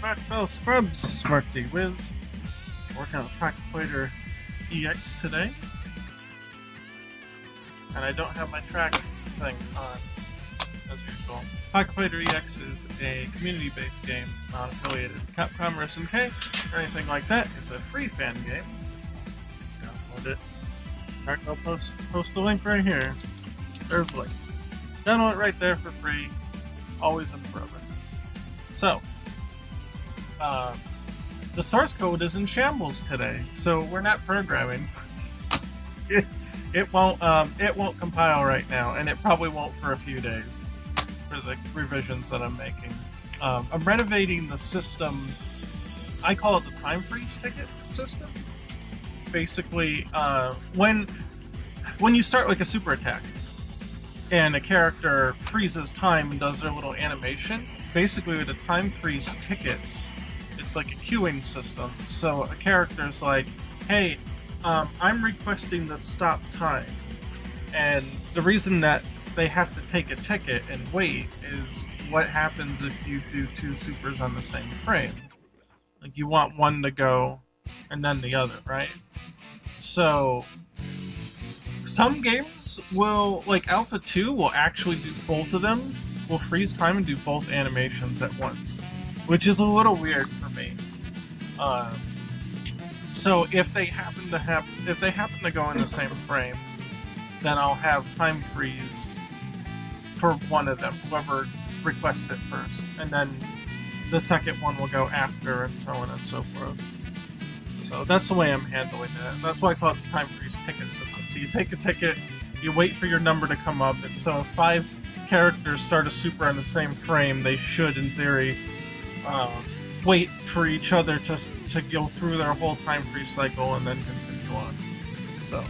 back, fellow scrubs. Smart D Wiz. Working on Pocket Fighter EX today. And I don't have my track thing on, as usual. Pocket Fighter EX is a community-based game. It's not affiliated with Capcom or SNK or anything like that. It's a free fan game. Download it. I'll post the link right here. There's the link. Download it right there for free. Always and forever. So, the source code is in shambles today, so we're not programming. It won't compile right now, and it probably won't for a few days for the revisions that I'm making. I'm renovating the system. I call it the time freeze ticket system. Basically, when you start like a super attack and a character freezes time and does their little animation, basically with a time freeze ticket, it's like a queuing system. So a character's like, hey, I'm requesting the stop time. And the reason that they have to take a ticket and wait is what happens if you do two supers on the same frame. Like, you want one to go and then the other, right? So some games will, like Alpha 2 will actually do both of them, will freeze time and do both animations at once, which is a little weird for me. So if they happen to go in the same frame, then I'll have time freeze for one of them, whoever requests it first, and then the second one will go after, and so on and so forth. So that's the way I'm handling it. That's why I call it the time freeze ticket system. So you take a ticket, you wait for your number to come up, and so if 5 characters start a super on the same frame, they should, in theory, wait for each other to go through their whole time freeze cycle and then continue on. So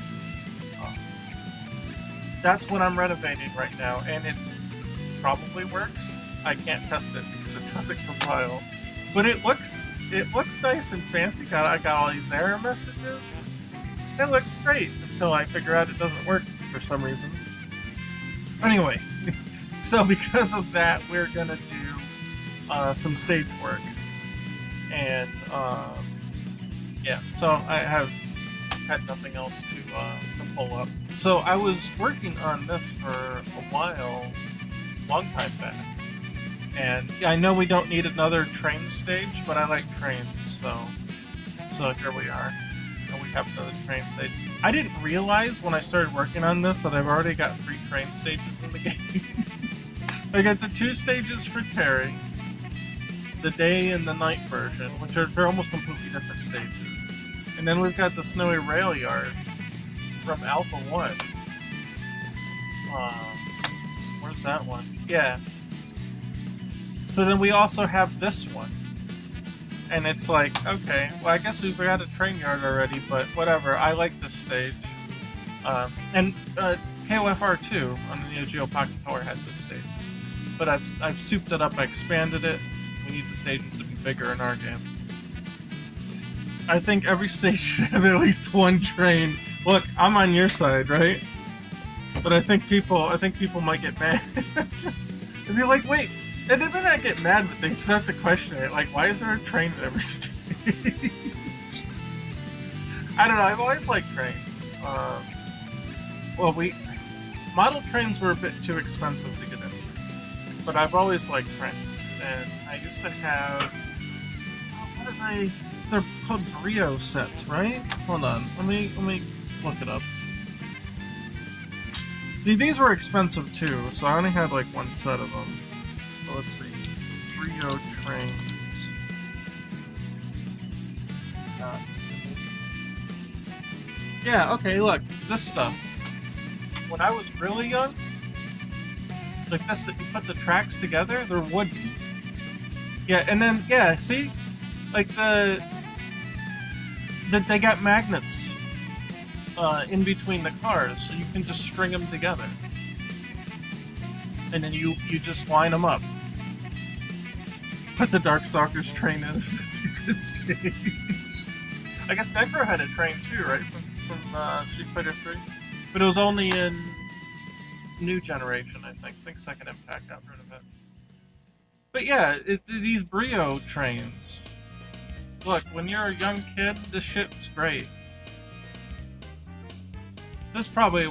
that's what I'm renovating right now, and it probably works. I can't test it because it doesn't compile, but it looks nice and fancy. I got all these error messages. It looks great until I figure out it doesn't work for some reason. Anyway, so because of that, we're gonna do some stage work. And, yeah, so I have had nothing else to pull up. So I was working on this for a while, long time back. And I know we don't need another train stage, but I like trains, so here we are. And we have another train stage. I didn't realize when I started working on this that I've already got 3 train stages in the game. I got the 2 stages for Terry, the day and the night version, which they're almost completely different stages. And then we've got the Snowy Rail Yard from Alpha 1. Where's that one? Yeah. So then we also have this one. And it's like, okay, well, I guess we've got a train yard already, but whatever. I like this stage. And KOFR 2 on the Neo Geo Pocket Color had this stage. But I've souped it up, I expanded it. We need the stages to be bigger in our game. I think every stage should have at least 1 train. Look, I'm on your side, right? But I think people might get mad. They'd be like, wait, and they may not get mad, but they start to question it. Like, why is there a train at every stage? I don't know, I've always liked trains. Model trains were a bit too expensive to get into. But I've always liked trains, and I used to have, what are they? They're called Brio sets, right? Hold on, let me look it up. See, these were expensive too, so I only had like 1 set of them. So let's see, Brio trains. Yeah, okay, look, this stuff. When I was really young, like this, that you put the tracks together, they're wood. Yeah, and then, yeah, see? Like they got magnets in between the cars, so you can just string them together. And then you just line them up. Put the Darkstalkers train in as the secret stage. I guess Necro had a train too, right? From Street Fighter 3? But it was only in New Generation, I think. Second Impact got rid of it. But yeah, these Brio trains. Look, when you're a young kid, this shit's great. This is probably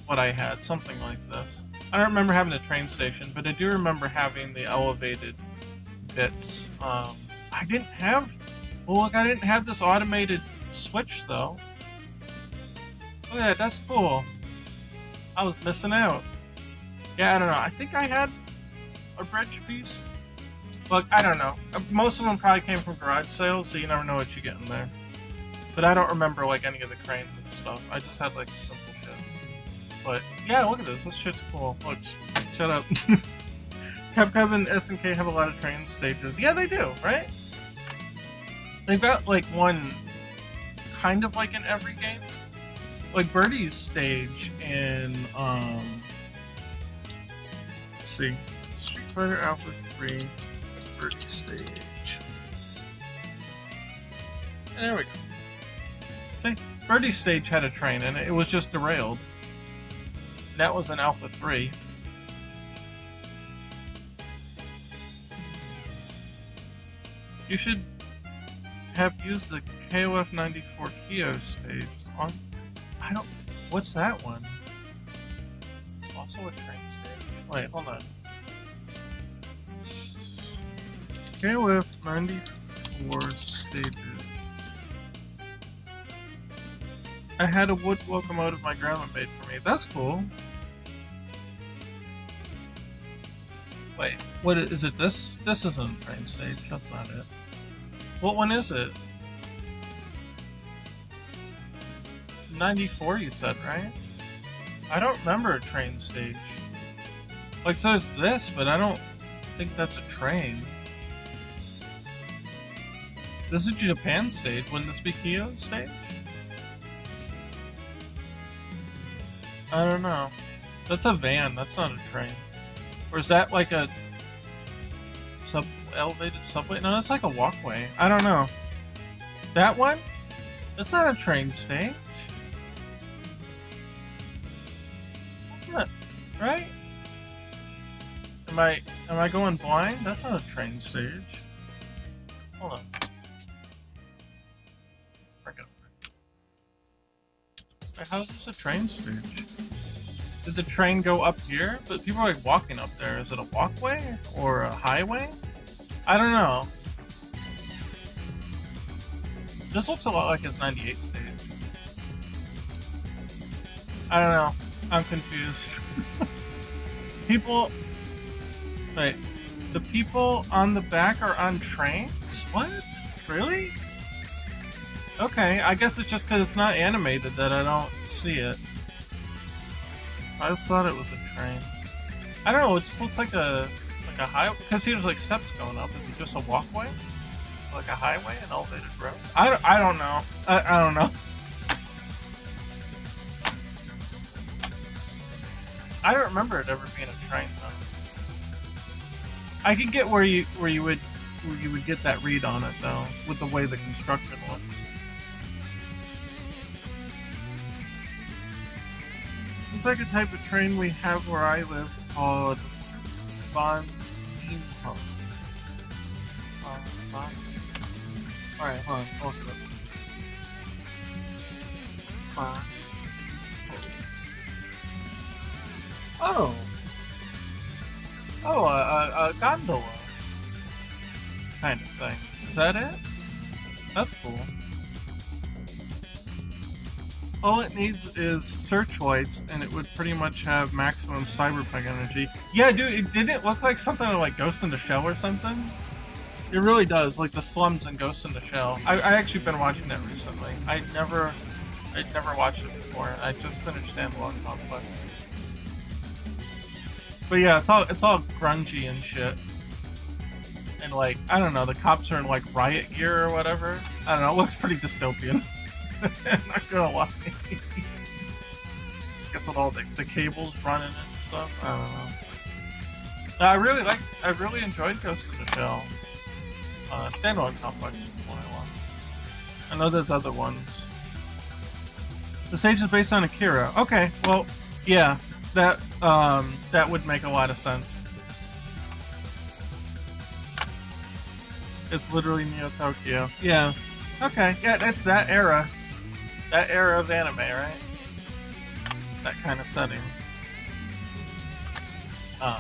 what I had, something like this. I don't remember having a train station, but I do remember having the elevated bits. I didn't have... Well, look, I didn't have this automated switch, though. Look at that, that's cool. I was missing out. Yeah, I don't know. I think I had a bridge piece. Look, I don't know. Most of them probably came from garage sales, so you never know what you get in there. But I don't remember, like, any of the cranes and stuff. I just had, like, simple shit. But, yeah, look at this. This shit's cool. Look, shut up. Capcom and SNK have a lot of train stages. Yeah, they do, right? They've got, like, one kind of like in every game. Like, Birdie's stage in, let's see. Street Fighter Alpha 3, Birdie stage. And there we go. See? Birdie's stage had a train and it was just derailed. That was an Alpha 3. You should have used the KOF 94 Kyo stage on. I don't. What's that one? It's also a train stage. Wait, hold on. KOF 94 stages. I had a wood locomotive my grandma made for me. That's cool. Wait, what is it? This isn't a train stage. That's not it. What one is it? 94, you said, right? I don't remember a train stage. Like, so is this, but I don't think that's a train. This is Japan stage. Wouldn't this be Kyo stage? I don't know. That's a van. That's not a train. Or is that like a elevated subway? No, that's like a walkway. I don't know. That one? That's not a train stage. That's not right. Am I going blind? That's not a train stage. Hold on. Bring it over. Wait, how is this a train stage? Does the train go up here? But people are like walking up there. Is it a walkway or a highway? I don't know. This looks a lot like his 98 stage. I don't know. I'm confused. People... Wait. The people on the back are on trains? What? Really? Okay, I guess it's just because it's not animated that I don't see it. I just thought it was a train. I don't know, it just looks like a highway. Because see, there's like steps going up. Is it just a walkway? Like a highway, an elevated road? I don't know. I don't know. I don't remember it ever being a train though. I can get where you would get that read on it though, with the way the construction looks. It's like a type of train we have where I live called Alright, hold on, I'll look it up. Oh, a gondola kind of thing. Is that it? That's cool. All it needs is searchlights, and it would pretty much have maximum cyberpunk energy. Yeah, dude, didn't it look like something like Ghost in the Shell or something? It really does, like the slums in Ghost in the Shell. I actually been watching that recently. I'd never watched it before. I just finished Standalone Complex. But yeah, it's all grungy and shit. And like, I don't know, the cops are in like riot gear or whatever. I don't know, it looks pretty dystopian. Not gonna lie. I guess with all the cables running and stuff. I don't know. I really enjoyed Ghost in the Shell. Standalone Complex is the one I watched. I know there's other ones. The stage is based on Akira. Okay, well, yeah, that would make a lot of sense. It's literally Neo Tokyo. Yeah. Okay. Yeah, it's that era. That era of anime, right? That kind of setting. Uh,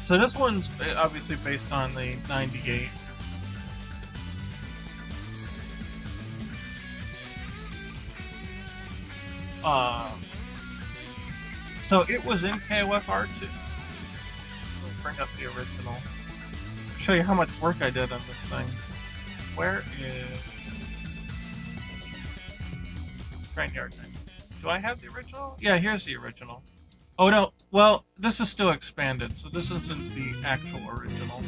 so this one's obviously based on the 98. So it was in KOF R2. Let me bring up the original. Show you how much work I did on this thing. Where is Train Yard 90? Do I have the original? Yeah, here's the original. Oh no, well, this is still expanded, so this isn't the actual original.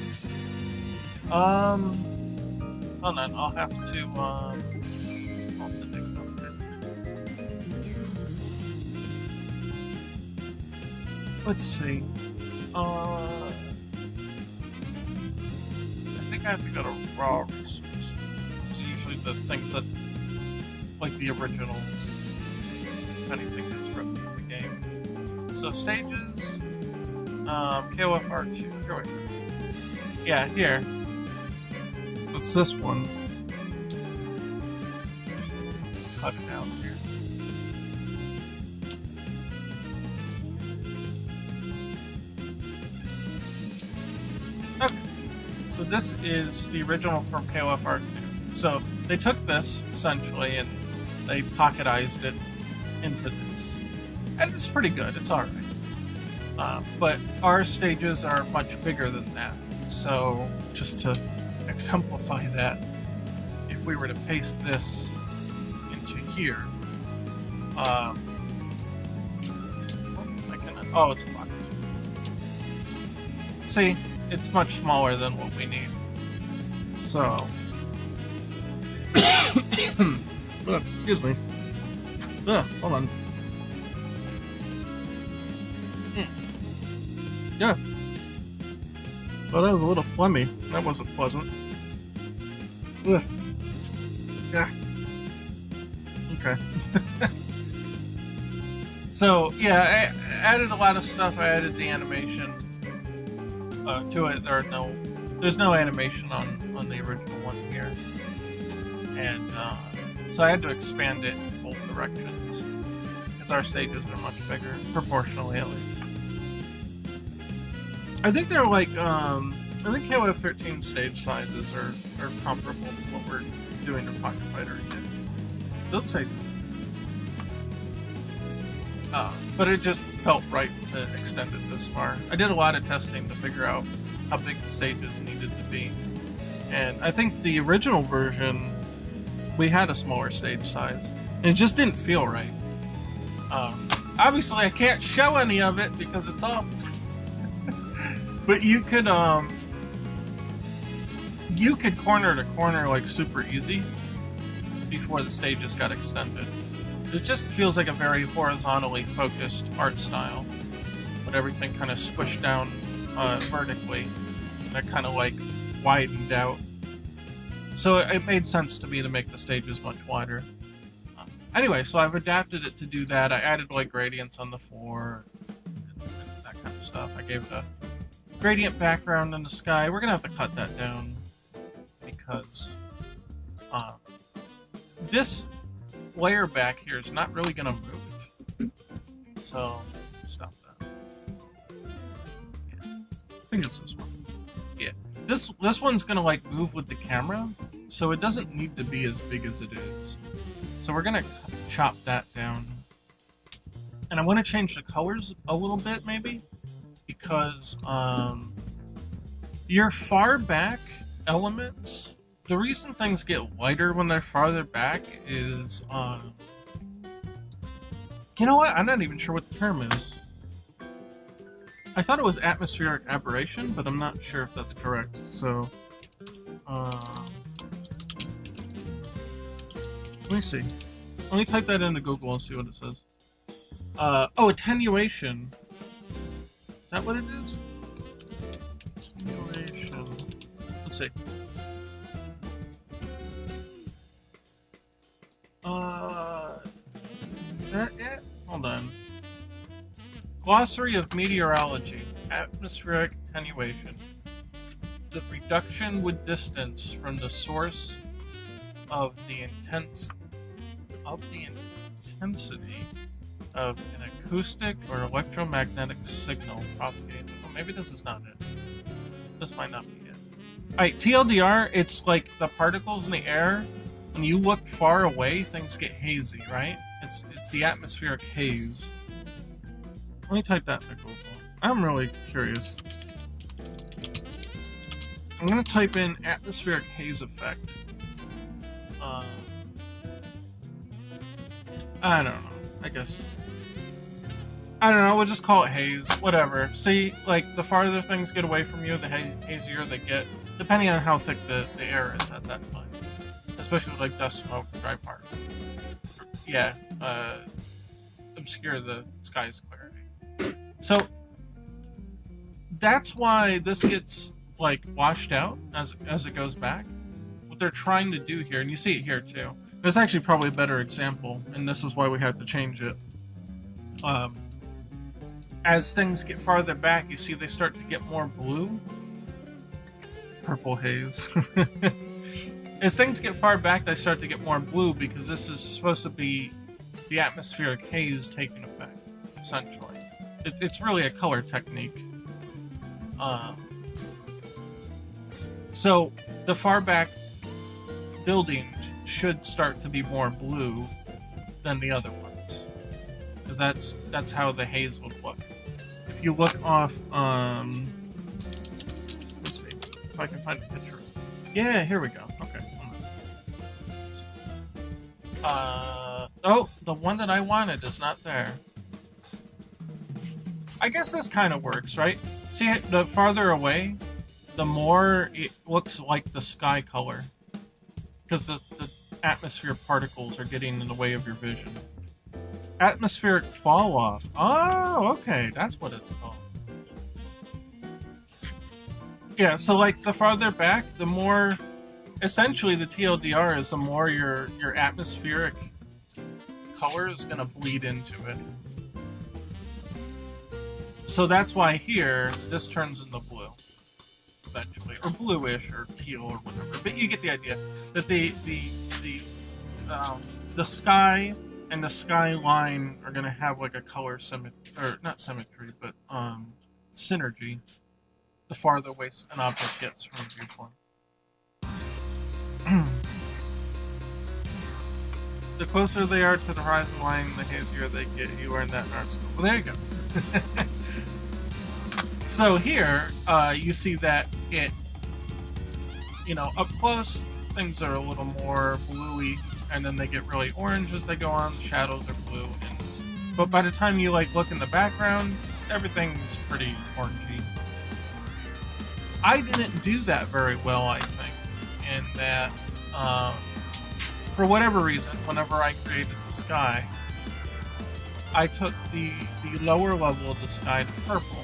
Hold on, I'll have to, let's see. I think I have to go to raw resources. It's usually the things that, like the originals, if anything gets ripped from the game. So stages, KOF R2. Here we go. Yeah, here. It's this one. Cut it out here. Okay. So this is the original from KOF R2. So they took this, essentially, and they pocketized it into this. And it's pretty good, it's alright. But our stages are much bigger than that. So, just to exemplify that, if we were to paste this into here, oh, it's a pocket. See, it's much smaller than what we need. So, excuse me. Hold on. Yeah. Well, that was a little phlegmy. That wasn't pleasant. Ugh. Yeah. Okay. So, yeah, I added a lot of stuff. I added the animation to it. There's no animation on the original one here. And so I had to expand it in both directions. Because our stages are much bigger, proportionally at least. I think they're like, I think KOF 13 stage sizes are comparable to what we're doing in Pocket Fighter games. Let's say. But it just felt right to extend it this far. I did a lot of testing to figure out how big the stages needed to be. And I think the original version, we had a smaller stage size. And it just didn't feel right. Obviously I can't show any of it because it's all... But you could corner to corner like super easy before the stages got extended. It just feels like a very horizontally focused art style, but everything kind of squished down vertically, and it kind of like widened out. So it made sense to me to make the stages much wider. Anyway, so I've adapted it to do that. I added like gradients on the floor, and that kind of stuff. I gave it a gradient background in the sky. We're gonna have to cut that down because this layer back here is not really gonna move. So stop that. Yeah. I think it's this one. Yeah. This one's gonna like move with the camera, so it doesn't need to be as big as it is. So we're gonna chop that down. And I'm gonna change the colors a little bit maybe. Because your far back elements, the reason things get lighter when they're farther back is, you know what? I'm not even sure what the term is. I thought it was atmospheric aberration, but I'm not sure if that's correct. So, let me see. Let me type that into Google and see what it says. Oh, attenuation. Is that what it is? Attenuation. Let's see. That it? Hold on. Glossary of meteorology. Atmospheric attenuation. the reduction with distance from the source of the intensity of an acoustic or electromagnetic signal propagating. Oh, maybe this is not it. This might not be it. Alright, TLDR, it's like the particles in the air. When you look far away, things get hazy, right? It's the atmospheric haze. Let me type that in the Google. I'm really curious. I'm gonna type in atmospheric haze effect. I don't know. I guess. I don't know. We'll just call it haze. Whatever. See, like the farther things get away from you, the hazier they get, depending on how thick the air is at that time. Especially with like dust, smoke, dry part. Yeah. Obscure the sky's clarity. So that's why this gets like washed out as it goes back. What they're trying to do here, and you see it here too. There's actually probably a better example, and this is why we had to change it. As things get farther back, you see they start to get more blue. Purple haze. As things get far back, they start to get more blue because this is supposed to be the atmospheric haze taking effect, essentially. It's really a color technique. So the far back buildings should start to be more blue than the other ones, because that's how the haze would look. If you look off, let's see if I can find a picture. Yeah, here we go. Okay. Oh, the one that I wanted is not there. I guess this kind of works, right? See, the farther away, the more it looks like the sky color, because the atmosphere particles are getting in the way of your vision. Atmospheric fall off. Oh, okay, that's what it's called. Yeah, so like the farther back, the more, essentially the TLDR is the more your atmospheric color is going to bleed into it. So that's why here, this turns into blue, eventually, or bluish, or teal, or whatever. But you get the idea that the sky and the skyline are going to have like a color symmetry, or not symmetry, but synergy. The farther away an object gets from the viewpoint. The closer they are to the horizon line, the hazier they get. You learned that in art school. Well, there you go. So here, you see that it, up close, things are a little more bluey, and then they get really orange as they go on. The shadows are blue, but by the time you look in the background, everything's pretty orangey. I didn't do that very well, I think, in that, for whatever reason, whenever I created the sky, I took the lower level of the sky to purple,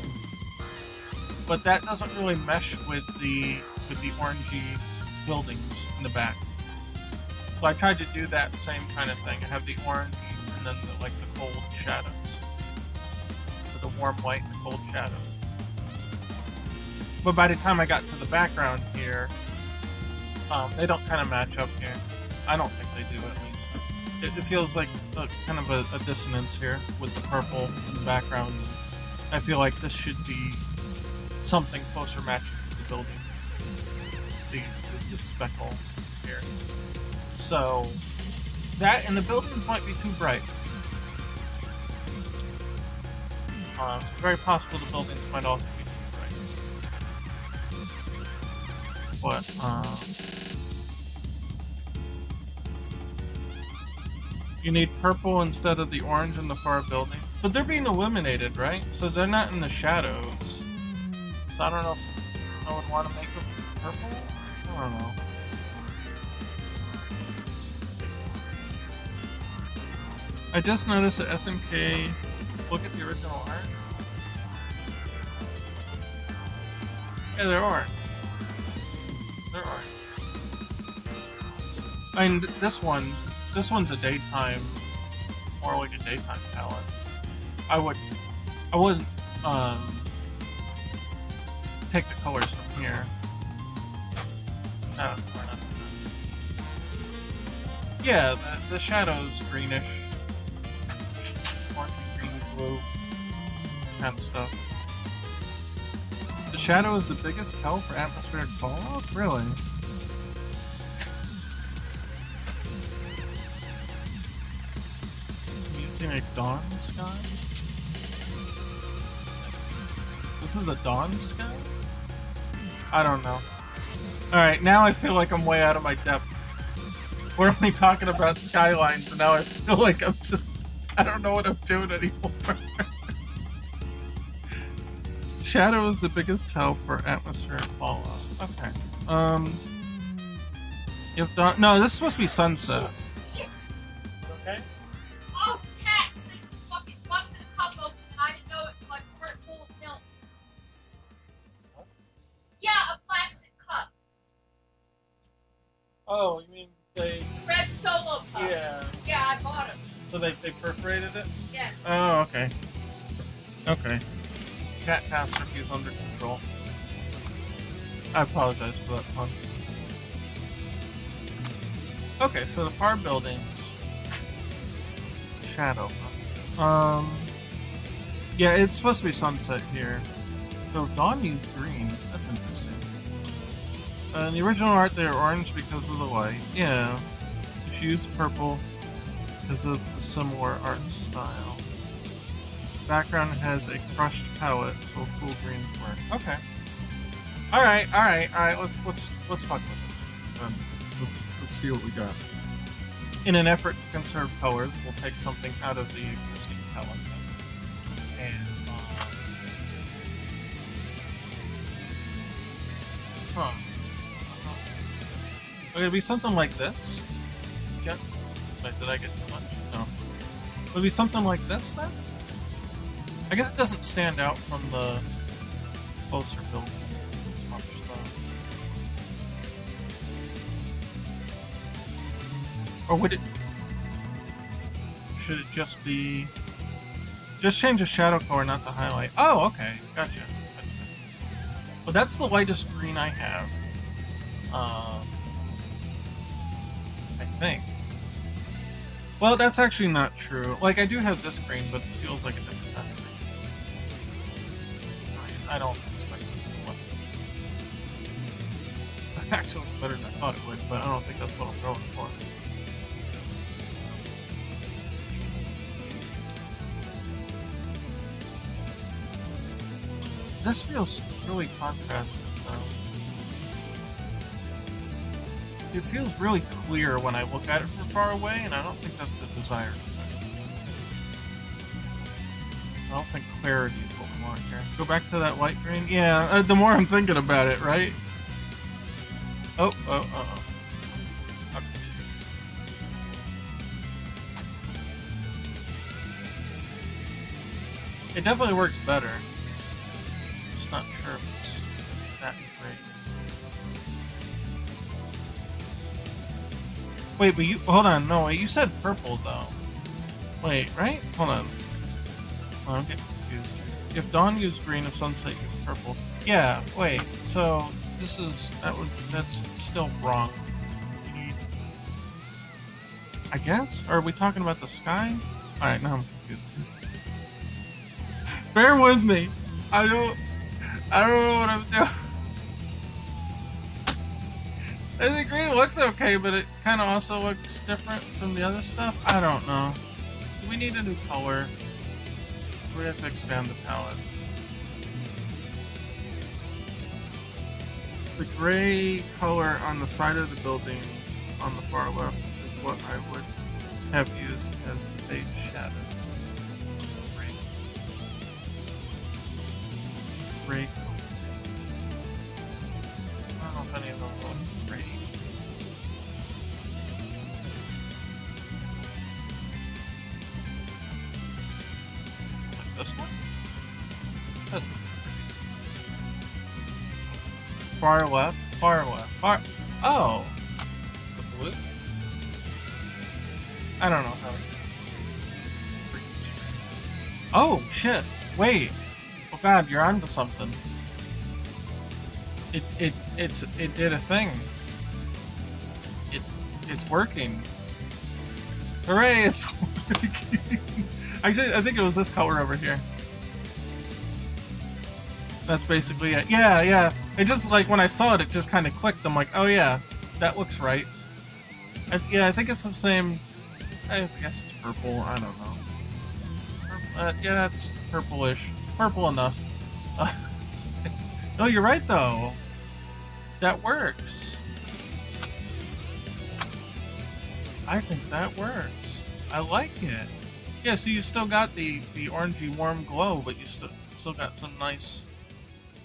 but that doesn't really mesh with the orangey buildings in the back. So I tried to do that same kind of thing. I have the orange and then the cold shadows, with the warm white and the cold shadows. But by the time I got to the background here, they don't kind of match up here. I don't think they do, at least. It feels like kind of a dissonance here with the purple in the background. I feel like this should be something closer matching to the buildings. The speckle here. So, that and the buildings might be too bright. It's very possible the buildings might also be too bright. But, you need purple instead of the orange in the far buildings. But they're being illuminated, right? So they're not in the shadows. So I don't know if I would want to make them purple? I don't know. I just noticed that SMK, look at the original art. Yeah, they're orange. They're orange. I mean, this one's a daytime, more like a daytime palette. I wouldn't take the colors from here. Shadow color, not yeah, the shadow's greenish. Orange, green, blue kind of stuff. The shadow is the biggest tell for atmospheric fallout? Really? Using a dawn sky? This is a dawn sky? I don't know. Alright, now I feel like I'm way out of my depth. We're only talking about skylines, and now I feel like I'm just... I don't know what I'm doing anymore. Shadow is the biggest tell for atmospheric fallout. Okay. If dawn... No, this is supposed to be sunset. Shit. Okay. Oh, cats! They fucking busted a cup open and I didn't know it until I poured it full of milk. What? Yeah, a plastic cup. Oh, you mean they... Red Solo cups. Yeah. Yeah, I bought them. So they perforated it? Yes. Oh, okay. Okay. Catastrophe is under control. I apologize for that pun. Okay, so the far buildings. Shadow. Yeah, it's supposed to be sunset here. So Dawn used green. That's interesting. In the original art, they're orange because of the light. Yeah. She used purple because of the similar art style. Background has a crushed palette, so cool greens work. Okay. Alright. Let's fuck with it. Let's see what we got. In an effort to conserve colors, we'll take something out of the existing palette. And Would it be something like this? Wait, did I get too much? No. Would it be something like this then? I guess it doesn't stand out from the closer buildings as much though. Or would it... Should it just be... Just change the shadow color, not the highlight. Oh, okay. Gotcha. Well, that's the lightest green I have. I think. Well, that's actually not true. Like, I do have this green, but it feels like a different kind of green. I don't expect this to look. Actually, it's better than I thought it would, but I don't think that's what I'm going for. This feels really contrasted, though. It feels really clear when I look at it from far away, and I don't think that's the desired effect. I don't think clarity is what we want here. Go back to that light green? Yeah, the more I'm thinking about it, right? Oh. Okay. It definitely works better. Just not sure if it's that great. Wait, but you... Hold on, no, wait, you said purple, though. Wait, right? Hold on. Oh, I'm getting confused. If dawn used green, if sunset used purple. Yeah, wait, so... This is... That's still wrong. You need... I guess? Or are we talking about the sky? Alright, now I'm confused. Bear with me! I don't know what I'm doing. I think green looks okay, but it kind of also looks different from the other stuff. I don't know. Do we need a new color? Do we have to expand the palette? The gray color on the side of the buildings on the far left is what I would have used as the base shadow. Gray color. I don't know if any of them look great. Like this one? It says far left. Oh! The blue? I don't know how it is. Freaking strange. Oh, shit! Wait! Oh god, you're onto something. It did a thing. It's working. Hooray, it's working. Actually, I think it was this color over here. That's basically it. Yeah, yeah. It just, like, when I saw it, it just kind of clicked. I'm like, oh yeah, that looks right. Yeah, I think it's the same. I guess it's purple. I don't know. Yeah, it's purplish. Purple enough. No, you're right, though. That works. I think that works. I like it. Yeah, so you still got the orangey warm glow, but you still got some nice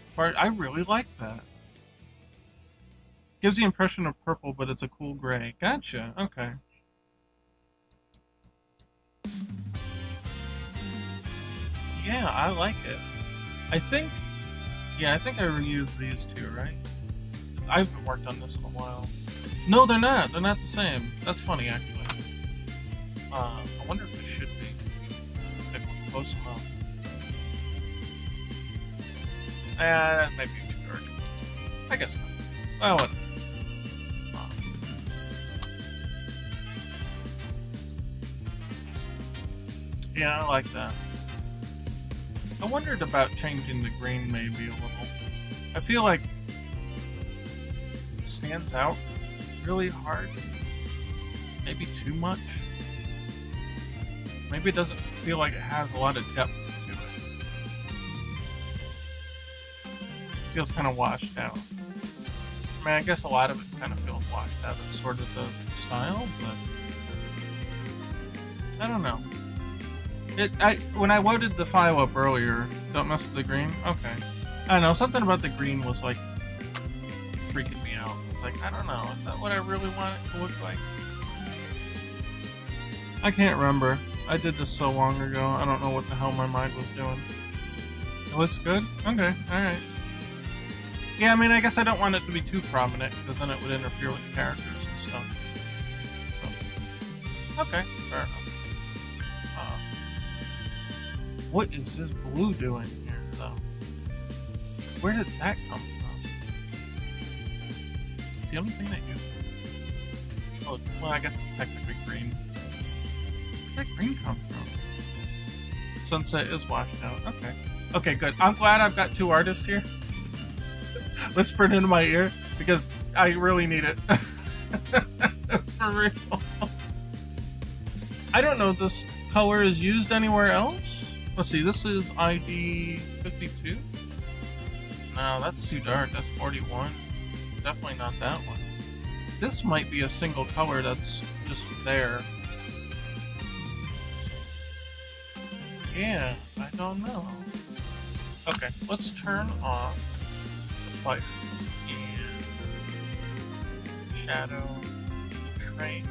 fart. I really like that. Gives the impression of purple, but it's a cool gray. Gotcha. Okay. Yeah, I like it. I think I reused these two, right? I haven't worked on this in a while. No, they're not. They're not the same. That's funny, actually. I wonder if they should be. Like, close enough. Maybe too dark. I guess not. Well, whatever. Yeah, I like that. I wondered about changing the green maybe a little. I feel like it stands out really hard. Maybe too much. Maybe it doesn't feel like it has a lot of depth to it. It feels kind of washed out. I mean, I guess a lot of it kind of feels washed out. It's sort of the style, but I don't know. When I loaded the file up earlier, don't mess with the green? Okay. I don't know, something about the green was like freaking me out. It's like, I don't know, is that what I really want it to look like? I can't remember. I did this so long ago, I don't know what the hell my mind was doing. It looks good? Okay, alright. Yeah, I mean, I guess I don't want it to be too prominent, because then it would interfere with the characters and stuff. So, okay, fair enough. What is this blue doing here, though? Where did that come from? It's the only thing that uses it. Oh, well, I guess it's technically green. Where did that green come from? Sunset is washed out. Okay. Okay, good. I'm glad I've got two artists here. Whispered into my ear, because I really need it. For real. I don't know if this color is used anywhere else. Let's see, this is ID 52? No, that's too dark. That's 41. It's definitely not that one. This might be a single color that's just there. Yeah, I don't know. Okay, let's turn off the fighters and shadow the train.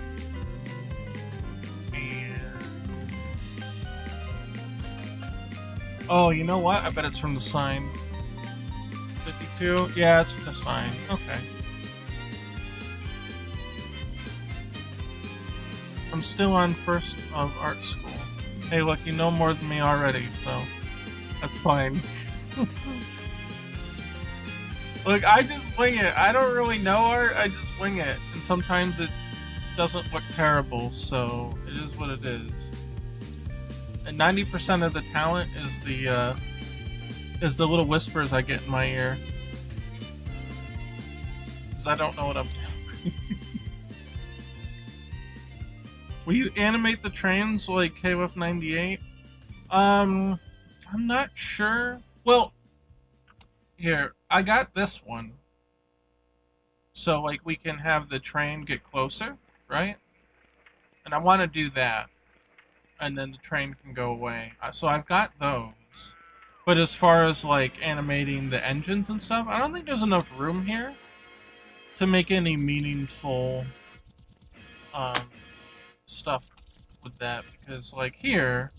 Oh, you know what? I bet it's from the sign. 52? Yeah, it's from the sign. Okay. I'm still on first of art school. Hey, look, you know more than me already, so that's fine. Look, I just wing it. I don't really know art, I just wing it. And sometimes it doesn't look terrible, so it is what it is. And 90% of the talent is the little whispers I get in my ear. Because I don't know what I'm doing. Will you animate the trains like KOF 98? I'm not sure. Well, here, I got this one. So, like, we can have the train get closer, right? And I want to do that. And then the train can go away. So I've got those. But as far as, like, animating the engines and stuff, I don't think there's enough room here to make any meaningful stuff with that. Because, like, here,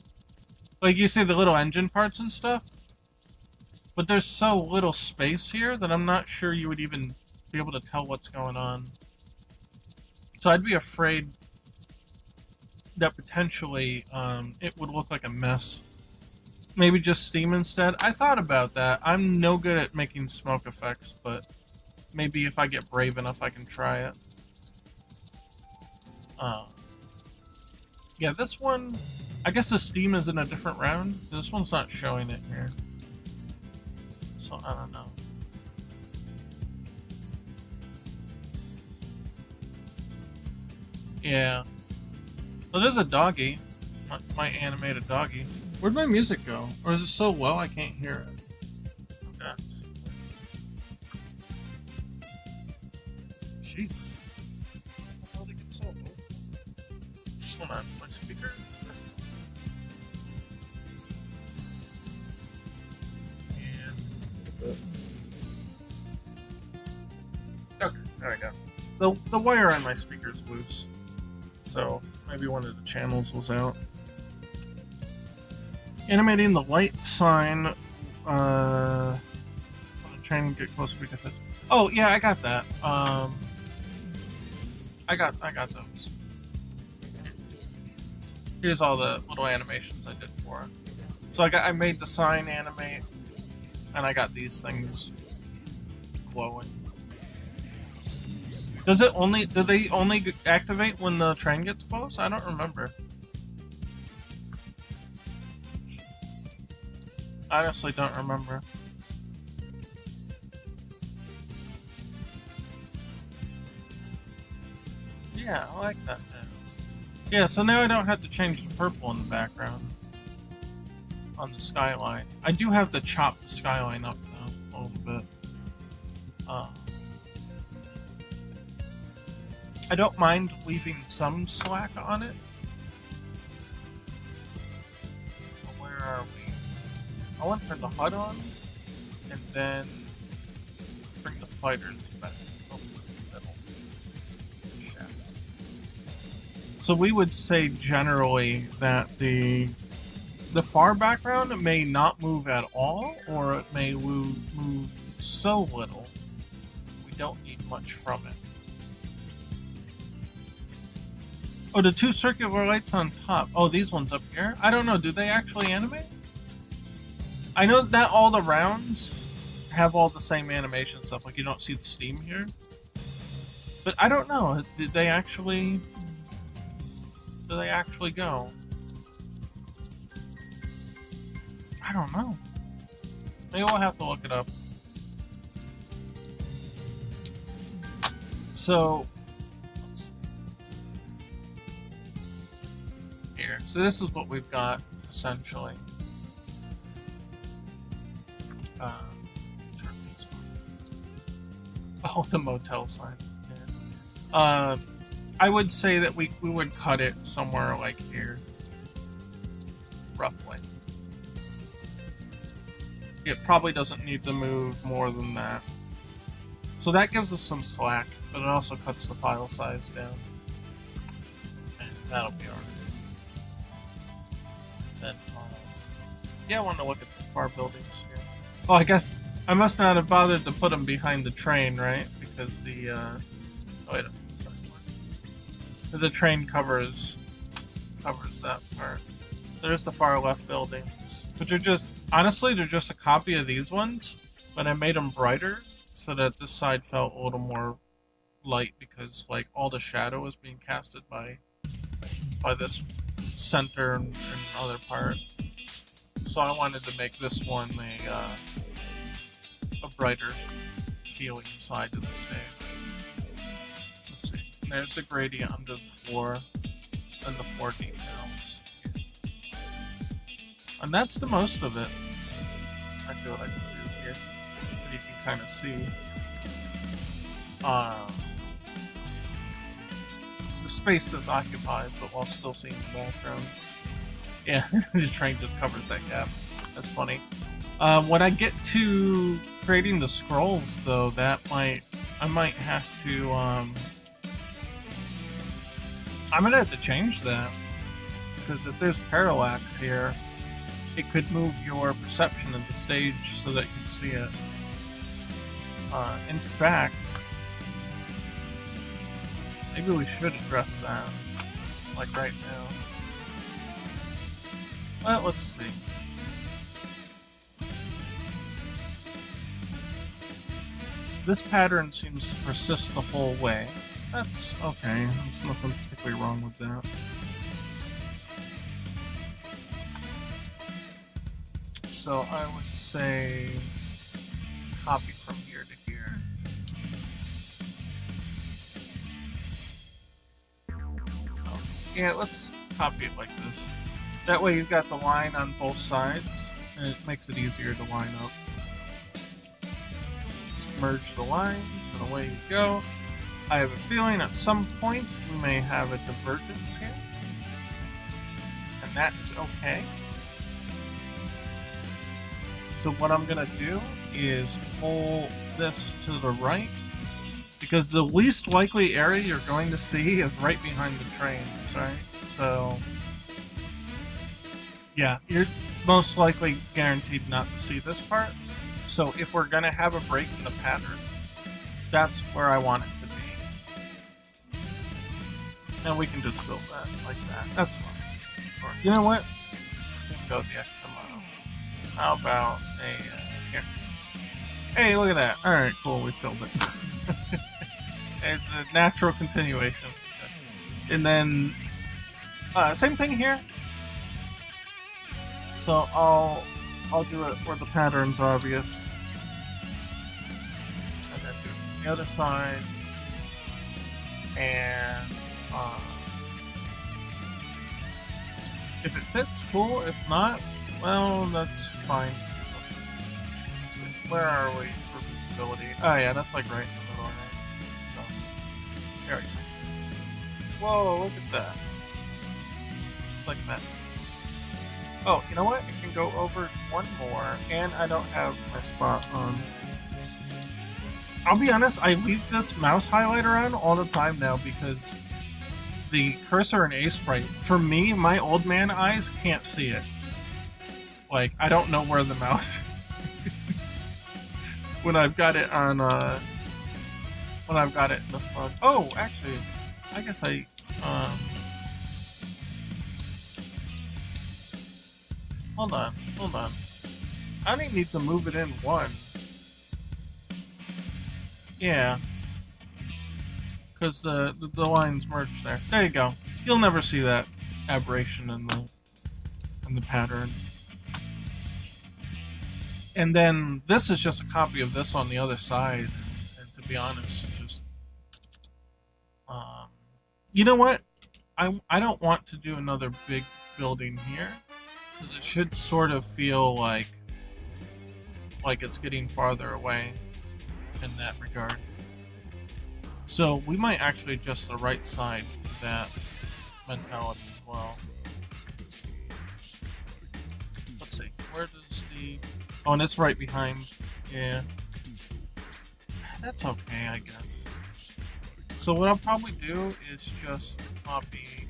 like, you see the little engine parts and stuff, but there's so little space here that I'm not sure you would even be able to tell what's going on. So I'd be afraid that potentially it would look like a mess. Maybe just steam instead. I thought about that. I'm no good at making smoke effects, but maybe if I get brave enough I can try it. Uh, yeah, this one, I guess the Steam is in a different round. This one's not showing it here. So I don't know. Yeah. Well, there's a doggy. Might animate a doggy. Where'd my music go? Or is it so low I can't hear it? That's... Jesus. How did it get so low? Hold on, my speaker? Okay, there we go. The wire on my speaker is loose, so maybe one of the channels was out. Animating the light sign. I'm trying to get closer to get this. Oh yeah, I got that. I got those. Here's all the little animations I did for it. So I made the sign animate, and I got these things glowing. Do they only activate when the train gets close? I don't remember. I honestly don't remember. Yeah, I like that now. Yeah, so now I don't have to change the purple in the background on the skyline. I do have to chop the skyline up though, a little bit. I don't mind leaving some slack on it. Where are we? I want to turn the HUD on, and then bring the fighters back. So we would say generally that the far background may not move at all, or it may move so little we don't need much from it. Oh, the two circular lights on top. Oh, these ones up here? I don't know, do they actually animate? I know that all the rounds have all the same animation stuff, like you don't see the steam here. But I don't know, did they actually... Do they actually go? I don't know. Maybe we'll have to look it up. So... Here. So this is what we've got, essentially. Oh, the motel sign. Yeah. I would say that we would cut it somewhere like here. Roughly. It probably doesn't need to move more than that. So that gives us some slack, but it also cuts the file size down. And that'll be alright. Then, yeah, I want to look at the far buildings here. Oh, I guess I must not have bothered to put them behind the train, right? Because the, oh, wait a minute. The train covers that part. There's the far left buildings, which are just, honestly, they're just a copy of these ones, but I made them brighter so that this side felt a little more light because, like, all the shadow is being casted by this center and other part. So I wanted to make this one a brighter feeling side of the stage. Let's see. There's the gradient under the floor and the floor details. And that's the most of it. Actually, what I can do here, you can kind of see the space this occupies, but while still seeing the background. Yeah, the train just covers that gap. That's funny. When I get to creating the scrolls, though, I might have to, I'm gonna have to change that. Because if there's parallax here, it could move your perception of the stage so that you can see it. In fact, maybe we should address that, like right now. Well, let's see. This pattern seems to persist the whole way. That's okay. There's nothing particularly wrong with that. So I would say copy from here to here. Oh, yeah, let's copy it like this. That way you've got the line on both sides, and it makes it easier to line up. Just merge the lines, and away you go. I have a feeling at some point we may have a divergence here, and that is okay. So what I'm going to do is pull this to the right, because the least likely area you're going to see is right behind the trains, right? So, yeah, you're most likely guaranteed not to see this part. So if we're going to have a break in the pattern, that's where I want it to be. And we can just fill that like that. That's fine. Or, you know what? Let's go the extra mile. How about a, here. Hey, look at that. Alright, cool, we filled it. It's a natural continuation. And then, same thing here. So I'll do it where the pattern's obvious. And then do it on the other side. And, if it fits, cool. If not, well, that's fine too. Let's see, where are we for visibility? Oh yeah, that's like right in the middle, right? So, there we go. Whoa, look at that. It's like that. Oh, you know what? It can go over one more, and I don't have my spot on. I'll be honest, I leave this mouse highlighter on all the time now because the cursor in A-Sprite, for me, my old man eyes can't see it. Like, I don't know where the mouse is when I've got it on, when I've got it in this mode. Oh, actually, I guess hold on. I don't need to move it in one. Yeah. Because the lines merge there. There you go. You'll never see that aberration in the pattern. And then this is just a copy of this on the other side. And to be honest, just you know what? I don't want to do another big building here, because it should sort of feel like it's getting farther away in that regard. So we might actually adjust the right side to that mentality as well. Let's see, where does the... Oh, and it's right behind. Yeah. That's okay, I guess. So what I'll probably do is just copy...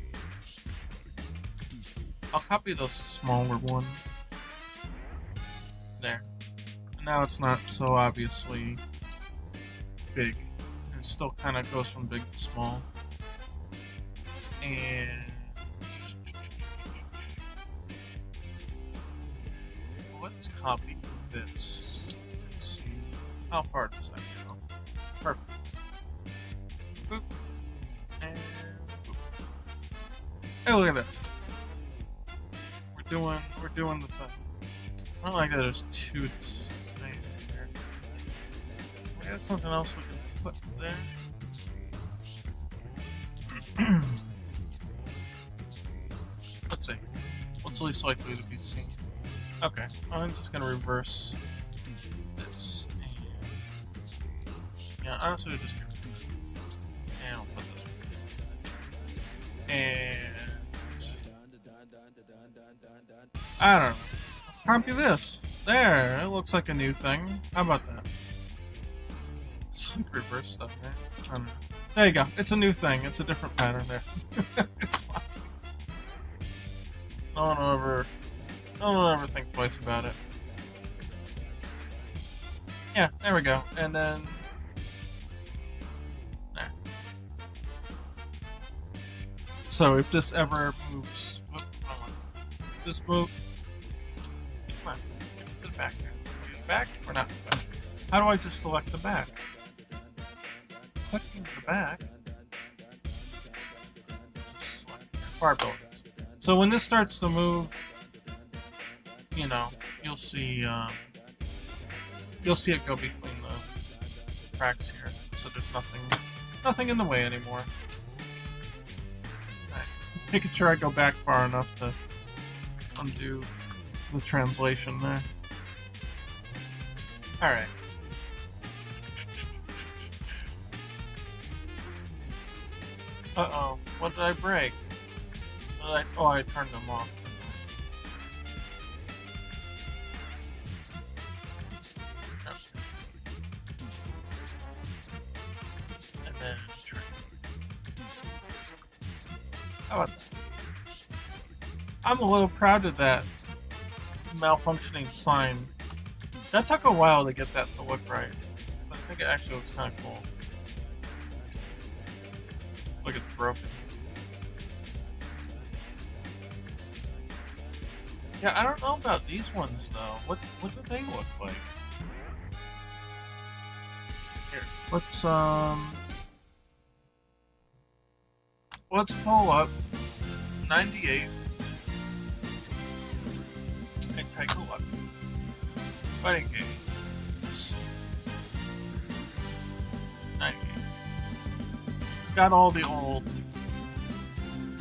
I'll copy the smaller one. There. And now it's not so obviously big. It still kind of goes from big to small. And let's copy this. Let's see. How far does that go? Perfect. Boop. And boop. Hey, look at that. We're doing the thing. I don't like that there's two the same here. We have something else we can put there. Let's see. What's least likely to be seen? Okay, I'm just gonna reverse this. And yeah, honestly, we'll just get rid of it. And I'll put this one. And I don't know. Let's copy this. There, it looks like a new thing. How about that? It's like reverse stuff, man. I don't know. There you go. It's a new thing. It's a different pattern there. It's fine. No one will ever think twice about it. Yeah, there we go. And then there. So if this ever moves, this move. Come on, get to the back there. Are you back or not back? How do I just select the back? Clicking the back. far buildings. So when this starts to move, you know, you'll see it go between the cracks here. So there's nothing in the way anymore. Right. Making sure I go back far enough to undo the translation there. Alright. Uh-oh. What did I break? Oh, I turned them off. And then trigger. How about that? I'm a little proud of that malfunctioning sign. That took a while to get that to look right. But I think it actually looks kind of cool. Look, it's broken. Yeah, I don't know about these ones though. What do they look like? Here, let's pull up 98 and take a look. Fighting games. 98. It's got all the old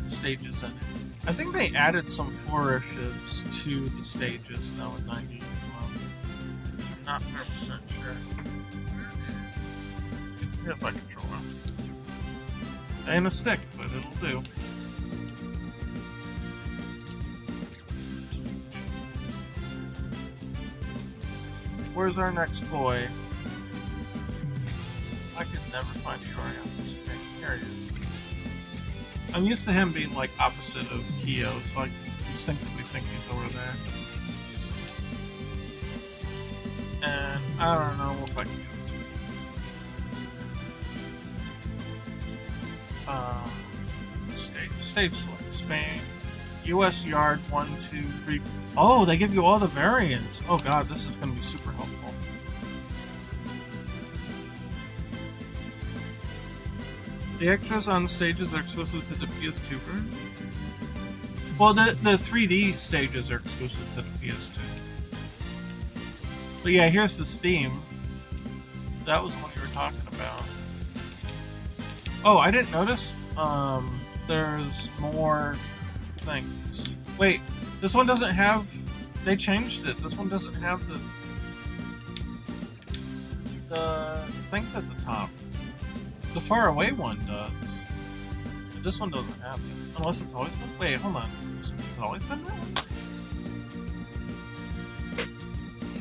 stages in it. I think they added some flourishes to the stages though in 98. I'm not 100% sure. Here's my controller. Ain't a stick, but it'll do. Where's our next boy? I could never find Iori on this screen. Here he is. I'm used to him being like opposite of Kyo, so I instinctively think he's over there. And I don't know if I can do this. Stage select. Spain. US yard 1, 2, 3. Oh, they give you all the variants. Oh god, this is going to be super helpful. The extras on stages are exclusive to the PS2 version? Well, the 3D stages are exclusive to the PS2. But yeah, here's the Steam. That was the one you were talking about. Oh, I didn't notice. There's more things. Wait, this one doesn't have... They changed it. This one doesn't have the things at the top. The far away one does. But this one doesn't have it. Unless it's always been... Wait, hold on. Has it always been that one?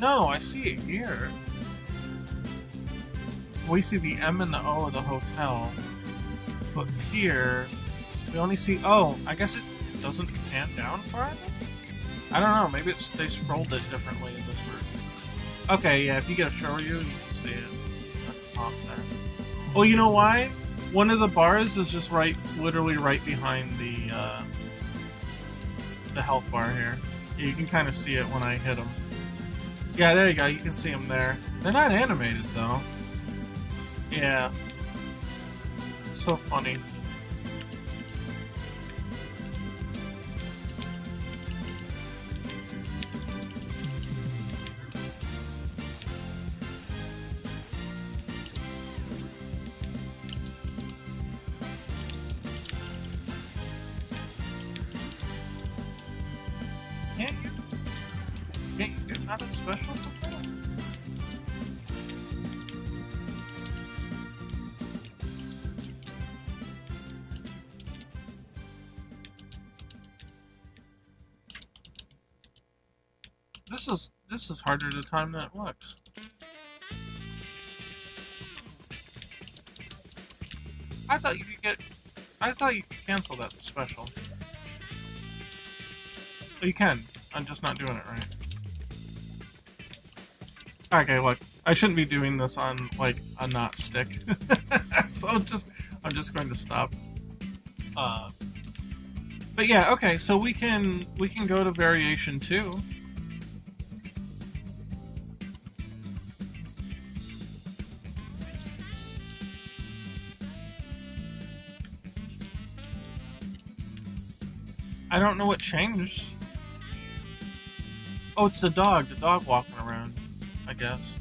No, I see it here. We see the M and the O of the hotel. But here, we only see... Oh, I guess it doesn't pan down far enough? I don't know, maybe they scrolled it differently in this version. Okay, yeah, if you get a Shoryu, you can see it at the top there. Well, you know why? One of the bars is just literally right behind the health bar here. You can kind of see it when I hit them. Yeah, there you go, you can see them there. They're not animated, though. Yeah. It's so funny. Can't you get out of special for that? This is harder to time than it looks. I thought you could cancel that special. But you can. I'm just not doing it right. Okay, look. I shouldn't be doing this on like a not stick. So I'm just going to stop. But yeah, okay, so we can go to variation 2. I don't know what changed. Oh, it's the dog walking around, I guess.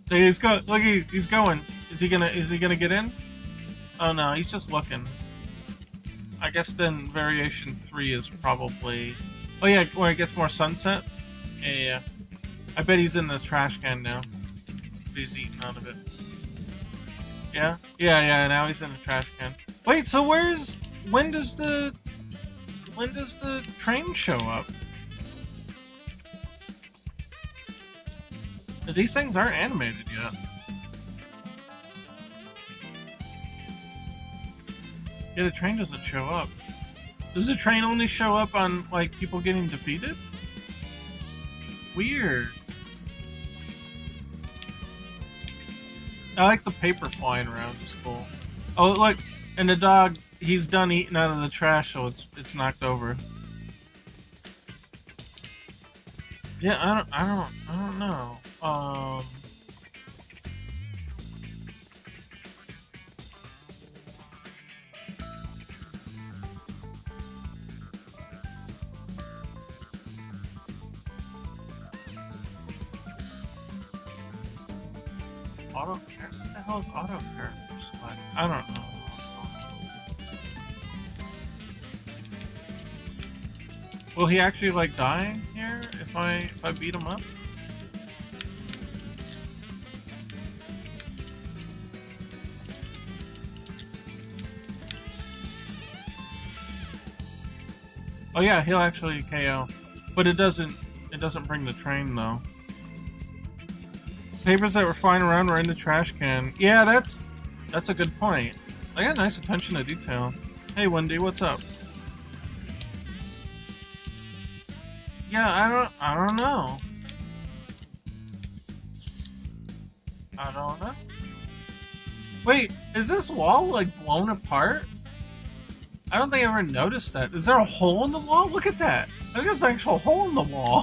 He's go. Look, he's going. Is he gonna get in? Oh no, he's just looking. I guess then variation 3 is probably. Oh yeah, when it gets more sunset. Yeah. I bet he's in this trash can now. He's eating out of it. Yeah? Yeah, now he's in the trash can. Wait, so when does the train show up? These things aren't animated yet. Yeah, the train doesn't show up. Does the train only show up on, like, people getting defeated? Weird. I like the paper flying around. It's cool. Oh, look, and the dog, he's done eating out of the trash, so it's knocked over. Yeah, I don't know. Auto care? What the hell is auto care select? I don't know what's going on. Will he actually like die here if I beat him up? Oh yeah, he'll actually KO, but it doesn't bring the train though. Papers that were flying around were in the trash can. Yeah, that's a good point. I got nice attention to detail. Hey Wendy, what's up? Yeah, I don't know. I don't know. Wait, is this wall like blown apart? I don't think I ever noticed that. Is there a hole in the wall? Look at that. There's just an actual hole in the wall.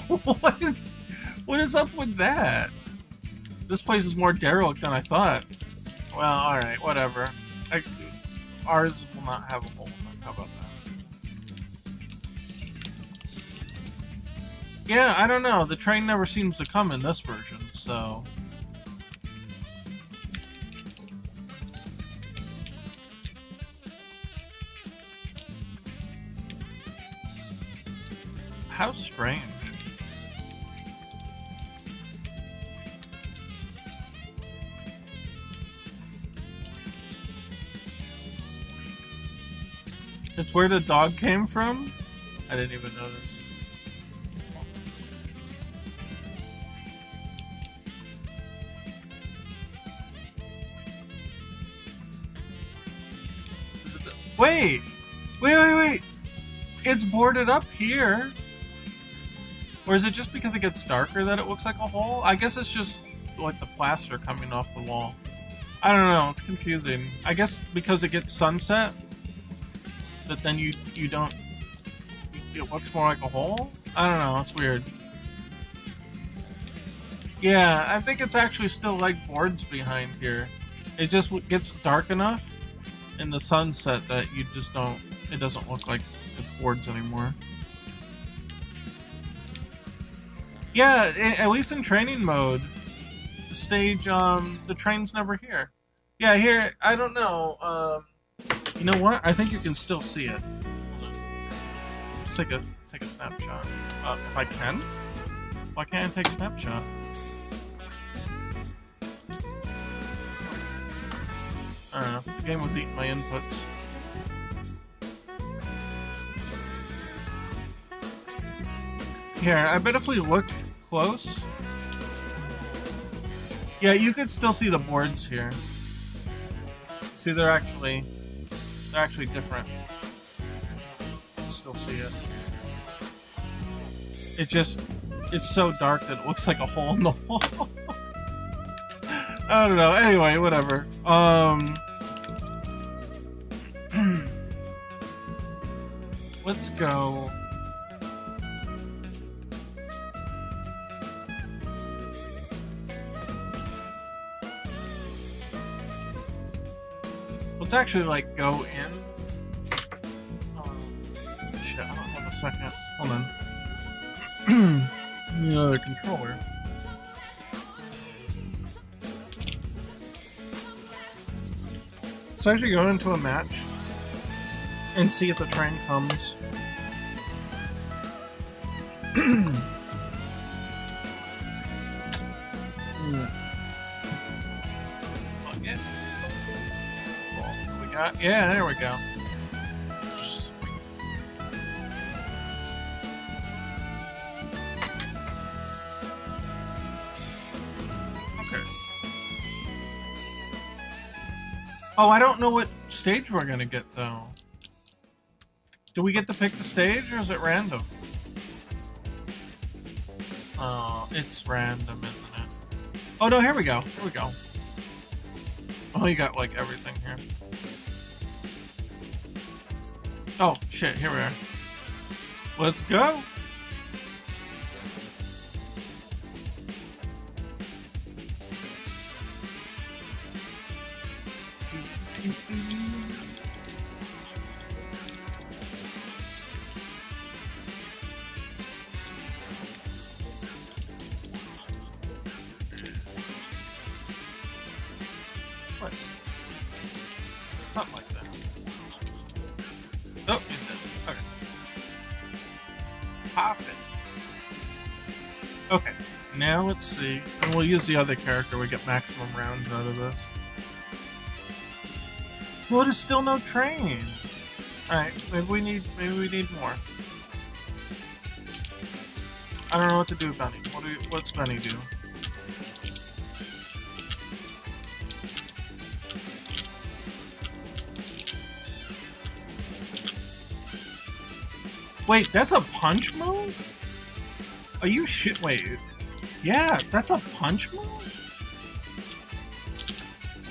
What is up with that? This place is more derelict than I thought. Well, alright, whatever. Ours will not have a hole in it. How about that? Yeah, I don't know. The train never seems to come in this version, so... How strange. It's where the dog came from? I didn't even notice. Is it wait! It's boarded up here. Or is it just because it gets darker that it looks like a hole? I guess it's just like the plaster coming off the wall. I don't know, it's confusing. I guess because it gets sunset, that then you don't... It looks more like a hole? I don't know, it's weird. Yeah, I think it's actually still like boards behind here. It just gets dark enough in the sunset that you just don't... It doesn't look like it's boards anymore. Yeah, at least in training mode, the stage, the train's never here. Yeah, here, I don't know, you know what? I think you can still see it. Let's take a snapshot. If I can? Why can't I take a snapshot? I don't know, the game was eating my inputs. Here, I bet if we look close... Yeah, you could still see the boards here. See, they're actually different. You can still see it. It's so dark that it looks like a hole in the wall. I don't know, anyway, whatever. Let's go... Let's actually, like, go in. a second. Hold on. Need another controller. So I should go into a match and see if the train comes. Plug it. Cool. We got, yeah, there we go. Okay. Oh, I don't know what stage we're gonna get though. Do we get to pick the stage or is it random? Oh, it's random, isn't it? Oh no, here we go. Here we go. Oh, you got like everything here. Oh shit, here we are. Let's go. What? Something like that. Oh, he's dead. Okay. Perfect. Okay, now let's see. And we'll use the other character. We get maximum rounds out of this. Well, there's still no train. Alright, maybe we need more. I don't know what to do, Benny. What's Benny do? Wait, that's a punch move? Are you shit? Wait. Yeah, that's a punch move?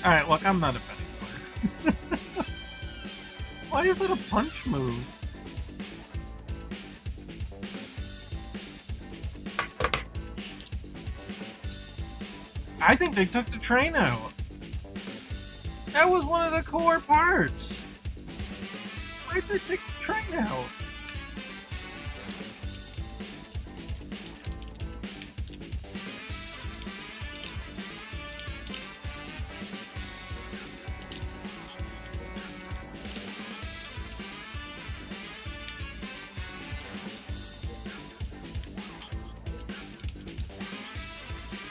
Alright, look, I'm not a Benny player. Why is it a punch move? I think they took the train out. That was one of the core parts. Why'd they take the train out?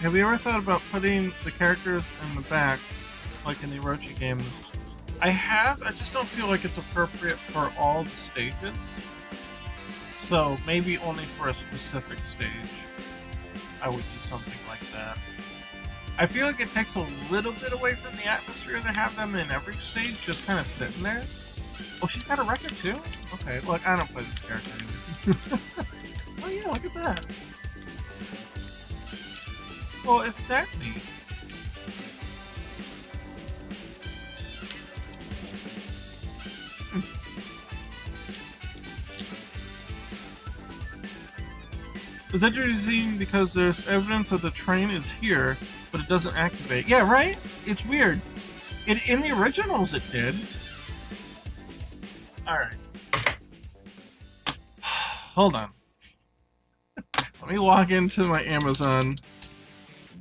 Have you ever thought about putting the characters in the back, like in the Orochi games? I have, I just don't feel like it's appropriate for all the stages. So maybe only for a specific stage, I would do something like that. I feel like it takes a little bit away from the atmosphere to have them in every stage, just kind of sitting there. Oh, she's got a record too? Okay, look, I don't play this character either. Oh yeah, look at that. Well, isn't that neat? It's interesting because there's evidence that the train is here, but it doesn't activate. Yeah, right? It's weird. In the originals it did. Alright. Hold on. Let me log into my Amazon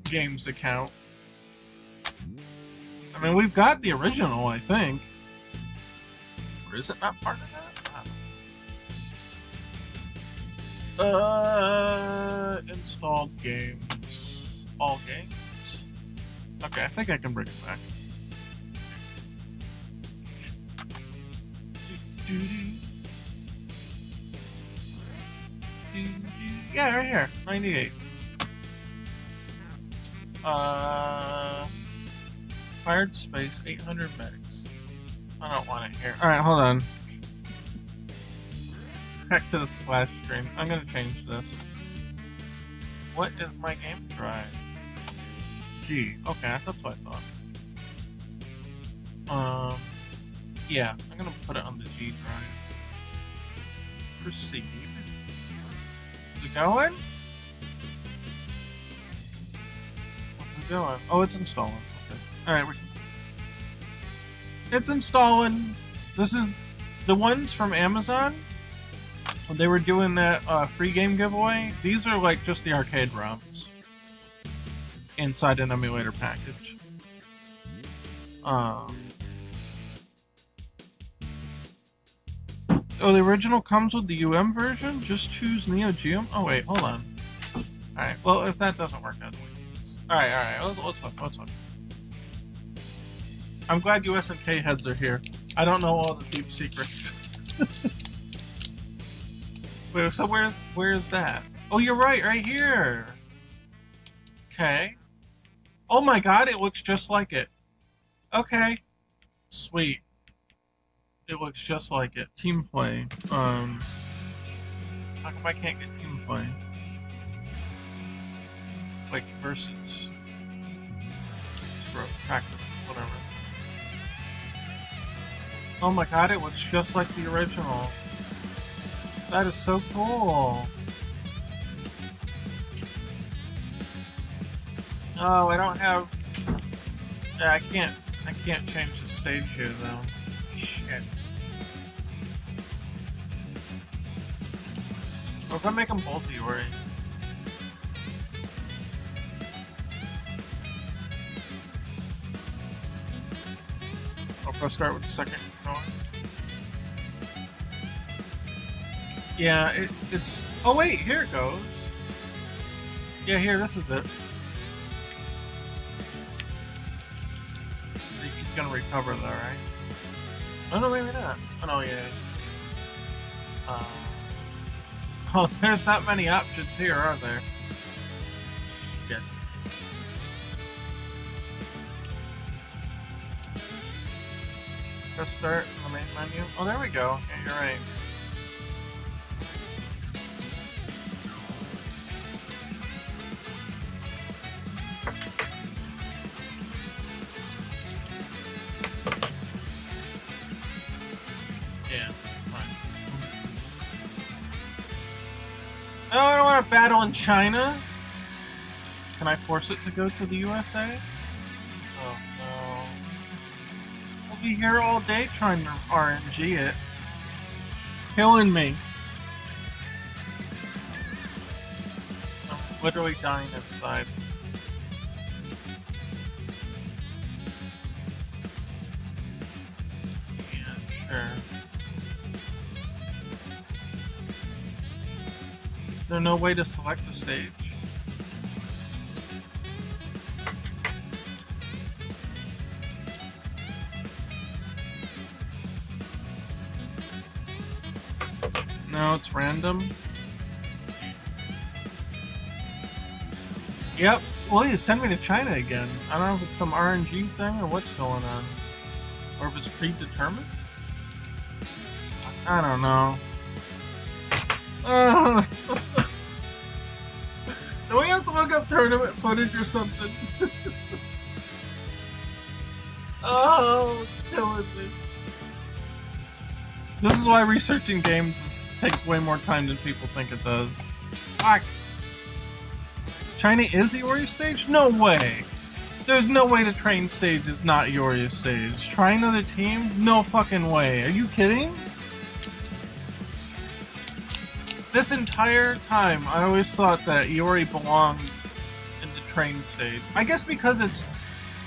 Games account. I mean, we've got the original, I think. Or is it not part of that? Installed games. All games. Okay, I think I can bring it back. Yeah, right here. 98. Fired space, 800 megs. I don't want to hear. Alright, hold on. Back to the splash screen. I'm gonna change this. What is my game drive? G. Okay, that's what I thought. Yeah, I'm gonna put it on the G drive. Proceed. Is it going? What's it doing? Oh, it's installing. Okay. Alright, it's installing. This is the ones from Amazon. when they were doing that free game giveaway, these are like just the arcade ROMs inside an emulator package. Oh, the original comes with the UM version? Just choose Neo Geo? Oh wait, hold on. Alright, well if that doesn't work out, alright, let's look. I'm glad US and K heads are here. I don't know all the deep secrets. Wait, so where's that? Oh, you're right here. Okay. Oh my god, it looks just like it. Okay. Sweet. It looks just like it. Team play. How come I can't get team play? Like versus scrub practice, whatever. Oh my god, it looks just like the original. That is so cool. Oh, I don't have. Yeah, I can't change the stage here though. Shit. Or if I make them both Iori. I'll probably start with the second controller. Yeah, it's. Oh wait, here it goes. Yeah, here, this is it. I think he's gonna recover though, right? Oh no, maybe not. Oh no, yeah. Oh, there's not many options here, are there? Shit. Press start in the main menu. Oh, there we go. Yeah, you're right. Yeah, fine. No, I don't want to battle in China. Can I force it to go to the USA? Oh no. We'll be here all day trying to RNG it. It's killing me. I'm literally dying inside. Yeah, sure. Is there no way to select the stage? No, it's random. Yep. Well, you send me to China again. I don't know if it's some RNG thing or what's going on. Or if it's predetermined? I don't know. Do we have to look up tournament footage or something? Oh, it's killing me. This is why researching games takes way more time than people think it does. Fuck. China is Iori stage? No way! There's no way the train stage is not Iori stage. Try another team? No fucking way. Are you kidding? This entire time, I always thought that Iori belonged in the train stage. I guess because it's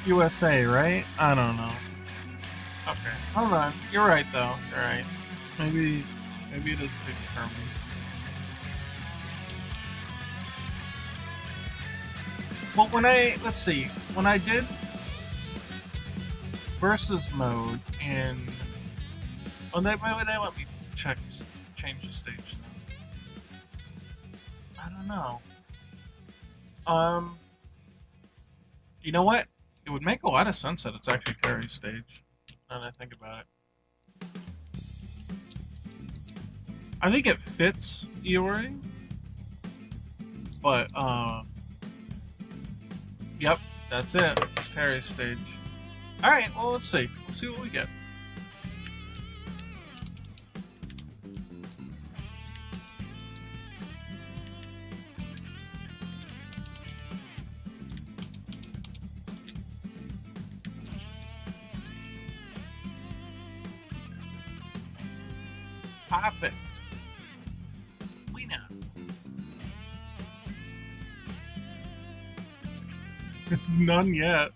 USA, right? I don't know. Okay, hold on. You're right, though. You're right. Maybe it is predetermined. Well, let's see, when I did versus mode in, oh, they let me change the stage though. I don't know. You know what? It would make a lot of sense that it's actually Terry's stage, now that I think about it. I think it fits Iori, but, yep, that's it. It's Terry's stage. Alright, well, let's see. Let's see what we get. Perfect. It's none yet.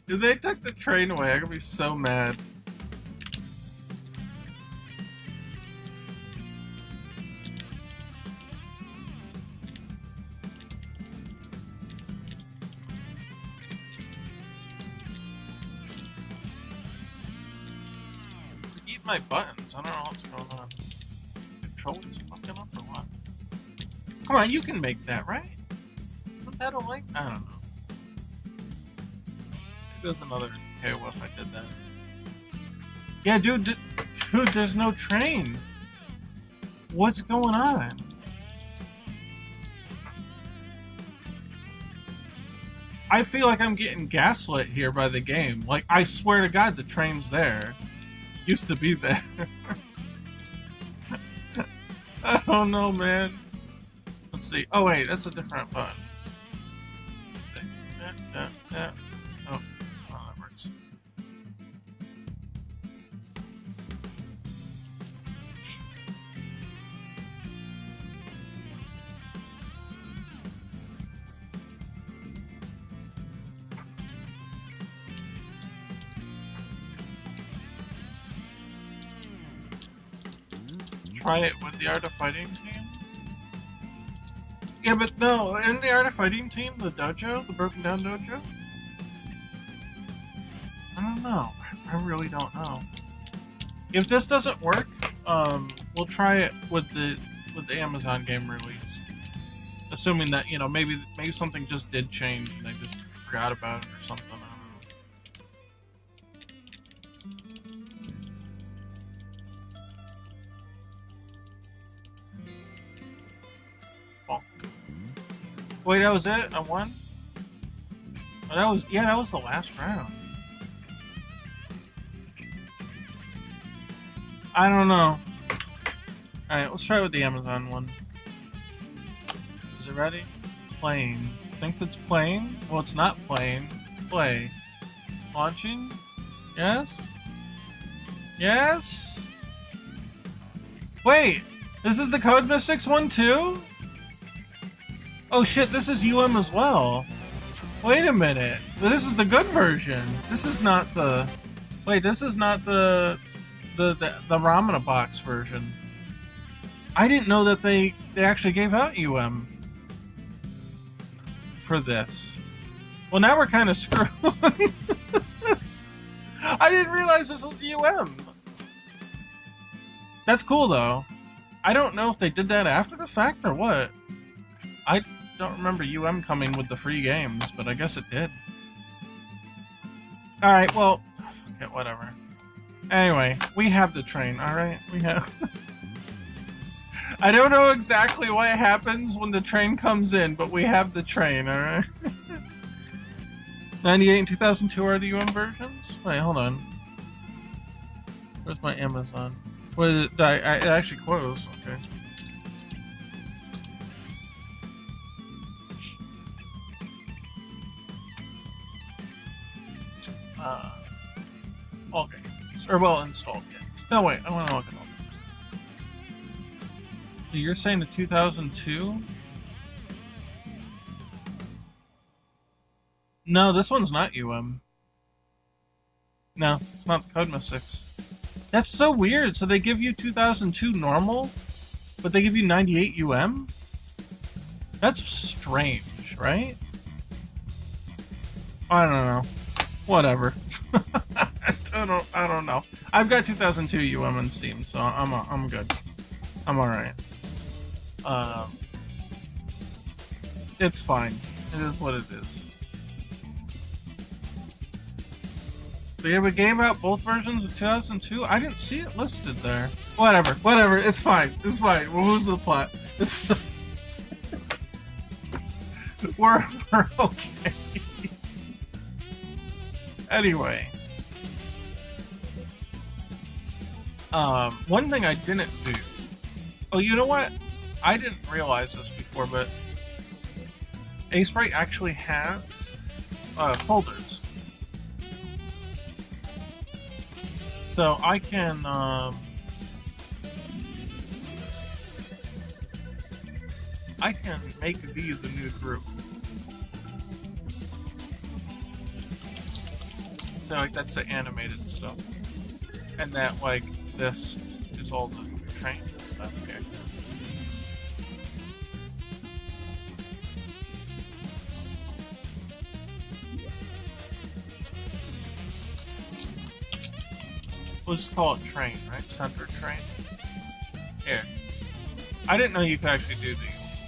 If they took the train away, I'm gonna be so mad. Eat my buttons. I don't know what's going on. Controller's fucking up or what? Come on, you can make that, right? Isn't that a link? I don't know. There's another KO if I did that. Yeah, dude, there's no train. What's going on? I feel like I'm getting gaslit here by the game. Like, I swear to God, the train's there. Used to be there. I don't know, man. Let's see. Oh, wait, that's a different button. Let's see. Oh, that works. Try it with the Art of Fighting team? Yeah, but no, in the Art of Fighting team, the dojo, the broken down dojo? I don't know. I really don't know. If this doesn't work, we'll try it with the Amazon game release. Assuming that, you know, maybe something just did change and I just forgot about it or something. I don't know. Wait, that was it? I won? Oh, that was the last round. I don't know. Alright, let's try with the Amazon one. Is it ready? Playing. Thinks it's playing? Well, it's not playing. Play. Launching? Yes? Yes? Wait! This is the Code Mystics one too? Oh shit, this is as well. Wait a minute. This is the good version. This is not the... Wait, this is not the Ramana box version. I didn't know that they actually gave out for this. Well, now we're kind of screwed. I didn't realize this was That's cool, though. I don't know if they did that after the fact or what. I don't remember coming with the free games, but I guess it did. Alright, well, fuck it, whatever. Anyway, we have the train, alright? We have... I don't know exactly what happens when the train comes in, but we have the train, alright? 98 and 2002 are the versions? Wait, hold on. Where's my Amazon? Wait, it actually closed, okay. All games. Or, well, installed games. No, wait, I want to look at all games. You're saying the 2002? No, this one's not No, it's not the Code Mystics. That's so weird. So they give you 2002 normal, but they give you 98 That's strange, right? I don't know. Whatever. I don't know. I've got 2002 on Steam, so I'm good. I'm alright. It's fine. It is what it is. They have a game out both versions of 2002? I didn't see it listed there. Whatever. It's fine. We'll lose the plot. We're okay. Anyway. One thing I didn't do... Oh, you know what? I didn't realize this before, but... Asebright actually has folders. So I can... I can make these a new group. So like that's the animated stuff, and that like this is all the train stuff here. We'll just call it train, right? Center train. Here. I didn't know you could actually do these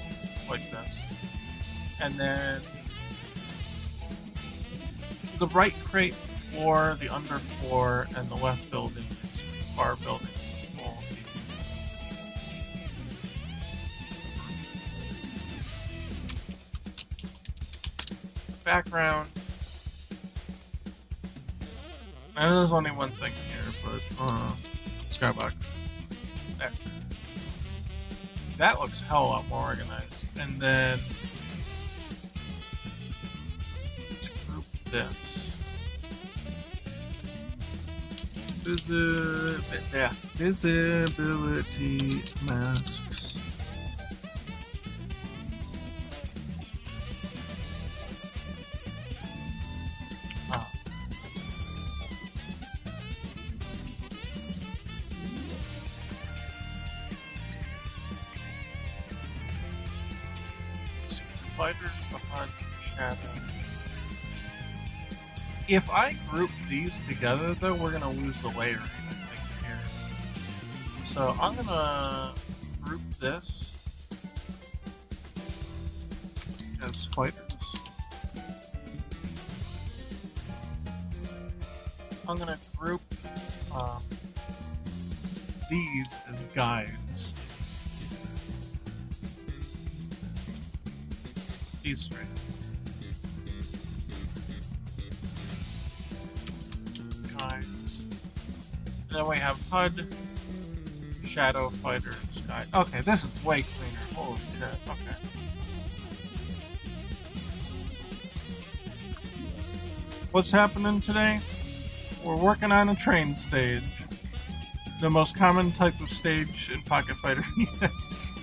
like this. And then the right crate floor, the underfloor, and the left building is bar building. Background. I know there's only one thing here, but skybox. There. That looks a hell of a lot more organized. And then let's group this. Visibility masks. Fighters, the HUD, shadow. If I group these together, though, we're gonna lose the layering, I think, here. So I'm gonna group this as fighters. I'm gonna group these as guides. These three. Guides. And then we have HUD, Shadow Fighters, Guide. Okay, this is way cleaner. Holy shit. Okay. What's happening today? We're working on a train stage. The most common type of stage in Pocket Fighter EX.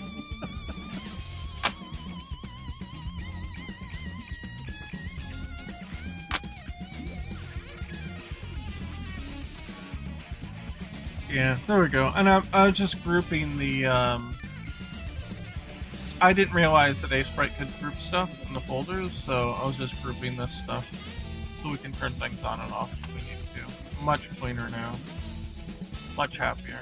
Yeah, there we go. And I was just grouping the, I didn't realize that Sprite could group stuff in the folders, so I was just grouping this stuff so we can turn things on and off if we need to. Much cleaner now. Much happier.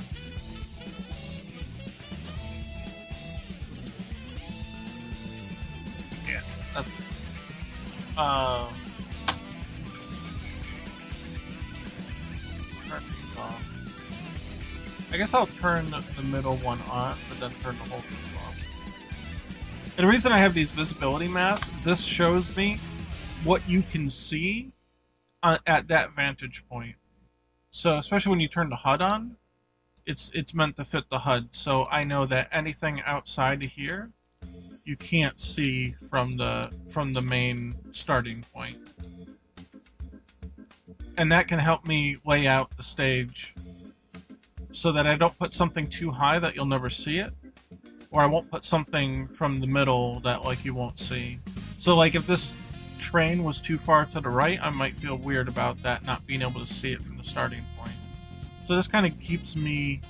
Yeah, that's turn these off. I guess I'll turn the middle one on, but then turn the whole thing off. And the reason I have these visibility masks is this shows me what you can see at that vantage point. So especially when you turn the HUD on, it's meant to fit the HUD. So I know that anything outside of here, you can't see from the main starting point. And that can help me lay out the stage so that I don't put something too high that you'll never see it, or I won't put something from the middle that like you won't see. So like if this train was too far to the right, I might feel weird about that, not being able to see it from the starting point. So this kind of keeps me,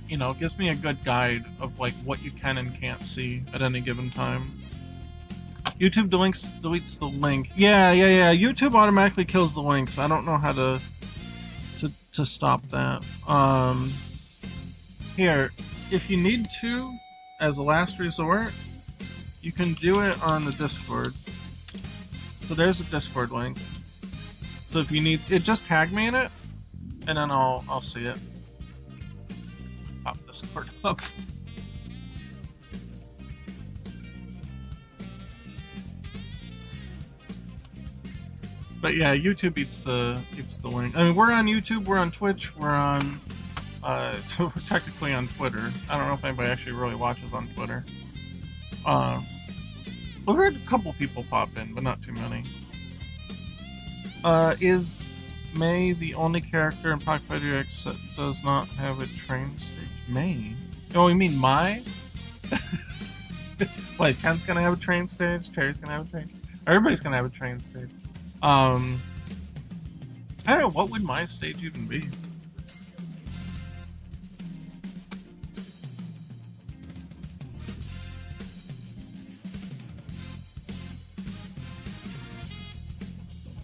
you know, gives me a good guide of like what you can and can't see at any given time. YouTube deletes the link. Yeah. YouTube automatically kills the links. I don't know how to stop that. Here, if you need to, as a last resort, you can do it on the Discord. So there's a Discord link. So if you need it, just tag me in it, and then I'll see it. Pop Discord up. But yeah, YouTube eats the link. I mean, we're on YouTube, we're on Twitch, we're on we're technically on Twitter. I don't know if anybody actually really watches on Twitter. We've heard a couple people pop in, but not too many. Is May the only character in Pocket Fighter X that does not have a train stage? May? Oh, you mean Mai? Like, Ken's gonna have a train stage, Terry's gonna have a train stage. Everybody's gonna have a train stage. I don't know, what would my stage even be?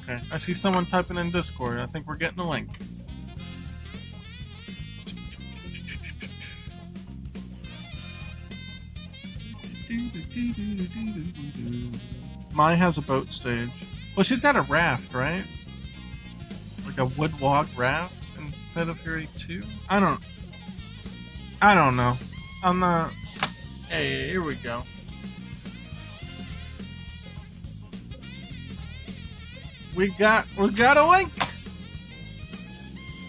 Okay, I see someone typing in Discord. I think we're getting a link. Mai has a boat stage. Well, she's got a raft, right? Like a wood log raft in Fatal Fury 2? I don't know. I'm not... Hey, here we go. We got a link!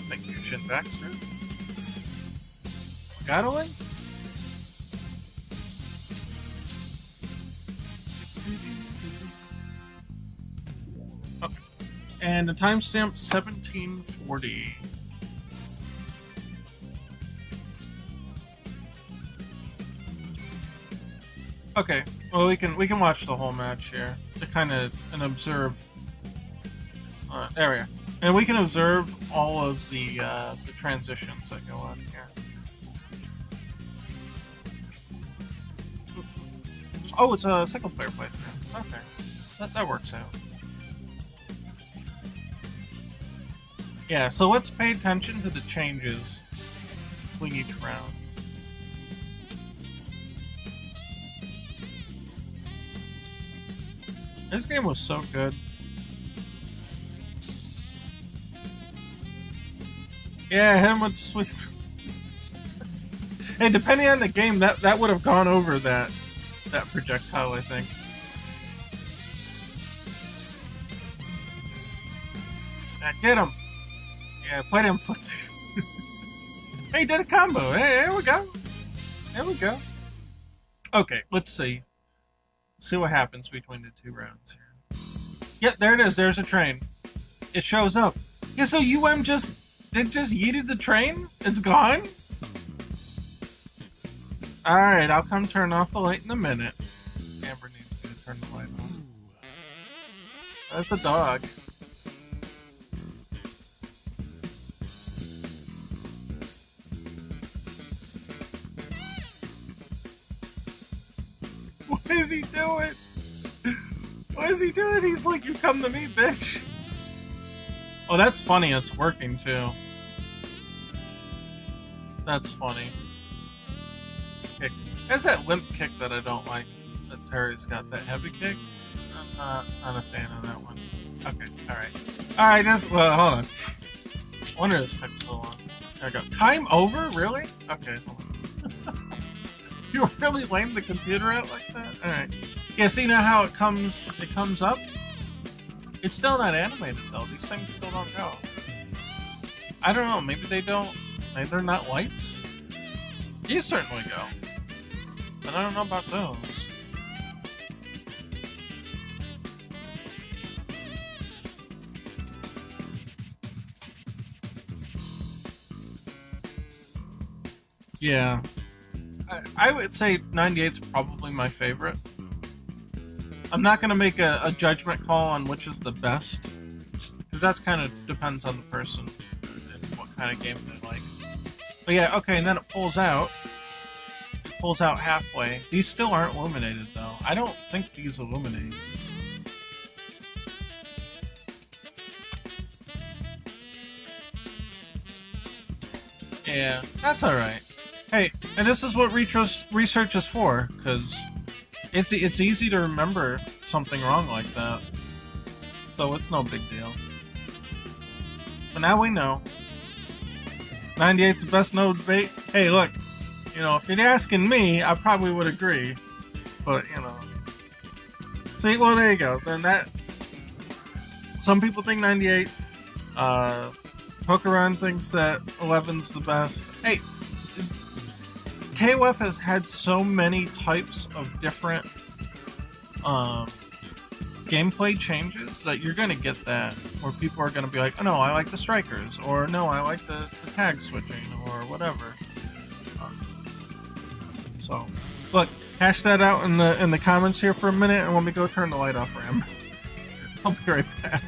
Thank you, Shin Baxter. Got a link? Okay. And the timestamp 1740. Okay, well we can watch the whole match here to kind of and observe. There we are, and we can observe all of the transitions that go on here. Oh, it's a single player playthrough. Okay, that works out. Yeah, so let's pay attention to the changes between each round. This game was so good. Yeah, him with sweet. Hey, depending on the game, that would have gone over that projectile, I think. Yeah, get him. Yeah, play them footsies. Hey, he did a combo. Hey, here we go. There we go. Okay, let's see. See what happens between the two rounds here. Yep, there it is. There's a train. It shows up. Yeah, so UM just yeeted the train? It's gone? Alright, I'll come turn off the light in a minute. Amber needs me to turn the light on. That's a dog. What is he doing? What is he doing? He's like, you come to me, bitch. Oh, that's funny. It's working, too. That's funny. This kick. There's that limp kick that I don't like. That Terry's got, that heavy kick. I'm not a fan of that one. Okay, alright. Alright, well, hold on. I wonder this took so long. There we go. Time over? Really? Okay, hold on. You really lamed the computer out like that? Alright. Yeah, see now how it comes up? It's still not animated though. These things still don't go. I don't know, maybe they don't. Maybe they're not lights? These certainly go. But I don't know about those. Yeah. I would say 98's probably my favorite. I'm not going to make a judgment call on which is the best, because that's kind of depends on the person and what kind of game they like. But yeah, okay, and then it pulls out. It pulls out halfway. These still aren't illuminated, though. I don't think these illuminate. Yeah, that's alright. Hey, and this is what research is for, because it's easy to remember something wrong like that. So it's no big deal. But now we know. 98's the best no debate. Hey, look, you know, if you're asking me, I probably would agree. But, you know. See, well, there you go. Then that... Some people think 98. Hookaran thinks that 11's the best. Hey, KOF has had so many types of different gameplay changes that you're gonna get that where people are gonna be like, oh no, I like the strikers, or no, I like the tag switching, or whatever. So, look, hash that out in the comments here for a minute, and let me go turn the light off for him. I'll be right back.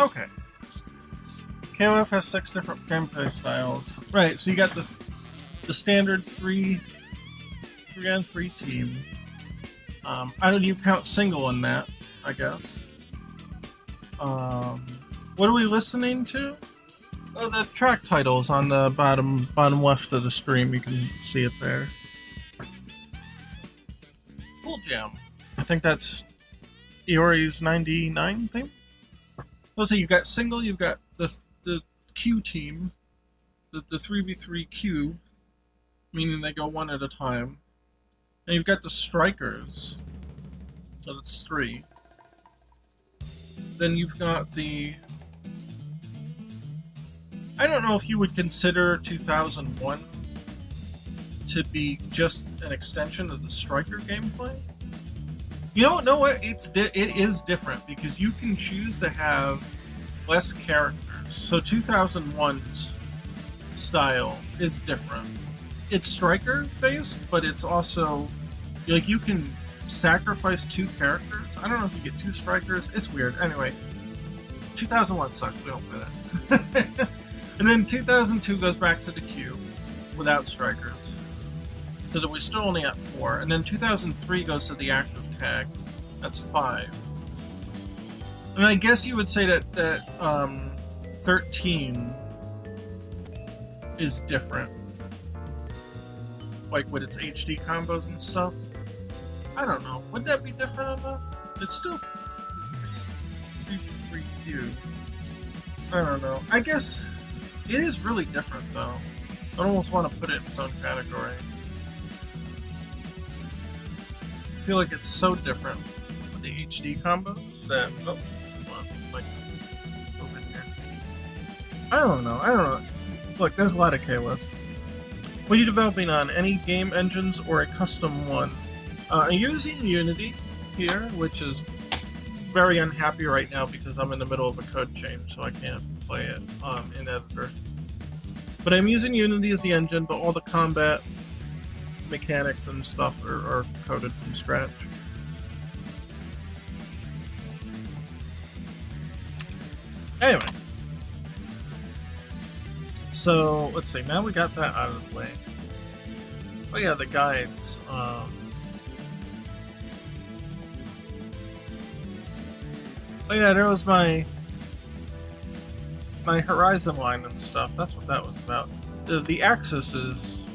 Okay. KOF has 6 different gameplay styles. Right, so you got the standard 3-on-3 team. I don't even count single in that, I guess. What are we listening to? Oh, the track titles on the bottom left of the stream. You can see it there. Cool Jam. I think that's Iori's 99 theme. Let's see, you've got single, you've got the Q team, the 3v3 Q, meaning they go one at a time. And you've got the strikers, so that's 3. Then you've got the... I don't know if you would consider 2001 to be just an extension of the striker gameplay. You know what? It is different because you can choose to have less characters. So 2001's style is different. It's striker based, but it's also like you can sacrifice 2 characters. I don't know if you get 2 strikers. It's weird. Anyway, 2001 sucks. We don't play that. And then 2002 goes back to the Q without strikers. So that we're still only at 4. And then 2003 goes to the active tag. That's 5. And I guess you would say that 13 is different. Like with its HD combos and stuff. I don't know. Would that be different enough? It's still 3Q. I don't know. I guess it is really different though. I almost want to put it in its own category. I feel like it's so different with the HD combos that like this over here. I don't know. Look, there's a lot of KOS. What are you developing on? Any game engines or a custom one? I'm using Unity here, which is very unhappy right now because I'm in the middle of a code change, so I can't play it in editor. But I'm using Unity as the engine, but all the combat mechanics and stuff are coded from scratch. Anyway. So, let's see, now we got that out of the way. Oh yeah, the guides. Oh yeah, there was my horizon line and stuff. That's what that was about. The axis is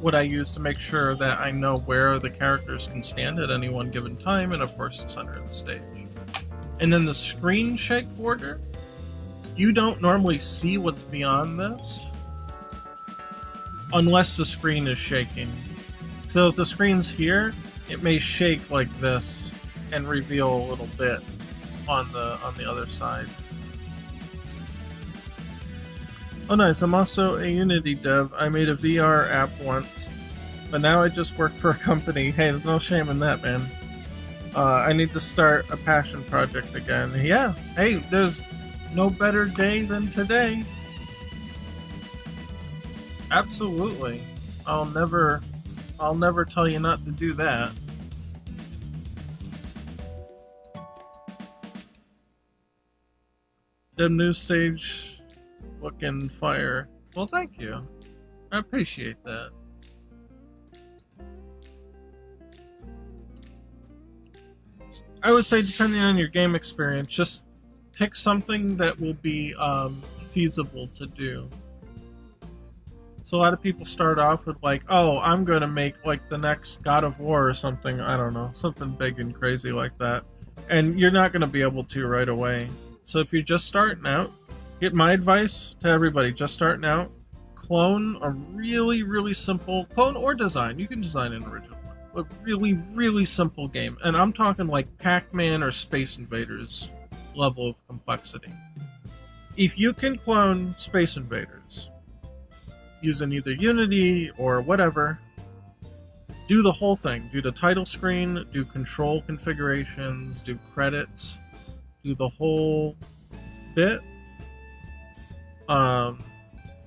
what I use to make sure that I know where the characters can stand at any one given time, and of course the center of the stage. And then the screen shake border, you don't normally see what's beyond this unless the screen is shaking. So if the screen's here, it may shake like this and reveal a little bit on the other side. Oh nice, I'm also a Unity dev. I made a VR app once, but now I just work for a company. Hey, there's no shame in that, man. I need to start a passion project again. Yeah, hey, there's no better day than today. Absolutely. I'll never tell you not to do that. The new stage looking fire. Well, thank you. I appreciate that. I would say, depending on your game experience, just pick something that will be feasible to do. So a lot of people start off with like, oh, I'm going to make like the next God of War or something. I don't know, something big and crazy like that. And you're not going to be able to right away. So if you're just starting out, get my advice to everybody just starting out, clone a really, really simple, clone or design. You can design an original one. A really, really simple game. And I'm talking like Pac-Man or Space Invaders level of complexity. If you can clone Space Invaders using either Unity or whatever, do the whole thing. Do the title screen, do control configurations, do credits, do the whole bit. And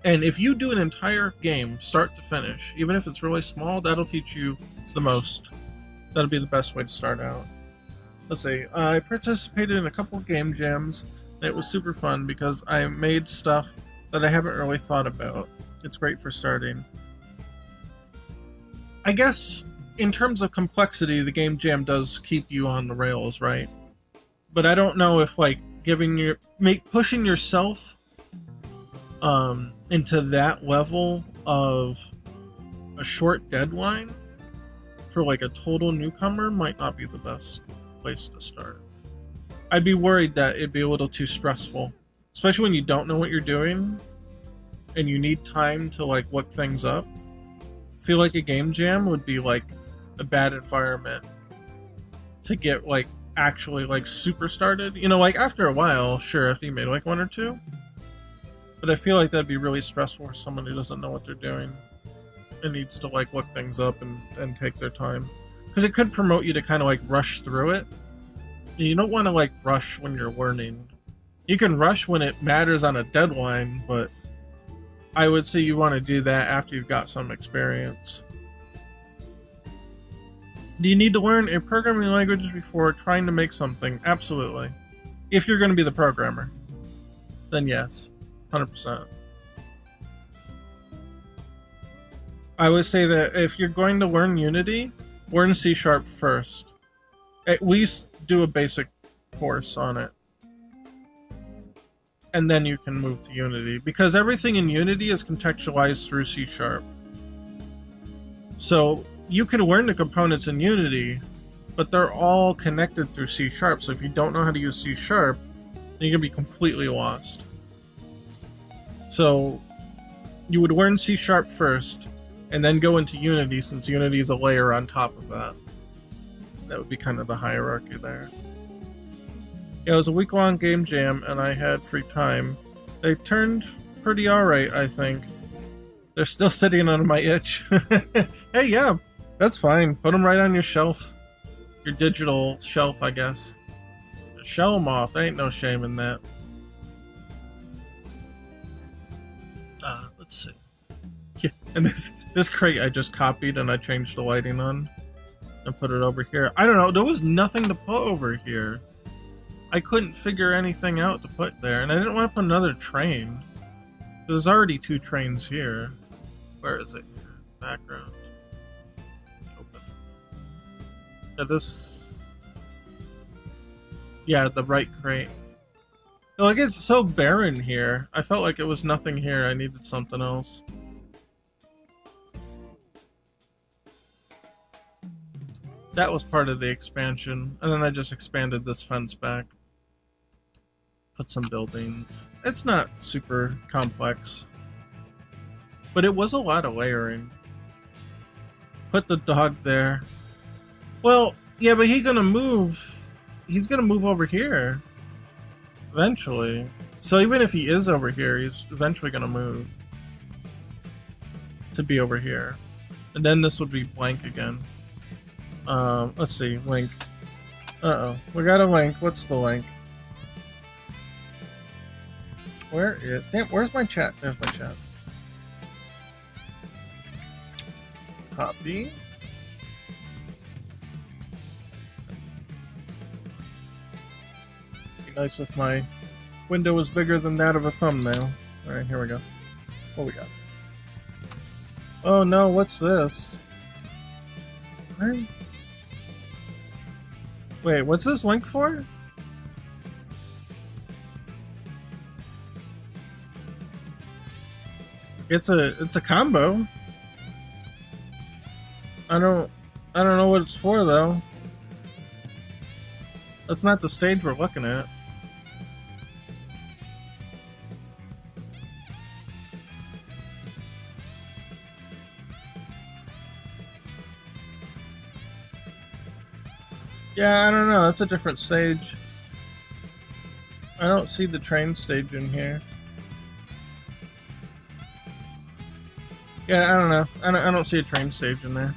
if you do an entire game, start to finish, even if it's really small, that'll teach you the most. That'll be the best way to start out. Let's see, I participated in a couple of game jams. It was super fun because I made stuff that I haven't really thought about. It's great for starting. I guess in terms of complexity, the game jam does keep you on the rails, right? But I don't know if like pushing yourself into that level of a short deadline for like a total newcomer might not be the best place to start. I'd be worried that it'd be a little too stressful, especially when you don't know what you're doing and you need time to like look things up. I feel like a game jam would be like a bad environment to get like actually like super started. You know, like after a while, sure, if you made like one or two. But I feel like that'd be really stressful for someone who doesn't know what they're doing and needs to like look things up and take their time. Because it could promote you to kind of like rush through it. You don't want to like rush when you're learning. You can rush when it matters on a deadline, but I would say you want to do that after you've got some experience. Do you need to learn a programming language before trying to make something? Absolutely. If you're going to be the programmer, then yes, 100%. I would say that if you're going to learn Unity, learn C# first. At least do a basic course on it. And then you can move to Unity. Because everything in Unity is contextualized through C#. So you can learn the components in Unity, but they're all connected through C#. So if you don't know how to use C#, then you're going to be completely lost. So you would learn C# first, and then go into Unity, since Unity is a layer on top of that. That would be kind of the hierarchy there. Yeah, it was a week-long game jam, and I had free time. They turned pretty alright, I think. They're still sitting on my itch. Hey, yeah, that's fine. Put them right on your shelf. Your digital shelf, I guess. Show them off. There ain't no shame in that. Let's see. Yeah, and this crate I just copied and I changed the lighting on and put it over here. I don't know, there was nothing to put over here. I couldn't figure anything out to put there, and I didn't want to put another train. There's already 2 trains here. Where is it here? Background. Open. Yeah, this... Yeah, the right crate. Like, it's so barren here. I felt like it was nothing here. I needed something else. That was part of the expansion, and then I just expanded this fence back. Put some buildings. It's not super complex, but it was a lot of layering. Put the dog there. Well, yeah, but he's gonna move. He's gonna move over here eventually. So even if he is over here, he's eventually gonna move to be over here, and then this would be blank again. Let's see, link. Uh-oh, we got a link. What's the link? Where is... Damn, where's my chat? There's my chat. Copy. Be nice if my window was bigger than that of a thumbnail. Alright, here we go. What we got? Oh no, what's this? What? Wait, what's this link for? It's a combo. I don't know what it's for though. That's not the stage we're looking at. Yeah, I don't know. That's a different stage. I don't see the train stage in here. Yeah, I don't know. I don't see a train stage in there.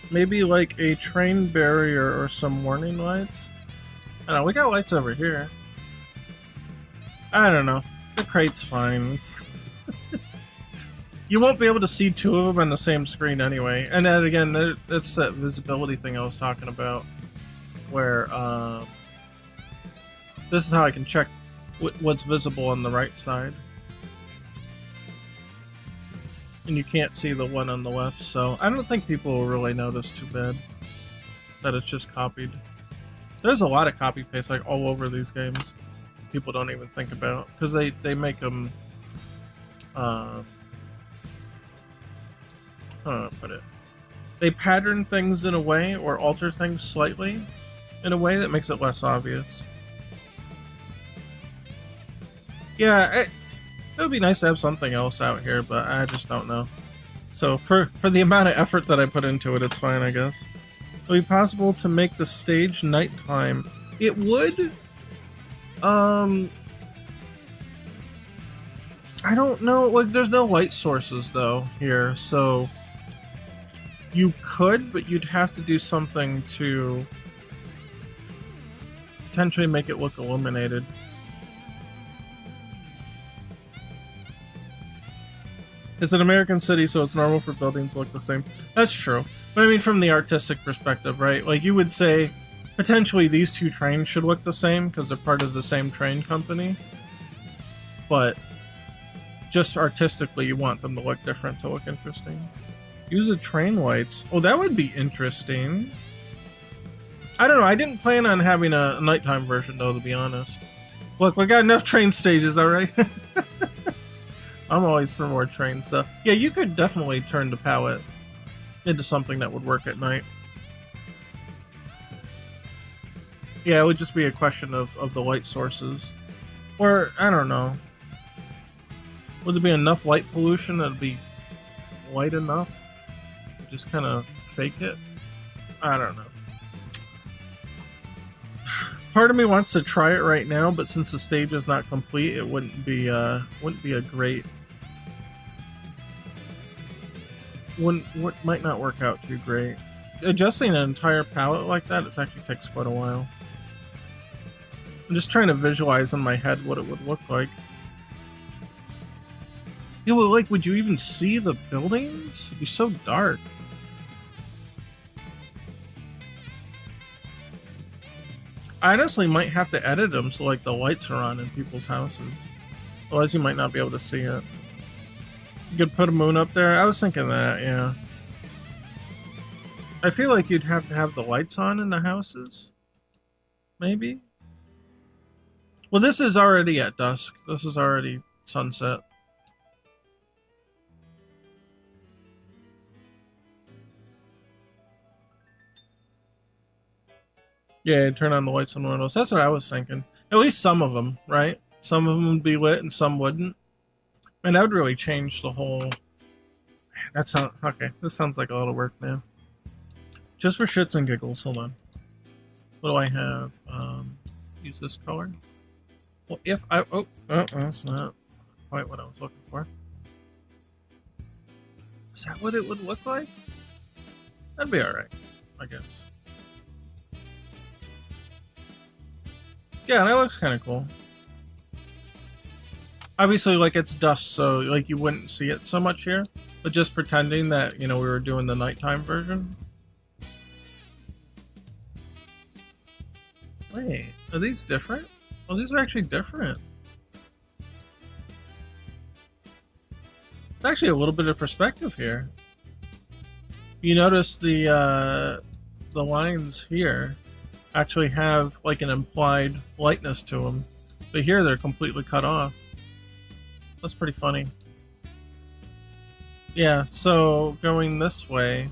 Maybe like a train barrier or some warning lights. I don't know, we got lights over here. I don't know. The crate's fine. You won't be able to see two of them on the same screen anyway. And then again, that's that visibility thing I was talking about, where this is how I can check what's visible on the right side. And you can't see the one on the left, so I don't think people will really notice too bad that it's just copied. There's a lot of copy paste like all over these games. People don't even think about, because they make them how do I put it? They pattern things in a way, or alter things slightly in a way that makes it less obvious. Yeah, it would be nice to have something else out here, but I just don't know. So for the amount of effort that I put into it, it's fine, I guess. It would be possible to make the stage nighttime. It would. I don't know. Like, there's no light sources though here, so you could, but you'd have to do something to potentially make it look illuminated. It's an American city, so it's normal for buildings to look the same. That's true. But I mean, from the artistic perspective, right? Like, you would say, potentially these two trains should look the same, because they're part of the same train company. But, just artistically, you want them to look different to look interesting. Use the train lights. Oh, that would be interesting. I don't know, I didn't plan on having a nighttime version, though, to be honest. Look, we got enough train stages, alright? I'm always for more trains, so yeah, you could definitely turn the palette into something that would work at night. Yeah, it would just be a question of the light sources. Or, I don't know. Would there be enough light pollution that'd be light enough? Just kind of fake it? I don't know. Part of me wants to try it right now, but since the stage is not complete, it wouldn't be a great... might not work out too great. Adjusting an entire palette like that, it actually takes quite a while. I'm just trying to visualize in my head what it would look like. Yeah, well, like, would you even see the buildings? It'd be so dark. I honestly might have to edit them so, like, the lights are on in people's houses. Otherwise, you might not be able to see it. You could put a moon up there. I was thinking that, yeah. I feel like you'd have to have the lights on in the houses. Maybe? Well, this is already at dusk. This is already sunset. Yeah, turn on the lights on windows. That's what I was thinking. At least some of them, right? Some of them would be lit and some wouldn't. Man, that would really change the whole... That sounds... Okay, this sounds like a lot of work now. Just for shits and giggles, hold on. What do I have? Use this color. Well, if I... Oh, that's not quite what I was looking for. Is that what it would look like? That'd be alright, I guess. Yeah, that looks kind of cool. Obviously, like, it's dusk, so, like, you wouldn't see it so much here. But just pretending that, you know, we were doing the nighttime version. Wait, are these different? Oh, these are actually different. It's actually a little bit of perspective here. You notice the lines here actually have, like, an implied lightness to them. But here, they're completely cut off. That's pretty funny. Yeah, so going this way,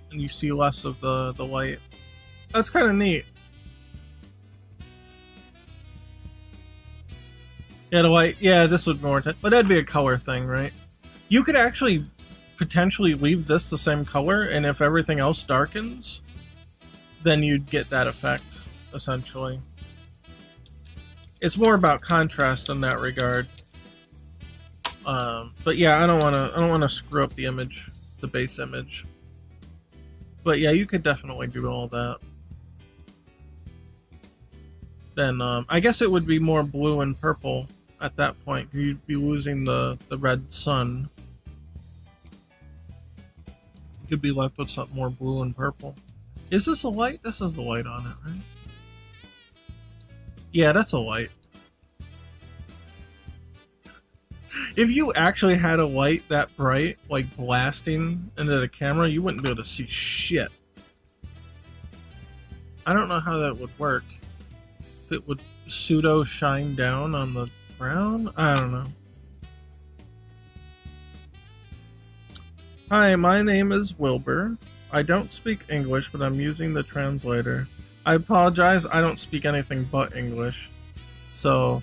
and you see less of the light. That's kind of neat. Yeah, the light, yeah, this would be more, but that'd be a color thing, right? You could actually potentially leave this the same color, and if everything else darkens, then you'd get that effect, essentially. It's more about contrast in that regard. But yeah, I don't want to screw up the image, the base image. But yeah, you could definitely do all that. Then I guess it would be more blue and purple at that point. You'd be losing the red sun. Could be left with something more blue and purple. Is this a light? This is a light on it, right? Yeah, that's a light. If you actually had a light that bright, like blasting into the camera, you wouldn't be able to see shit. I don't know how that would work. If it would pseudo shine down on the ground? I don't know. Hi, my name is Wilbur. I don't speak English, but I'm using the translator. I apologize, I don't speak anything but English. So,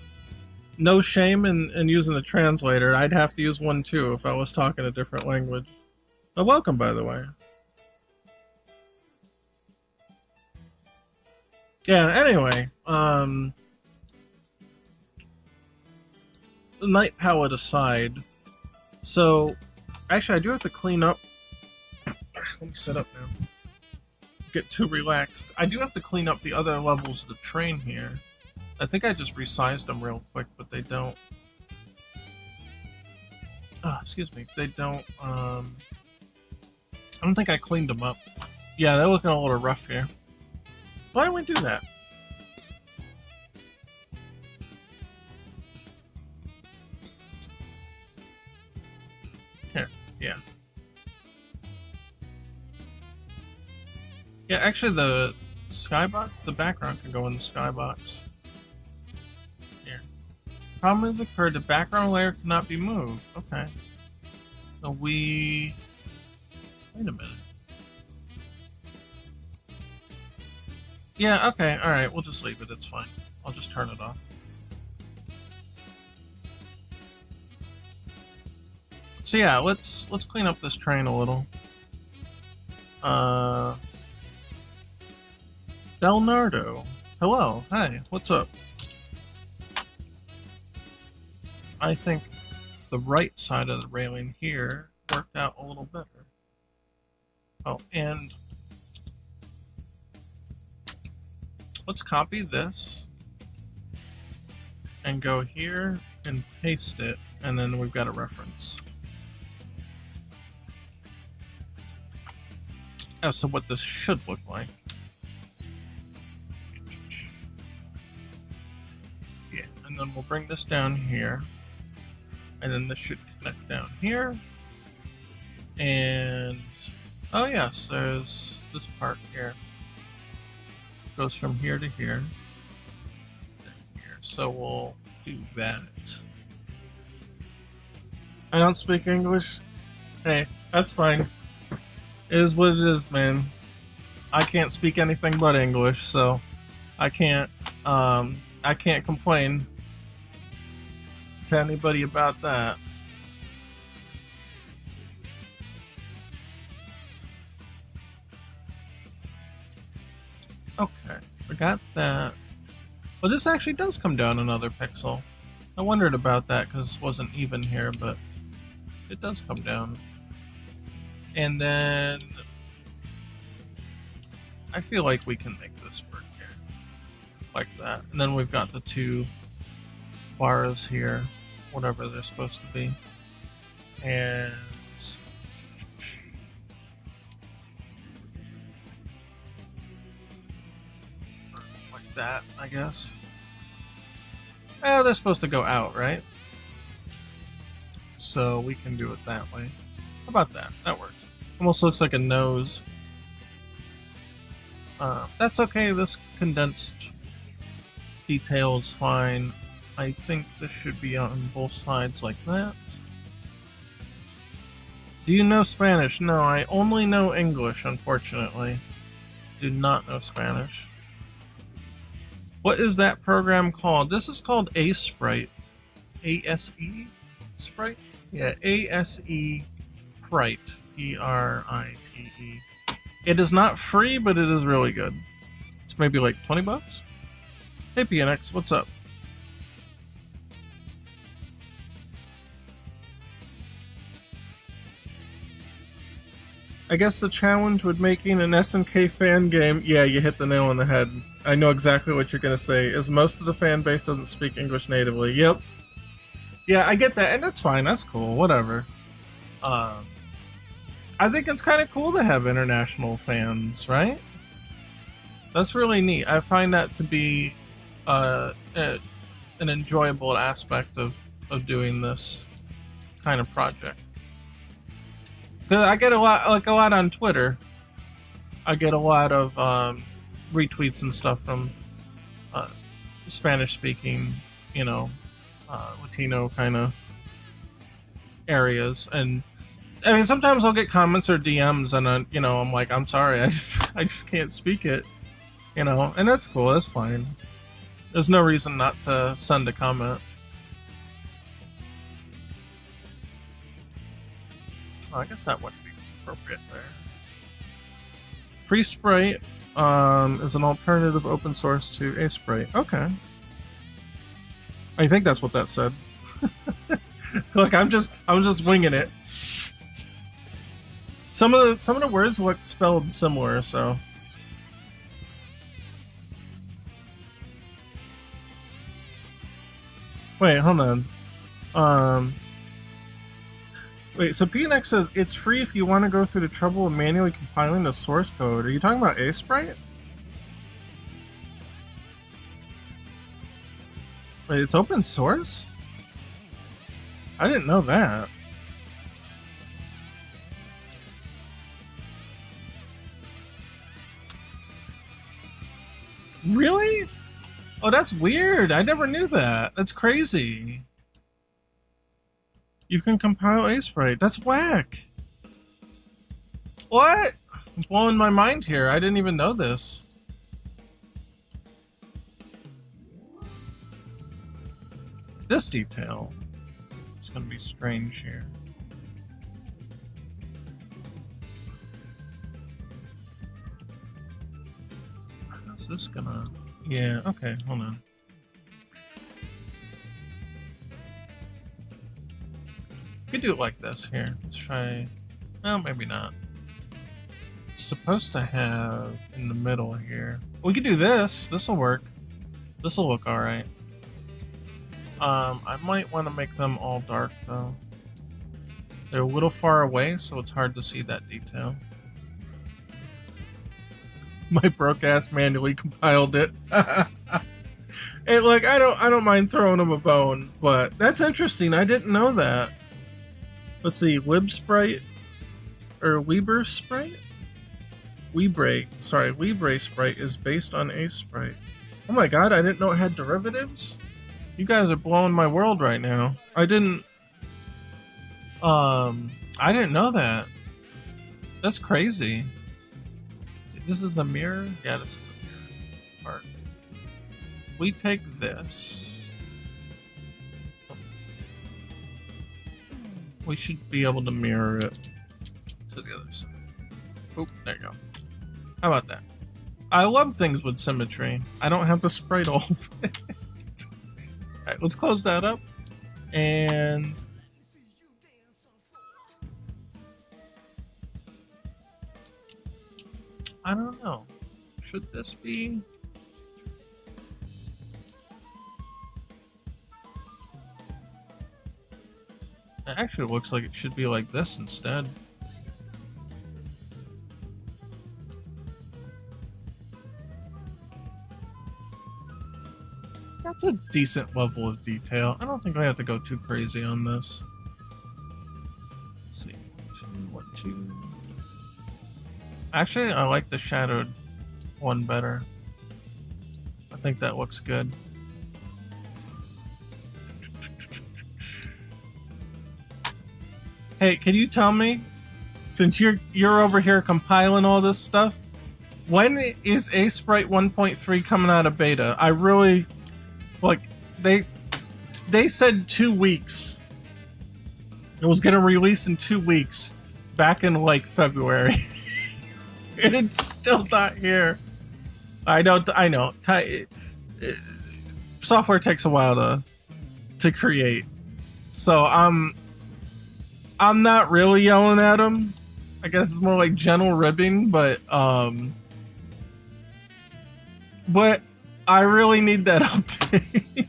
no shame in using a translator. I'd have to use one too if I was talking a different language. But welcome, by the way. Yeah, anyway, night palette aside, so, actually I do have to clean up. Let me sit up now. Get too relaxed. I do have to clean up the other levels of the train here. I think I just resized them real quick, but they don't... Oh, excuse me. They don't, I don't think I cleaned them up. Yeah, they're looking a little rough here. Why don't we do that? Here, yeah. Yeah, actually the skybox, the background can go in the skybox. Here. Problem has occurred, the background layer cannot be moved. Okay. So wait a minute. Yeah, okay, alright, we'll just leave it, it's fine. I'll just turn it off. So yeah, let's clean up this train a little. Belnardo. Hello, hi, what's up? I think the right side of the railing here worked out a little better. Oh, and let's copy this and go here and paste it, and then we've got a reference as to what this should look like. Yeah, and then we'll bring this down here, and then this should connect down here, and oh yes, there's this part here. Goes from here to here. So we'll do that. I don't speak English. Hey, that's fine. It is what it is, man. I can't speak anything but English, so I can't complain to anybody about that. Okay, I got that. Well, this actually does come down another pixel. I wondered about that because it wasn't even here, but it does come down. And then I feel like we can make this work here. Like that. And then we've got the two bars here, whatever they're supposed to be. And like that, I guess. They're supposed to go out, right? So we can do it that way. How about that? That works. Almost looks like a nose. That's okay, this condensed detail is fine. I think this should be on both sides like that. Do you know Spanish? No, I only know English, unfortunately. Do not know Spanish. What is that program called? This is called A-Sprite. A-S-E? Sprite? Yeah, A-S-E Prite. P-R-I-T-E. It is not free, but it is really good. It's maybe like 20 bucks? Hey PNX, what's up? I guess the challenge with making an SNK fan game, yeah, you hit the nail on the head. I know exactly what you're gonna say, is most of the fan base doesn't speak English natively. Yep. Yeah, I get that, and that's fine, that's cool, whatever. I think it's kind of cool to have international fans, right? That's really neat. I find that to be an enjoyable aspect of doing this kind of project. 'Cause I get a lot on Twitter. I get a lot of retweets and stuff from Spanish-speaking, Latino kind of areas, and I mean sometimes I'll get comments or DMs, and I'm like, I'm sorry, I just can't speak it, and that's cool. That's fine. There's no reason not to send a comment. I guess that wouldn't be appropriate there. Free Sprite is an alternative open source to Asprite. Okay. I think that's what that said. Look, I'm just winging it. Some of the words look spelled similar, so. Wait, hold on. Wait, so PNX says it's free if you want to go through the trouble of manually compiling the source code. Are you talking about Asprite? Wait, it's open source? I didn't know that. Really? Oh, that's weird. I never knew that. That's crazy. You can compile Asprite. That's whack. What? I'm blowing my mind here. I didn't even know this. This detail is going to be strange here. How's this gonna... Yeah, okay, hold on. We could do it like this here. Let's try... Well, maybe not. It's supposed to have in the middle here. We could do this. This'll work. This'll look alright. I might want to make them all dark, though. They're a little far away, so it's hard to see that detail. My broke ass manually compiled it. And like, I don't mind throwing them a bone, but that's interesting. I didn't know that. Let's see, Libre Sprite? Libre Sprite is based on Asprite. Oh my god, I didn't know it had derivatives? You guys are blowing my world right now. I didn't know that. That's crazy. See, this is a mirror? Yeah, this is a mirror part. We take this. We should be able to mirror it to the other side. Oop, there you go. How about that? I love things with symmetry. I don't have to sprite all of it. Alright, let's close that up. And... I don't know. Should this be... It actually looks like it should be like this instead. That's a decent level of detail. I don't think I have to go too crazy on this. Let's see. 1, 2. Actually, I like the shadowed one better. I think that looks good. Hey, can you tell me, since you're over here compiling all this stuff, when is Asprite 1.3 coming out of beta? I really, like, they said 2 weeks. It was gonna release in 2 weeks, back in like February, and it's still not here. I know. Software takes a while to create, so I'm not really yelling at them. I guess it's more like gentle ribbing, but I really need that update.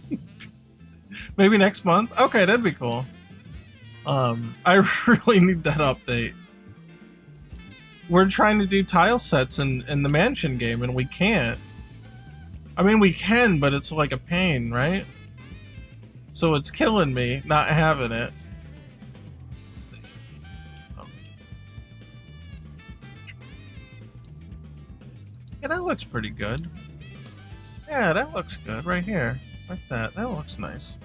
Maybe next month? Okay, that'd be cool. I really need that update. we're trying to do tile sets in the mansion game, and we can't. I mean, we can, but it's like a pain, right? So it's killing me not having it. Let's see. Oh. Yeah, that looks pretty good. Yeah, that looks good right here. Like that. That looks nice.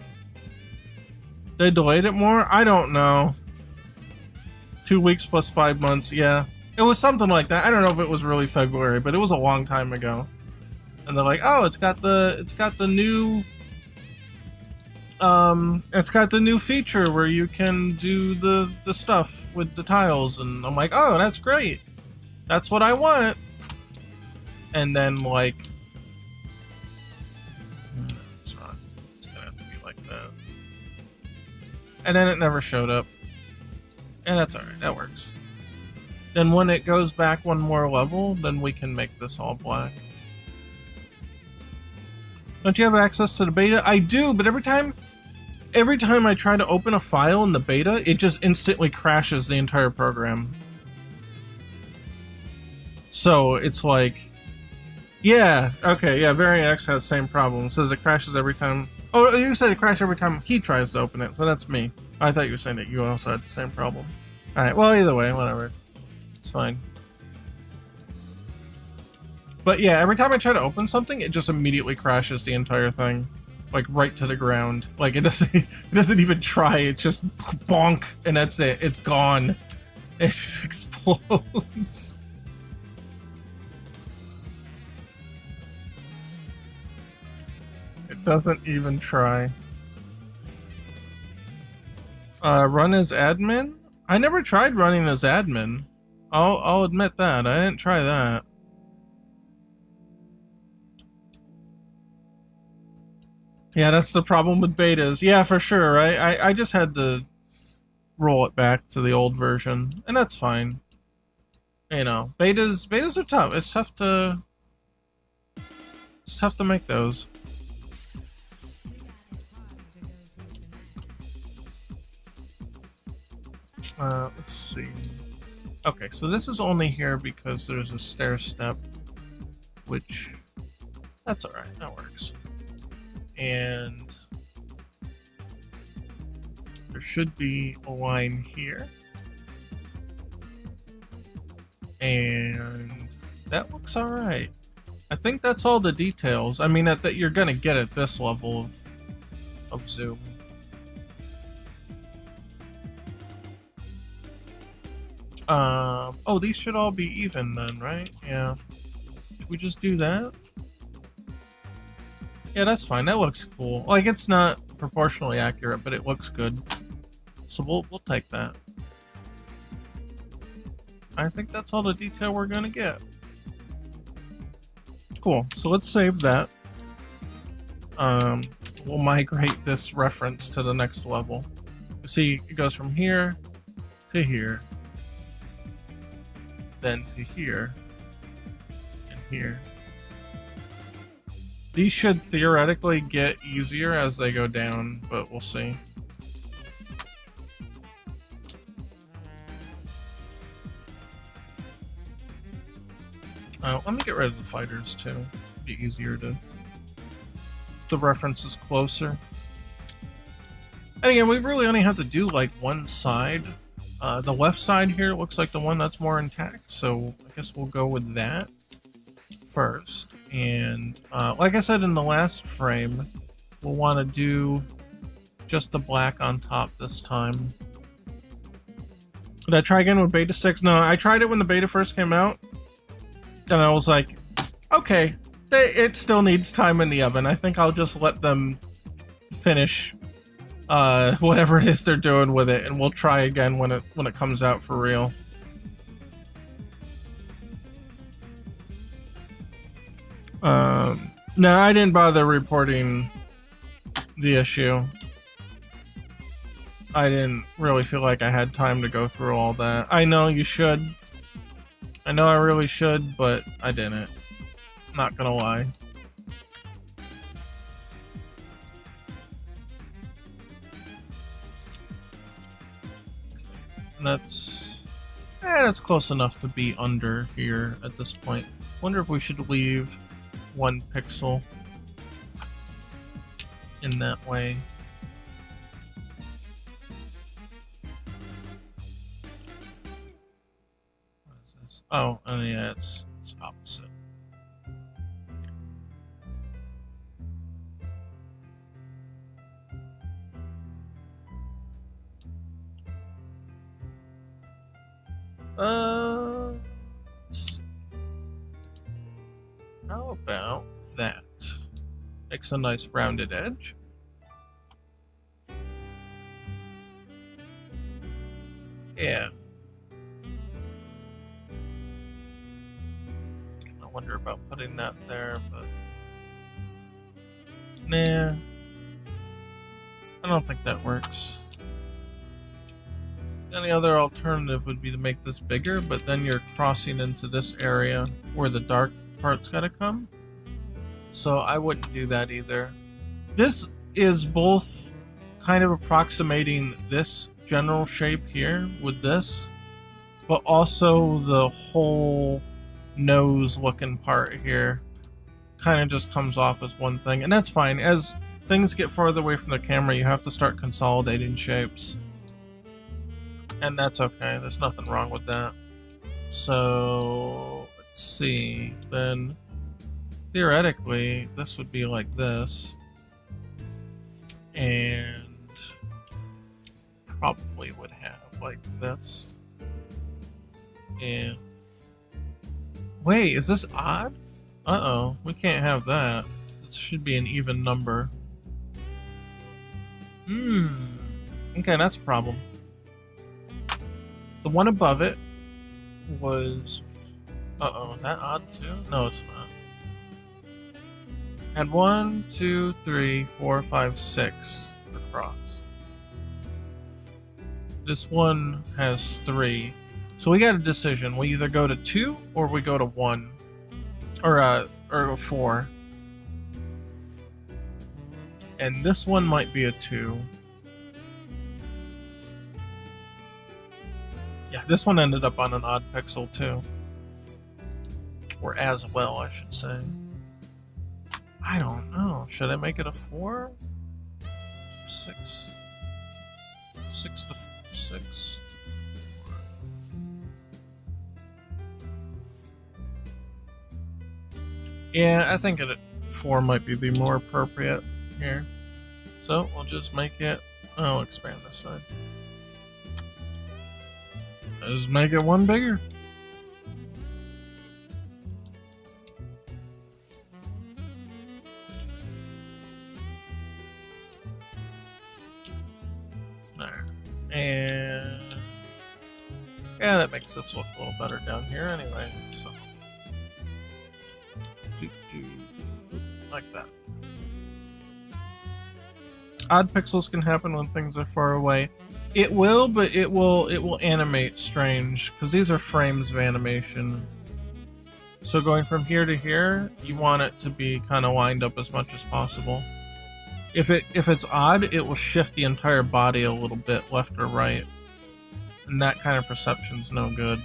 They delayed it more? I don't know. 2 weeks plus 5 months, yeah. It was something like that. I don't know if it was really February, but it was a long time ago. And they're like, oh, it's got the new feature where you can do the stuff with the tiles, and I'm like, oh, that's great. That's what I want. And then like it's gonna have to be like that. And then it never showed up. And that's alright, that works. Then when it goes back one more level, then we can make this all black. Don't you have access to the beta? I do, but every time I try to open a file in the beta, it just instantly crashes the entire program. So it's like, yeah, okay, yeah, Variant X has the same problem. It says it crashes every time. Oh, you said it crashes every time he tries to open it, so that's me. I thought you were saying that you also had the same problem. Alright, well, either way, whatever. It's fine. But yeah, every time I try to open something, it just immediately crashes the entire thing. Like, right to the ground. Like, it doesn't even try, it just bonk, and that's it. It's gone. It just explodes. It doesn't even try. Run as admin? I never tried running as admin. I'll admit that. I didn't try that. Yeah, that's the problem with betas. Yeah, for sure, right? I just had to roll it back to the old version, and that's fine. You know, betas are tough. It's tough to make those. Let's see. Okay, so this is only here because there's a stair step, which that's alright, that works. And there should be a line here. And that looks alright. I think that's all the details. I mean, that you're gonna get at this level of zoom. Oh, these should all be even then, right? Yeah. Should we just do that? Yeah, that's fine. That looks cool. Like, it's not proportionally accurate, but it looks good. So we'll take that. I think that's all the detail we're gonna get. Cool. So let's save that. We'll migrate this reference to the next level. You see, it goes from here to here. Then to here, and here. These should theoretically get easier as they go down, but we'll see. Let me get rid of the fighters too. It'll be easier to... The reference is closer. And again, we really only have to do like one side. The left side here looks like the one that's more intact, so I guess we'll go with that first. And like I said in the last frame, we'll want to do just the black on top this time. Did I try again with beta 6? No, I tried it when the beta first came out, and I was like, okay, it still needs time in the oven. I think I'll just let them finish whatever it is they're doing with it, and we'll try again when it comes out for real. No, I didn't bother reporting the issue. I didn't really feel like I had time to go through all that. I know you should. I know I really should, but I didn't. Not gonna lie. That's And it's close enough to be under here at this point. Wonder if we should leave 1 pixel in that way. What is this? Oh, yeah, it's opposite. Let's see. How about that? Makes a nice rounded edge. Yeah. I wonder about putting that there, but nah. I don't think that works. Any other alternative would be to make this bigger, but then you're crossing into this area where the dark part's gotta come. So I wouldn't do that either. This is both kind of approximating this general shape here with this, but also the whole nose looking part here kind of just comes off as one thing, and that's fine. As things get farther away from the camera, you have to start consolidating shapes. And that's okay, there's nothing wrong with that. So, let's see, then theoretically, this would be like this. And probably would have like this. And wait, is this odd? Uh-oh, we can't have that. It should be an even number. Okay, that's a problem. The one above it was... Uh-oh, is that odd too? No, it's not. Had 1, 2, 3, 4, 5, 6 across. This one has 3. So we got a decision. We either go to 2 or we go to 1. Or 4. And this one might be a 2. Yeah, this one ended up on an odd pixel too. Or as well, I should say. I don't know. Should I make it a 4? 6. 6 to 4. 6 to 4. Yeah, I think a 4 might be the more appropriate here. So we'll just make it. I'll expand this side. Just make it 1 bigger. There. And yeah, that makes this look a little better down here anyway. So like that. Odd pixels can happen when things are far away. It will, but it will animate strange, because these are frames of animation. So going from here to here, you want it to be kind of lined up as much as possible. If it's odd, it will shift the entire body a little bit left or right. And that kind of perception's no good.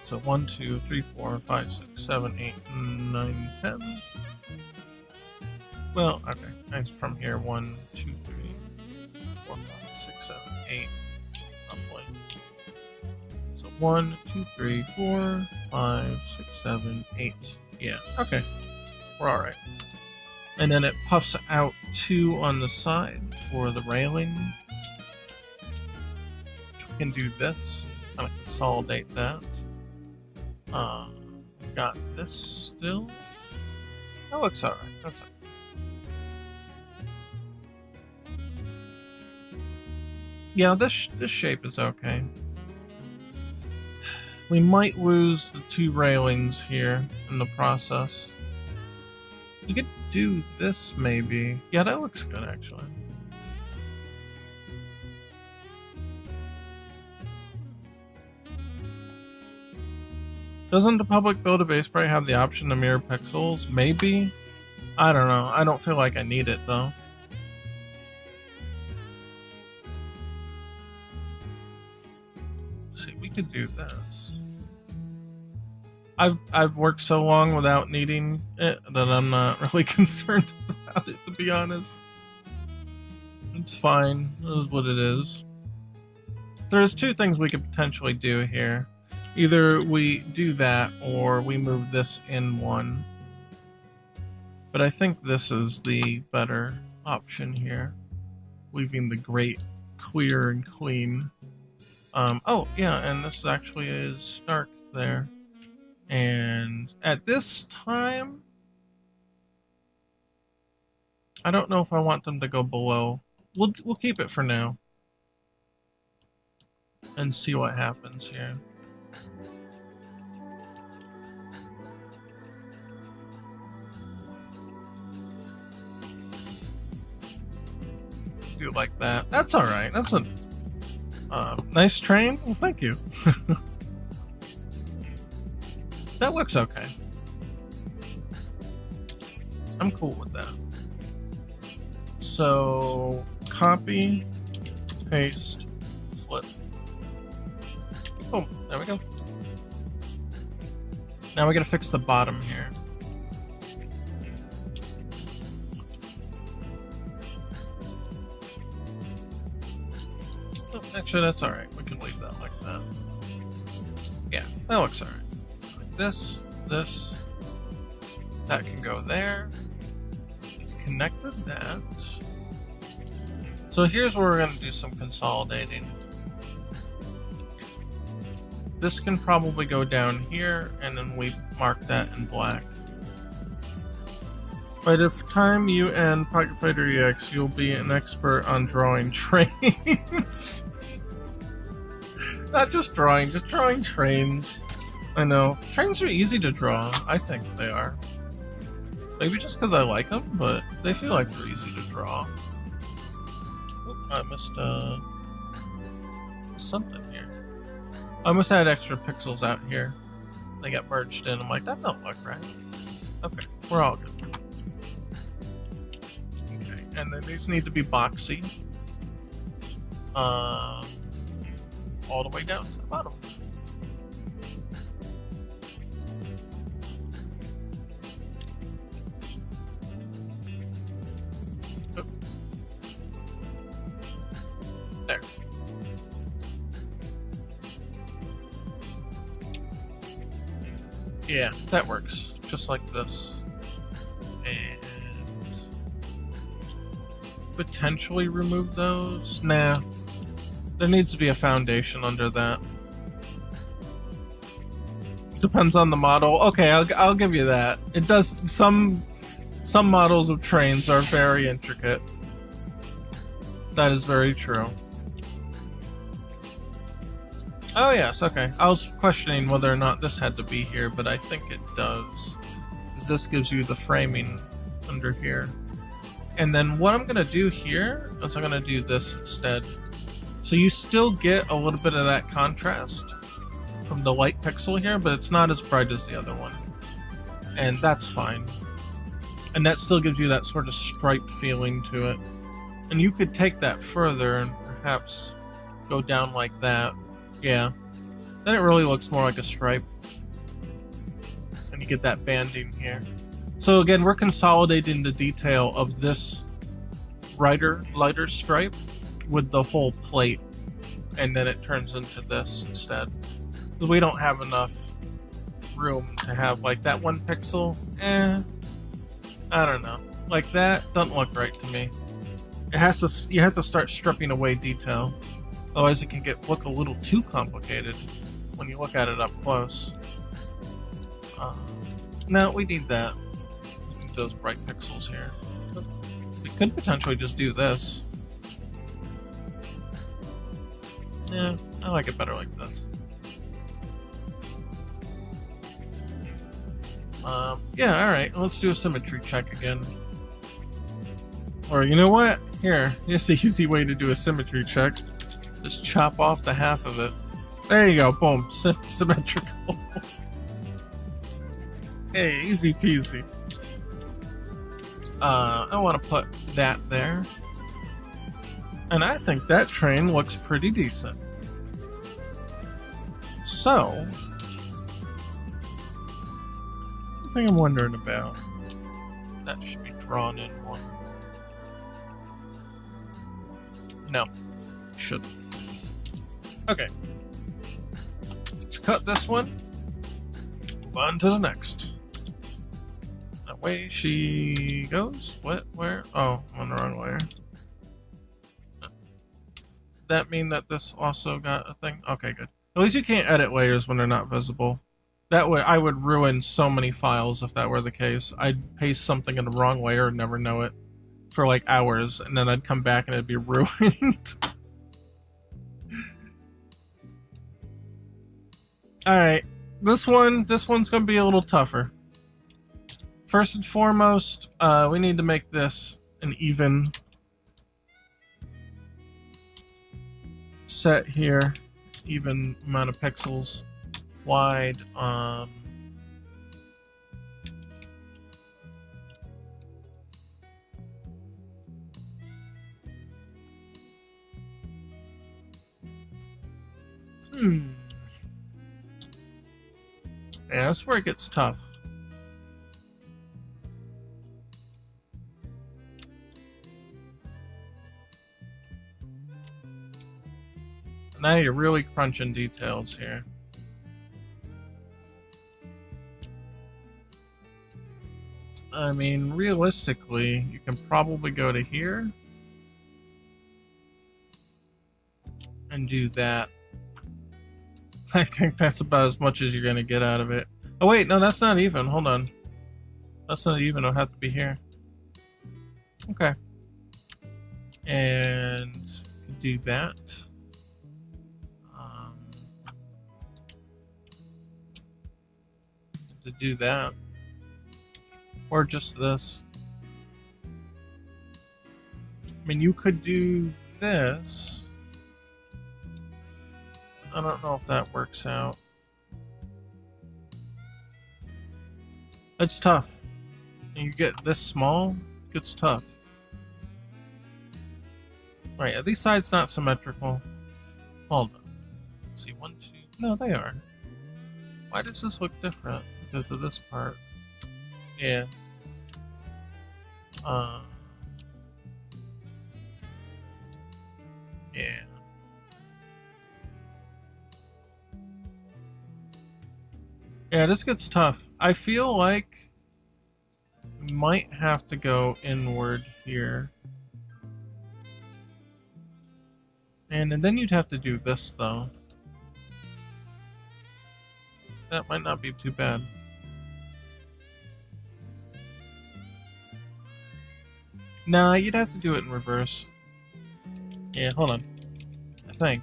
So 1, 2, 3, 4, 5, 6, 7, 8, 9, 10. Well, okay. Nice from here. 1, 2, 3, 4, 5, 6, 7, 8. Roughly. So 1, 2, 3, 4, 5, 6, 7, 8. Yeah, okay. We're alright. And then it puffs out 2 on the side for the railing. Which we can do this. Kind of consolidate that. Got this still. That looks alright. That's it. Yeah, this shape is okay. We might lose the 2 railings here in the process. You could do this maybe. Yeah, that looks good actually. Doesn't the public build a base sprite have the option to mirror pixels? Maybe? I don't know. I don't feel like I need it though. see, we could do this. I've worked so long without needing it that I'm not really concerned about it, to be honest. It's fine. It is what it is. There's two things we could potentially do here. Either we do that or we move this in one. But I think this is the better option here. Leaving the grate clear and clean. Oh, yeah, and this actually is dark there. And at this time, I don't know if I want them to go below. We'll keep it for now. And see what happens here. Do it like that. That's alright. That's a nice train. Well, thank you. That looks okay. I'm cool with that. So, copy, paste, flip. Boom. There we go. Now we gotta fix the bottom here. Oh, actually, that's alright. We can leave that like that. Yeah, that looks alright. This, that can go there. We've connected that. So here's where we're going to do some consolidating. This can probably go down here, and then we mark that in black. By the time you end Pocket Fighter EX, you'll be an expert on drawing trains. Not just drawing trains. I know. Trains are easy to draw. I think they are. Maybe just because I like them, but they feel like they're easy to draw. Oop, I missed something here. I almost had extra pixels out here. They got merged in. I'm like, that don't look right. Okay, we're all good. Okay, and then these need to be boxy. All the way down to the bottom. There. Yeah, that works. Just like this. And potentially remove those? Nah. There needs to be a foundation under that. Depends on the model. Okay, I'll give you that. It does. Some models of trains are very intricate. That is very true. Oh yes, okay. I was questioning whether or not this had to be here, but I think it does. Because this gives you the framing under here. And then what I'm going to do here is I'm going to do this instead. So you still get a little bit of that contrast from the light pixel here, but it's not as bright as the other one. And that's fine. And that still gives you that sort of striped feeling to it. And you could take that further and perhaps go down like that. Yeah. Then it really looks more like a stripe. And you get that banding here. So again, we're consolidating the detail of this lighter stripe with the whole plate. And then it turns into this instead. Because we don't have enough room to have like that one pixel. I don't know. Like that doesn't look right to me. It has to. You have to start stripping away detail. Otherwise it can look a little too complicated when you look at it up close. No, we need that. We need those bright pixels here. We could potentially just do this. Yeah, I like it better like this. Yeah, alright, let's do a symmetry check again. Or, you know what? Here's the easy way to do a symmetry check. Just chop off the half of it. There you go, boom, symmetrical. Hey, easy peasy. I want to put that there. And I think that train looks pretty decent. So, the thing I'm wondering about, that should be drawn in one. No, shouldn't. Okay. Let's cut this one. Move on to the next. Away she goes. What? Where? Oh, I'm on the wrong layer. That mean that this also got a thing? Okay, good. At least you can't edit layers when they're not visible. That way, I would ruin so many files if that were the case. I'd paste something in the wrong layer and never know it for like hours, and then I'd come back and it'd be ruined. Alright, this one's gonna be a little tougher. First and foremost, we need to make this an even set here, even amount of pixels wide. Yeah, that's where it gets tough. Now you're really crunching details here. I mean, realistically, you can probably go to here and do that. I think that's about as much as you're going to get out of it. Oh wait, no, that's not even. Hold on. That's not even. It'll have to be here. Okay. And do that. To do that. Or just this. I mean, you could do this. I don't know if that works out. It's tough. When you get this small, it gets tough. Right, are these sides not symmetrical? Hold on. Let's see, 1, 2. No, they are. Why does this look different? Because of this part. Yeah. Yeah. Yeah, this gets tough. I feel like we might have to go inward here. And then you'd have to do this, though. That might not be too bad. Nah, you'd have to do it in reverse. Yeah, hold on. I think.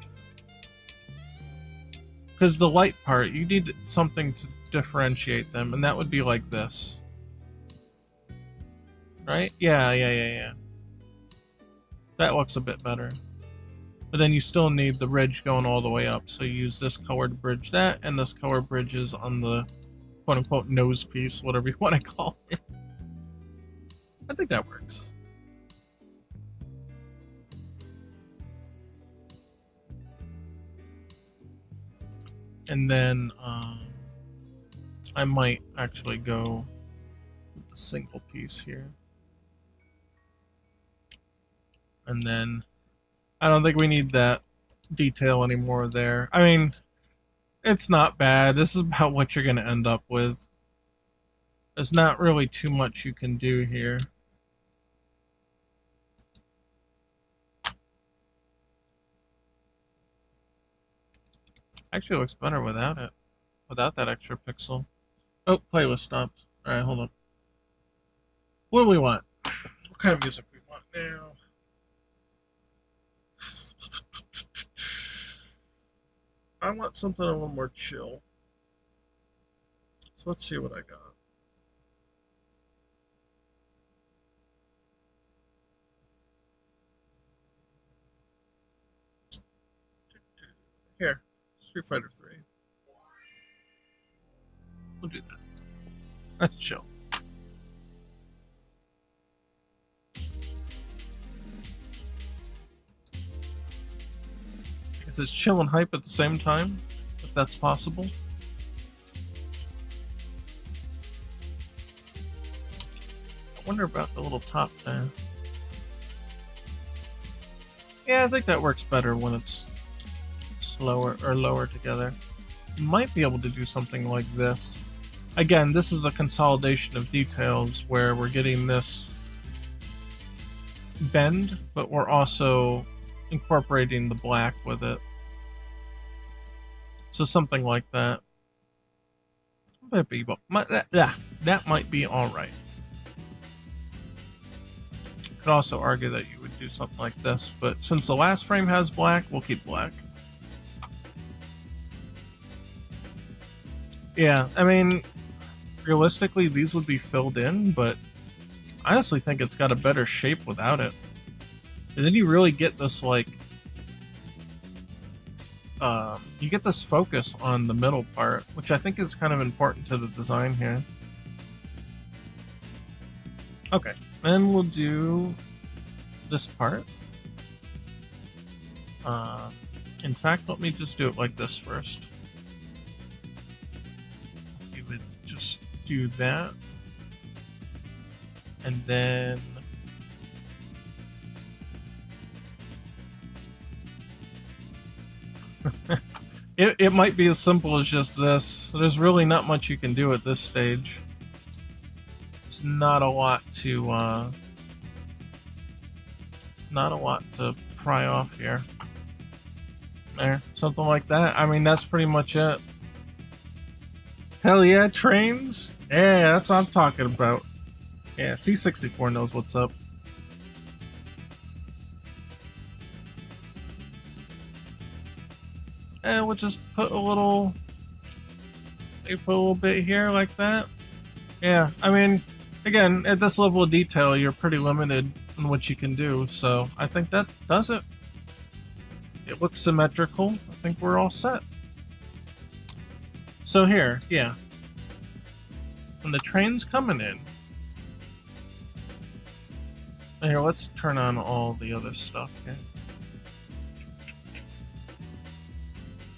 Because the light part, you need something to differentiate them, and that would be like this. Right? Yeah. That looks a bit better. But then you still need the ridge going all the way up, so you use this color to bridge that, and this color bridges on the quote-unquote nose piece, whatever you want to call it. I think that works. And then I might actually go with the single piece here. And then I don't think we need that detail anymore there. I mean, it's not bad. This is about what you're going to end up with. There's not really too much you can do here. Actually, it looks better without it. Without that extra pixel. Oh, playlist stopped. Alright, hold on. What do we want? What kind of music we want now? I want something a little more chill. So let's see what I got. Here, Street Fighter 3. We'll do that. That's chill. Is it chill and hype at the same time? that's possible. I wonder about the little top there. Yeah, I think that works better when it's slower or lower together. Might be able to do something like this. Again, this is a consolidation of details where we're getting this bend, but we're also incorporating the black with it. So something like that. That might be alright. Could also argue that you would do something like this, but since the last frame has black, we'll keep black. Yeah, I mean, realistically, these would be filled in, but I honestly think it's got a better shape without it. And then you really get this, like, you get this focus on the middle part, which I think is kind of important to the design here. Okay, then we'll do this part. In fact, let me just do it like this first. You would just do that. And then it might be as simple as just this. There's really not much you can do at this stage. It's not a lot to pry off here. There, something like that. I mean, that's pretty much it. Hell yeah, trains? Yeah, that's what I'm talking about. Yeah, C64 knows what's up. And we'll just put a little, maybe put a little bit here like that. Yeah, I mean, again, at this level of detail, you're pretty limited in what you can do, so I think that does it. It looks symmetrical. I think we're all set. So here, yeah. When the train's coming in, here, let's turn on all the other stuff here.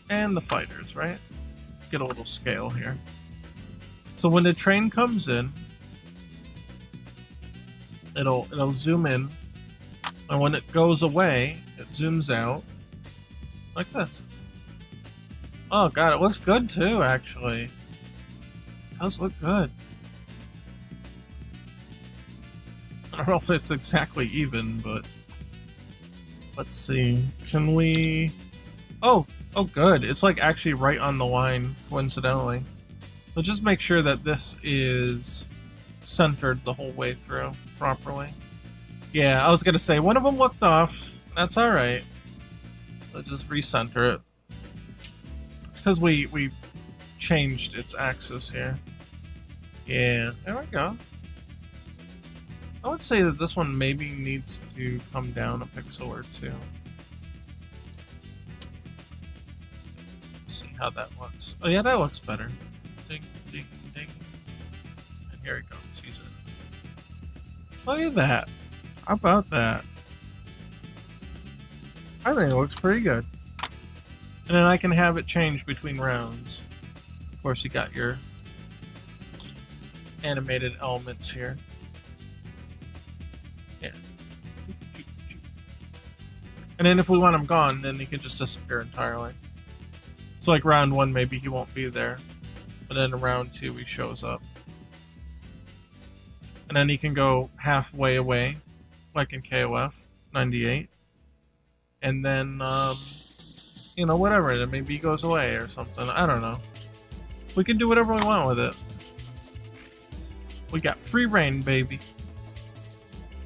And the fighters, right? Get a little scale here. So when the train comes in, it'll zoom in, and when it goes away, it zooms out like this. Oh god, it looks good too, actually. It does look good. I don't know if it's exactly even, but let's see. Can we... Oh, good. It's like actually right on the line, coincidentally. So just make sure that this is centered the whole way through properly. Yeah, I was gonna say, one of them looked off. That's alright. Let's just recenter it. It's because we changed its axis here. Yeah, there we go. I would say that this one maybe needs to come down a pixel or two. See how that looks. Oh yeah, that looks better. Ding, ding, ding. And here it goes. He's in. Look at that. How about that? I think it looks pretty good. And then I can have it change between rounds. Of course, you got your animated elements here. Yeah. And then if we want him gone, then he can just disappear entirely. So like round 1, maybe he won't be there. But then in round 2, he shows up. And then he can go halfway away, like in KOF 98. And then, you know, whatever. Then maybe he goes away or something. I don't know. We can do whatever we want with it. We got free reign, baby.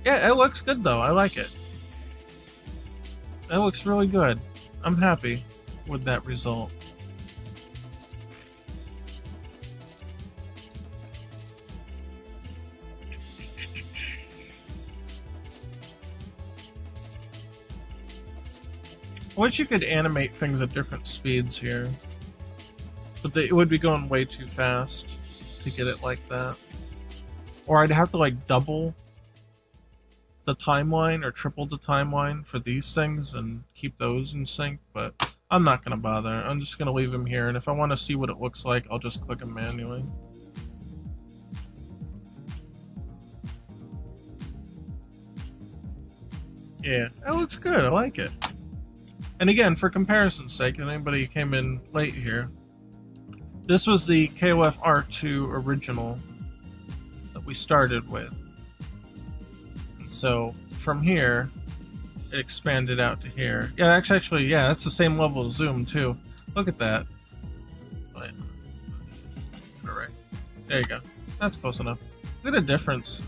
Yeah, it looks good though. I like it. It looks really good. I'm happy with that result. I wish you could animate things at different speeds here. But it would be going way too fast to get it like that. Or I'd have to like double the timeline or triple the timeline for these things and keep those in sync, but I'm not gonna bother. I'm just gonna leave him here, and if I want to see what it looks like, I'll just click him manually. Yeah, that looks good. I like it. And again, for comparison's sake, and anybody who came in late here, this was the KOF R2 original that we started with. And so from here, it expanded out to here. Yeah, actually, yeah, that's the same level of zoom too. Look at that. Wait. Right. There you go. That's close enough. Look at the difference.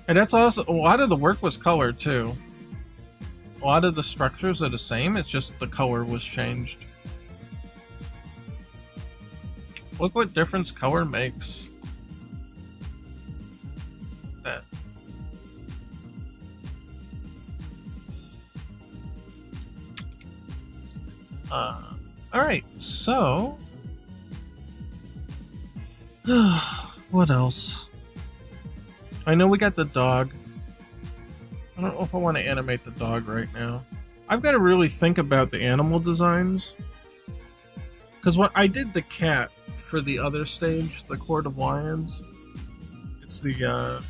And that's also, a lot of the work was colored too. A lot of the structures are the same, it's just the color was changed. Look what difference color makes. That. Alright, so... what else? I know we got the dog. I don't know if I want to animate the dog right now. I've got to really think about the animal designs. Because what I did the cat for the other stage, the Court of Lions. It's the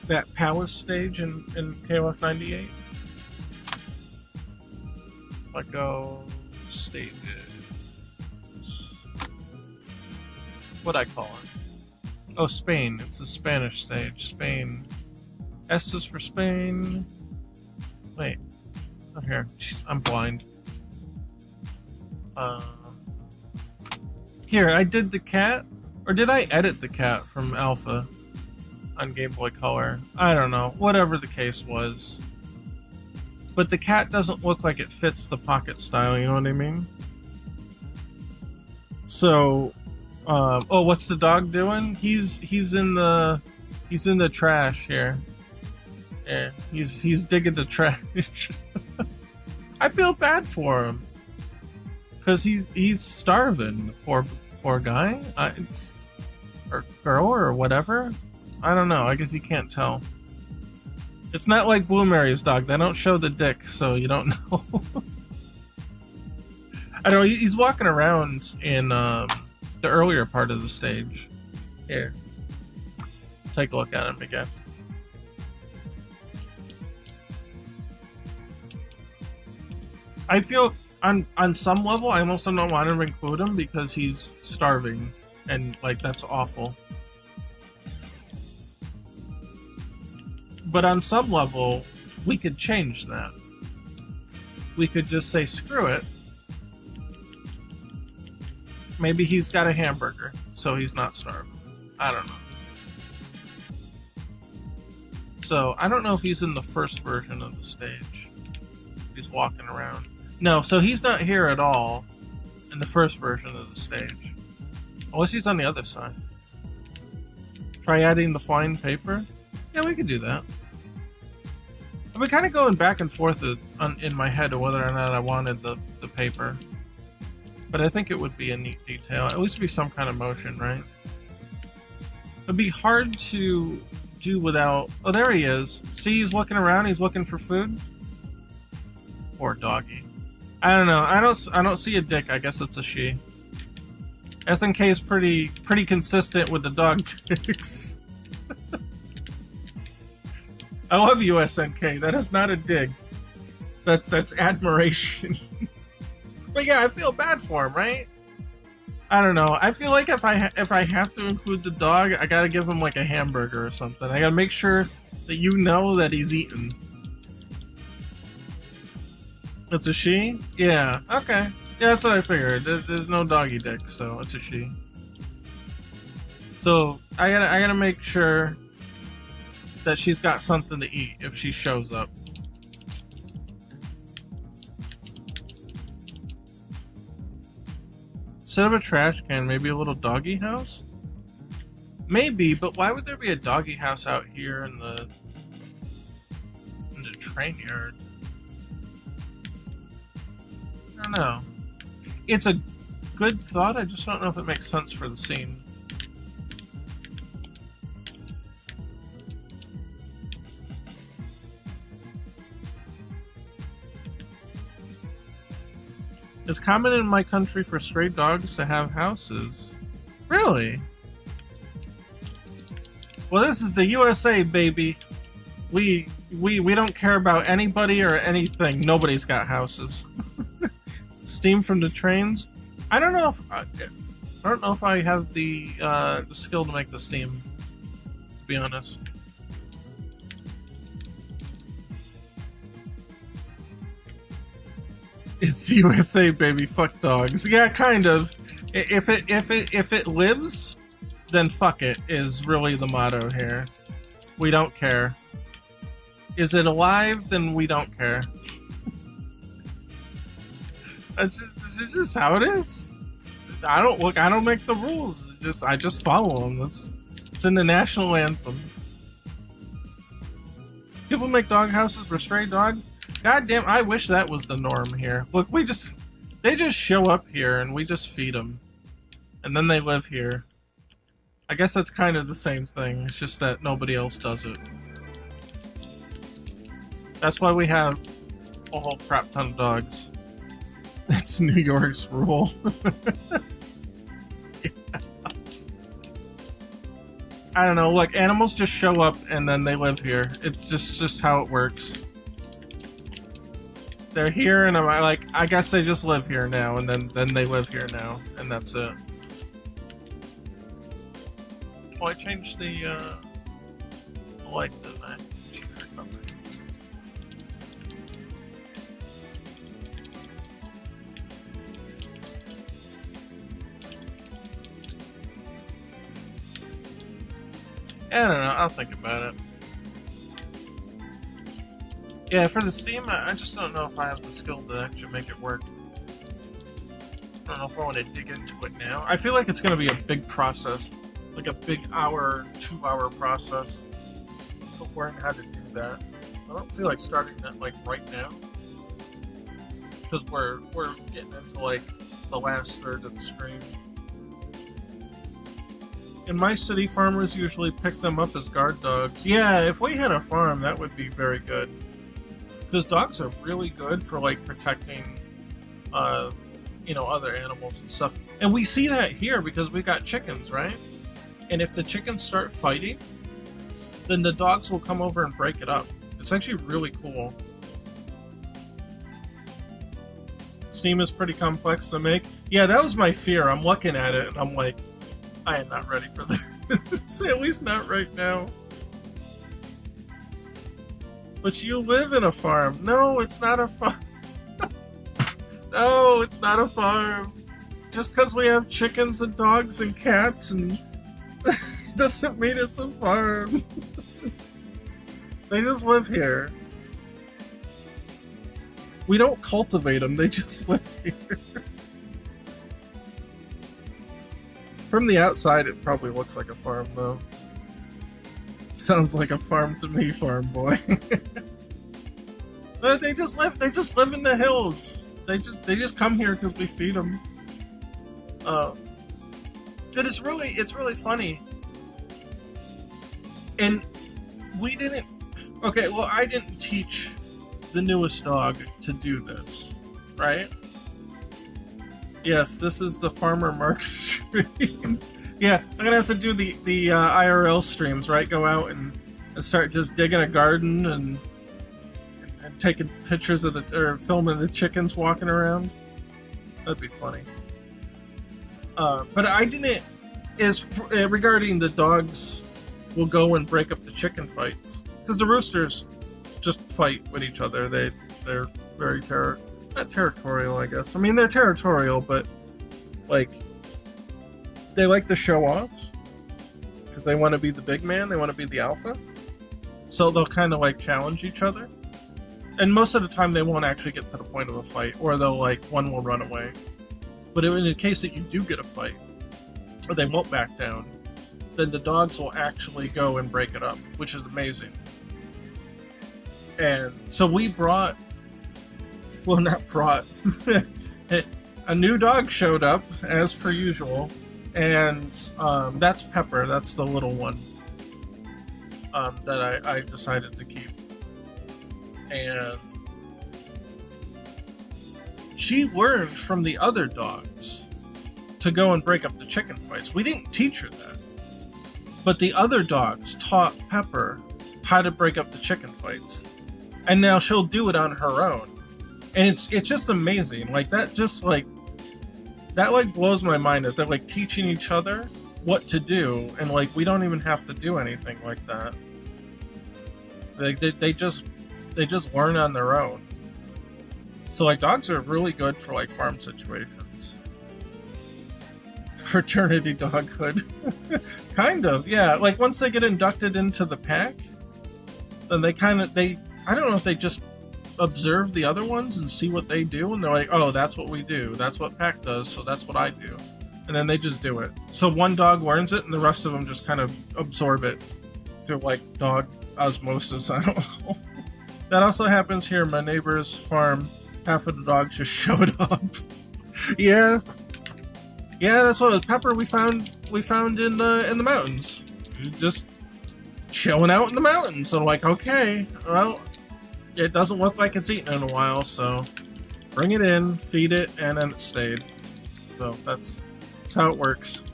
that palace stage in KOF 98. Lego stages. What'd I call it? Oh, Spain. It's the Spanish stage. Spain. S is for Spain. Wait. Oh, here. Jeez, I'm blind. Here, I did the cat. Or did I edit the cat from Alpha on Game Boy Color? I don't know. Whatever the case was. But the cat doesn't look like it fits the pocket style, you know what I mean? So... oh, what's the dog doing? He's in the trash here. Yeah, he's digging the trash. I feel bad for him, cause he's starving. Poor guy. Or girl or whatever. I don't know. I guess you can't tell. It's not like Blue Mary's dog. They don't show the dick, so you don't know. I know he's walking around in the earlier part of the stage. Here, take a look at him again. I feel on some level I almost don't want to include him because he's starving and like that's awful. But on some level we could change that. We could just say screw it. Maybe he's got a hamburger, so he's not starving. I don't know. So, I don't know if he's in the first version of the stage. He's walking around. No, so he's not here at all in the first version of the stage. Unless he's on the other side. Try adding the flying paper? Yeah, we could do that. I've been kind of going back and forth in my head of whether or not I wanted the paper. But I think it would be a neat detail. At least be some kind of motion, right? It'd be hard to do without... Oh, there he is. See, he's looking around. He's looking for food. Poor doggy. I don't know. I don't see a dick. I guess it's a she. SNK is pretty consistent with the dog dicks. I love you, SNK. That is not a dig. That's admiration. But yeah, I feel bad for him, right? I don't know. I feel like if I have to include the dog, I gotta give him like a hamburger or something. I gotta make sure that you know that he's eaten. It's a she? Yeah. Okay. Yeah, that's what I figured. There's no doggy dick, so it's a she. So I gotta make sure that she's got something to eat if she shows up. Instead of a trash can, maybe a little doggy house? Maybe, but why would there be a doggy house out here in the train yard? I don't know. It's a good thought, I just don't know if it makes sense for the scene. It's common in my country for stray dogs to have houses. Really? Well, this is the USA, baby. We don't care about anybody or anything. Nobody's got houses. Steam from the trains. I don't know if I have the skill to make the steam. To be honest. It's USA, baby. Fuck dogs. Yeah, kind of. If it lives, then fuck it is really the motto here. We don't care. Is it alive? Then we don't care. It's just how it is. I don't make the rules. I just follow them. It's in the national anthem. People make dog houses for stray dogs. God damn, I wish that was the norm here. Look, they just show up here and we just feed them. And then they live here. I guess that's kind of the same thing. It's just that nobody else does it. That's why we have a whole crap ton of dogs. It's New York's rule. Yeah. I don't know, look, animals just show up and then they live here. It's just how it works. They're here and I'm like, I guess they just live here now, and then they live here now, and that's it. Oh, I changed the light, didn't I? I don't know, I'll think about it. Yeah, for the Steam, I just don't know if I have the skill to actually make it work. I don't know if I want to dig into it now. I feel like it's going to be a big process. Like a big 2-hour process to learn how to do that. I don't feel like starting that like right now. Because we're getting into like the last third of the stream. In my city, farmers usually pick them up as guard dogs. Yeah, if we had a farm, that would be very good. Because dogs are really good for like protecting, other animals and stuff. And we see that here because we got chickens, right? And if the chickens start fighting, then the dogs will come over and break it up. It's actually really cool. Steam is pretty complex to make. Yeah, that was my fear. I'm looking at it and I'm like, I am not ready for this. At least not right now. But you live in a farm. No, it's not a farm. No, it's not a farm. Just because we have chickens and dogs and cats and doesn't mean it's a farm. They just live here. We don't cultivate them, they just live here. From the outside, it probably looks like a farm, though. Sounds like a farm to me, farm boy. But they just live in the hills. They just come here because we feed them. But it's really funny. And we didn't. Okay, well, I didn't teach the newest dog to do this, right? Yes, this is the Farmer Mark stream. Yeah, I'm gonna have to do the IRL streams, right? Go out and start just digging a garden and taking pictures of or filming the chickens walking around. That'd be funny. But I didn't. Regarding the dogs will go and break up the chicken fights, because the roosters just fight with each other. They're very not territorial, I guess. I mean, they're territorial, but like they like to show off because they want to be the big man. They want to be the alpha. So they'll kind of like challenge each other. And most of the time they won't actually get to the point of a fight, or they'll like one will run away. But in the case that you do get a fight, or they won't back down, then the dogs will actually go and break it up, which is amazing. And so we brought, well, not brought, a new dog showed up as per usual, and that's Pepper. That's the little one that I decided to keep. And she learned from the other dogs to go and break up the chicken fights. We didn't teach her that. But the other dogs taught Pepper how to break up the chicken fights. And now she'll do it on her own. And it's just amazing. Like, that just, like, that, like, blows my mind that they're, like, teaching each other what to do, and, like, we don't even have to do anything like that. Like, they just learn on their own. So, like, dogs are really good for, like, farm situations. Fraternity doghood. Kind of, yeah. Like, once they get inducted into the pack, then I don't know if they just observe the other ones and see what they do, and they're like, oh, that's what we do. That's what pack does, so that's what I do. And then they just do it. So one dog learns it, and the rest of them just kind of absorb it through, like, dog osmosis. I don't know. That also happens here. My neighbor's farm, half of the dogs just showed up. Yeah, that's what Pepper we found in the mountains. Just chilling out in the mountains. So, like, okay, well, it doesn't look like it's eaten in a while, so bring it in, feed it, and then it stayed. So that's how it works.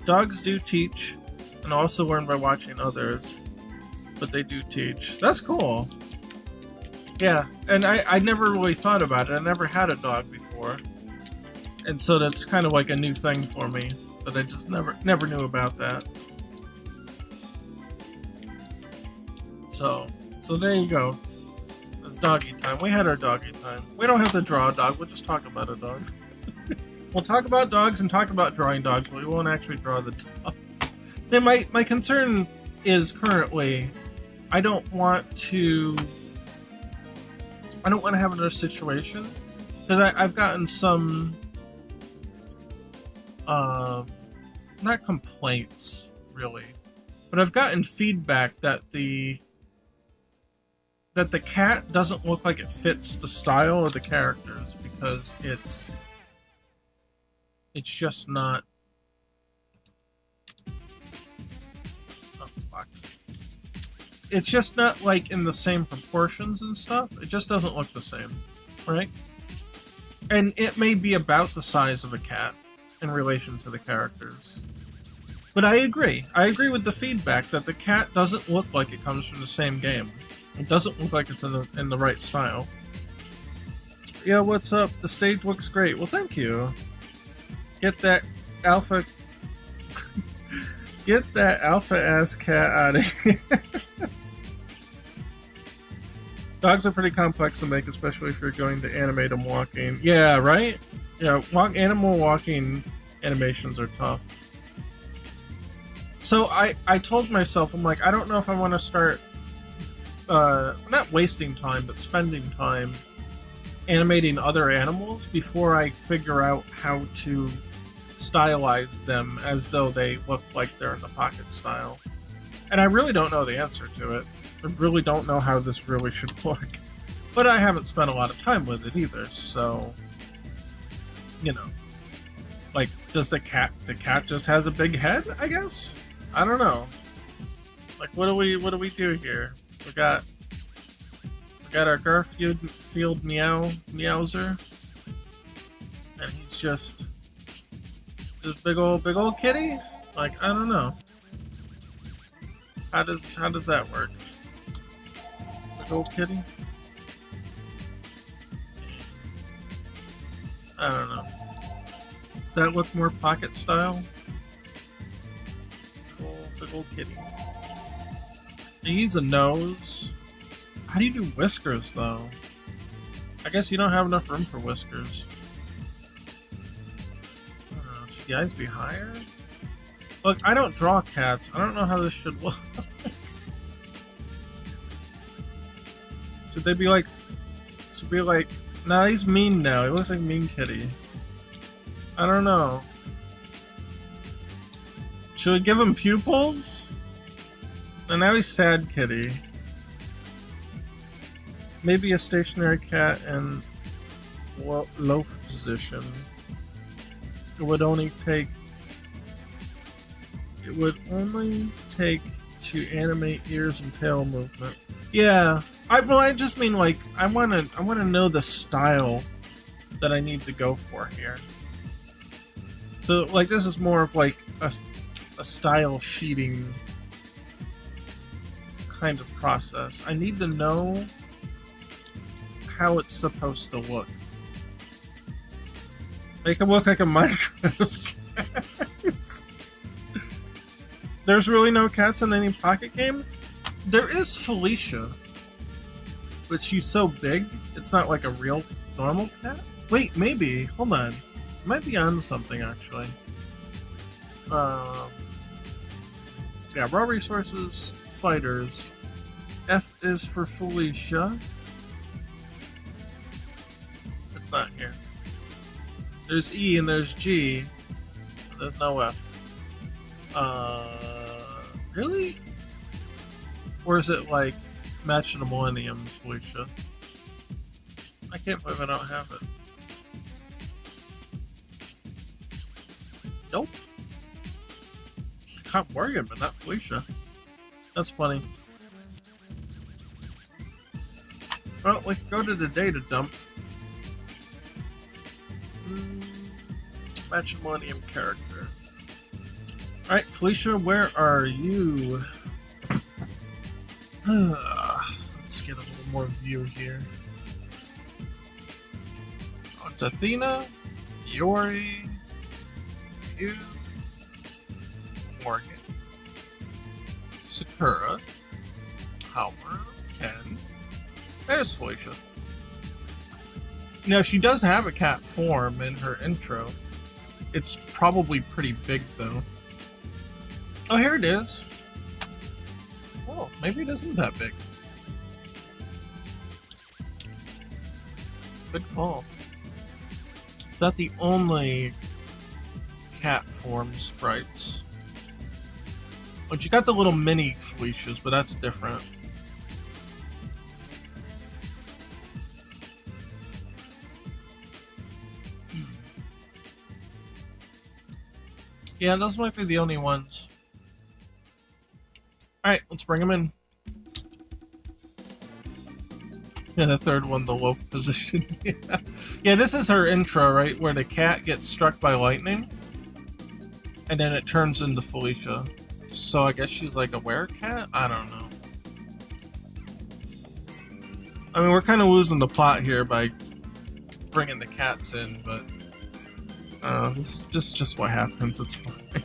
Dogs do teach, and also learn by watching others, but they do teach. That's cool. Yeah, and I never really thought about it. I never had a dog before, and so that's kind of like a new thing for me, but I just never knew about that. So there you go. It's doggy time. We had our doggy time. We don't have to draw a dog, we'll just talk about a dog. We'll talk about dogs and talk about drawing dogs, but we won't actually draw the dog. Then my concern is currently, I don't want to have another situation, because I've gotten some, not complaints, really, but I've gotten feedback that the cat doesn't look like it fits the style of the characters, because it's just not. Oh, it's locked. It's just not, like, in the same proportions and stuff. It just doesn't look the same, right? And it may be about the size of a cat in relation to the characters. But I agree. I agree with the feedback that the cat doesn't look like it comes from the same game. It doesn't look like it's in the right style. Yeah, what's up? The stage looks great. Well, thank you. Get that alpha... Get that alpha-ass cat out of here. Dogs are pretty complex to make, especially if you're going to animate them walking. Yeah, right? Yeah, animal walking animations are tough. So I told myself, I'm like, I don't know if I want to start... not wasting time, but spending time animating other animals before I figure out how to stylize them as though they look like they're in the pocket style. And I really don't know the answer to it. I really don't know how this really should look. But I haven't spent a lot of time with it either, so... You know. Like, does the cat just has a big head, I guess? I don't know. Like, what do we do here? We got our Garfield Meowser, and he's just this big old kitty. Like, I don't know. How does that work? Big old kitty. I don't know. Does that look more pocket style? Big old kitty. He needs a nose. How do you do whiskers, though? I guess you don't have enough room for whiskers. I don't know. Should the eyes be higher? Look, I don't draw cats. I don't know how this should look. Should they be like... Should be like... Nah, he's mean now. He looks like Mean Kitty. I don't know. Should we give him pupils? And now he's Sad Kitty. Maybe a stationary cat in loaf position. It would only take to animate ears and tail movement. Yeah, I just mean like I wanna know the style that I need to go for here. So like this is more of like a style sheeting kind of process. I need to know how it's supposed to look. Make him look like a Minecraft cat. There's really no cats in any Pocket game? There is Felicia. But she's so big, it's not like a real normal cat? Wait, maybe. Hold on. I might be onto something, actually. Yeah, raw resources, fighters. F is for Felicia. It's not here. There's E and there's G. There's no F. Really? Or is it like Match of the Millennium, Felicia? I can't believe I don't have it. Nope. Caught Morgan, but not Felicia. That's funny. Well, we can go to the data dump. Match of the Millennium character. Alright, Felicia, where are you? Let's get a little more view here. Oh, it's Athena, Yori, you, Morgan, Sakura, Halmer, Ken. There's Felicia. Now, she does have a cat form in her intro. It's probably pretty big, though. Oh, here it is. Oh, maybe it isn't that big. Good call. Is that the only cat form sprites? But you got the little mini Felicias, but that's different. Yeah, those might be the only ones. Alright, let's bring them in. Yeah, the third one, the loaf position. Yeah, this is her intro, right? Where the cat gets struck by lightning. And then it turns into Felicia. So I guess she's like a werecat? I don't know. I mean, we're kind of losing the plot here by bringing the cats in, but... this is just what happens, it's fine.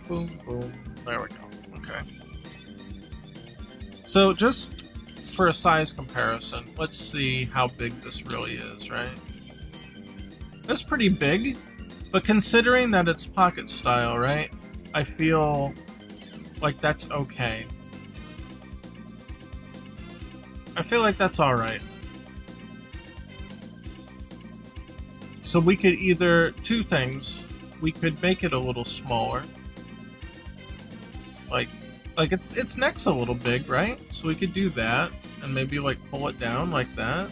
Boom, boom. There we go. Okay. So, just for a size comparison, let's see how big this really is, right? That's pretty big, but considering that it's pocket style, right? I feel like that's okay. I feel like that's alright. So we could either, two things, we could make it a little smaller. Like its neck's a little big, right? So we could do that, and maybe like pull it down like that.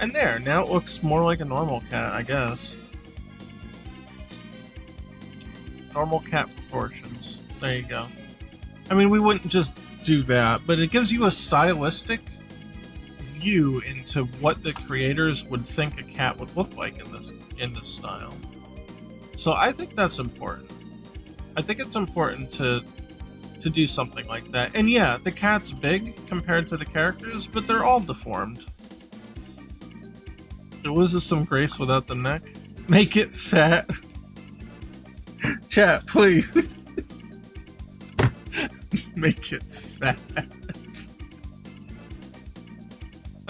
And there, now it looks more like a normal cat, I guess. Normal cat proportions. There you go. I mean, we wouldn't just do that, but it gives you a stylistic view into what the creators would think a cat would look like in this style. So I think that's important. I think it's important to do something like that. And yeah, the cat's big compared to the characters, but they're all deformed. It loses some grace without the neck. Make it fat. Chat, please. Make it fat.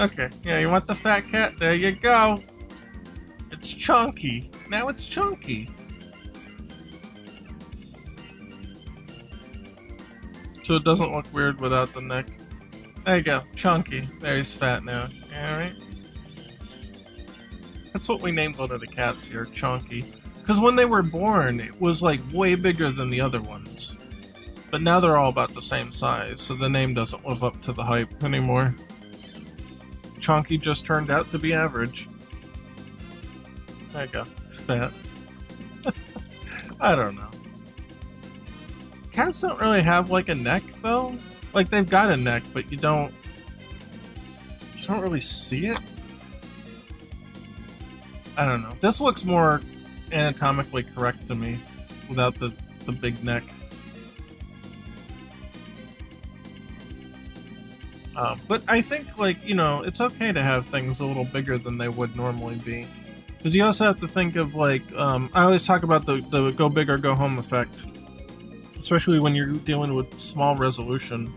Okay, yeah, you want the fat cat? There you go. It's chunky. Now it's chunky. So it doesn't look weird without the neck. There you go, chunky. There, he's fat now. Alright. That's what we named one of the cats here, Chunky. Because when they were born, it was like way bigger than the other ones. But now they're all about the same size, so the name doesn't live up to the hype anymore. Chunky just turned out to be average. There you go, he's fat. I don't know. cats don't really have like a neck though. Like they've got a neck, but you don't really see it. I don't know. This looks more anatomically correct to me without the big neck. But I think, like, you know, it's okay to have things a little bigger than they would normally be. Because you also have to think of, like, I always talk about the go big or go home effect. Especially when you're dealing with small resolution.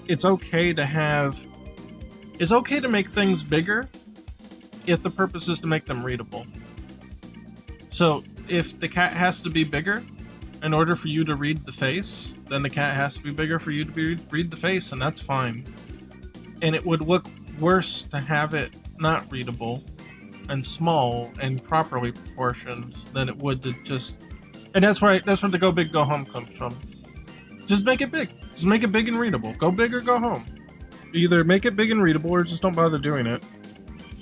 It's okay to make things bigger if the purpose is to make them readable. So, if the cat has to be bigger in order for you to read the face, then the cat has to be bigger for you to read the face, and that's fine. And it would look worse to have it not readable and small and properly proportioned than it would to just... And that's where the go big, go home comes from. Just make it big. Just make it big and readable. Go big or go home. Either make it big and readable or just don't bother doing it.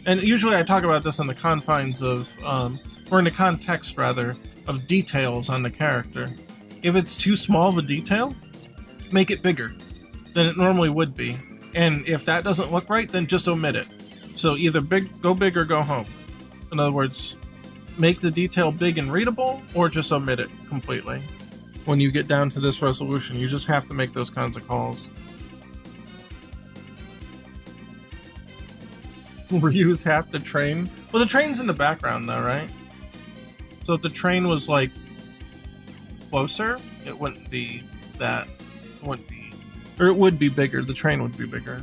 And usually I talk about this in the confines of, or in the context, rather, of details on the character. If it's too small of a detail, make it bigger than it normally would be. And if that doesn't look right, then just omit it. So either go big or go home. In other words, make the detail big and readable, or just omit it completely. When you get down to this resolution, you just have to make those kinds of calls. Reuse half the train. Well, the train's in the background though, right? So if the train was like closer, it wouldn't be that. It wouldn't be, or it would be bigger. The train would be bigger.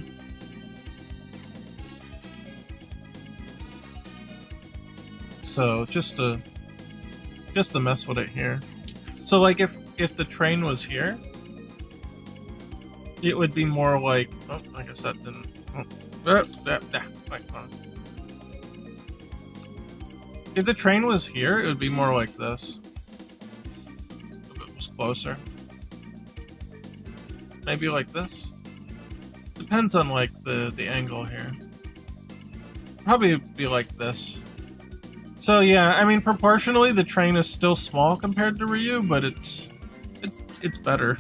So just to mess with it here. So like if the train was here, it would be more like, oh, I guess that didn't. Oh, wait, hold on. If the train was here, it would be more like this. If it was closer. Maybe like this. Depends on like the angle here. Probably be like this. So yeah, I mean proportionally the train is still small compared to Ryu, but it's better.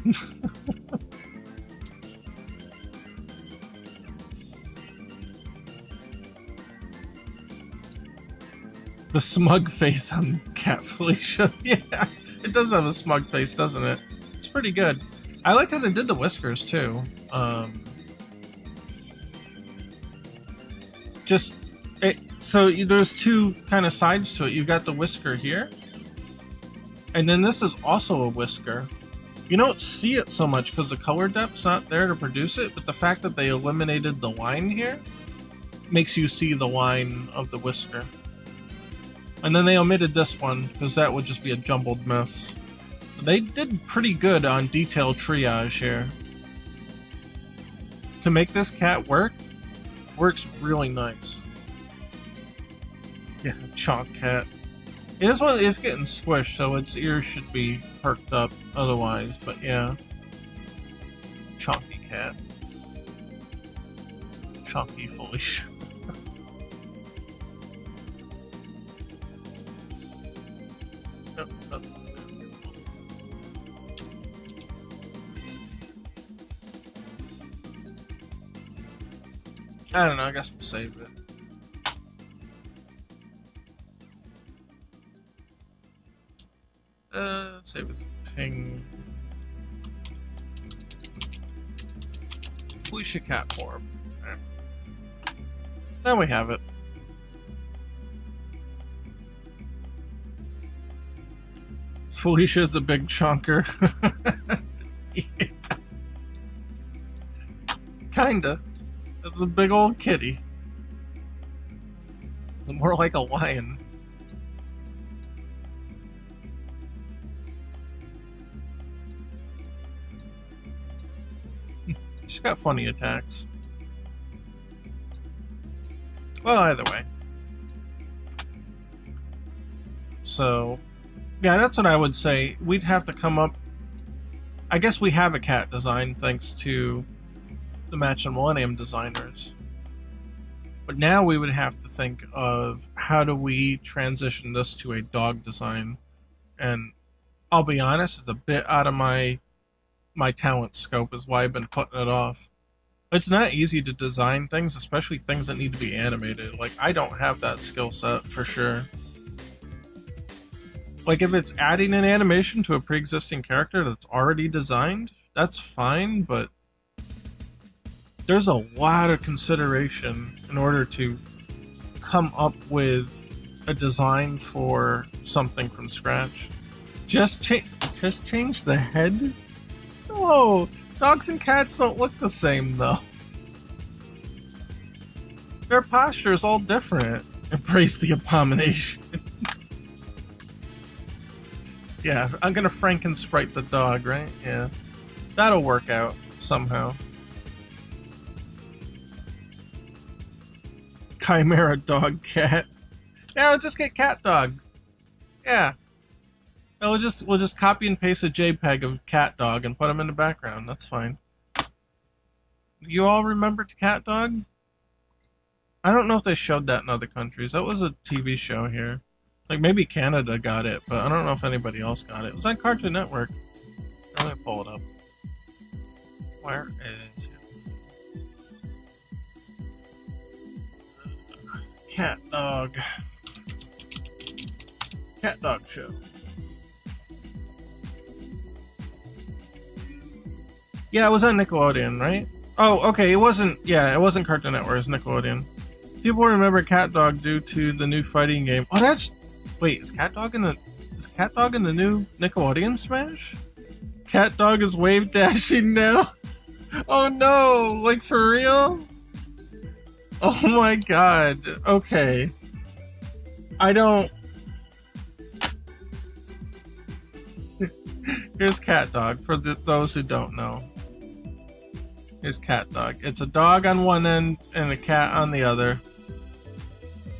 The smug face on Cat Felicia. Yeah, it does have a smug face, doesn't it? It's pretty good. I like how they did the whiskers too. So there's two kind of sides to it. You've got the whisker here, and then this is also a whisker. You don't see it so much because the color depth's not there to produce it, but the fact that they eliminated the line here makes you see the line of the whisker. And then they omitted this one, because that would just be a jumbled mess. They did pretty good on detail triage here. To make this cat works really nice. Yeah, chonk cat. This one is getting squished, so its ears should be perked up otherwise, but yeah. Chonky cat. Chonky foolish. I don't know, I guess we'll save it. Save it. Ping. Felicia cat form. Right. Now we have it. Felicia's a big chonker. Yeah. Kinda. It's a big old kitty. More like a lion. She's got funny attacks. Well, either way. So, yeah, that's what I would say. We'd have to come up... I guess we have a cat design thanks to the Match and Millennium designers. But now we would have to think of how do we transition this to a dog design. and I'll be honest, it's a bit out of my talent scope, is why I've been putting it off. It's not easy to design things, especially things that need to be animated. Like, I don't have that skill set for sure. Like, if it's adding an animation to a pre-existing character that's already designed, that's fine, but there's a lot of consideration in order to come up with a design for something from scratch. Just change the head? No, dogs and cats don't look the same, though. Their posture is all different. Embrace the abomination. Yeah, I'm gonna Franken-sprite the dog, right? Yeah. That'll work out, somehow. Chimera dog cat. Yeah, we'll just get cat dog. Yeah. We'll just copy and paste a JPEG of cat dog and put him in the background. That's fine. You all remember cat dog? I don't know if they showed that in other countries. That was a TV show here. Like, maybe Canada got it, but I don't know if anybody else got it. It was on Cartoon Network. Let me pull it up. Where is it? Cat dog. Cat dog show. Yeah, it was on Nickelodeon, right? Oh, okay, it wasn't Cartoon Network, it was Nickelodeon. People remember Cat Dog due to the new fighting game. Oh, that's... Wait, is Cat Dog in the new Nickelodeon Smash? Cat Dog is wave dashing now? Oh no, like for real? Oh my god, okay. I don't... Here's Cat Dog, for those who don't know. Here's Cat Dog. It's a dog on one end and a cat on the other.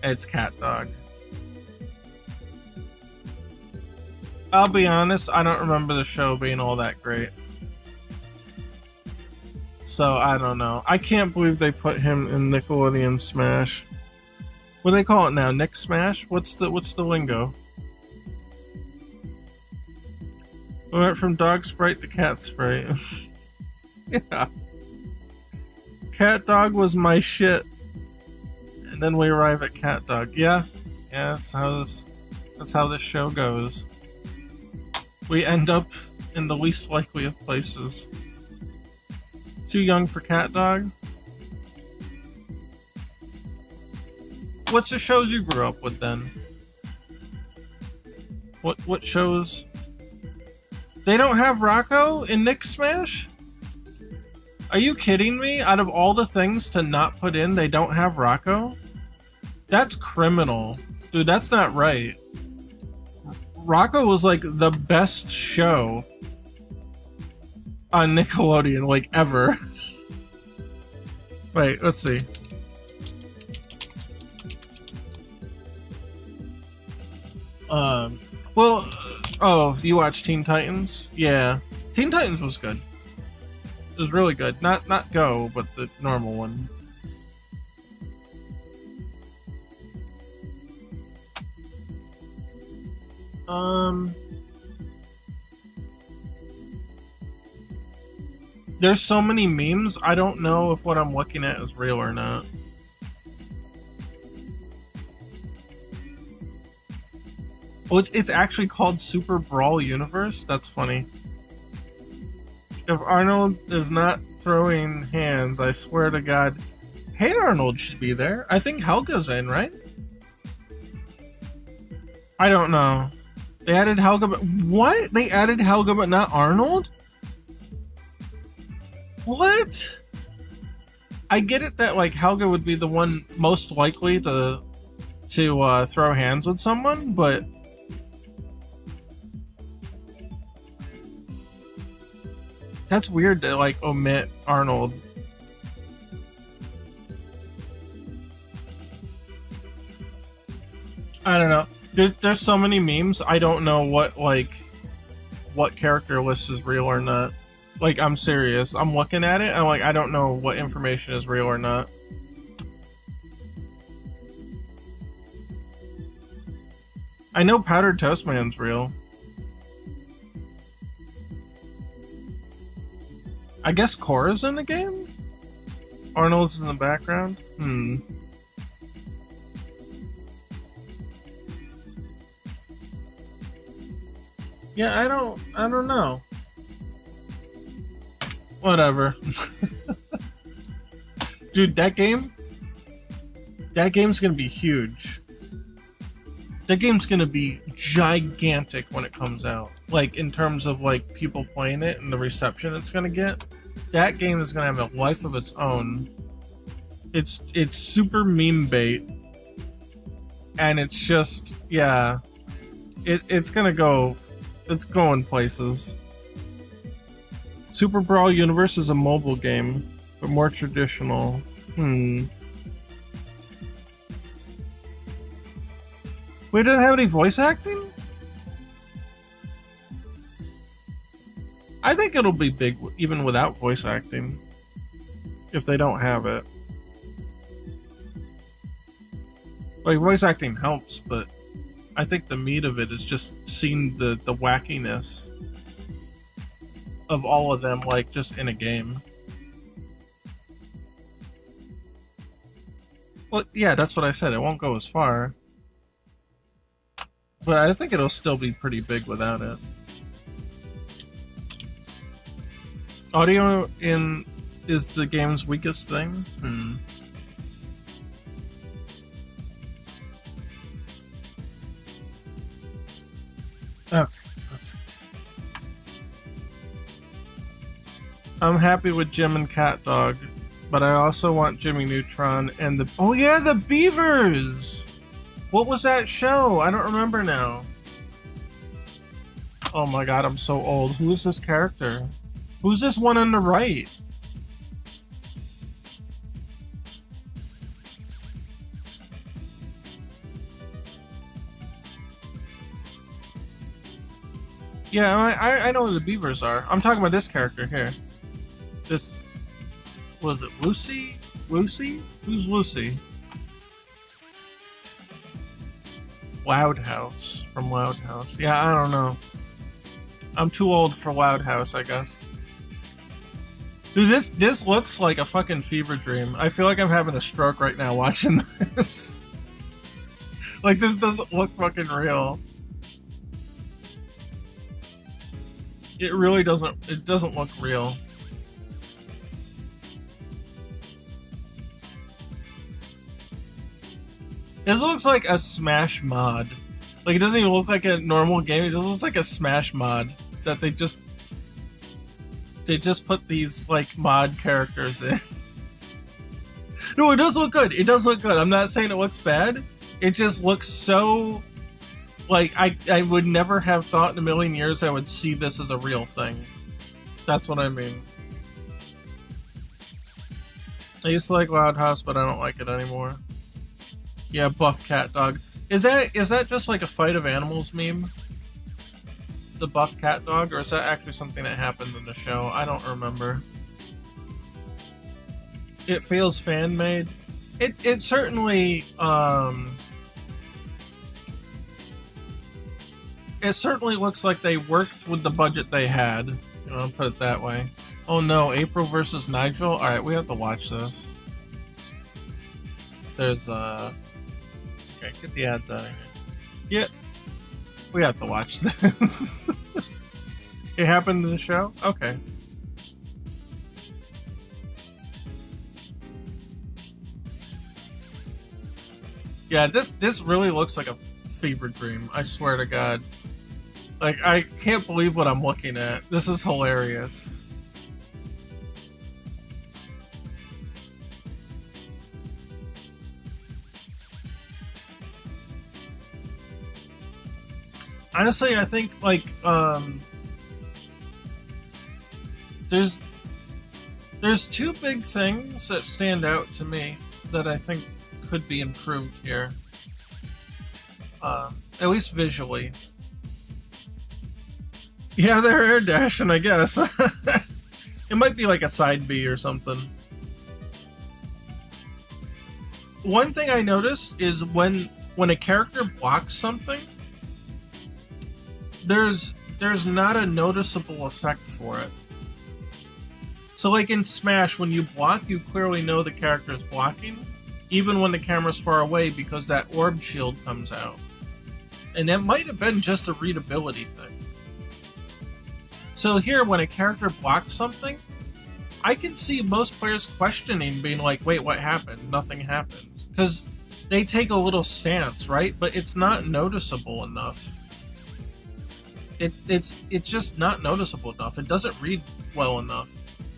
It's Cat Dog. I'll be honest, I don't remember the show being all that great. So, I don't know. I can't believe they put him in Nickelodeon Smash. What do they call it now? Nick Smash? What's the lingo? We went from dog sprite to cat sprite. Yeah. Cat Dog was my shit. And then we arrive at Cat Dog. Yeah. Yeah, that's how this show goes. We end up in the least likely of places. Too young for Cat Dog? What's the shows you grew up with then? What shows? They don't have Rocco in Nick Smash? Are you kidding me? Out of all the things to not put in, they don't have Rocco? That's criminal. Dude, that's not right. Rocco was like the best show on Nickelodeon, like, ever. Wait, let's see. Well, oh, you watch Teen Titans? Yeah. Teen Titans was good. It was really good. Not Go, but the normal one. There's so many memes, I don't know if what I'm looking at is real or not. Oh, it's actually called Super Brawl Universe? That's funny. If Arnold is not throwing hands, I swear to God. Hey Arnold should be there. I think Helga's in, right? I don't know. They added Helga, but... What? They added Helga, but not Arnold? What? I get it that, like, Helga would be the one most likely to throw hands with someone, but... That's weird to, like, omit Arnold. I don't know. There's so many memes, I don't know what character list is real or not. Like, I'm serious. I'm looking at it, and like, I don't know what information is real or not. I know Powdered Toast Man's real. I guess Cora's in the game? Arnold's in the background? Yeah, I don't know. Whatever. Dude, that game's gonna be huge. That game's gonna be gigantic when it comes out. Like, in terms of, like, people playing it and the reception it's gonna get. That game is gonna have a life of its own. It's super meme bait. And it's just, yeah. It's gonna go... It's going places. Super Brawl Universe is a mobile game, but more traditional. Wait, did it have any voice acting? I think it'll be big even without voice acting. If they don't have it. Like, voice acting helps, but I think the meat of it is just seeing the wackiness of all of them, like, just in a game. Well, yeah, that's what I said. It won't go as far. But I think it'll still be pretty big without it. Audio is the game's weakest thing? Okay. I'm happy with Jim and Cat Dog, but I also want Jimmy Neutron and the... Oh yeah, the Beavers! What was that show? I don't remember now. Oh my god, I'm so old. Who is this character? Who's this one on the right? Yeah, I know who the Beavers are. I'm talking about this character here. This... Was it Lucy? Lucy? Who's Lucy? Loud House. From Loud House. Yeah, I don't know. I'm too old for Loud House, I guess. Dude, this looks like a fucking fever dream. I feel like I'm having a stroke right now watching this. Like, this doesn't look fucking real. It really doesn't. It doesn't look real. This looks like a Smash mod. Like, it doesn't even look like a normal game. It just looks like a Smash mod that they just put these, like, mod characters in. No, it does look good. It does look good. I'm not saying it looks bad. It just looks so... Like, I would never have thought in a million years I would see this as a real thing. That's what I mean. I used to like Loud House, but I don't like it anymore. Yeah, buff cat dog. Is that just like a fight of animals meme? The buff cat dog? Or is that actually something that happened in the show? I don't remember. It feels fan-made. It certainly, it certainly looks like they worked with the budget they had. You know, I'll put it that way. Oh no, April versus Nigel? Alright, we have to watch this. There's, okay, get the ads out of here. Yeah, we have to watch this. It happened in the show? Okay. Yeah, this really looks like a fever dream, I swear to God. Like, I can't believe what I'm looking at. This is hilarious. Honestly, I think, like, there's two big things that stand out to me that I think could be improved here. At least visually. Yeah, they're air dashing, I guess. It might be like a side B or something. One thing I noticed is when a character blocks something, there's not a noticeable effect for it. So like in Smash, when you block, you clearly know the character is blocking, even when the camera's far away, because that orb shield comes out. And that might have been just a readability thing. So here, when a character blocks something, I can see most players questioning, being like, wait, what happened? Nothing happened. Because they take a little stance, right? But it's not noticeable enough. It's just not noticeable enough. It doesn't read well enough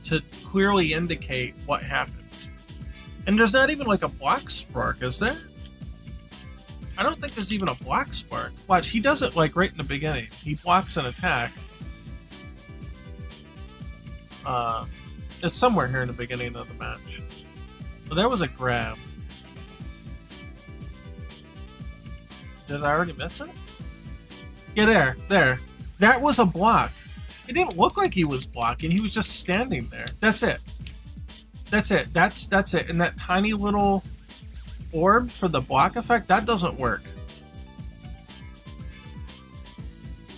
to clearly indicate what happened. And there's not even like a block spark, is there? I don't think there's even a block spark. Watch, he does it like right in the beginning. He blocks an attack. It's somewhere here in the beginning of the match. But there was a grab. Did I already miss it? Yeah, there. That was a block. It didn't look like he was blocking. He was just standing there. That's it. That's it. And that tiny little orb for the block effect, that doesn't work.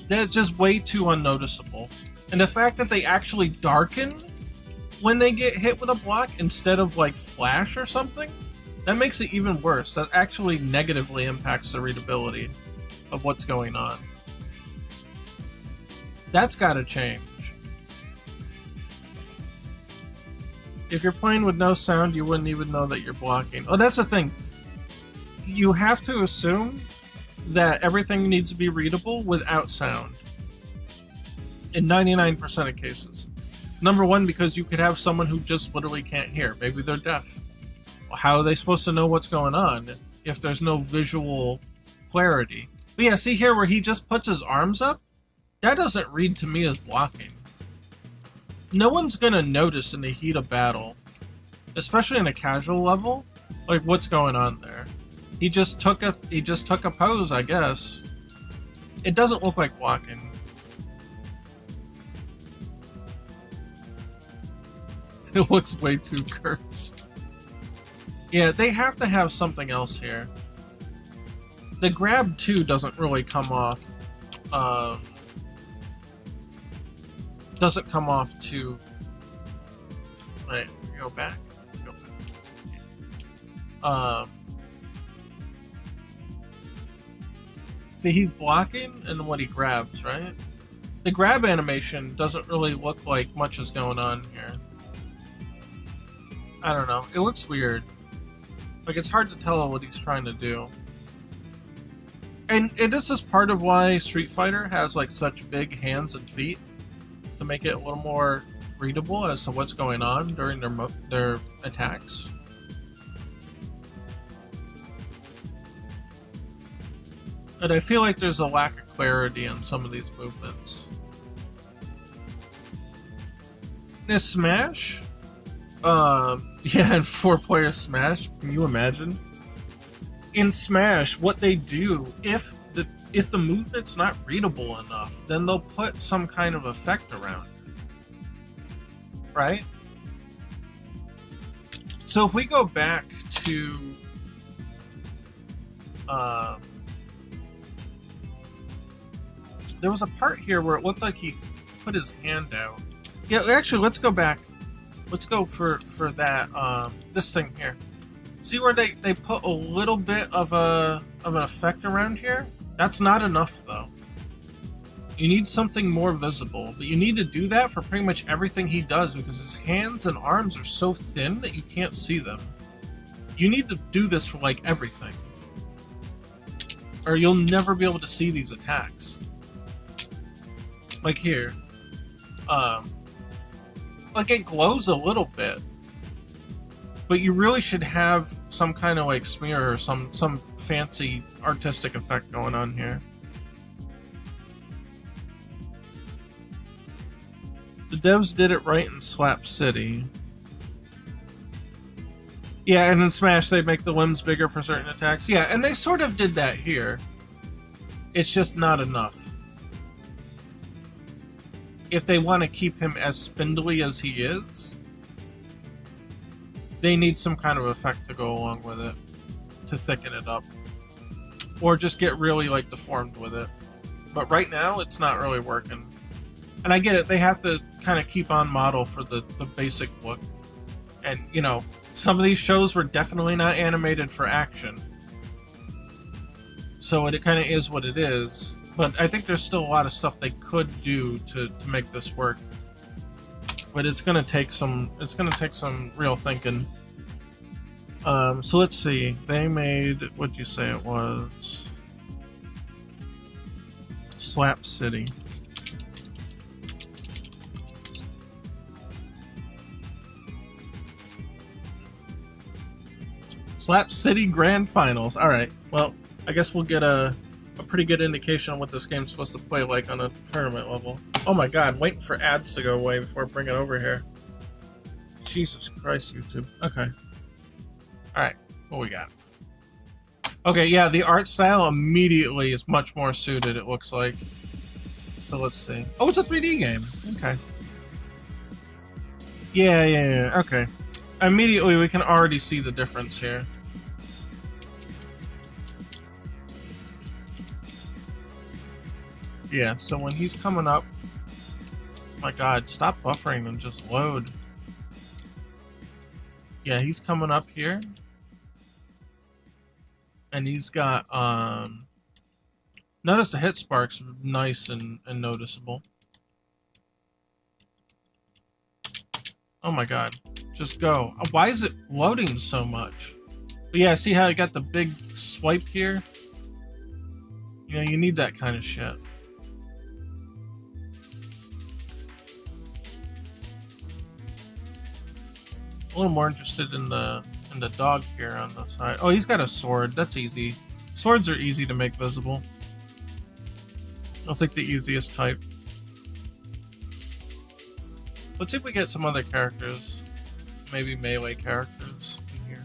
That's just way too unnoticeable. And the fact that they actually darken when they get hit with a block instead of like flash or something, that makes it even worse. That actually negatively impacts the readability of what's going on. That's gotta change. If you're playing with no sound, you wouldn't even know that you're blocking. Oh, that's the thing. You have to assume that everything needs to be readable without sound. In 99% of cases. Number one, because you could have someone who just literally can't hear. Maybe they're deaf. Well, how are they supposed to know what's going on if there's no visual clarity? But yeah, see here where he just puts his arms up? That doesn't read to me as blocking. No one's gonna notice in the heat of battle, especially in a casual level, like what's going on there. He just took a pose, I guess. It doesn't look like blocking. It looks way too cursed. Yeah, they have to have something else here. The grab 2 doesn't really come off. Doesn't come off too. Wait, go back. See, he's blocking and what he grabs, right? The grab animation doesn't really look like much is going on here. I don't know. It looks weird. Like, it's hard to tell what he's trying to do. And this is part of why Street Fighter has, like, such big hands and feet. To make it a little more readable as to what's going on during their attacks. And I feel like there's a lack of clarity in some of these movements. In Smash? Yeah, in 4-player Smash, can you imagine? In Smash, what they do, if the movement's not readable enough, then they'll put some kind of effect around it. Right? So if we go back to there was a part here where it looked like he put his hand out. Yeah, actually, let's go back. Let's go for that this thing here. See where they put a little bit of an effect around here? That's not enough, though. You need something more visible, but you need to do that for pretty much everything he does because his hands and arms are so thin that you can't see them. You need to do this for, like, everything. Or you'll never be able to see these attacks. Like here. Like, it glows a little bit. But you really should have some kind of, like, smear or some fancy artistic effect going on here. The devs did it right in Slap City. Yeah, and in Smash they make the limbs bigger for certain attacks. Yeah, and they sort of did that here. It's just not enough. If they want to keep him as spindly as he is, they need some kind of effect to go along with it, to thicken it up. Or just get really, like, deformed with it. But right now, it's not really working. And I get it, they have to kind of keep on model for the basic look. And, you know, some of these shows were definitely not animated for action. So it kind of is what it is. But I think there's still a lot of stuff they could do to make this work. But it's gonna take some real thinking. So let's see. They made, what'd you say it was? Slap City. Slap City Grand Finals. Alright, well, I guess we'll get a pretty good indication on what this game's supposed to play like on a tournament level. Oh my god, waiting for ads to go away before I bring it over here. Jesus Christ, YouTube. Okay. Alright, what we got? Okay, yeah, the art style immediately is much more suited, it looks like. So let's see. Oh, it's a 3D game. Okay. Yeah, okay. Immediately we can already see the difference here. Yeah, so when he's coming up, my god, stop buffering and just load. Yeah, he's coming up here. And he's got, notice the hit sparks are nice and noticeable. Oh my god, just go. Why is it loading so much? But yeah, see how I got the big swipe here? You know, you need that kind of shit. A little more interested in the dog here on the side. Oh, he's got a sword. That's easy. Swords are easy to make visible. That's like the easiest type. Let's see if we get some other characters. Maybe melee characters in here.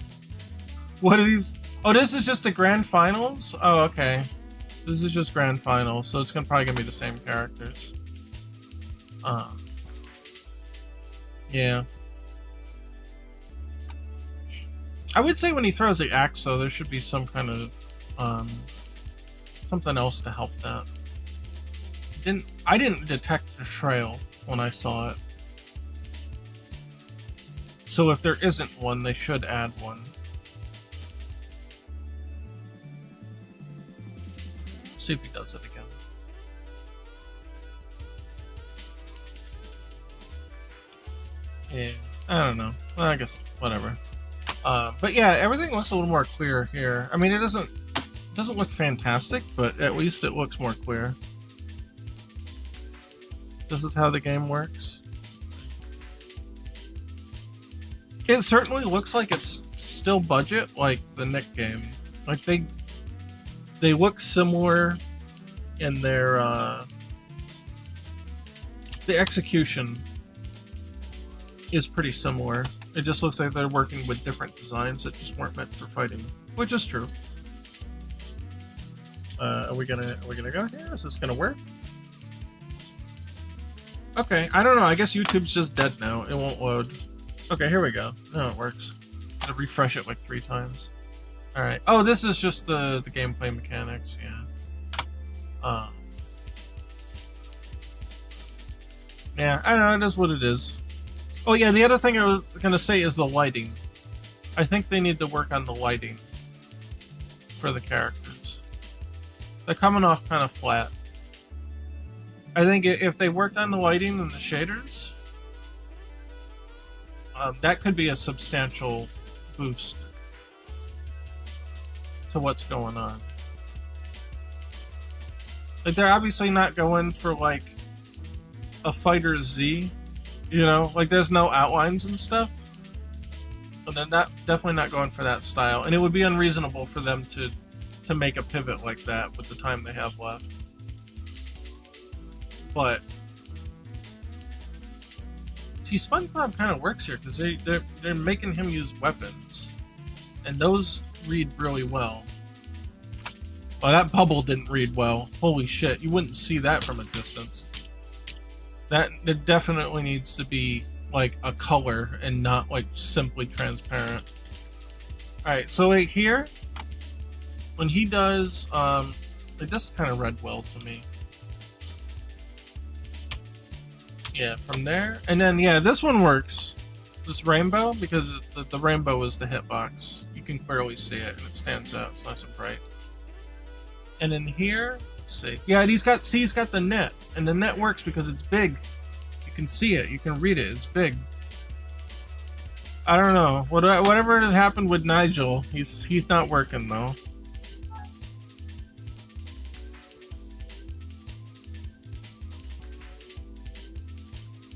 What are these? Oh, this is just the grand finals? Oh, okay. This is just grand finals, so it's probably gonna be the same characters. Yeah. I would say when he throws the axe, though, there should be some kind of something else to help that. I didn't detect a trail when I saw it. So if there isn't one, they should add one. See if he does it again. Yeah, I don't know. Well, I guess whatever. But yeah, everything looks a little more clear here. I mean, it doesn't look fantastic, but at least it looks more clear. This is how the game works. It certainly looks like it's still budget, like the Nick game. Like they look similar in their the execution is pretty similar. It just looks like they're working with different designs that just weren't meant for fighting, which is true. Are we gonna go here? Is this gonna work? Okay, I don't know. I guess YouTube's just dead now. It won't load. Okay, here we go. No, it works. To refresh it like 3 times. All right. Oh, this is just the gameplay mechanics. Yeah. Yeah, I don't know. It is what it is. Oh yeah, the other thing I was gonna say is the lighting. I think they need to work on the lighting for the characters. They're coming off kind of flat. I think if they worked on the lighting and the shaders, that could be a substantial boost to what's going on. Like, they're obviously not going for like a Fighter Z. You know, like there's no outlines and stuff. So they're definitely not going for that style. And it would be unreasonable for them to make a pivot like that with the time they have left. But see, SpongeBob kind of works here because they're making him use weapons. And those read really well. Well, that bubble didn't read well. Holy shit, you wouldn't see that from a distance. It definitely needs to be like a color and not like simply transparent. Alright, so right here, when he does, like this kind of read well to me. Yeah, from there. And then, yeah, this one works. This rainbow, because the rainbow is the hitbox. You can clearly see it, and it stands out. It's nice and bright. And in here, let's see. Yeah, he's got the net. And the net works because it's big. You can see it. You can read it. It's big. I don't know. Whatever had happened with Nigel, he's not working, though.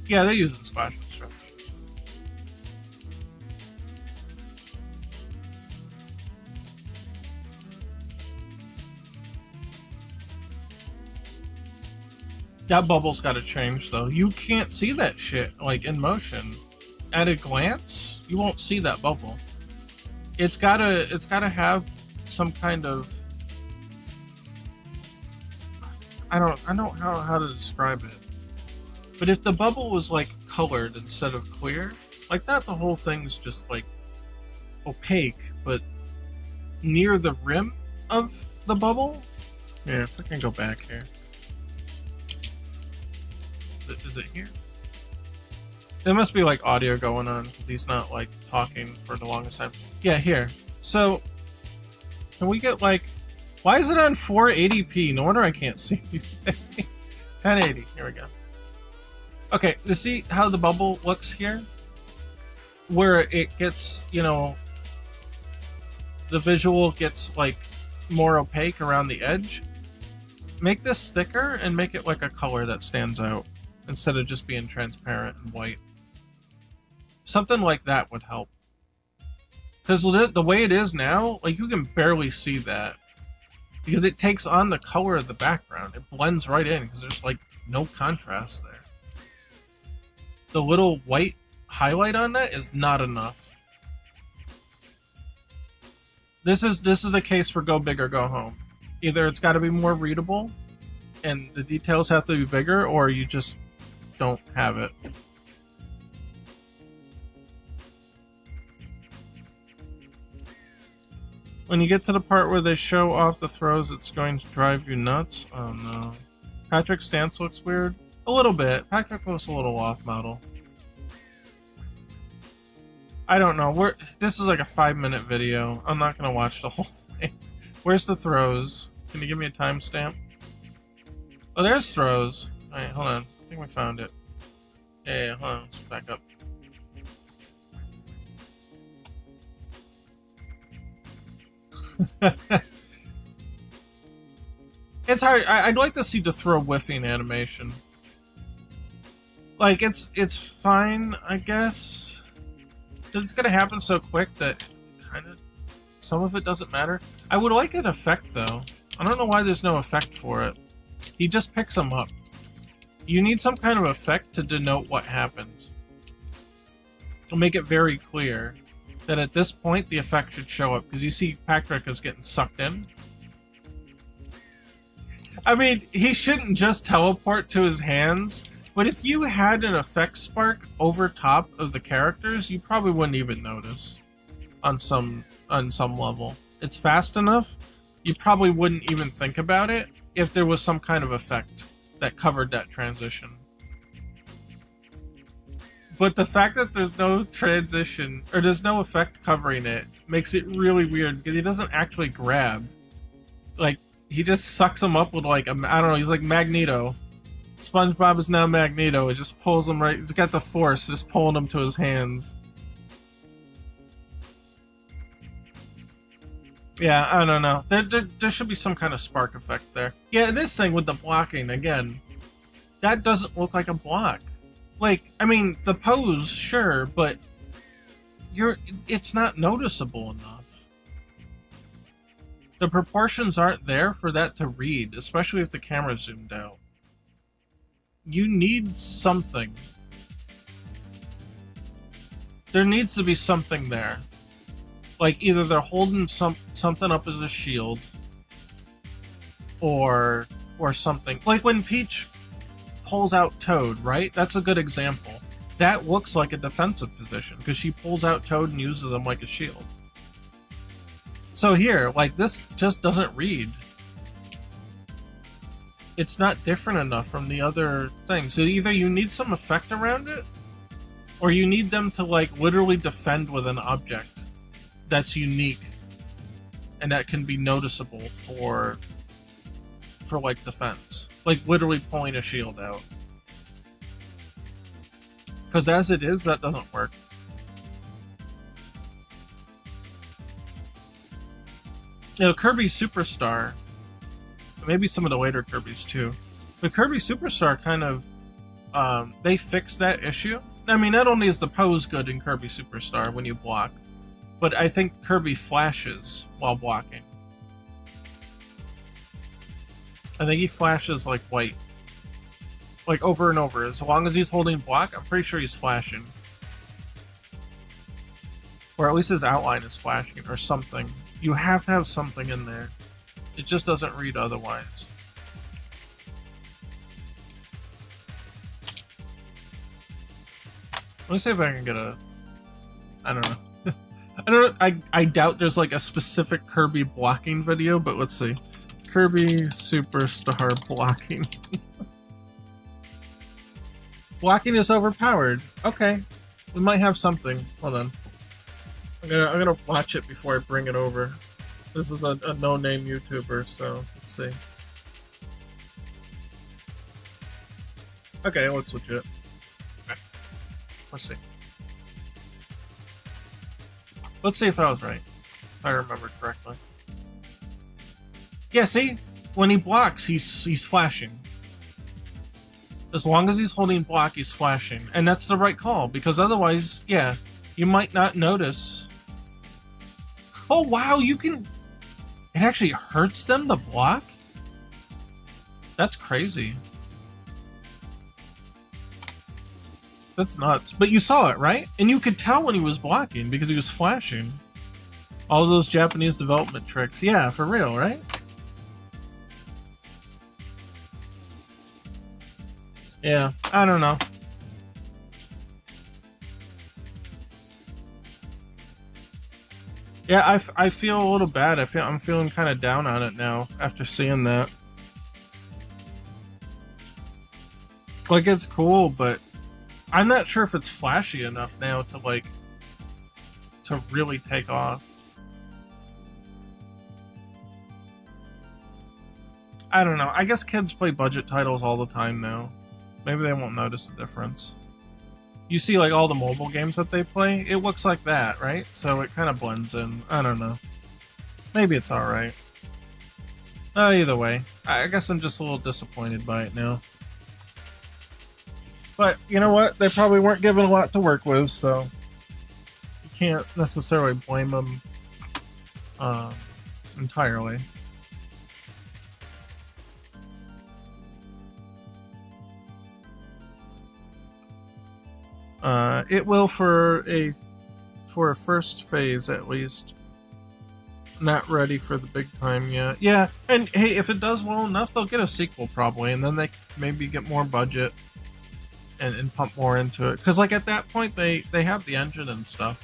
Yeah, they're using splash and stuff. That bubble's got to change, though. You can't see that shit, like, in motion. At a glance, you won't see that bubble. It's gotta have some kind of... I don't know how to describe it. But if the bubble was, like, colored instead of clear, like that, the whole thing's just, like, opaque, but near the rim of the bubble? Yeah, if I can go back here. Is it here? There must be, like, audio going on, because he's not, like, talking for the longest time. Yeah, here. So, can we get, like... Why is it on 480p? No wonder I can't see anything. 1080. Here we go. Okay, you see how the bubble looks here? Where it gets, you know... The visual gets, like, more opaque around the edge. Make this thicker and make it, like, a color that stands out, instead of just being transparent and white. Something like that would help. Because the way it is now, like, you can barely see that. Because it takes on the color of the background. It blends right in, because there's, like, no contrast there. The little white highlight on that is not enough. This is a case for go big or go home. Either it's got to be more readable, and the details have to be bigger, or you just don't have it. When you get to the part where they show off the throws, it's going to drive you nuts. Oh no. Patrick's stance looks weird. A little bit. Patrick looks a little off model. I don't know. This is like a 5-minute video. I'm not going to watch the whole thing. Where's the throws? Can you give me a timestamp? Oh, there's throws. Alright, hold on. I think we found it. Yeah, hold on. Let's back up. It's hard. I'd like to see the throw whiffing animation. Like, it's fine, I guess. It's gonna happen so quick that kind of some of it doesn't matter. I would like an effect, though. I don't know why there's no effect for it. He just picks them up. You need some kind of effect to denote what happened. To make it very clear that at this point the effect should show up, because you see Patrick is getting sucked in. I mean, he shouldn't just teleport to his hands, but if you had an effect spark over top of the characters, you probably wouldn't even notice on some level. It's fast enough, you probably wouldn't even think about it if there was some kind of effect that covered that transition. But the fact that there's no transition, or there's no effect covering it, makes it really weird, because he doesn't actually grab. Like, he just sucks him up with, like, I don't know, he's like Magneto. SpongeBob is now Magneto, it just pulls him right, he's got the force just pulling him to his hands. Yeah, I don't know. There should be some kind of spark effect there. Yeah, this thing with the blocking, again, that doesn't look like a block. Like, I mean, the pose, sure, but it's not noticeable enough. The proportions aren't there for that to read, especially if the camera's zoomed out. You need something. There needs to be something there. Like, either they're holding something up as a shield, or something. Like when Peach pulls out Toad, right? That's a good example. That looks like a defensive position, because she pulls out Toad and uses them like a shield. So here, like, this just doesn't read. it's not different enough from the other things. So either you need some effect around it, or you need them to like literally defend with an object that's unique and that can be noticeable for like defense, like literally pulling a shield out. Because as it is, that doesn't work. You know, Kirby Superstar, maybe some of the later Kirbys too, but Kirby Superstar kind of, they fixed that issue. I mean, not only is the pose good in Kirby Superstar when you block, but I think Kirby flashes while blocking. I think he flashes like white. Like over and over. As long as he's holding block, I'm pretty sure he's flashing. Or at least his outline is flashing or something. You have to have something in there. It just doesn't read otherwise. Let me see if I can get a... I don't know. I doubt there's like a specific Kirby blocking video, but let's see. Kirby Superstar blocking. Blocking is overpowered. Okay. We might have something. Hold on. I'm gonna watch it before I bring it over. This is a no-name YouTuber, so let's see. Okay, it looks legit. Okay. Let's see. Let's see if I was right. If I remember correctly. Yeah, see? When he blocks, he's flashing. As long as he's holding block, he's flashing. And that's the right call, because otherwise, yeah, you might not notice. Oh, wow, you can... It actually hurts them to block? That's crazy. That's nuts. But you saw it, right? And you could tell when he was blocking, because he was flashing. All those Japanese development tricks. Yeah, for real, right? Yeah, I don't know. Yeah, I feel a little bad. I'm feeling kind of down on it now after seeing that. Like, it's cool, but I'm not sure if it's flashy enough now to like to really take off. I don't know. I guess kids play budget titles all the time now. Maybe they won't notice the difference. You see like all the mobile games that they play, it looks like that, right? So it kind of blends in. I don't know. Maybe it's alright. Either way, I guess I'm just a little disappointed by it now. But you know what? They probably weren't given a lot to work with, so you can't necessarily blame them entirely. It will for a first phase at least. Not ready for the big time yet. Yeah, and hey, if it does well enough, they'll get a sequel probably, and then they maybe get more budget and pump more into it. Because like at that point, they have the engine and stuff,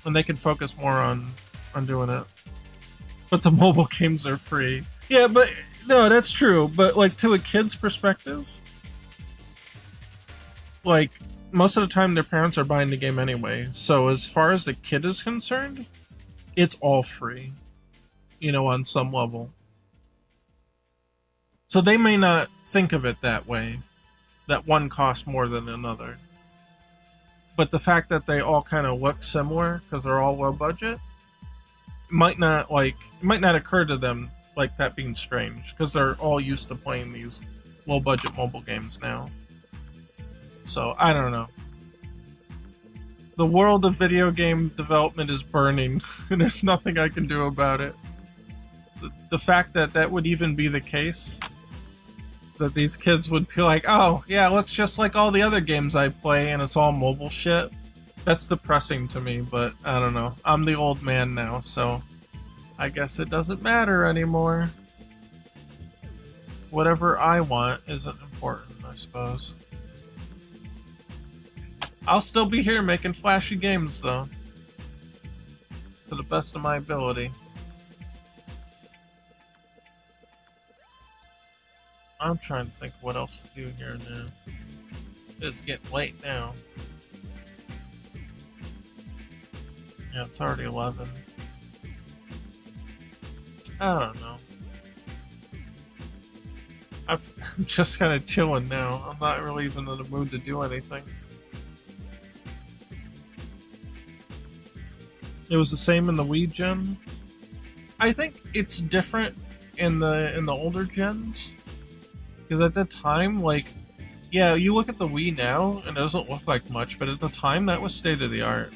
and they can focus more on doing it. But the mobile games are free. Yeah, but no, that's true. But like to a kid's perspective, like most of the time their parents are buying the game anyway. So as far as the kid is concerned, it's all free, you know, on some level. So they may not think of it that way, that one costs more than another. But the fact that they all kind of look similar because they're all low budget, it might not occur to them like that being strange because they're all used to playing these low budget mobile games now. So I don't know. The world of video game development is burning, and there's nothing I can do about it. The fact that that would even be the case, that these kids would be like, oh, yeah, looks just like all the other games I play, and it's all mobile shit, that's depressing to me, but I don't know. I'm the old man now, so I guess it doesn't matter anymore. Whatever I want isn't important, I suppose. I'll still be here making flashy games, though. To the best of my ability. I'm trying to think what else to do here now. It's getting late now. Yeah, it's already 11. I don't know. I'm just kind of chilling now. I'm not really even in the mood to do anything. It was the same in the Wii gen. I think it's different in the older gens, because at the time, like, yeah, you look at the Wii now and it doesn't look like much, but at the time that was state of the art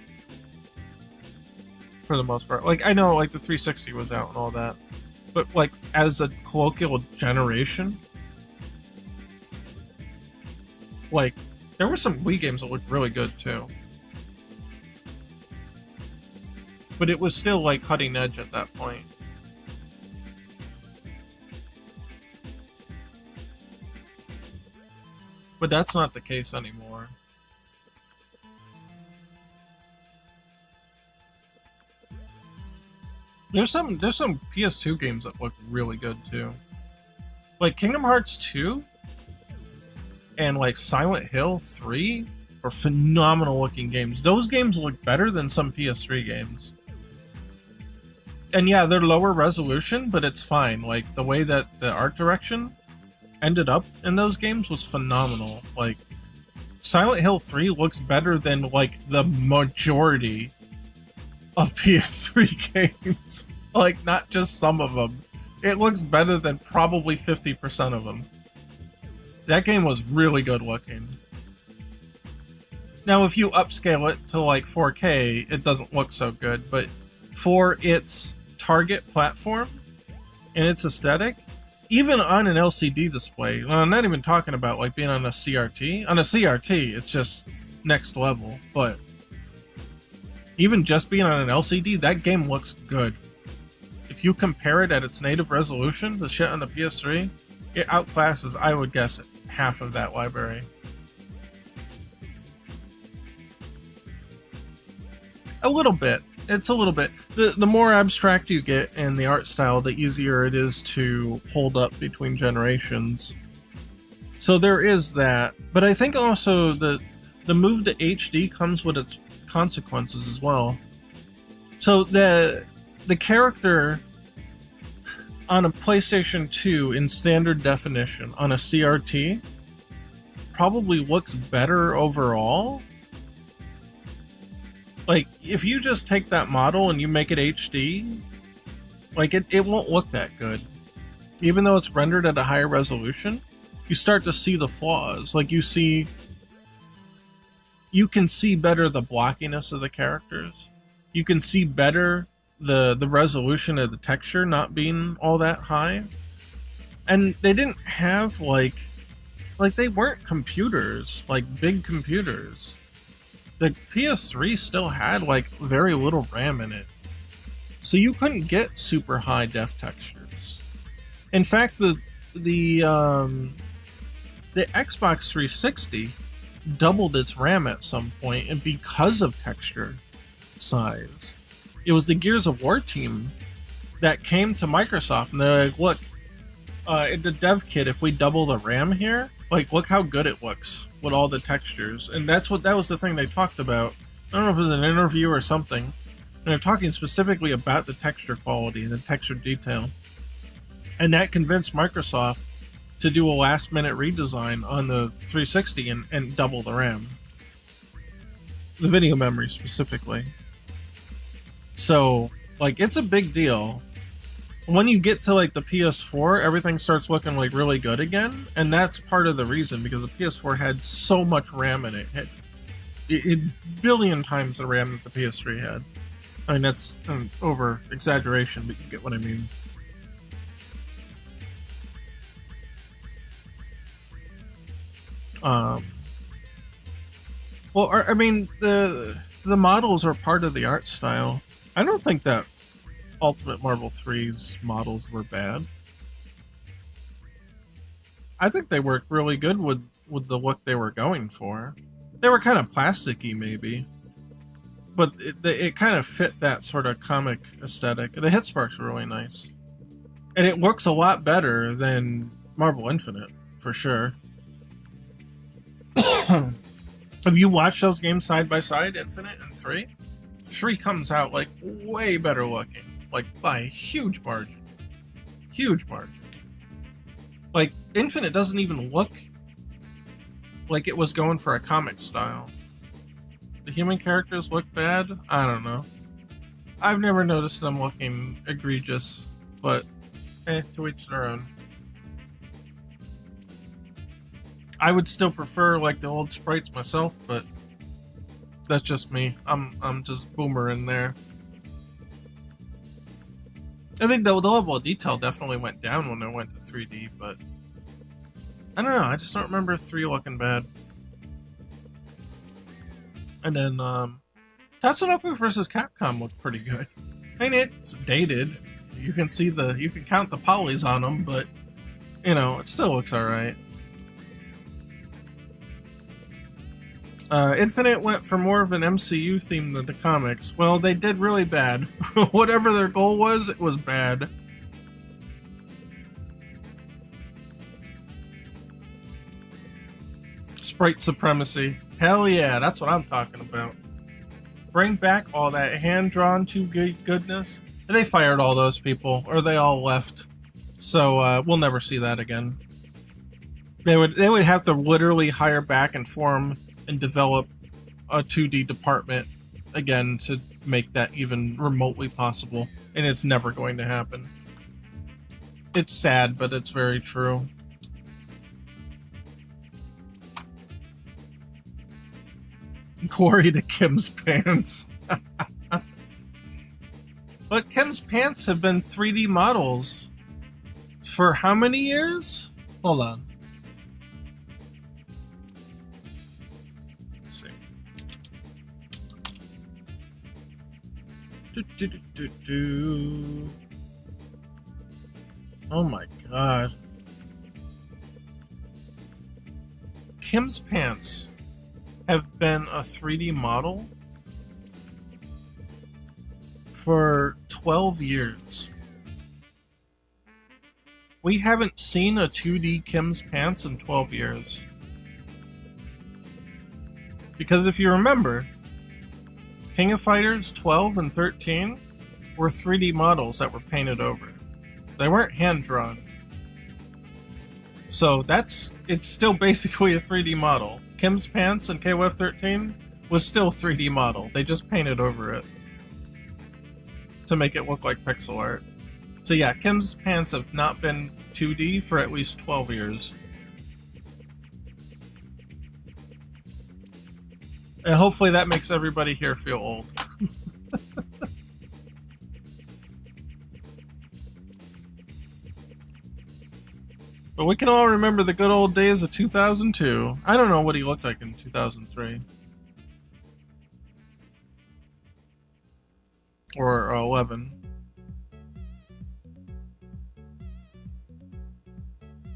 for the most part. Like, I know, like, the 360 was out and all that, but like as a colloquial generation, like, there were some Wii games that looked really good too. But it was still like cutting edge at that point. But that's not the case anymore. There's some PS2 games that look really good too. Like Kingdom Hearts 2 and like Silent Hill 3 are phenomenal looking games. Those games look better than some PS3 games. And yeah, they're lower resolution, but it's fine. Like, the way that the art direction ended up in those games was phenomenal. Like, Silent Hill 3 looks better than, like, the majority of PS3 games. Like, not just some of them. It looks better than probably 50% of them. That game was really good looking. Now, if you upscale it to, like, 4K, it doesn't look so good, but for its target platform and its aesthetic, even on an LCD display, I'm not even talking about like being on a CRT. On a CRT, it's just next level, but even just being on an LCD, that game looks good. If you compare it at its native resolution, the shit on the PS3, it outclasses, I would guess, half of that library. A little bit. It's a little bit. The more abstract you get in the art style, the easier it is to hold up between generations. So there is that. But I think also the move to HD comes with its consequences as well. So the character on a PlayStation 2 in standard definition on a CRT probably looks better overall. Like, if you just take that model and you make it HD, like, it won't look that good. Even though it's rendered at a higher resolution, you start to see the flaws. Like, you can see better the blockiness of the characters. You can see better the resolution of the texture not being all that high. And they didn't have, like they weren't computers, like, big computers. The PS3 still had, like, very little RAM in it. So you couldn't get super high def textures. In fact, the Xbox 360 doubled its RAM at some point, and because of texture size. It was the Gears of War team that came to Microsoft, and they're like, look, in the dev kit, if we double the RAM here, like, look how good it looks with all the textures. And that was the thing they talked about. I don't know if it was an interview or something. And they're talking specifically about the texture quality and the texture detail. And that convinced Microsoft to do a last-minute redesign on the 360 and double the RAM. The video memory, specifically. So, like, it's a big deal. When you get to, like, the PS4, everything starts looking, like, really good again, and that's part of the reason, because the PS4 had so much RAM in it. It had billion times the RAM that the PS3 had. I mean, that's an over-exaggeration, but you get what I mean. Well, I mean, the models are part of the art style. I don't think that Ultimate Marvel 3's models were bad. I think they worked really good with the look they were going for. They were kind of plasticky, maybe, but it kind of fit that sort of comic aesthetic. The hit sparks were really nice, and it looks a lot better than Marvel Infinite. for sure. Have you watched those games side by side, Infinite and 3? 3 comes out like way better looking, like by a huge margin. Huge margin. Like, Infinite doesn't even look like it was going for a comic style. The human characters look bad? I don't know. I've never noticed them looking egregious, but to each their own. I would still prefer like the old sprites myself, but that's just me. I'm just boomer in there. I think the level of detail definitely went down when it went to 3D, but I don't know. I just don't remember 3 looking bad. And then Tatsunoko vs. Capcom looked pretty good. I mean, it's dated. You can count the polys on them, but you know, it still looks alright. Infinite went for more of an MCU theme than the comics. Well, they did really bad. Whatever their goal was, it was bad. Sprite supremacy. Hell yeah, that's what I'm talking about. Bring back all that hand-drawn 2D goodness. And they fired all those people, or they all left. So we'll never see that again. They would have to literally hire back and form and develop a 2D department again to make that even remotely possible, and it's never going to happen. It's sad, but it's very true. Glory to Kim's pants. But Kim's pants have been 3D models for how many years? Hold on. Oh my god. Kim's pants have been a 3D model for 12 years. We haven't seen a 2D Kim's pants in 12 years. Because if you remember, King of Fighters 12 and 13 were 3D models that were painted over. They weren't hand-drawn. So it's still basically a 3D model. Kim's pants in KOF 13 was still 3D model. They just painted over it to make it look like pixel art. So yeah, Kim's pants have not been 2D for at least 12 years. And hopefully that makes everybody here feel old. But we can all remember the good old days of 2002. I don't know what he looked like in 2003. Or 11.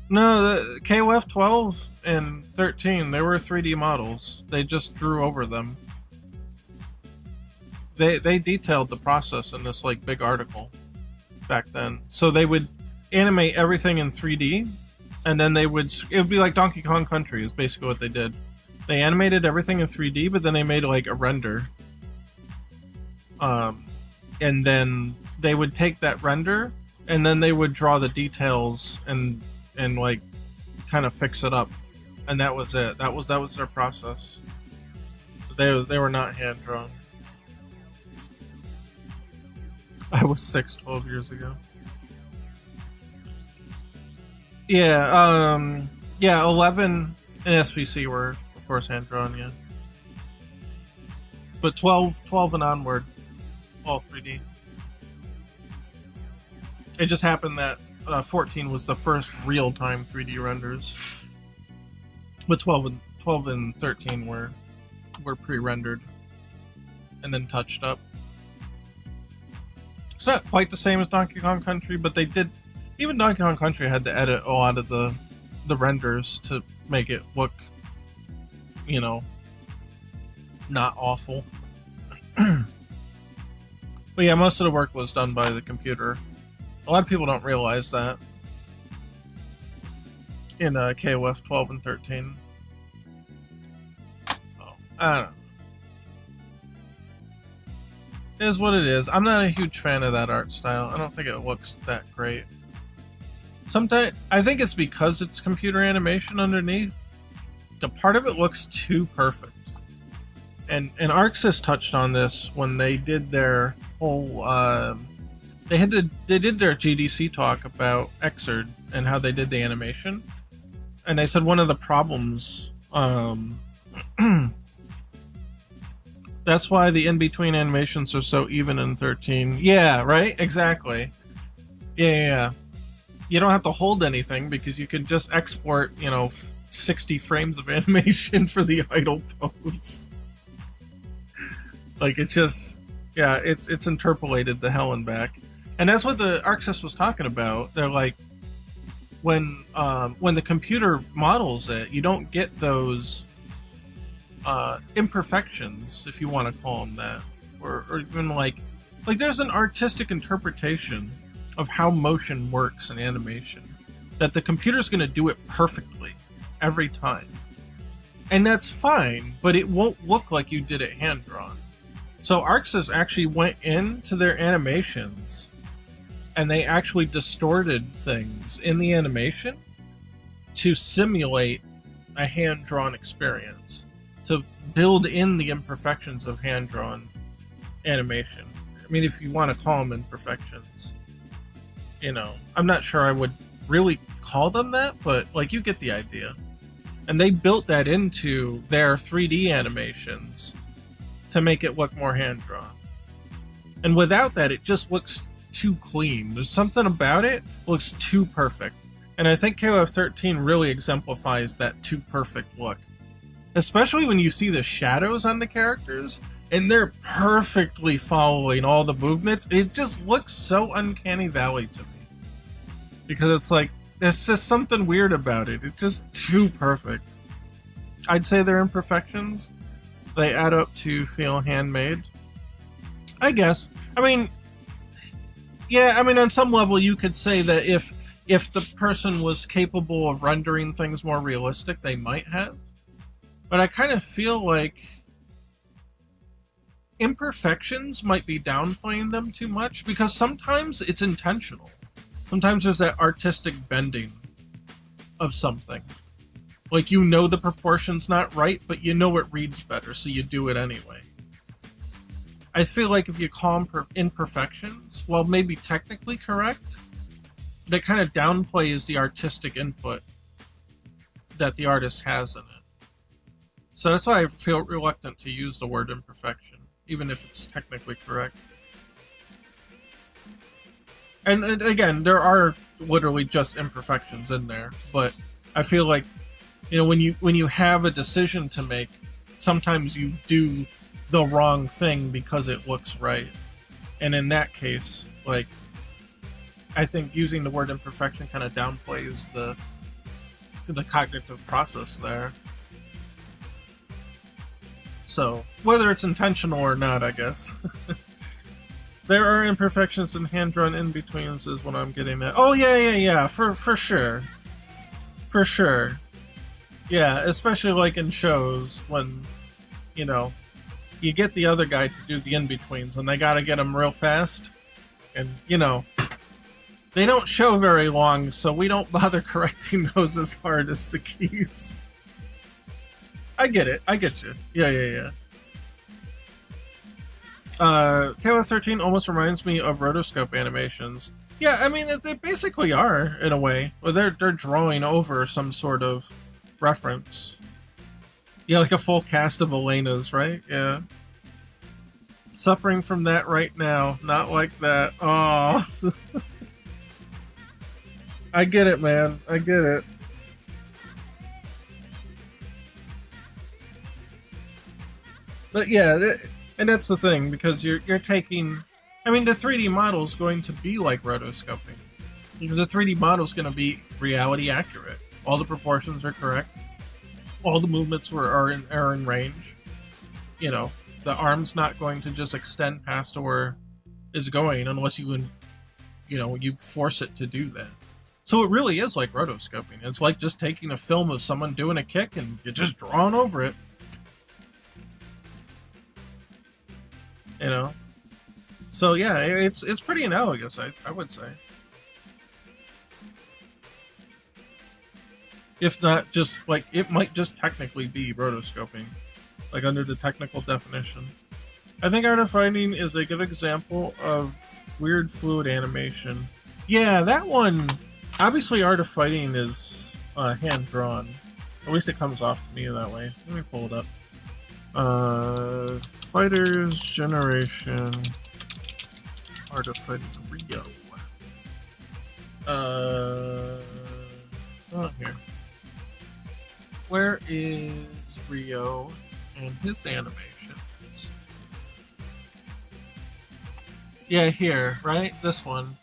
No, the KOF 12 and 13, they were 3D models. They just drew over them. They detailed the process in this like big article back then. So they would animate everything in 3D, and then it would be like Donkey Kong Country is basically what they did. They animated everything in 3D, but then they made like a render. And then they would take that render, and then they would draw the details and like kind of fix it up, and that was it. That was their process. They were not hand drawn. I was 12 years ago. Yeah, 11 and SVC were of course hand drawn, yeah. But 12 and onward, all 3D. It just happened that 14 was the first real-time 3D renders, but 12 and 13 were pre-rendered and then touched up. It's not quite the same as Donkey Kong Country, but they did. Even Donkey Kong Country had to edit a lot of the renders to make it look, you know, not awful. But yeah, most of the work was done by the computer. A lot of people don't realize that. in KOF 12 and 13. So, I don't know. It is what it is. I'm not a huge fan of that art style. I don't think it looks that great. Sometimes I think it's because it's computer animation underneath. The part of it looks too perfect. And Arxis touched on this when they did their whole they did their GDC talk about Xrd and how they did the animation. And they said one of the problems that's why the in-between animations are so even in 13. Yeah, right? Exactly. Yeah. You don't have to hold anything because you can just export, 60 frames of animation for the idle pose. Like, it's just, yeah, it's interpolated the hell and back. And that's what the Arxis was talking about. They're like, when the computer models it, you don't get those imperfections, if you want to call them that, or even like there's an artistic interpretation of how motion works in animation that the computer's going to do it perfectly every time, and that's fine, but it won't look like you did it hand drawn. So Arxis actually went into their animations and they actually distorted things in the animation to simulate a hand drawn experience, to build in the imperfections of hand-drawn animation. I mean, if you want to call them imperfections. I'm not sure I would really call them that, but, you get the idea. And they built that into their 3D animations to make it look more hand-drawn. And without that, it just looks too clean. There's something about it looks too perfect. And I think KOF 13 really exemplifies that too perfect look. Especially when you see the shadows on the characters, and they're perfectly following all the movements. It just looks so uncanny valley to me. Because it's like, there's just something weird about it. It's just too perfect. I'd say they're imperfections. They add up to feel handmade. I guess. I mean, on some level you could say that if the person was capable of rendering things more realistic, they might have. But I kind of feel like imperfections might be downplaying them too much, because sometimes it's intentional. Sometimes there's that artistic bending of something. Like, the proportion's not right, but it reads better, so you do it anyway. I feel like if you call them imperfections, while maybe technically correct, that kind of downplays the artistic input that the artist has in it. So that's why I feel reluctant to use the word imperfection, even if it's technically correct. And again, there are literally just imperfections in there, but I feel like, when you have a decision to make, sometimes you do the wrong thing because it looks right. And in that case, I think using the word imperfection kind of downplays the cognitive process there. So, whether it's intentional or not, I guess. There are imperfections in hand-drawn in-betweens is what I'm getting at. Oh, yeah, for sure. For sure. Yeah, especially in shows when, you get the other guy to do the in-betweens and they gotta get them real fast. And, they don't show very long, so we don't bother correcting those as hard as the keys. I get it. I get you. Yeah. KOF 13 almost reminds me of rotoscope animations. Yeah, I mean, they basically are, in a way. Well, they're drawing over some sort of reference. Yeah, like a full cast of Elena's, right? Yeah. Suffering from that right now. Not like that. Aw. I get it, man. I get it. But yeah, and that's the thing, because you're taking... I mean, the 3D model is going to be like rotoscoping. Because the 3D model is going to be reality accurate. All the proportions are correct. All the movements are in range. The arm's not going to just extend past where it's going unless you force it to do that. So it really is like rotoscoping. It's like just taking a film of someone doing a kick and you're just drawing over it. You know? So yeah, it's pretty analogous, I would say. If not just, like, it might just technically be rotoscoping. Like, under the technical definition. I think Art of Fighting is a good example of weird fluid animation. Yeah, that one... Obviously, Art of Fighting is hand-drawn. At least it comes off to me that way. Let me pull it up. Fighters Generation... Art of Fighting Rio. Oh, here. Where is Rio and his animations? Yeah, here, right? This one.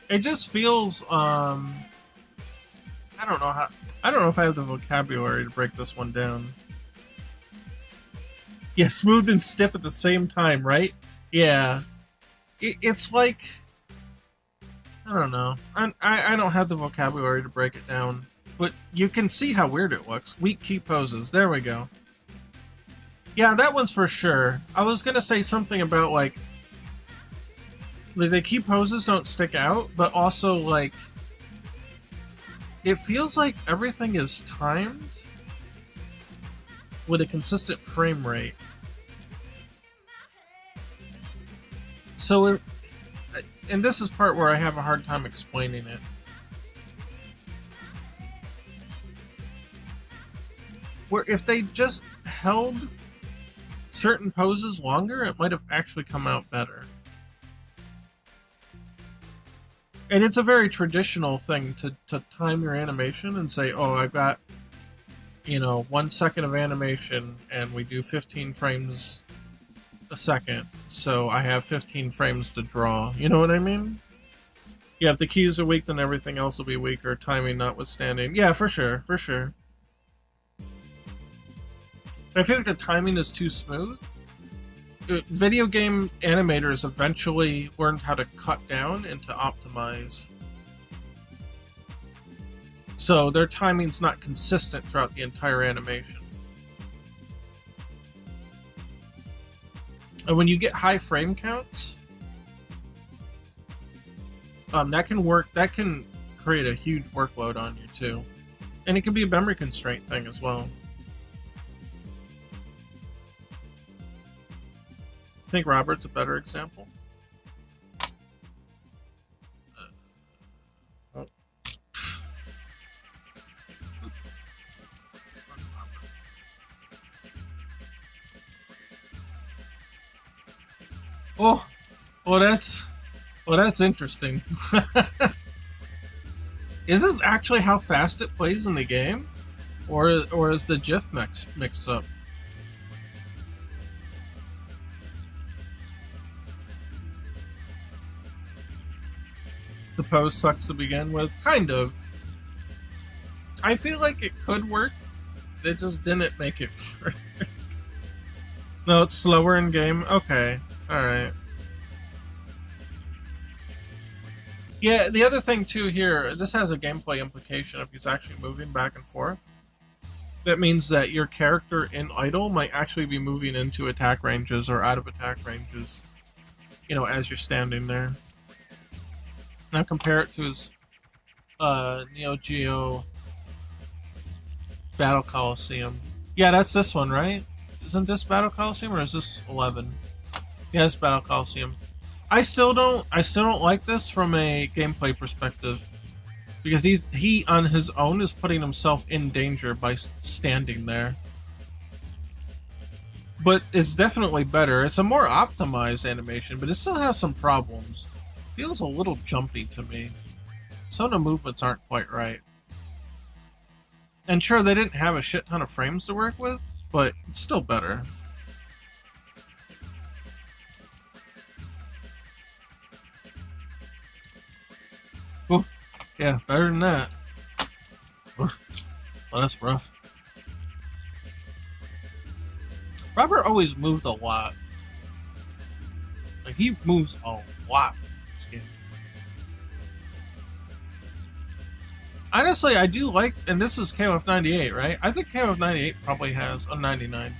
It just feels, I don't know if I have the vocabulary to break this one down. Yeah, smooth and stiff at the same time, right? Yeah. It's like, I don't know. I don't have the vocabulary to break it down. But you can see how weird it looks. Weak key poses. There we go. Yeah, that one's for sure. I was gonna say something about, like the key poses don't stick out, but also, like, it feels like everything is timed with a consistent frame rate. So, and this is part where I have a hard time explaining it. Where if they just held certain poses longer, it might have actually come out better. And it's a very traditional thing to time your animation and say, oh, I've got, 1 second of animation and we do 15 frames a second, so I have 15 frames to draw. You know what I mean? Yeah, if the keys are weak, then everything else will be weaker, timing notwithstanding. Yeah, for sure, for sure. But I feel like the timing is too smooth. Video game animators eventually learned how to cut down and to optimize. So their timing's not consistent throughout the entire animation. And when you get high frame counts, that can create a huge workload on you too. And it can be a memory constraint thing as well. I think Robert's a better example. Oh, well that's interesting. Is this actually how fast it plays in the game, or is the GIF mixed up? The pose sucks to begin with, kind of. I feel like it could work. They just didn't make it work. No, it's slower in game. Okay. Alright. Yeah, the other thing too here, this has a gameplay implication if he's actually moving back and forth. That means that your character in idle might actually be moving into attack ranges or out of attack ranges, as you're standing there. Now compare it to his Neo Geo Battle Coliseum. Yeah, that's this one, right? Isn't this Battle Coliseum or is this 11? Yeah, it's Battle Coliseum. I still don't like this from a gameplay perspective, because he on his own is putting himself in danger by standing there. But it's definitely better. It's a more optimized animation, but it still has some problems. Feels a little jumpy to me. Some of the movements aren't quite right. And sure, they didn't have a shit ton of frames to work with, but it's still better. Oh, yeah, better than that. Well, that's rough. Robert always moved a lot. Like, he moves a lot in this game. Honestly, I do like, and this is KOF 98, right? I think KOF 98 probably has a 99.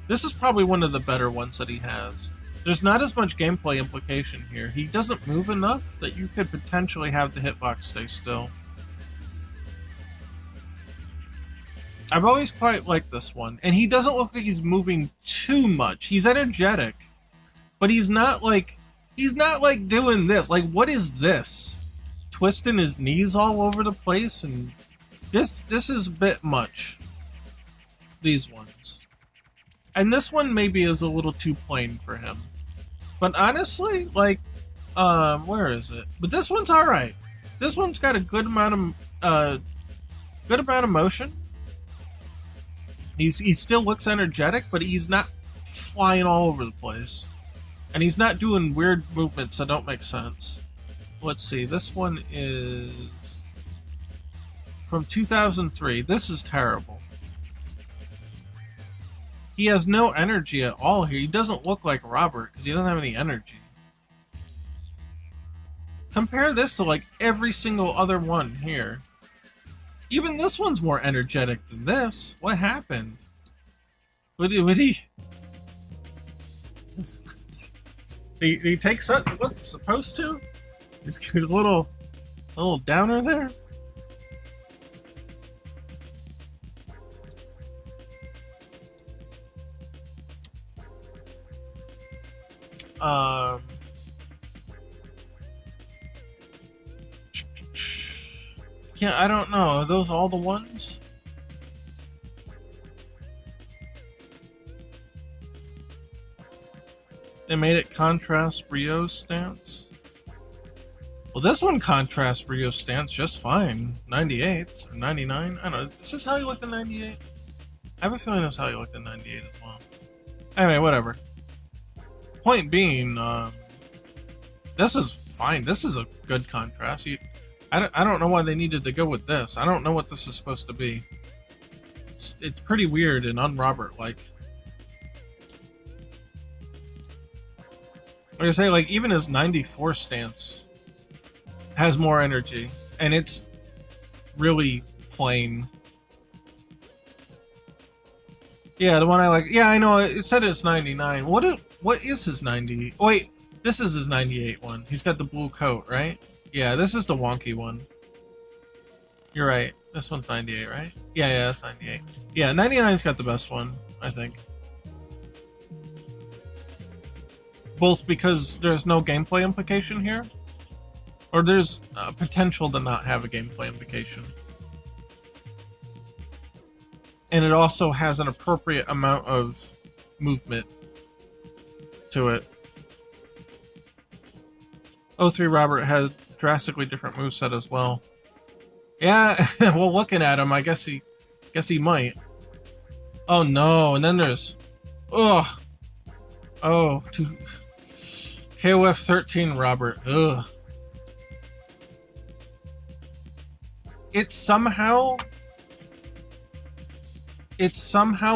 This is probably one of the better ones that he has. There's not as much gameplay implication here. He doesn't move enough that you could potentially have the hitbox stay still. I've always quite liked this one. And he doesn't look like he's moving too much. He's energetic. But he's not like doing this. Like, what is this? Twisting his knees all over the place, and this is a bit much. These ones. And this one maybe is a little too plain for him. But honestly, like, where is it? But this one's alright. This one's got a good amount of motion. He still looks energetic, but he's not flying all over the place. And he's not doing weird movements that don't make sense. Let's see, this one is from 2003. This is terrible. He has no energy at all here. He doesn't look like Robert because he doesn't have any energy. Compare this to like every single other one here. Even this one's more energetic than this. What happened? Would he he takes something he wasn't supposed to? He's a little downer there. I don't know. Are those all the ones? They made it contrast Rio's stance. Well, this one contrasts Rio's stance just fine. 98 or 99. I don't know. Is this how you looked in 98? I have a feeling that's how you looked in 98 as well. Anyway, whatever. Point being, this is fine. This is a good contrast. I don't know why they needed to go with this. I don't know what this is supposed to be. It's pretty weird and un-Robert-like. Like I say, like, even his 94 stance has more energy, and it's really plain. Yeah, the one I like. Yeah, I know. It said it's 99. What is his 90? Oh, wait, this is his 98 one. He's got the blue coat, right? Yeah, this is the wonky one. You're right. This one's 98, right? Yeah, that's 98. Yeah, 99's got the best one, I think. Both because there's no gameplay implication here, or there's potential to not have a gameplay implication. And it also has an appropriate amount of movement to it. 03 Robert had drastically different moveset as well. Yeah, well, looking at him, I guess he might. Oh no, and then there's, ugh. Oh, KOF 13 Robert. Ugh. It's somehow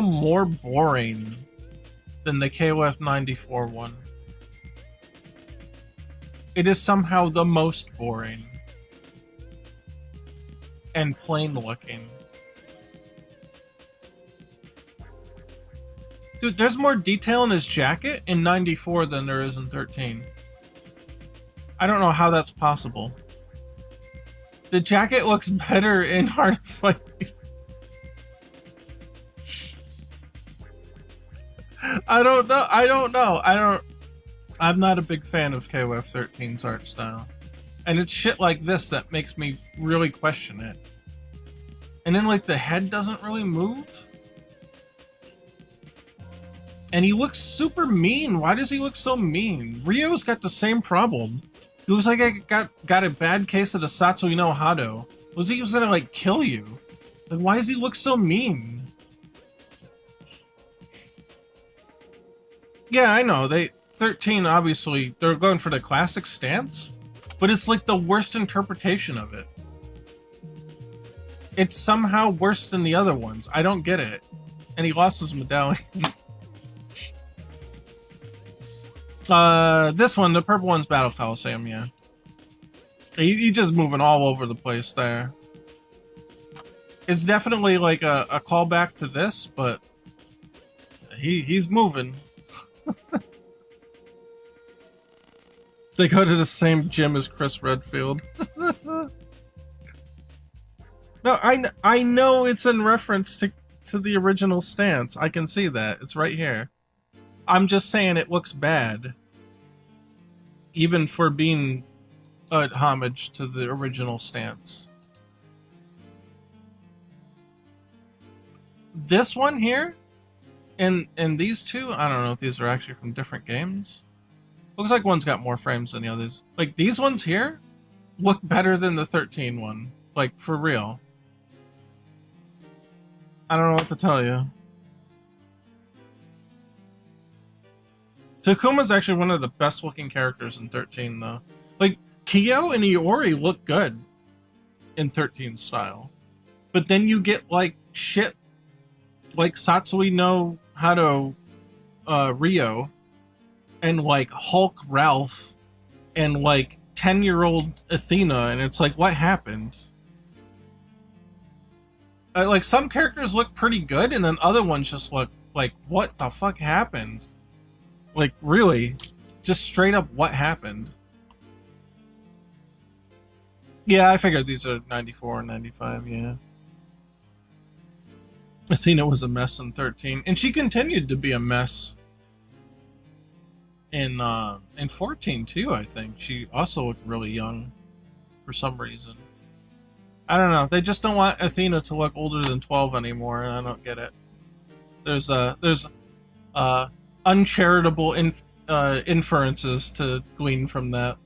more boring than the KOF 94 one. It is somehow the most boring and plain looking. Dude, there's more detail in his jacket in 94 than there is in 13. I don't know how that's possible. The jacket looks better in Hard to Fight. I don't know. I'm not a big fan of KOF 13's art style. And it's shit like this that makes me really question it. And then, like, the head doesn't really move. And he looks super mean. Why does he look so mean? Rio's got the same problem. He looks like I got a bad case of the Satsu no Hado. Was he gonna, like, kill you? Like, why does he look so mean? Yeah, I know. 13, obviously, they're going for the classic stance, but it's like the worst interpretation of it. It's somehow worse than the other ones. I don't get it. And he lost his medallion. This one, the purple one's Battle Coliseum, yeah. He's just moving all over the place there. It's definitely like a callback to this, but he's moving. They go to the same gym as Chris Redfield. No, I know it's in reference to the original stance. I can see that. It's right here. I'm just saying it looks bad. Even for being a homage to the original stance. This one here, and these two, I don't know if these are actually from different games. Looks like one's got more frames than the others. Like, these ones here look better than the 13 one. Like, for real. I don't know what to tell you. Takuma's actually one of the best looking characters in 13, though. Like, Kyo and Iori look good in 13 style. But then you get, like, shit like Satsui no Hado Ryo and, like, Hulk Ralph and, like, 10-year-old Athena, and it's like, what happened? Like, some characters look pretty good, and then other ones just look like, what the fuck happened? Like, really? Just straight up, what happened? Yeah, I figured these are 94 and 95, yeah. Athena was a mess in 13, and she continued to be a mess in 14 too, I think. She also looked really young for some reason. I don't know, they just don't want Athena to look older than 12 anymore, and I don't get it. There's uncharitable inferences to glean from that.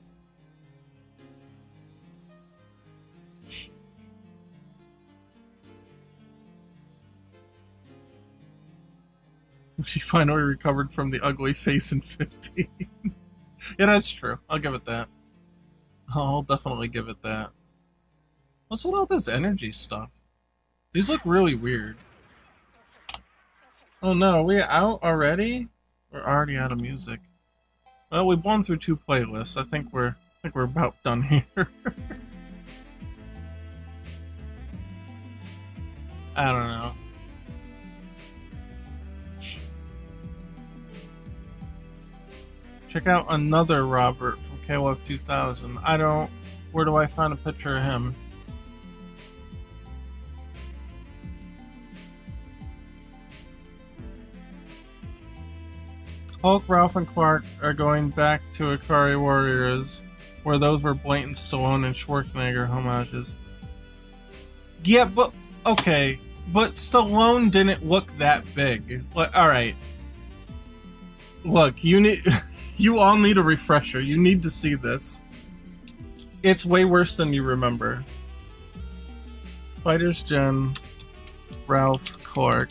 She finally recovered from the ugly face in 15. Yeah, that's true. I'll give it that. I'll definitely give it that. What's with all this energy stuff? These look really weird. Oh no, are we out already? We're already out of music. Well, we've blown through 2 playlists. I think we're about done here. I don't know. Check out another Robert from KLF 2000. Where do I find a picture of him? Hulk, Ralph, and Clark are going back to Ikari Warriors, where those were blatant Stallone and Schwarzenegger homages. Yeah, but okay, but Stallone didn't look that big. All right, look, you all need a refresher. You need to see this. It's way worse than you remember. Fighters Gen, Ralph, Clark.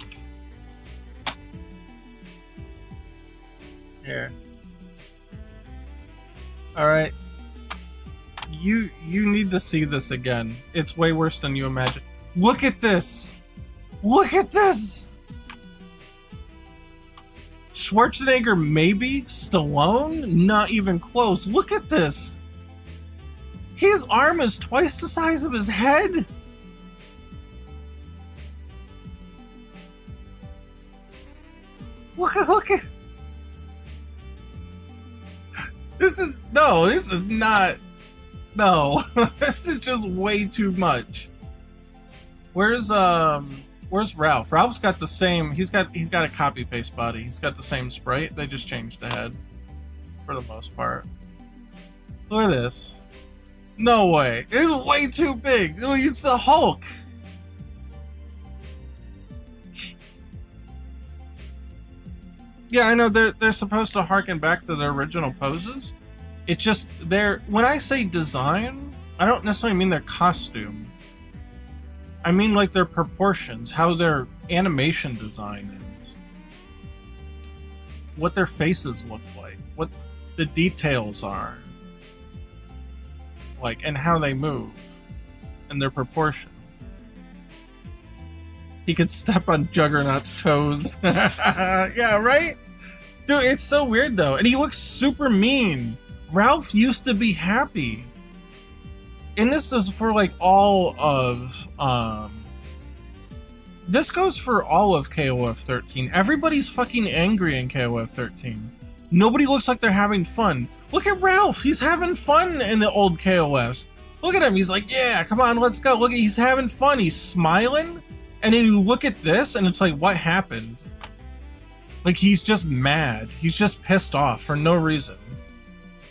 Here. Alright. You need to see this again. It's way worse than you imagine. Look at this! Look at this! Schwarzenegger maybe? Stallone? Not even close. Look at this! His arm is twice the size of his head! Look at... This is not... No. This is just way too much. Where's Ralph? Ralph's got the same... He's got a copy-paste body. He's got the same sprite. They just changed the head. For the most part. Look at this. No way. It's way too big. It's the Hulk. Yeah, I know they're supposed to harken back to their original poses. It's just when I say design, I don't necessarily mean their costume. I mean like their proportions, how their animation design is. What their faces look like, what the details are. Like, and how they move. And their proportions. He could step on Juggernaut's toes. Yeah, right? Dude, it's so weird though. And he looks super mean. Ralph used to be happy. And this is for like all of this goes for all of KOF 13. Everybody's fucking angry in KOF 13. Nobody looks like they're having fun. Look at Ralph, he's having fun in the old KOFs. Look at him, he's like, yeah, come on, let's go. Look, he's having fun, he's smiling. And then you look at this and it's like, what happened? Like, he's just mad. He's just pissed off for no reason.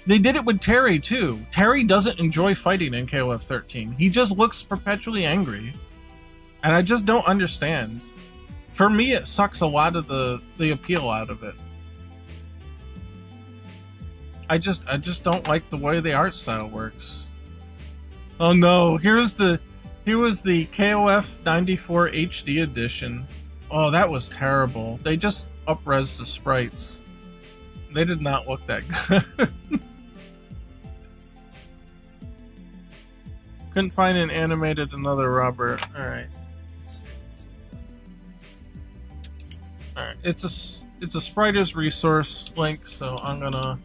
They did it with Terry too. Terry doesn't enjoy fighting in KOF 13. He just looks perpetually angry. And I just don't understand. For me, it sucks a lot of the appeal out of it. I just don't like the way the art style works. Oh no, here was the KOF 94 HD edition. Oh, that was terrible. They just up-res the sprites. They did not look that good. Couldn't find an animated another Robert. Alright. Alright, it's a Spriters resource link, so I'm gonna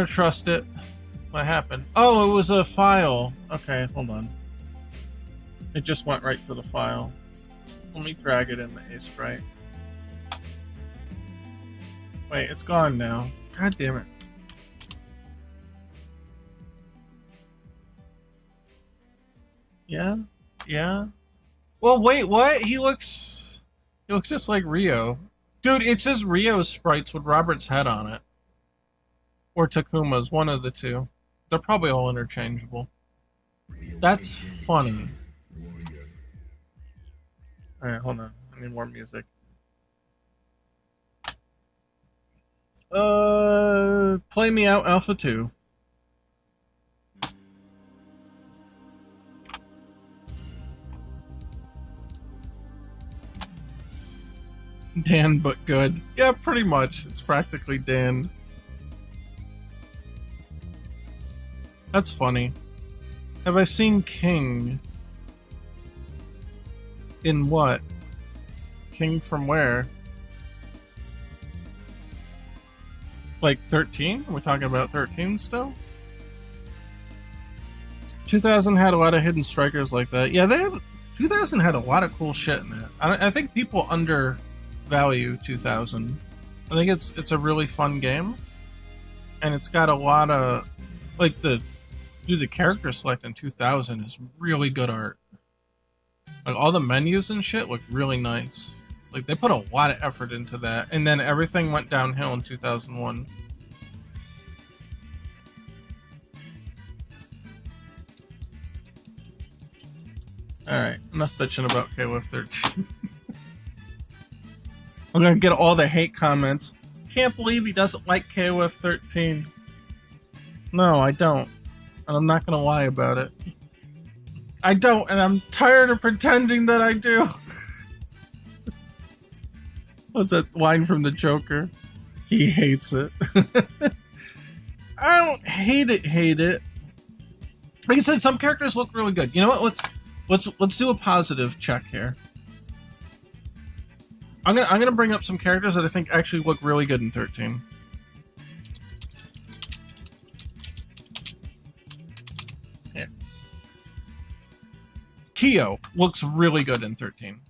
trust it. What happened? Oh, it was a file. Okay, hold on. It just went right to the file. Let me drag it in the A-Sprite. Wait, it's gone now. God damn it. Yeah? Yeah? Well, wait, what? He looks just like Rio. Dude, it's just Rio's sprites with Robert's head on it. Or Takuma's, one of the two. They're probably all interchangeable. That's funny. Alright, hold on. I need more music. Play me out Alpha 2. Dan, but good. Yeah, pretty much. It's practically Dan. That's funny. Have I seen King? In what? King from where? Like 13? We're talking about 13 still? 2000 had a lot of hidden strikers like that. Yeah, 2000 had a lot of cool shit in it. I think people undervalue 2000. I think it's a really fun game. And it's got a lot of, like, the character select in 2000 is really good art. Like, all the menus and shit look really nice. Like, they put a lot of effort into that, and then everything went downhill in 2001. Alright, enough bitching about KOF 13. I'm gonna get all the hate comments. Can't believe he doesn't like KOF 13. No, I don't. And I'm not gonna lie about it. I don't, and I'm tired of pretending that I do. What's that line from the Joker? He hates it. I don't hate it. Like I said, some characters look really good. You know what? Let's do a positive check here. I'm gonna bring up some characters that I think actually look really good in 13. Here. Kyo looks really good in 13.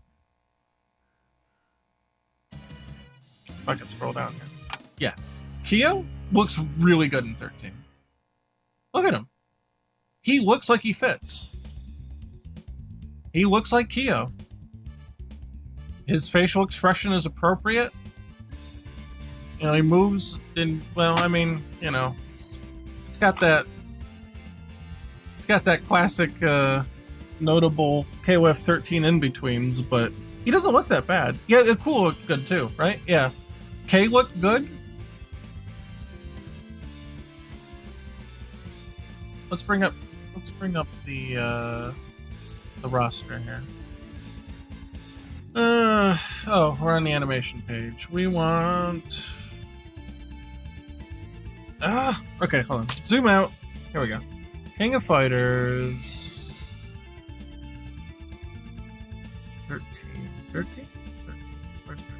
If I can scroll down here. Yeah. Kyo looks really good in 13. Look at him. He looks like he fits. He looks like Kyo. His facial expression is appropriate. You know, he moves in, well, I mean, you know, it's got that classic, notable KOF 13 in-betweens, but he doesn't look that bad. Yeah, Cool looked good too, right? Yeah. K looked good. Let's bring up the roster here. Oh, we're on the animation page. We want... okay, hold on. Zoom out. Here we go. King of Fighters... 13? 13? 13. Where's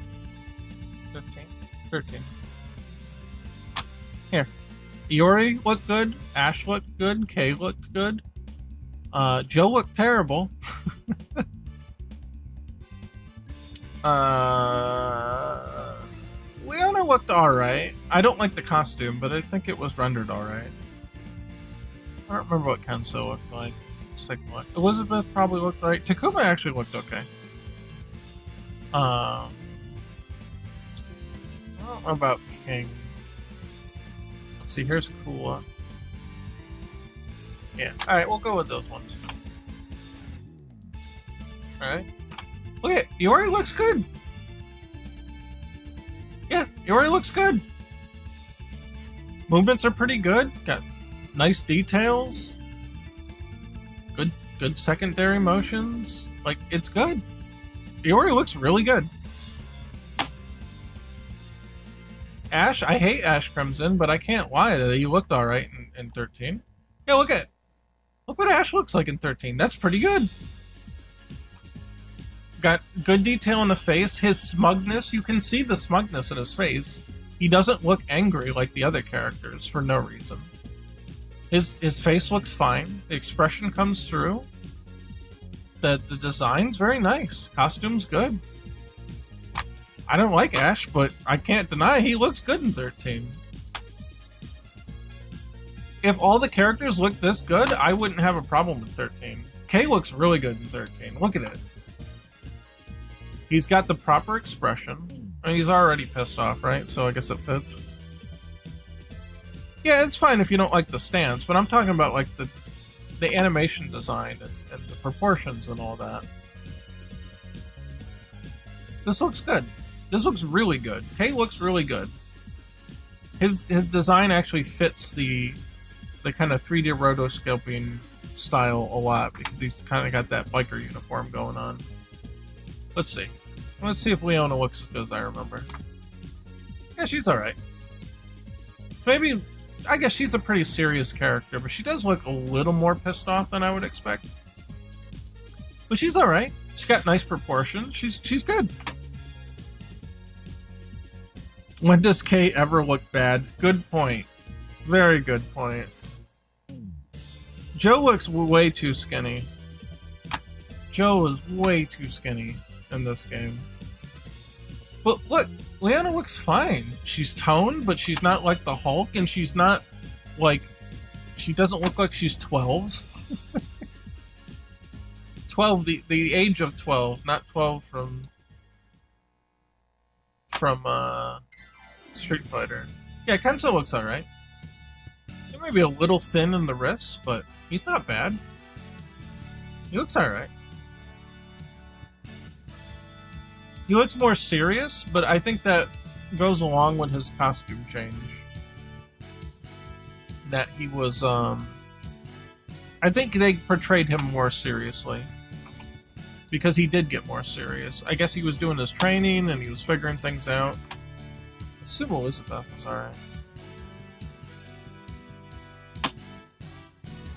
13? 15, 13. Here. Iori looked good. Ash looked good. Kay looked good. Joe looked terrible. Leona looked alright. I don't like the costume, but I think it was rendered alright. I don't remember what Kenso looked like. Let's take a look. Elizabeth probably looked right. Takuma actually looked okay. I don't know about King. Let's see, here's Kula. Yeah, alright, we'll go with those ones. Alright. Look at Iori looks good! Yeah, Iori looks good! Movements are pretty good. Got nice details. Good secondary motions. Like, it's good. Iori looks really good. Ash, I hate Ash Crimson, but I can't lie that he looked alright in 13. Yeah, look what Ash looks like in 13. That's pretty good. Got good detail in the face. His smugness, you can see the smugness in his face. He doesn't look angry like the other characters for no reason. His face looks fine. The expression comes through. The design's very nice. Costume's good. I don't like Ash, but I can't deny he looks good in 13. If all the characters look this good, I wouldn't have a problem with 13. Kay looks really good in 13. Look at it. He's got the proper expression. I mean, he's already pissed off, right? So I guess it fits. Yeah, it's fine if you don't like the stance, but I'm talking about like the animation design and the proportions and all that. This looks good. This looks really good. Kay looks really good. His design actually fits the kind of 3D rotoscoping style a lot because he's kind of got that biker uniform going on. Let's see. Let's see if Leona looks as good as I remember. Yeah, she's alright. So maybe, I guess she's a pretty serious character, but she does look a little more pissed off than I would expect. But she's alright. She's got nice proportions. She's good. When does Kay ever look bad? Good point. Very good point. Joe looks way too skinny. Joe is way too skinny in this game. But look, Leona looks fine. She's toned, but she's not like the Hulk, and she's not like... She doesn't look like she's 12. 12, the age of 12, not 12 from Street Fighter. Yeah, Kenzo looks alright. He may be a little thin in the wrists, but he's not bad. He looks alright. He looks more serious, but I think that goes along with his costume change. That he was, I think they portrayed him more seriously. Because he did get more serious. I guess he was doing his training and he was figuring things out. I assume Elizabeth was alright.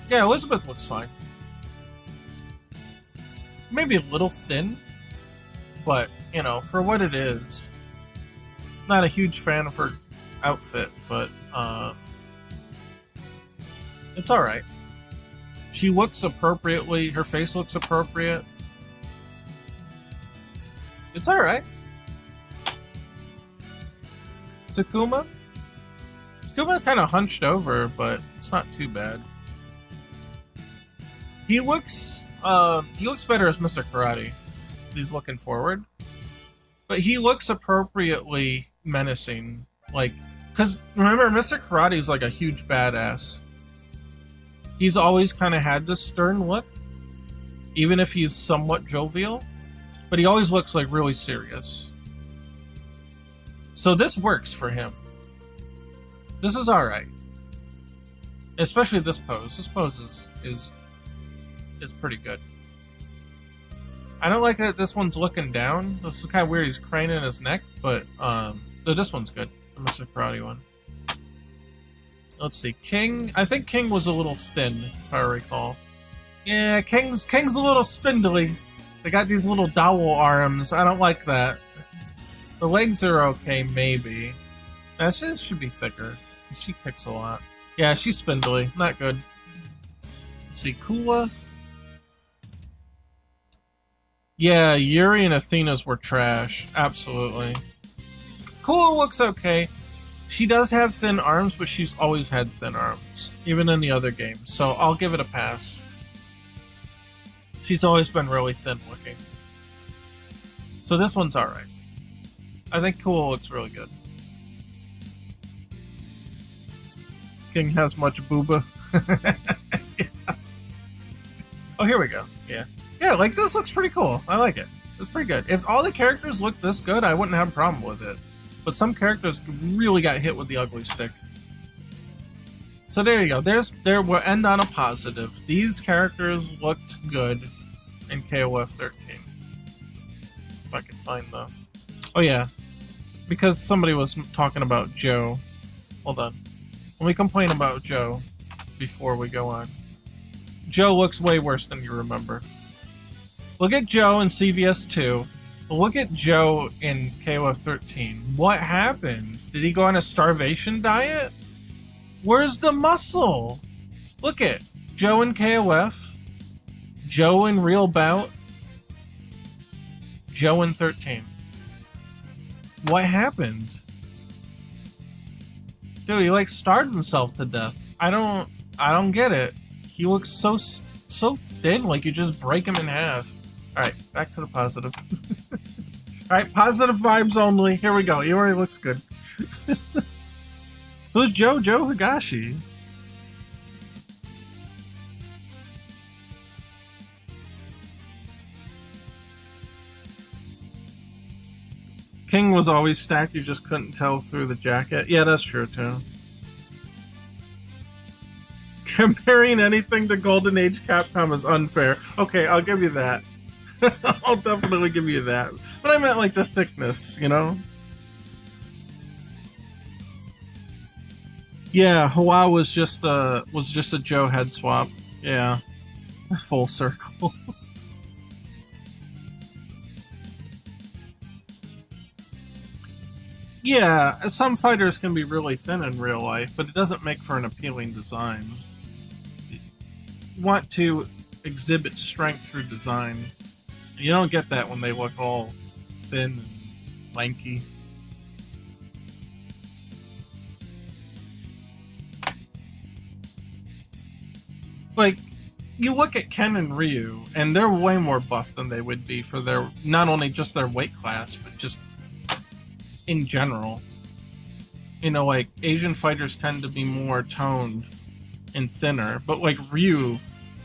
Yeah, Elizabeth looks fine. Maybe a little thin, but, you know, for what it is. Not a huge fan of her outfit, but, it's alright. She looks appropriately, her face looks appropriate. It's alright. Takuma? Takuma's kind of hunched over, but it's not too bad. He looks better as Mr. Karate. He's looking forward. But he looks appropriately menacing. Like, because remember, Mr. Karate's like a huge badass. He's always kind of had this stern look, even if he's somewhat jovial. But he always looks like really serious. So this works for him. This is alright. Especially this pose. This pose is pretty good. I don't like that this one's looking down. This is kind of weird. He's craning his neck, but this one's good. The Mr. Karate one. Let's see. King. I think King was a little thin, if I recall. Yeah, King's a little spindly. They got these little dowel arms. I don't like that. The legs are okay, maybe. That should be thicker. She kicks a lot. Yeah, she's spindly. Not good. Let's see, Kula. Yeah, Yuri and Athena's were trash. Absolutely. Kula looks okay. She does have thin arms, but she's always had thin arms, even in the other games. So I'll give it a pass. She's always been really thin looking. So this one's alright. I think Kula looks really good. King has much booba. Yeah. Oh, here we go. Yeah. Yeah, like this looks pretty cool. I like it. It's pretty good. If all the characters looked this good, I wouldn't have a problem with it. But some characters really got hit with the ugly stick. So there you go. We'll end on a positive. These characters looked good in KOF 13. If I can find them. Oh yeah. Because somebody was talking about Joe. Hold on. Let me complain about Joe before we go on. Joe looks way worse than you remember. Look at Joe in CVS 2. Look at Joe in KOF 13. What happened? Did he go on a starvation diet? Where's the muscle? Look at Joe in KOF, Joe in Real Bout, Joe in 13. What happened? Dude, he like starved himself to death. I don't get it. He looks so thin, like you just break him in half. Alright, back to the positive. Alright, positive vibes only. Here we go. He already looks good. Who's Joe? Joe Higashi. King was always stacked, you just couldn't tell through the jacket. Yeah, that's true too. Comparing anything to Golden Age Capcom is unfair. Okay, I'll give you that. I'll definitely give you that. But I meant like the thickness, you know? Yeah, Hawa was just a Joe head swap. Yeah. Full circle. Yeah, some fighters can be really thin in real life, but it doesn't make for an appealing design. You want to exhibit strength through design. You don't get that when they look all thin and lanky. Like, you look at Ken and Ryu, and they're way more buff than they would be for their, not only just their weight class, but just in general. You know, like, Asian fighters tend to be more toned and thinner, but like Ryu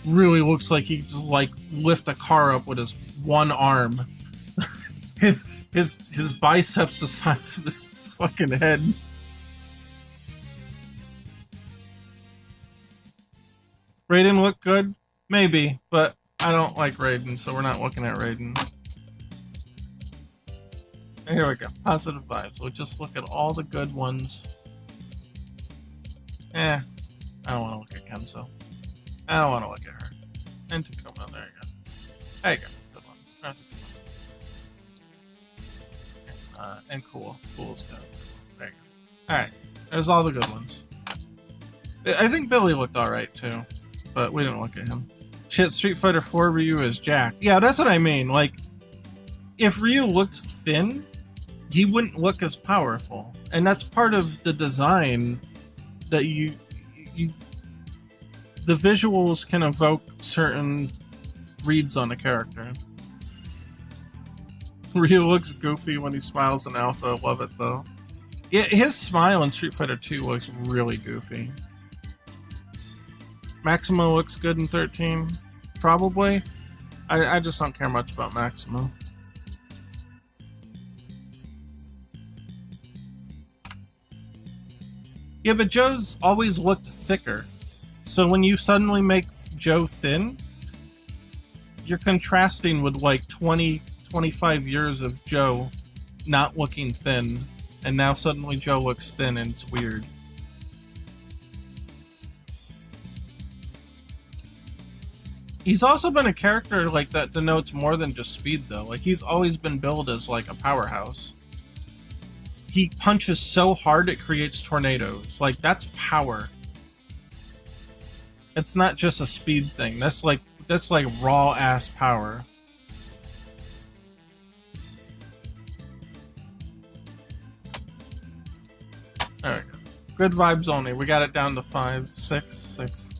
really looks like he just like lift a car up with his one arm. his biceps the size of his fucking head. Raiden look good? Maybe, but I don't like Raiden, so we're not looking at Raiden. And here we go. Positive vibes. We'll just look at all the good ones. I don't want to look at Kenzo. I don't want to look at her. And Takuma, there you go. There you go. Good one. That's a good one. And Cool. Cool's good. There you go. Alright. There's all the good ones. I think Billy looked alright too. But we didn't look at him. Shit, Street Fighter 4 Ryu is Jack. Yeah, that's what I mean. Like, if Ryu looked thin, he wouldn't look as powerful. And that's part of the design that the visuals can evoke certain reads on a character. Ryu looks goofy when he smiles in Alpha. Love it though. Yeah, his smile in Street Fighter 2 looks really goofy. Maximo looks good in 13. Probably. I just don't care much about Maximo. Yeah, but Joe's always looked thicker. So when you suddenly make Joe thin, you're contrasting with like 20, 25 years of Joe not looking thin, and now suddenly Joe looks thin and it's weird. He's also been a character like that denotes more than just speed though. Like he's always been billed as like a powerhouse. he punches so hard it creates tornadoes. Like, that's power. It's not just a speed thing. That's like raw ass power. There we go. Good vibes only. We got it down to 5, 6, 6.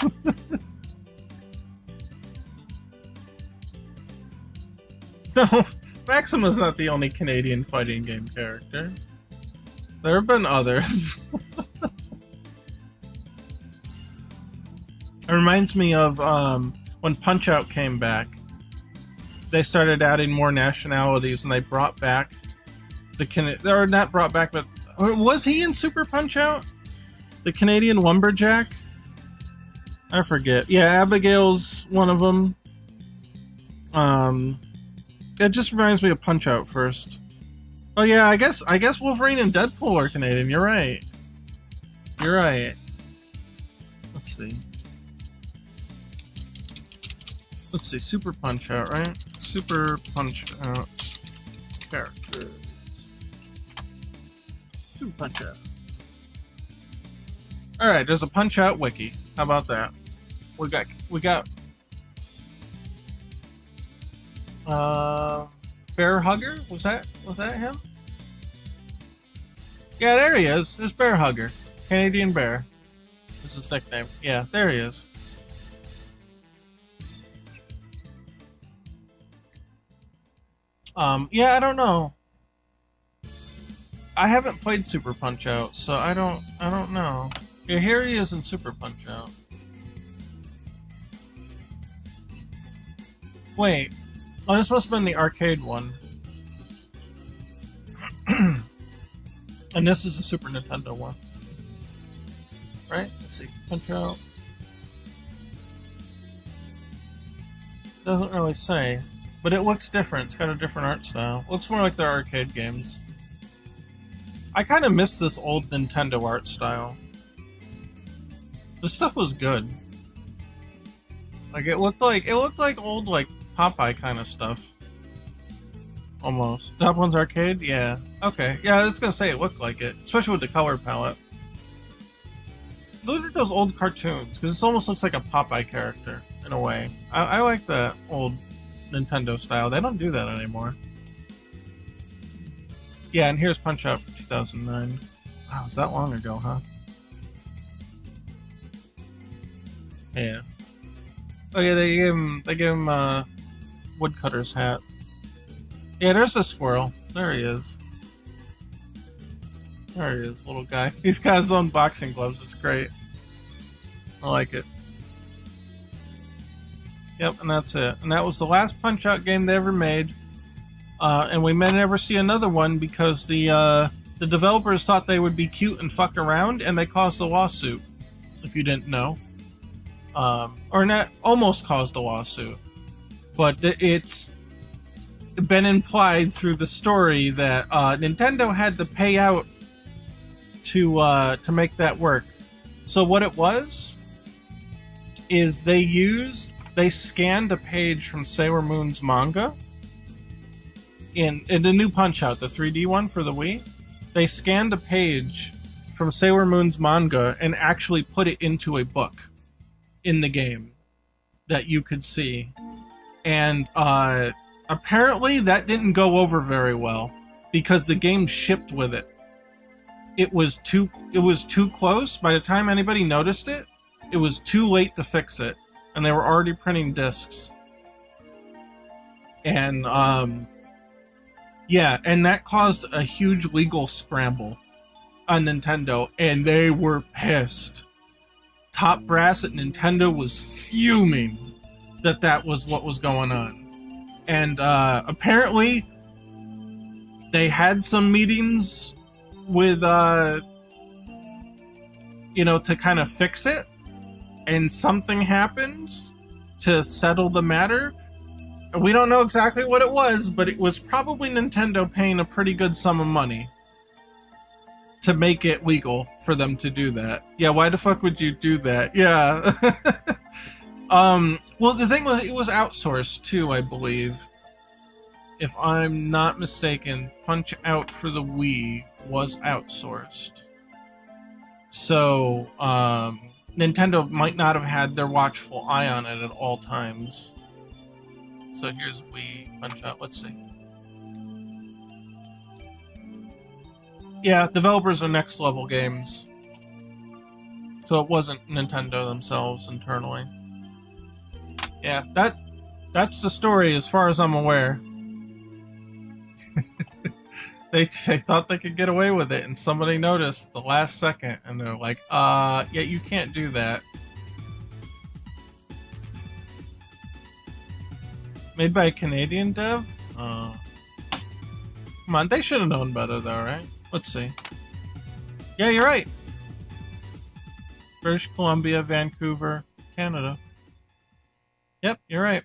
No, Maxima's not the only Canadian fighting game character. There have been others. It reminds me of when Punch-Out came back. They started adding more nationalities, and they brought back or not brought back, but was he in Super Punch-Out? The Canadian Lumberjack? I forget. Yeah, Abigail's one of them. It just reminds me of Punch-Out first. Oh yeah, I guess Wolverine and Deadpool are Canadian. You're right. You're right. Let's see. Let's see. Super Punch-Out, right? Super Punch-Out characters. Super Punch-Out. All right, there's a Punch-Out wiki. How about that? We got. Bear Hugger? Was that him? Yeah, there he is. There's Bear Hugger. Canadian Bear. This is a sick name. Yeah, there he is. Yeah, I don't know. I haven't played Super Punch-Out, so I don't know. Yeah, here he is in Super Punch-Out. Wait. Oh, this must have been the arcade one. And this is the Super Nintendo one. Right? Let's see. Punch-Out. Doesn't really say. But it looks different. It's got a different art style. Looks more like their arcade games. I kind of miss this old Nintendo art style. This stuff was good. Like it looked like old like Popeye kind of stuff. Almost. That one's arcade? Yeah. Okay. Yeah, I was gonna say it looked like it, especially with the color palette. Look at those old cartoons, because this almost looks like a Popeye character in a way. I like that old Nintendo style. They don't do that anymore. Yeah, and here's Punch-Out for 2009. Wow, was that long ago, huh? Yeah. Oh yeah, they gave him woodcutter's hat. Yeah, there's a squirrel. There he is. There he is, little guy. He's got his own boxing gloves. It's great. I like it. Yep, and that's it. And that was the last Punch-Out game they ever made. And we may never see another one because the developers thought they would be cute and fuck around, and they caused a lawsuit. If you didn't know, or not, almost caused a lawsuit. But it's been implied through the story that Nintendo had to pay out to make that work. So what it was is they scanned a page from Sailor Moon's manga in the new Punch-Out, the 3D one for the Wii. They scanned a page from Sailor Moon's manga and actually put it into a book in the game that you could see. And apparently that didn't go over very well because the game shipped with it. It was too close. By the time anybody noticed it, it was too late to fix it, and they were already printing discs. And yeah, and that caused a huge legal scramble on Nintendo, and they were pissed. Top brass at Nintendo was fuming that was what was going on. And apparently they had some meetings with to kind of fix it, and something happened to settle the matter. We don't know exactly what it was, but it was probably Nintendo paying a pretty good sum of money to make it legal for them to do that. Yeah, why the fuck would you do that? Yeah. Well, the thing was, it was outsourced too, I believe. If I'm not mistaken, Punch-Out for the Wii was outsourced. So, Nintendo might not have had their watchful eye on it at all times. So here's Wii Punch-Out. Let's see. Yeah, developers are next level games. So it wasn't Nintendo themselves internally. Yeah, that's the story as far as I'm aware. They thought they could get away with it, and somebody noticed the last second, and they're like, yeah, you can't do that. Made by a Canadian dev? Come on, they should have known better though, right? Let's see. Yeah, you're right. British Columbia, Vancouver, Canada. Yep, you're right.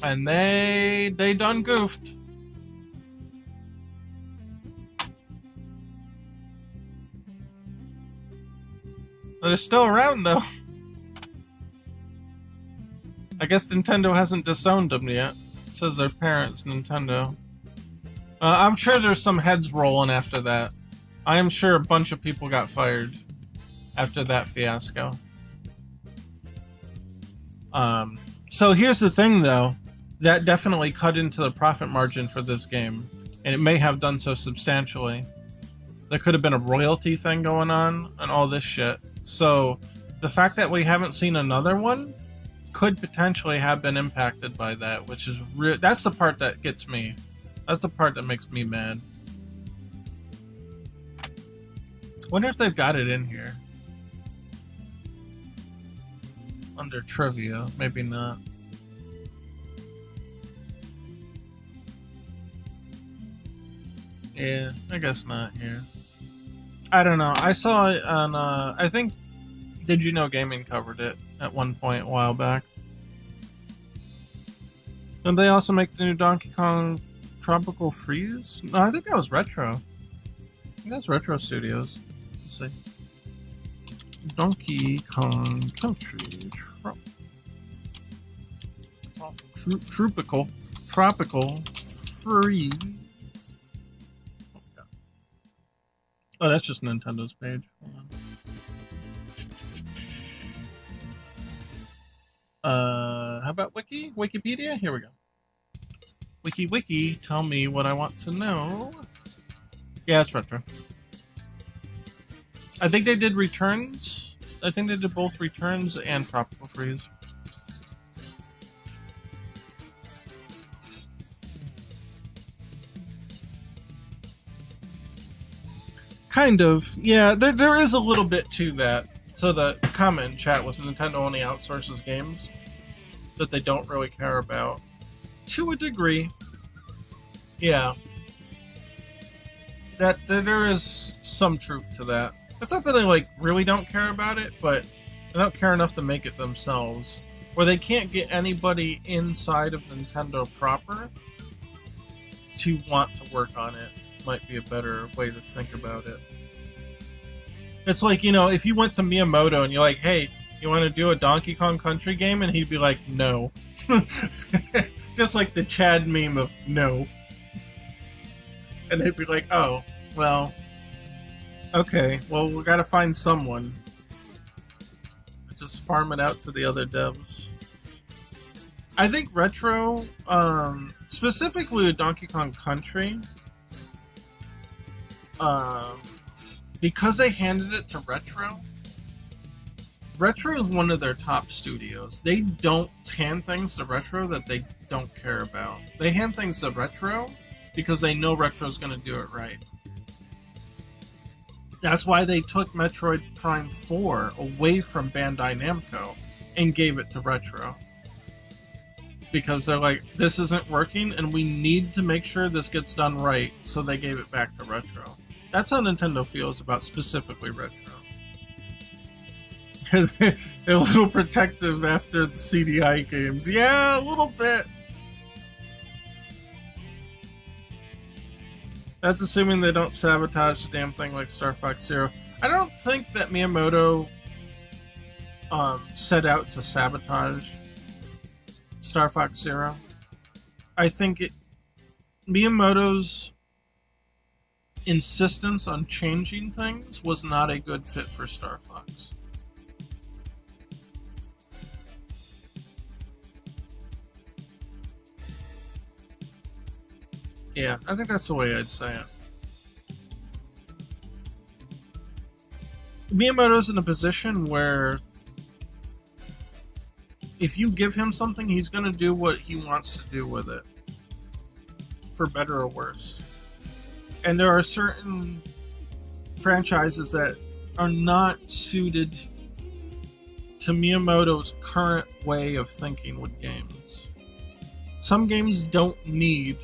And they done goofed. But they're still around though. I guess Nintendo hasn't disowned them yet. It says their parents, Nintendo. I'm sure there's some heads rolling after that. I am sure a bunch of people got fired after that fiasco. So here's the thing though. That definitely cut into the profit margin for this game. And it may have done so substantially. There could have been a royalty thing going on and all this shit. So the fact that we haven't seen another one could potentially have been impacted by that, which is that's the part that gets me. That's the part that makes me mad. Wonder if they've got it in here. Under trivia, maybe not. Yeah, I guess not here. I don't know. I saw it on, I think Did You Know Gaming covered it at one point a while back. Did they also make the new Donkey Kong Tropical Freeze? No, I think that was Retro. I think that's Retro Studios. Let's see. Donkey Kong Country Tropical Freeze. Oh, that's just Nintendo's page. Hold on. How about Wikipedia? Here we go. Wiki, tell me what I want to know. Yeah, it's retro. I think they did Returns. I think they did both Returns and Tropical Freeze. Kind of. Yeah, there is a little bit to that. So the comment in chat was Nintendo only outsources games that they don't really care about. To a degree. Yeah. There is some truth to that. It's not that they like really don't care about it, but they don't care enough to make it themselves. Or they can't get anybody inside of Nintendo proper to want to work on it. Might be a better way to think about it. It's like, you know, if you went to Miyamoto and you're like, hey, you want to do a Donkey Kong Country game? And he'd be like, no. Just like the Chad meme of no. And they'd be like, oh, well, okay, well, we gotta find someone. Just farm it out to the other devs. I think Retro, specifically with Donkey Kong Country, because they handed it to Retro is one of their top studios. They don't hand things to Retro that they don't care about. They hand things to Retro because they know Retro's going to do it right. That's why they took Metroid Prime 4 away from Bandai Namco and gave it to Retro. Because they're like, this isn't working and we need to make sure this gets done right, so they gave it back to Retro. That's how Nintendo feels about specifically Retro. They're a little protective after the CDI games. Yeah, a little bit. That's assuming they don't sabotage the damn thing like Star Fox Zero. I don't think that Miyamoto set out to sabotage Star Fox Zero. I think Miyamoto's insistence on changing things was not a good fit for Star Fox. Yeah, I think that's the way I'd say it. Miyamoto's in a position where if you give him something, he's going to do what he wants to do with it, for better or worse. And there are certain franchises that are not suited to Miyamoto's current way of thinking with games. Some games don't need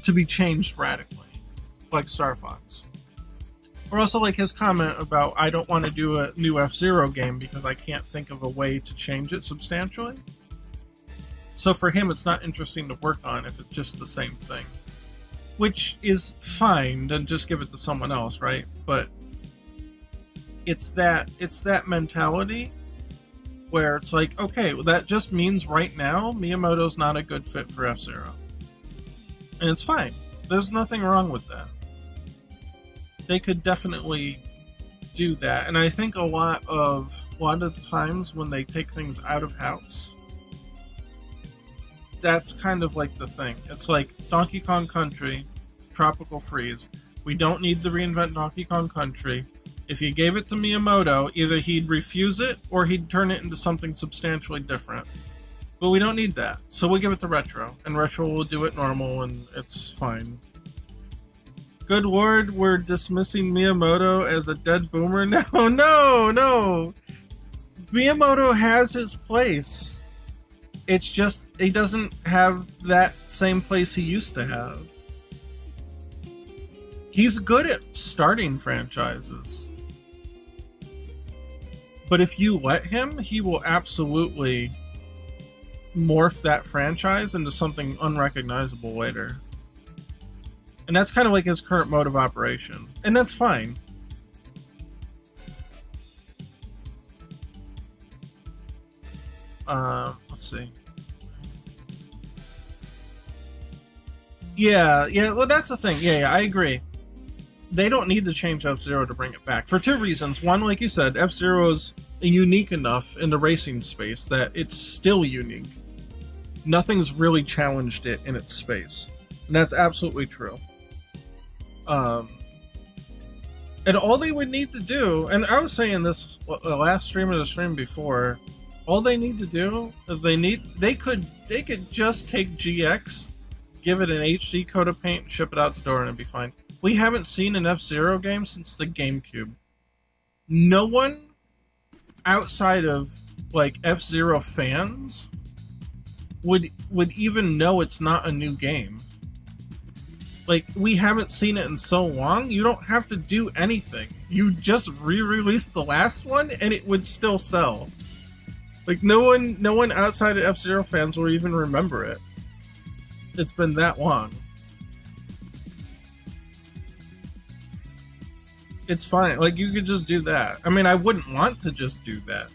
to be changed radically, like Star Fox. Or also like his comment about, I don't want to do a new F-Zero game because I can't think of a way to change it substantially. So for him, it's not interesting to work on if it's just the same thing. Which is fine, then just give it to someone else, right? But it's that mentality where it's like, okay, well, that just means right now Miyamoto's not a good fit for F-Zero. And it's fine. There's nothing wrong with that. They could definitely do that. And I think a lot of the times when they take things out of house, that's kind of like the thing. It's like Donkey Kong Country, Tropical Freeze. We don't need to reinvent Donkey Kong Country. If you gave it to Miyamoto, either he'd refuse it or he'd turn it into something substantially different. But we don't need that. So we'll give it to Retro. And Retro will do it normal and it's fine. Good lord, we're dismissing Miyamoto as a dead boomer? No. Miyamoto has his place. It's just, he doesn't have that same place he used to have. He's good at starting franchises. But if you let him, he will absolutely morph that franchise into something unrecognizable later. And that's kind of like his current mode of operation. And that's fine. Let's see. Yeah, well that's the thing. Yeah, I agree. They don't need to change F-Zero to bring it back. For two reasons. One, like you said, F-Zero is unique enough in the racing space that it's still unique. Nothing's really challenged it in its space. And that's absolutely true. And all they would need to do, and I was saying this the last stream or the stream before, all they need to do is they could just take GX, give it an HD coat of paint, and ship it out the door, and it'd be fine. We haven't seen an F-Zero game since the GameCube. No one outside of like F-Zero fans would even know it's not a new game. Like, we haven't seen it in so long, you don't have to do anything. You just re-released the last one, and it would still sell. Like, no one outside of F-Zero fans will even remember it. It's been that long. It's fine. Like, you could just do that. I mean, I wouldn't want to just do that.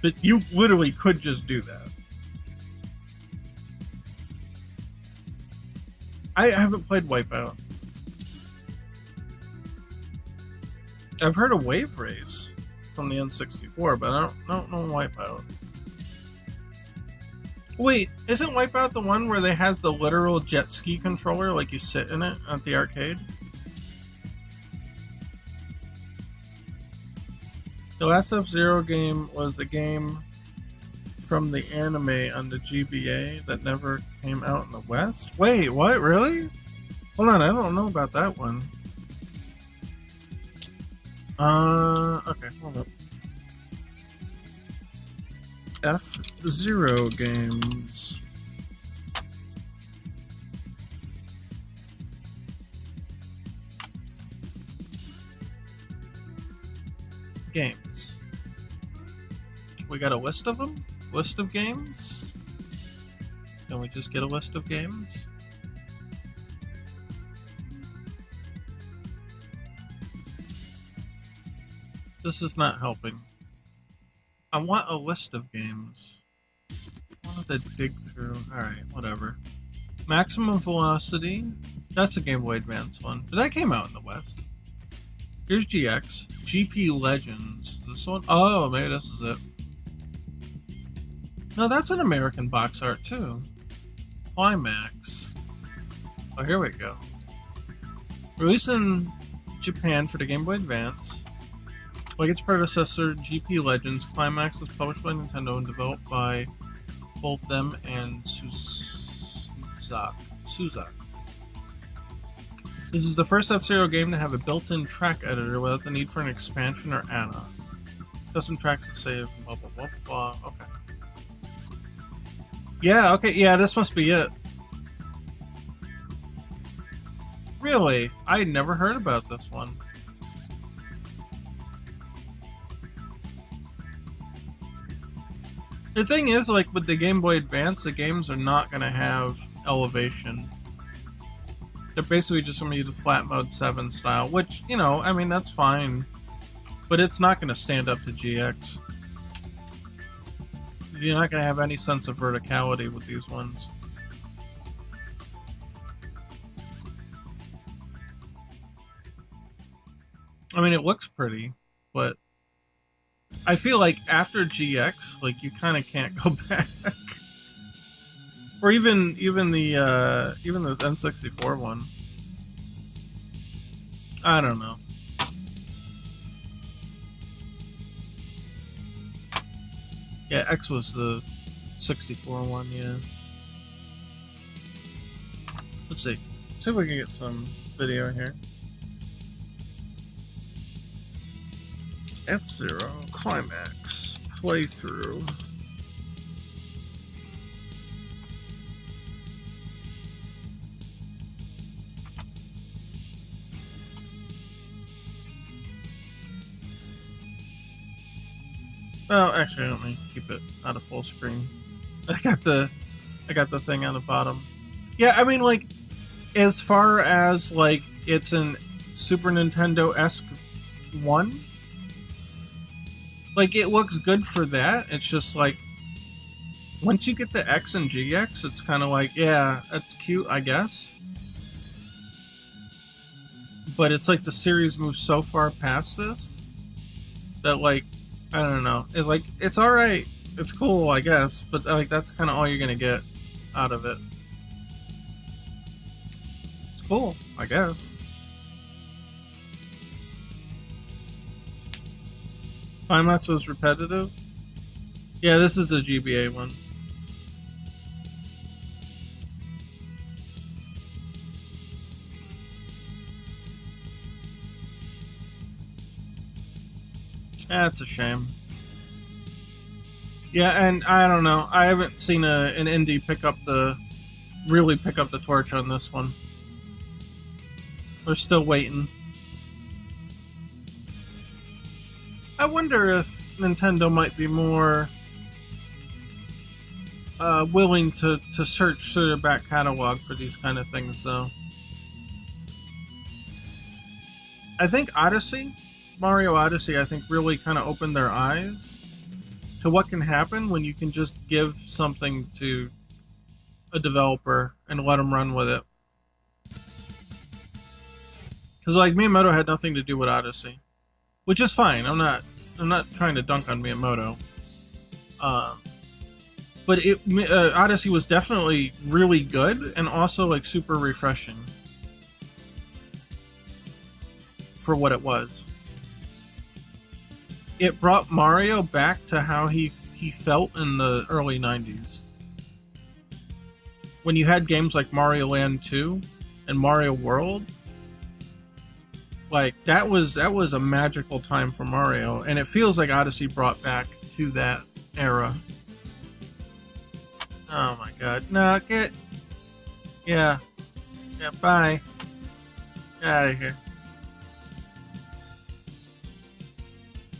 But you literally could just do that. I haven't played Wipeout. I've heard of Wave Race from the N64, but I don't know Wipeout. Wait, isn't Wipeout the one where they have the literal jet ski controller, like you sit in it at the arcade? The last F-Zero game was a game from the anime on the GBA that never came out in the West? Wait, what? Really? Hold on, I don't know about that one. Okay, hold up. F-Zero games. Games. We got a list of them? List of games? Can we just get a list of games? This is not helping. I want a list of games. I wanted to dig through. Alright, whatever. Maximum Velocity. That's a Game Boy Advance one. That came out in the West. Here's GX. GP Legends. This one? Oh, maybe this is it. No, that's an American box art too. Climax. Oh, here we go. Released in Japan for the Game Boy Advance. Like its predecessor, GP Legends, Climax was published by Nintendo and developed by both them and Suzak. This is the first F-Zero game to have a built-in track editor without the need for an expansion or add-on. Custom tracks to save, blah blah blah blah. Okay. Yeah, okay, yeah, this must be it. Really? I had never heard about this one. The thing is, like, with the Game Boy Advance, the games are not going to have elevation. They're basically just going to be the flat mode 7 style, which, you know, I mean, that's fine. But it's not going to stand up to GX. You're not going to have any sense of verticality with these ones. I mean, it looks pretty, but I feel like after GX, like, you kind of can't go back. Or even the N64 one. I don't know. Yeah, X was the 64 one, yeah. Let's see. See if we can get some video here. F-Zero Climax playthrough. Oh, actually, let me keep it out of full screen. I got the thing on the bottom. Yeah, I mean, like, as far as like it's an Super Nintendo-esque one, like it looks good for that. It's just like once you get the X and GX, it's kind of like, yeah, that's cute, I guess. But it's like the series moves so far past this that, like, I don't know. It's like, it's alright. It's cool, I guess. But, like, that's kind of all you're going to get out of it. It's cool, I guess. Time-lapse was repetitive? Yeah, this is a GBA one. That's a shame. Yeah, and I don't know. I haven't seen an indie really pick up the torch on this one. We're still waiting. I wonder if Nintendo might be more willing to search through their back catalog for these kind of things, though. I think Mario Odyssey, I think, really kind of opened their eyes to what can happen when you can just give something to a developer and let them run with it. Because, like, Miyamoto had nothing to do with Odyssey, which is fine. I'm not trying to dunk on Miyamoto. But Odyssey was definitely really good and also, like, super refreshing for what it was. It brought Mario back to how he felt in the early 90s. When you had games like Mario Land 2 and Mario World, like, that was a magical time for Mario, and it feels like Odyssey brought back to that era. Oh my god. No, yeah, bye. Get out of here.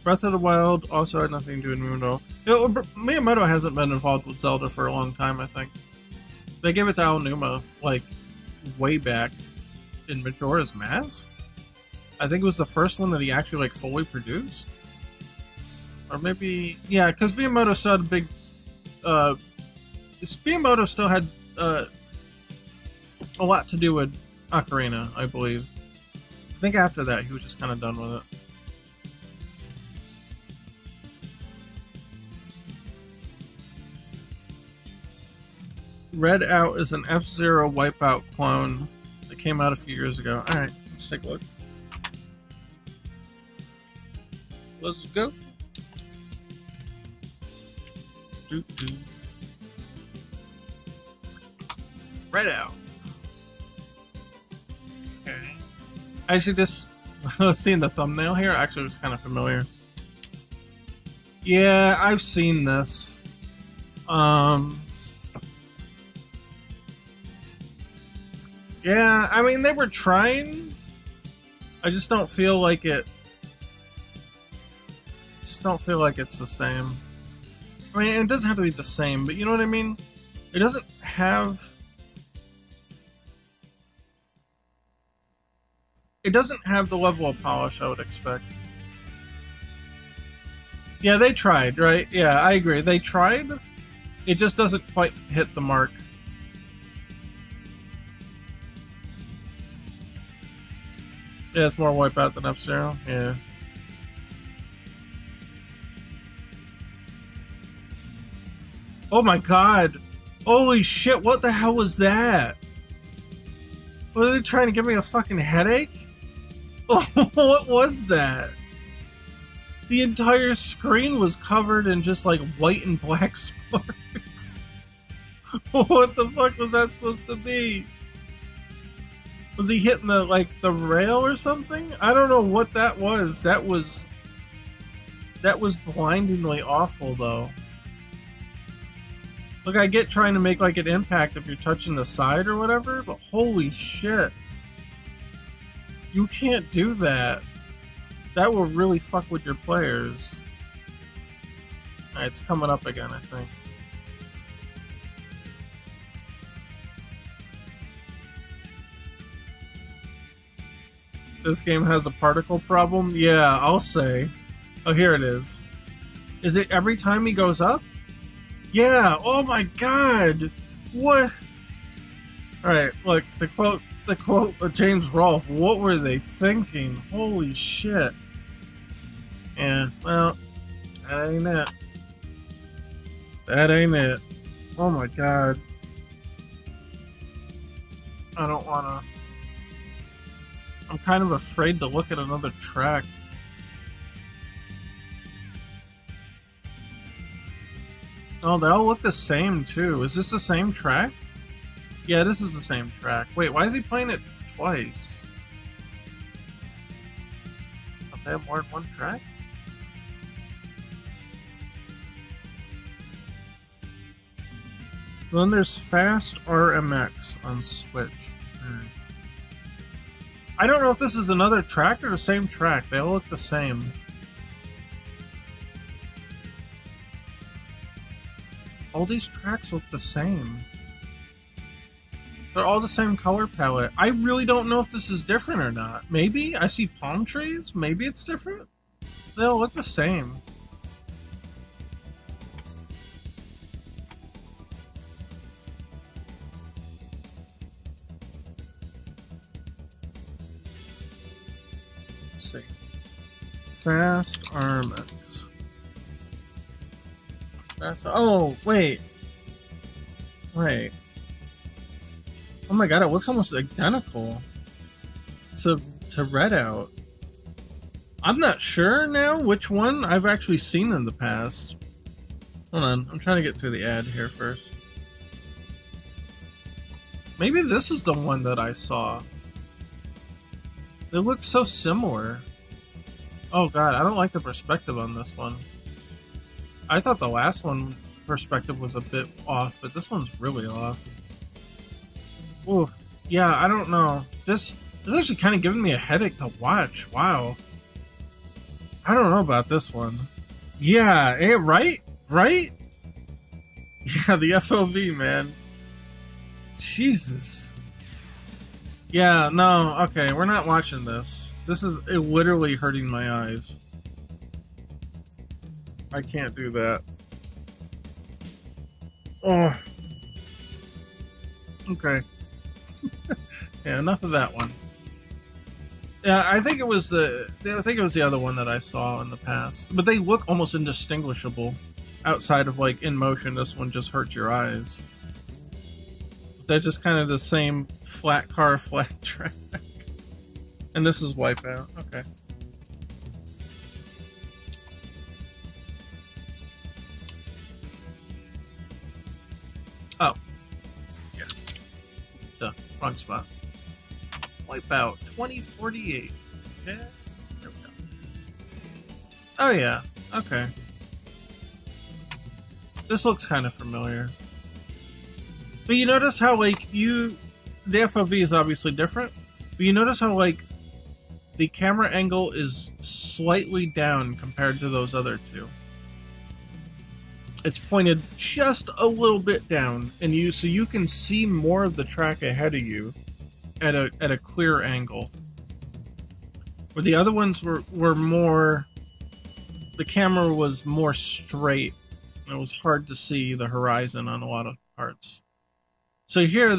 Breath of the Wild also had nothing to do with Miyamoto. Miyamoto hasn't been involved with Zelda for a long time, I think. They gave it to Aonuma, like, way back in Majora's Mask? I think it was the first one that he actually, like, fully produced? Or maybe... Yeah, because Miyamoto still had a big... Miyamoto still had a lot to do with Ocarina, I believe. I think after that he was just kind of done with it. Red Out is an F-Zero Wipeout clone that came out a few years ago. Alright, let's take a look. Let's go. Red Out. Okay. Actually, this seeing the thumbnail here actually was kind of familiar. Yeah, I've seen this. Yeah, I mean, they were trying. I just don't feel like it. Just don't feel like it's the same. I mean, it doesn't have to be the same, but you know what I mean? It doesn't have. It doesn't have the level of polish I would expect. Yeah, they tried, right? Yeah, I agree. They tried. It just doesn't quite hit the mark. Yeah, it's more Wipeout than F-Zero. Yeah. Oh my god! Holy shit, what the hell was that? Were they trying to give me a fucking headache? What was that? The entire screen was covered in just like white and black sparks. What the fuck was that supposed to be? Was he hitting the rail or something? I don't know what that was. That was blindingly awful though. Look, I get trying to make like an impact if you're touching the side or whatever, but holy shit. You can't do that. That will really fuck with your players. Alright, it's coming up again, I think. This game has a particle problem? Yeah, I'll say. Oh, here it is. Is it every time he goes up? Yeah, oh my god! What? Alright, look, the quote of James Rolfe, what were they thinking? Holy shit. Yeah, well, that ain't it. That ain't it. Oh my god. I don't wanna... I'm kind of afraid to look at another track. Oh, they all look the same too. Is this the same track? Yeah, this is the same track. Wait, why is he playing it twice? Don't they have more than one track? Then there's Fast RMX on Switch. I don't know if this is another track or the same track. They all look the same. All these tracks look the same. They're all the same color palette. I really don't know if this is different or not. Maybe? I see palm trees? Maybe it's different? They all look the same. Let's see. Fast RMX. Oh, wait. Wait. Oh my god, it looks almost identical to Red Out. I'm not sure now which one I've actually seen in the past. Hold on, I'm trying to get through the ad here first. Maybe this is the one that I saw. They look so similar. Oh god, I don't like the perspective on this one. I thought the last one perspective was a bit off, but this one's really off. Ooh, yeah, I don't know. This is actually kind of giving me a headache to watch. Wow. I don't know about this one. Yeah, right? Right? Yeah, the FOV, man. Jesus. Yeah, no, okay, we're not watching this. This is literally hurting my eyes. I can't do that. Oh. Okay. Yeah, enough of that one. Yeah, I think it was the other one that I saw in the past. But they look almost indistinguishable outside of like in motion. This one just hurts your eyes. They're just kind of the same flat car, flat track. And this is Wipeout. Okay. Oh. Yeah. Duh. Wrong spot. Wipeout 2048. Yeah. There we go. Oh yeah. Okay. This looks kind of familiar. But you notice how like the FOV is obviously different, but you notice how like the camera angle is slightly down compared to those other two. It's pointed just a little bit down, and so you can see more of the track ahead of you at a clear angle. Where the other ones were more, the camera was more straight, and it was hard to see the horizon on a lot of parts. So here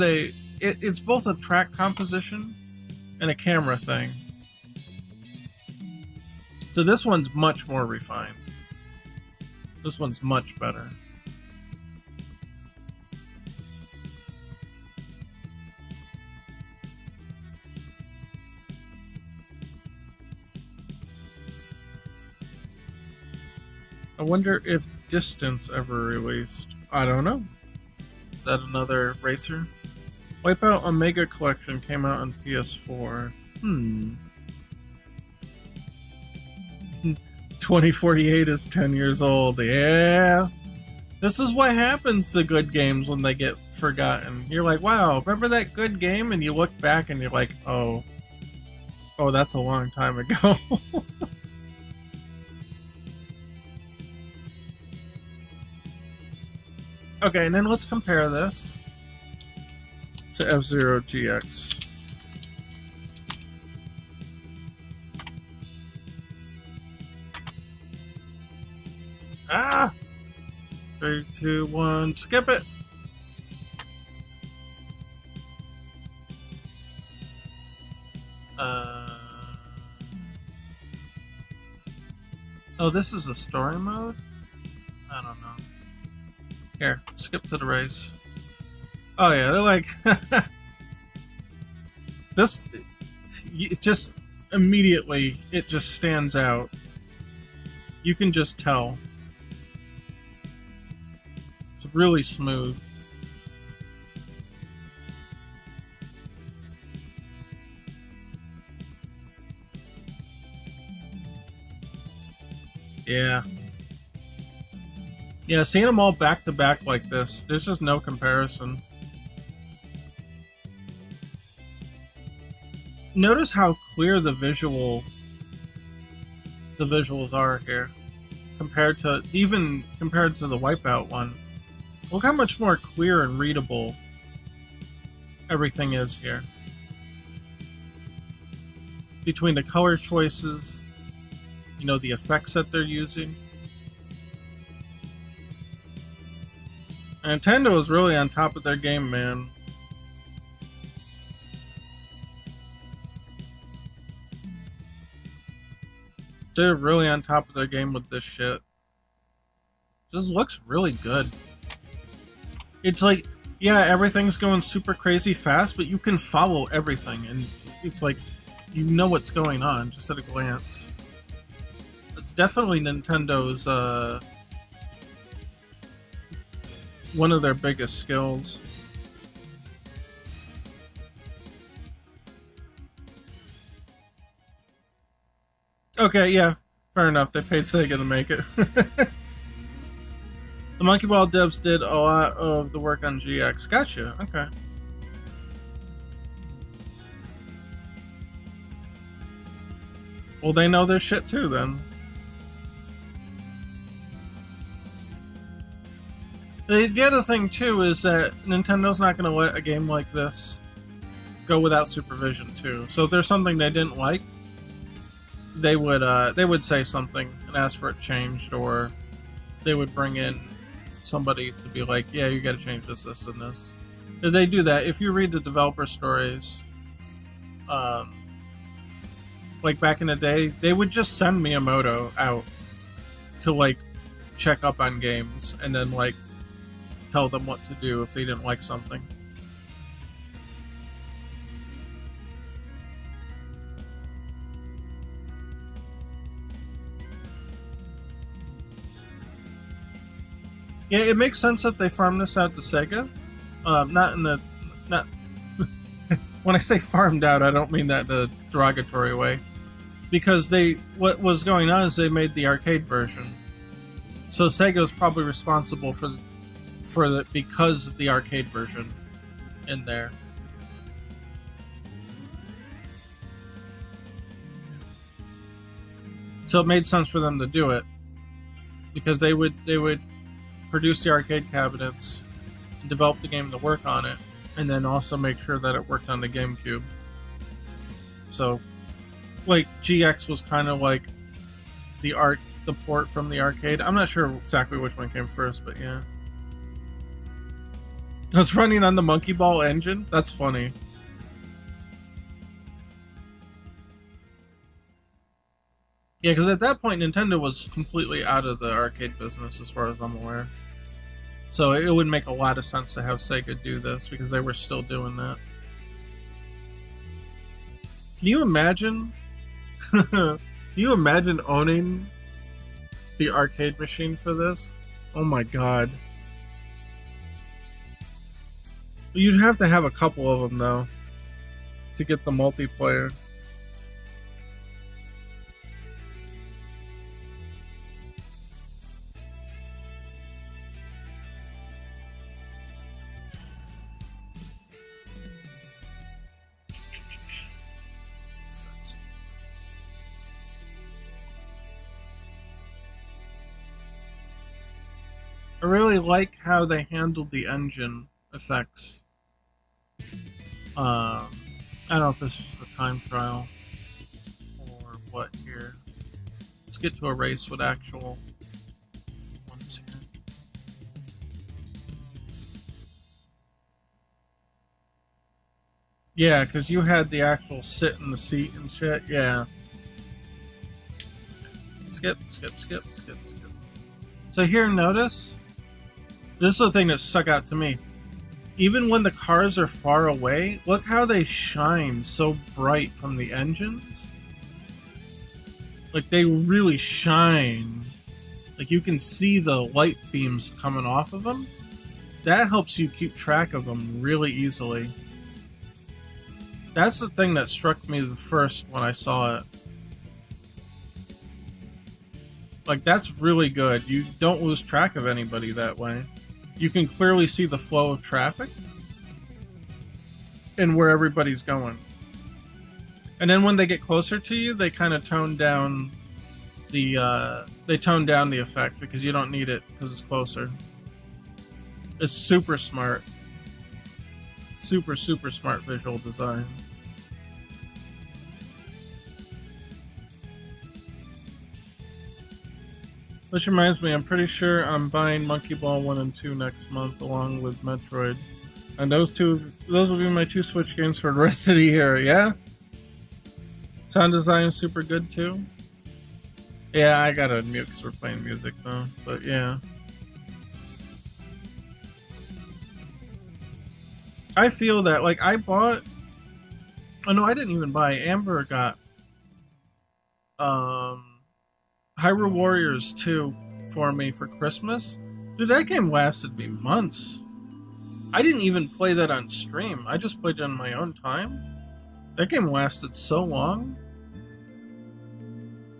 it's both a track composition and a camera thing. So this one's much more refined. This one's much better. I wonder if Distance ever released. I don't know. Is that another racer? Wipeout Omega Collection came out on PS4. 2048 is 10 years old. Yeah. This is what happens to good games when they get forgotten. You're like, wow, remember that good game? And you look back and you're like, oh, that's a long time ago. Okay, and then let's compare this to F-Zero GX. Ah! 3, 2, 1, skip it! Oh, this is a story mode? I don't know. Here, skip to the race. Oh yeah, they're like... this... It just... Immediately, it just stands out. You can just tell. It's really smooth. Yeah. Yeah, seeing them all back to back like this, there's just no comparison. Notice how clear the visuals are here compared to the Wipeout one. Look how much more clear and readable everything is here. Between the color choices, you know, the effects that they're using. Nintendo is really on top of their game, man. They're really on top of their game with this shit. Just looks really good. It's like, yeah, everything's going super crazy fast, but you can follow everything, and it's like, you know what's going on just at a glance. It's definitely Nintendo's, one of their biggest skills. Okay, yeah, fair enough. They paid Sega to make it. The Monkey Ball devs did a lot of the work on GX. Gotcha, okay. Well, they know their shit too, then. The other thing, too, is that Nintendo's not going to let a game like this go without supervision, too. So if there's something they didn't like, they would say something and ask for it changed, or they would bring in somebody to be like, yeah, you got to change this, this, and this. If they do that, if you read the developer stories, like back in the day, they would just send Miyamoto out to like check up on games and then like tell them what to do if they didn't like something. Yeah, it makes sense that they farmed this out to Sega. Not in the not when I say farmed out, I don't mean that in a derogatory way. Because what was going on is they made the arcade version. So Sega was probably responsible because of the arcade version in there. So it made sense for them to do it. Because they would produce the arcade cabinets, develop the game to work on it, and then also make sure that it worked on the GameCube. So, like, GX was kind of like the port from the arcade. I'm not sure exactly which one came first, but yeah. It's running on the Monkey Ball engine? That's funny. Yeah, because at that point, Nintendo was completely out of the arcade business, as far as I'm aware. So it would make a lot of sense to have Sega do this, because they were still doing that. Can you imagine? Can you imagine owning the arcade machine for this? Oh my god. You'd have to have a couple of them, though, to get the multiplayer. I really like how they handled the engine effects. I don't know if this is just a time trial or what here. Let's get to a race with actual ones here. Yeah, because you had the actual sit in the seat and shit, yeah. Skip. So here, notice, this is the thing that stuck out to me. Even when the cars are far away, look how they shine so bright from the engines. Like, they really shine. Like, you can see the light beams coming off of them. That helps you keep track of them really easily. That's the thing that struck me the first when I saw it. Like, that's really good. You don't lose track of anybody that way. You can clearly see the flow of traffic and where everybody's going. And then when they get closer to you, they kind of tone down the effect because you don't need it because it's closer. It's super smart. Super smart visual design. Which reminds me, I'm pretty sure I'm buying Monkey Ball 1 and 2 next month along with Metroid. And those will be my 2 Switch games for the rest of the year, yeah? Sound design is super good too. Yeah, I gotta mute because we're playing music though, but yeah. I feel that, like, I bought... Oh no, I didn't even buy. Amber got... Hyrule Warriors 2 for me for Christmas. Dude, that game lasted me months. I didn't even play that on stream. I just played it on my own time. That game lasted so long.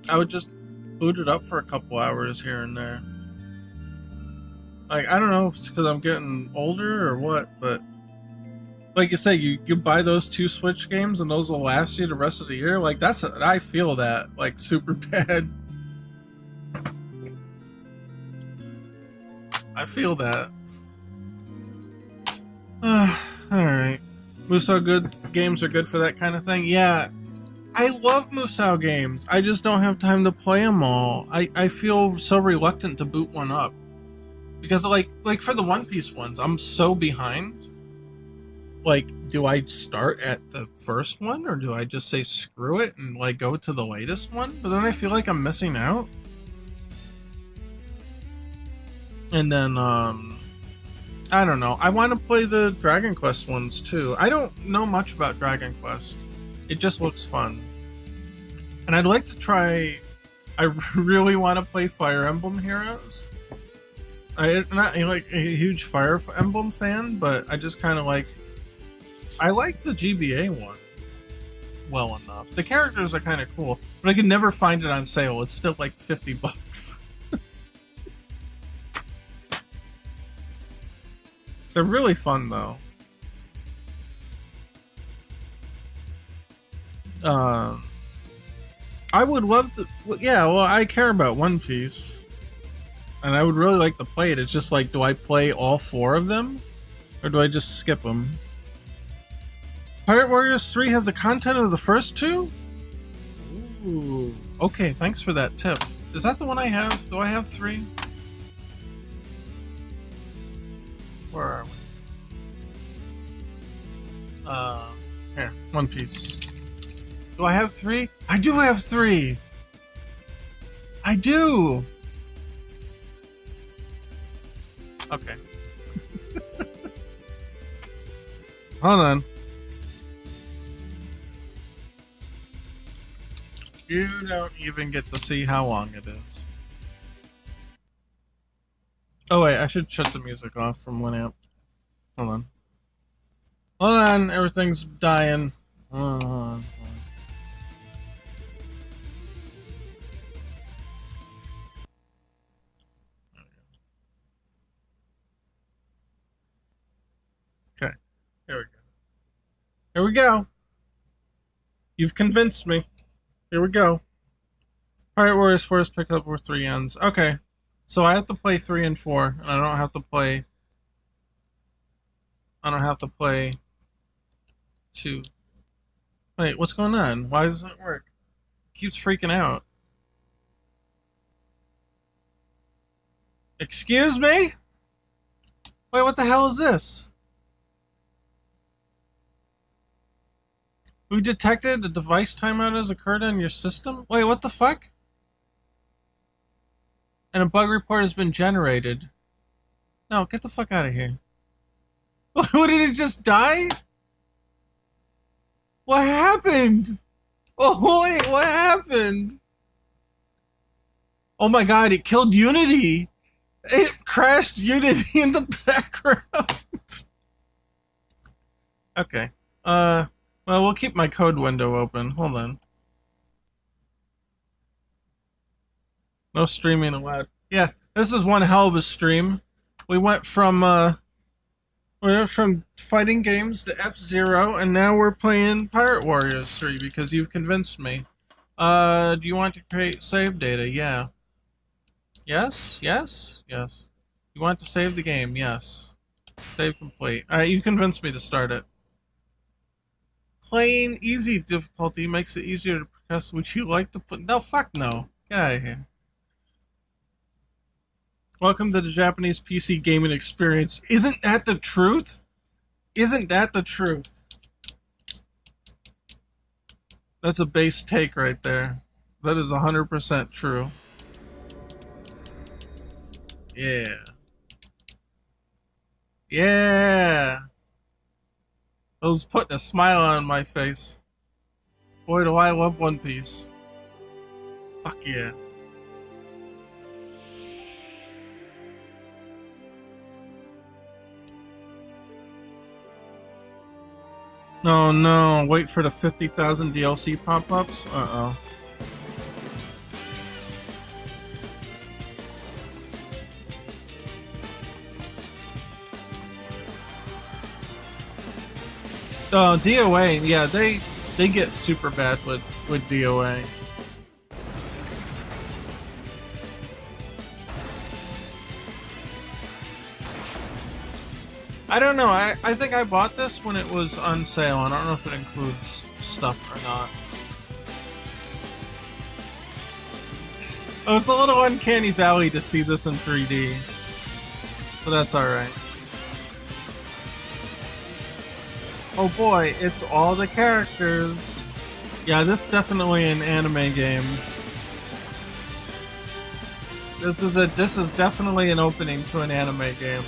I would just boot it up for a couple hours here and there. Like, I don't know if it's because I'm getting older or what, but... Like you say, you buy those 2 Switch games and those will last you the rest of the year. Like, I feel that, like, super bad. I feel that. Alright. Musou good games are good for that kind of thing? Yeah. I love Musou games. I just don't have time to play them all. I feel so reluctant to boot one up. Because, like for the One Piece ones, I'm so behind. like, do I start at the first one, or do I just say screw it and like go to the latest one? But then I feel like I'm missing out. And then I don't know. I want to play the Dragon Quest ones too. I don't know much about Dragon Quest. It just looks fun. And I'd like to try... I really want to play Fire Emblem Heroes. I'm not like a huge Fire Emblem fan, but I just kind of like... I like the GBA one well enough. The characters are kind of cool, but I could never find it on sale. It's still like $50. They're really fun though. I would love to. Yeah, well, I care about One Piece, and I would really like to play it. It's just like, do I play all 4 of them, or do I just skip them? Pirate Warriors 3 has the content of the first 2? Ooh. Okay, thanks for that tip. Is that the one I have? Do I have 3? Where are we? Here, One Piece. Do I have 3? I do have 3! I do! Okay. Hold on. You don't even get to see how long it is. Oh wait, I should shut the music off from Winamp. Hold on. Hold on, everything's dying. Okay, here we go. Here we go. You've convinced me. Here we go. Pirate Warriors 4 is picked up with 3 ends. Okay, so I have to play 3 and 4, and I don't have to play... I don't have to play 2. Wait, what's going on? Why doesn't it work? It keeps freaking out. Excuse me? Wait, what the hell is this? Who detected a device timeout has occurred on your system? Wait, what the fuck? And a bug report has been generated. No, get the fuck out of here. What, did it just die? What happened? Oh, wait, what happened? Oh my god, it killed Unity! It crashed Unity in the background! Okay, well, we'll keep my code window open. Hold on. No streaming allowed. Yeah, this is one hell of a stream. We went from fighting games to F-Zero, and now we're playing Pirate Warriors 3 because you've convinced me. Do you want to create save data? Yeah. Yes? Yes? Yes. You want to save the game? Yes. Save complete. Alright, you convinced me to start it. Playing easy difficulty makes it easier to progress. Would you like to put... No, fuck no. Get out of here. Welcome to the Japanese PC gaming experience. Isn't that the truth? Isn't that the truth? That's a base take right there. That is 100% true. Yeah. Yeah! I was putting a smile on my face. Boy, do I love One Piece. Fuck yeah. Oh no, wait for the 50,000 DLC pop-ups? Uh-oh. Oh, DOA, yeah, they get super bad with DOA. I don't know, I think I bought this when it was on sale. I don't know if it includes stuff or not. Oh, it's a little uncanny valley to see this in 3D. But that's alright. Oh boy, it's all the characters. Yeah, this is definitely an anime game. This is definitely an opening to an anime game.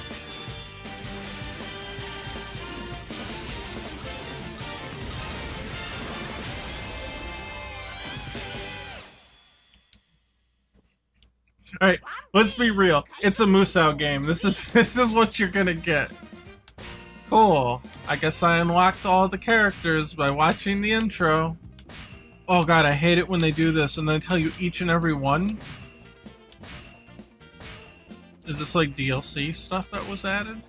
Alright, let's be real. It's a Musou game. This is what you're gonna get. Cool. I guess I unlocked all the characters by watching the intro. Oh god, I hate it when they do this and they tell you each and every one. Is this like DLC stuff that was added?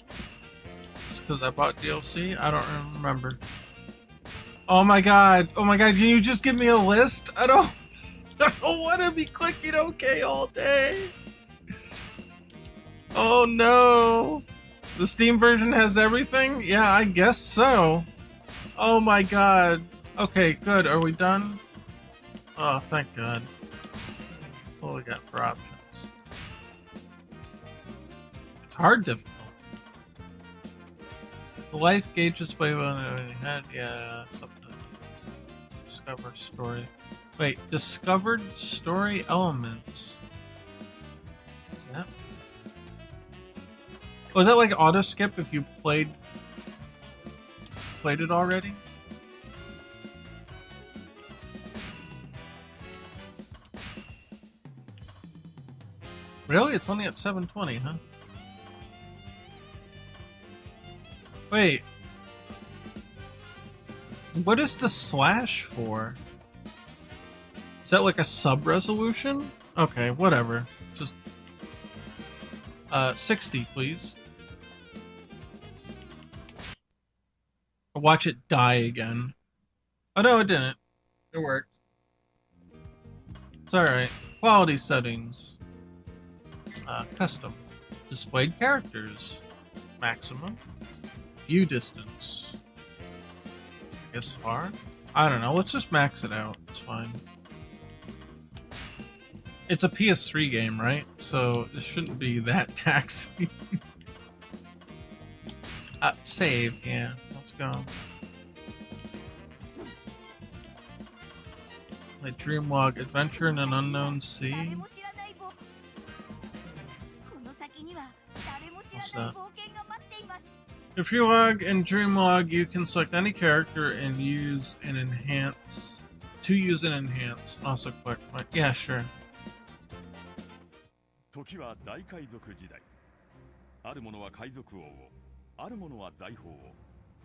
Just because I bought DLC? I don't remember. Oh my god, can you just give me a list? I don't want to be clicking OK all day. Oh no. The Steam version has everything? Yeah, I guess so. Oh my god. Okay, good. Are we done? Oh, thank god. What do we got for options? It's hard difficulty. The life gauge display had, yeah, something. Discover story. Wait, discovered story elements. Is that? Oh, is that like auto skip if you played it already? Really? It's only at 720, huh? Wait. What is the slash for? Is that like a sub-resolution? Okay, whatever. Just 60, please. Watch it die again. Oh no, it didn't. It worked. It's alright. Quality settings. Custom. Displayed characters. Maximum. View distance. I guess far? I don't know. Let's just max it out. It's fine. It's a PS3 game, right? So this shouldn't be that taxing. Save, yeah. Let's go. Like Dreamlog, Adventure in an Unknown Sea. What's that? If you log in Dreamlog, you can select any character and use an enhance. To use an enhance. Also click. Yeah, sure. 時は大海賊時代。ある者は海賊王を、ある者は財宝を、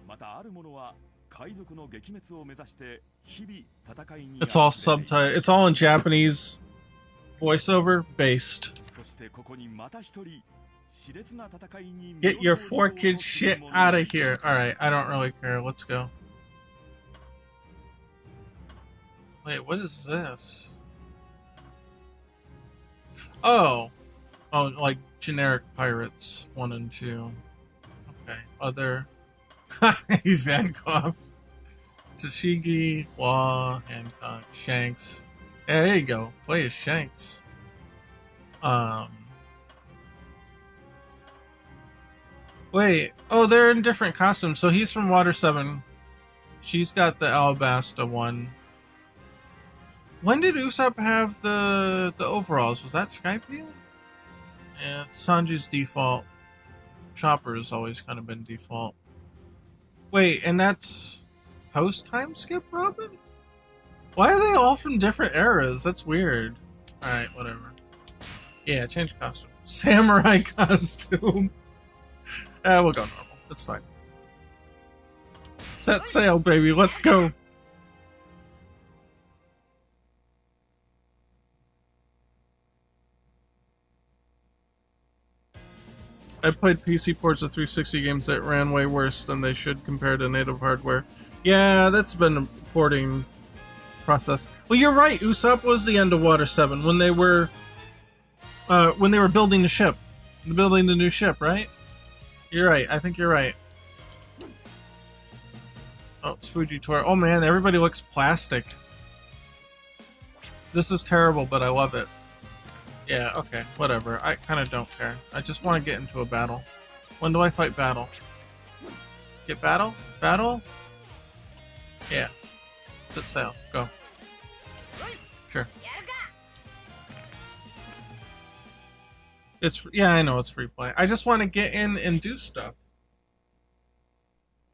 またある者は海賊の撃滅を目指して日々戦いに。It's all subtitle. It's all in Japanese voiceover based. そしてここにまた一人熾烈な戦いに。Get your 4-kid shit out of here. Alright, I don't really care. Let's go. Wait, what is this? Oh, like generic pirates 1 and 2. Okay, other Ivankov, Tashigi, Law, Hancock, Shanks. Yeah, there you go. Play as Shanks. Wait. Oh, they're in different costumes. So he's from Water 7. She's got the Alabasta one. When did Usopp have the overalls? Was that Skypiea? Yeah, Sanji's default. Chopper's always kind of been default. Wait, and that's post-time skip Robin? Why are they all from different eras? That's weird. Alright, whatever. Yeah, change costume. Samurai costume. We'll go normal. That's fine. Set sail, baby. Let's go. I played PC ports of 360 games that ran way worse than they should compared to native hardware. Yeah, that's been a porting process. Well, you're right. Usopp was the end of Water 7 when they were building the ship, building the new ship, right? You're right. I think you're right. Oh, it's Fujitora. Oh man, everybody looks plastic. This is terrible, but I love it. Yeah, okay, whatever. I kind of don't care. I just want to get into a battle. When do I fight battle? Get battle? Battle? Yeah. Set sail. Go. Sure. Yeah, I know it's free play. I just want to get in and do stuff.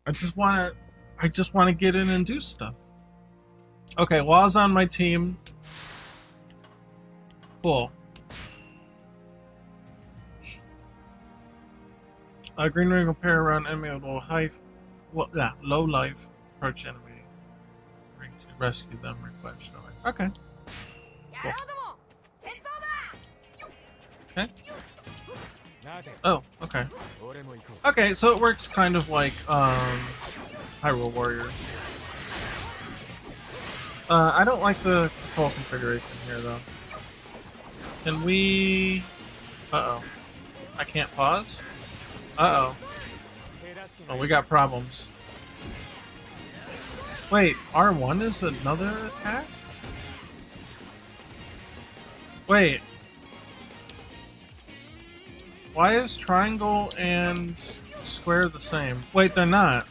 I just want to get in and do stuff. Okay, Law's on my team. Cool. Green ring repair around enemy with low life. Well, yeah, low life. Approach enemy. Ring to rescue them. Request. Okay. Cool. Okay. Oh, okay. Okay, so it works kind of like Hyrule Warriors. I don't like the control configuration here though. Can we... Uh-oh. I can't pause? Uh-oh. Oh, we got problems. Wait, R1 is another attack? Wait. Why is triangle and square the same? Wait, they're not.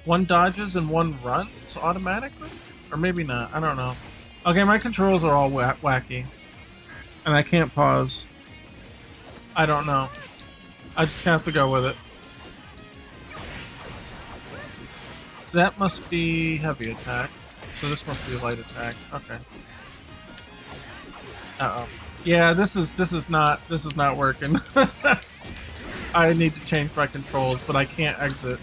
One dodges and one runs automatically? Or maybe not, I don't know. Okay, my controls are all wacky. And I can't pause. I don't know. I just have to go with it. That must be heavy attack. So this must be light attack. Okay. Uh-oh. Yeah, this is not working. I need to change my controls, but I can't exit.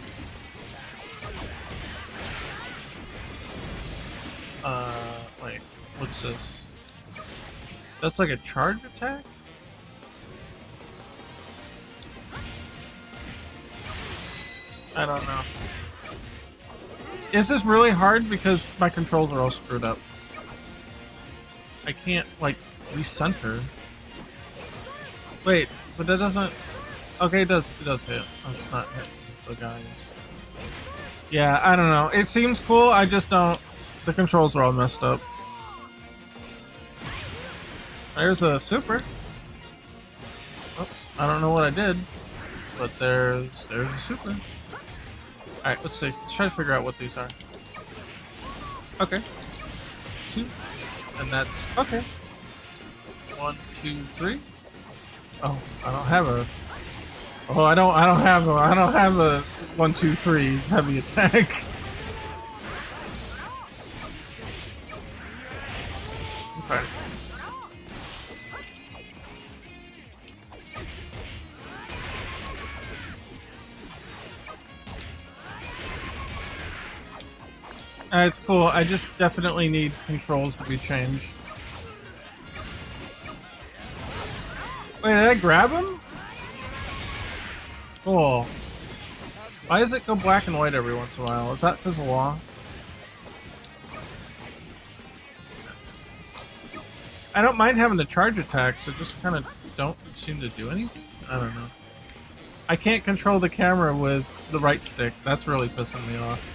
Wait, what's this? That's like a charge attack? I don't know. Is this really hard because my controls are all screwed up? I can't, like, recenter. Wait, but that doesn't... Okay, it does hit. It's not hitting the guys. Yeah, I don't know. It seems cool, I just don't... The controls are all messed up. There's a super. Oh, I don't know what I did, but there's a super. Alright, let's see. Let's try to figure out what these are. Okay. 2. And that's... Okay. 1, 2, 3. Oh, I don't have a... Oh, I don't have a 1, 2, 3 heavy attack. Okay. It's cool. I just definitely need controls to be changed. Wait, did I grab him? Cool. Why does it go black and white every once in a while? Is that because of law? I don't mind having the charge attacks, it just kind of don't seem to do anything? I don't know. I can't control the camera with the right stick. That's really pissing me off.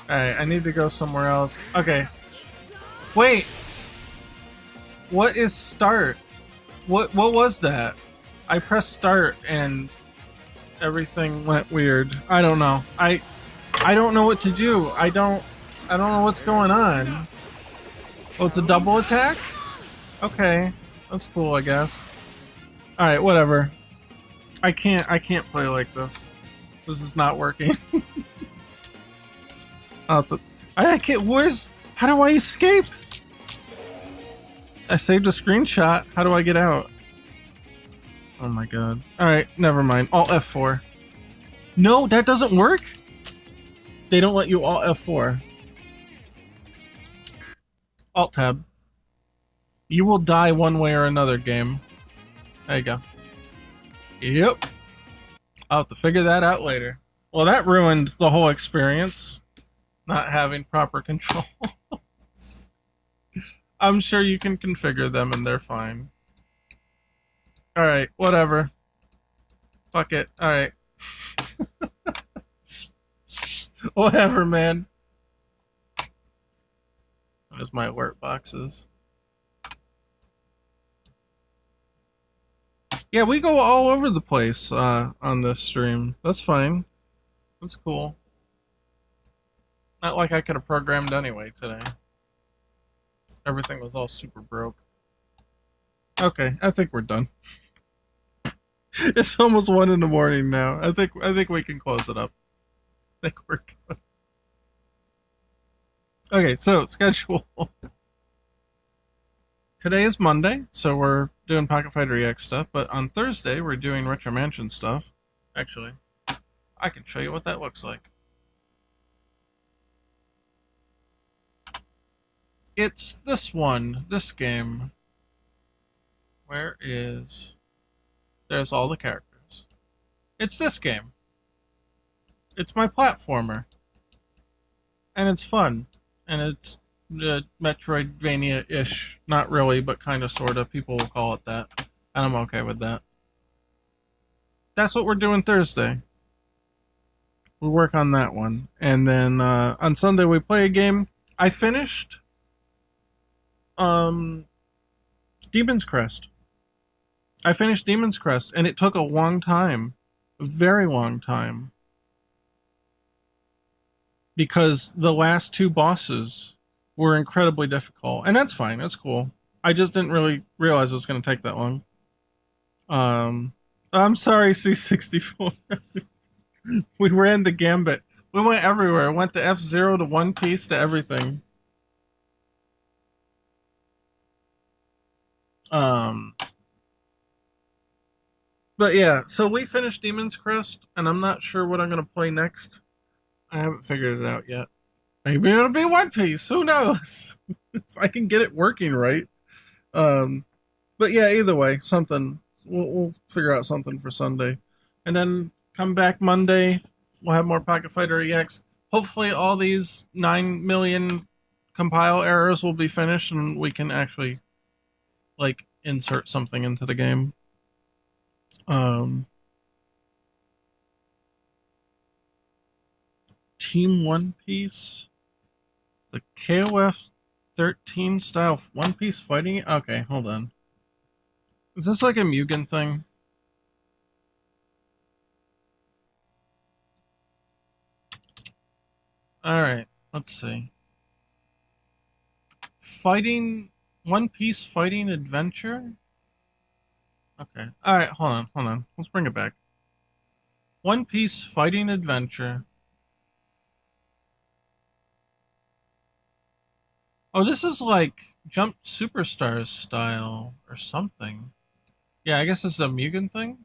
Alright, I need to go somewhere else. Okay. Wait! What is start? What was that? I pressed start and everything went weird. I don't know. I don't know what to do. I don't know what's going on. Oh, it's a double attack? Okay. That's cool, I guess. Alright, whatever. I can't play like this. This is not working. I can't. How do I escape? I saved a screenshot. How do I get out? Oh my god. Alright, never mind. Alt F4. No, that doesn't work? They don't let you Alt F4. Alt Tab. You will die one way or another, game. There you go. Yep. I'll have to figure that out later. Well, that ruined the whole experience. Not having proper controls. I'm sure you can configure them and they're fine. Alright, whatever. Fuck it. Alright. Whatever, man. There's my alert boxes. Yeah, we go all over the place on this stream. That's fine. That's cool. Not like I could have programmed anyway today. Everything was all super broke. Okay, I think we're done. It's almost 1 in the morning now. I think we can close it up. I think we're good. Okay, so schedule. Today is Monday, so we're doing Pocket Fighter EX stuff, but on Thursday we're doing Retro Mansion stuff. Actually, I can show you what that looks like. It's this one, this game. Where is... There's all the characters. It's this game. It's my platformer. And it's fun. And it's Metroidvania-ish. Not really, but kind of, sort of. People will call it that. And I'm okay with that. That's what we're doing Thursday. We work on that one. And then on Sunday we play a game. I finished Demon's Crest. I finished Demon's Crest, and it took a long time. A very long time. Because the last 2 bosses were incredibly difficult. And that's fine, that's cool. I just didn't really realize it was going to take that long. I'm sorry, C64. We ran the gambit. We went everywhere. Went to F-Zero to One Piece to everything. But yeah, so we finished Demon's Crest, and I'm not sure what I'm going to play next. I haven't figured it out yet. Maybe it'll be One Piece, who knows? If I can get it working right. But yeah, either way, something. We'll figure out something for Sunday. And then come back Monday, we'll have more Pocket Fighter EX. Hopefully all these 9 million compile errors will be finished, and we can actually, like, insert something into the game. Team One Piece, the KOF 13 style One Piece fighting. Okay, hold on. Is this like a Mugen thing? Alright, let's see. Fighting, One Piece fighting adventure? Okay, alright, hold on. Let's bring it back. One Piece fighting adventure. Oh, this is like Jump Superstars style or something. Yeah, I guess this is a Mugen thing.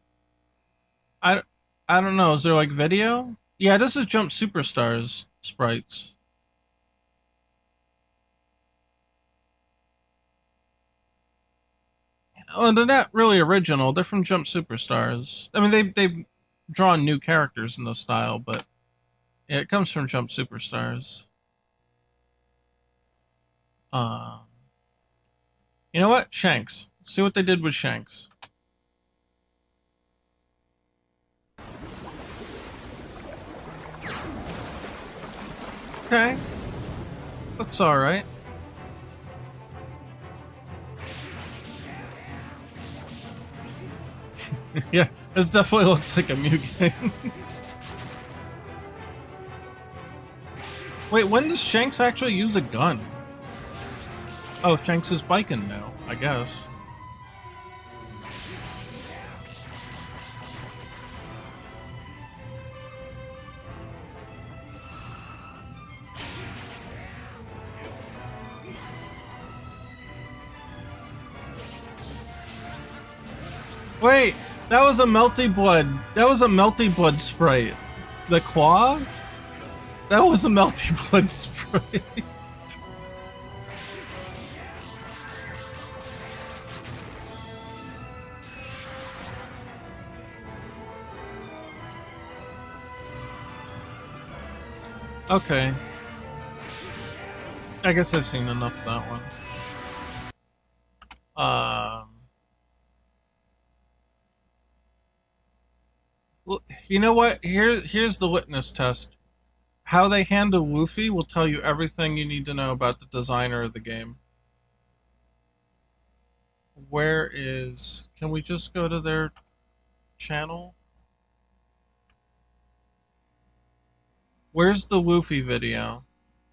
I don't know. Is there like video? Yeah, this is Jump Superstars sprites. Oh, they're not really original. They're from Jump Superstars. I mean, they've drawn new characters in the style, but yeah, it comes from Jump Superstars. You know what? Shanks. See what they did with Shanks. Okay. Looks alright. Yeah, this definitely looks like a Mugen. Wait, when does Shanks actually use a gun? Oh, Shanks is biking now, I guess. Wait, that was a Melty Blood. That was a Melty Blood sprite. The claw? That was a Melty Blood sprite. Okay. I guess I've seen enough of that one. Well, you know what? Here's the litmus test. How they handle Luffy will tell you everything you need to know about the designer of the game. Where is... Can we just go to their channel? Where's the Luffy video?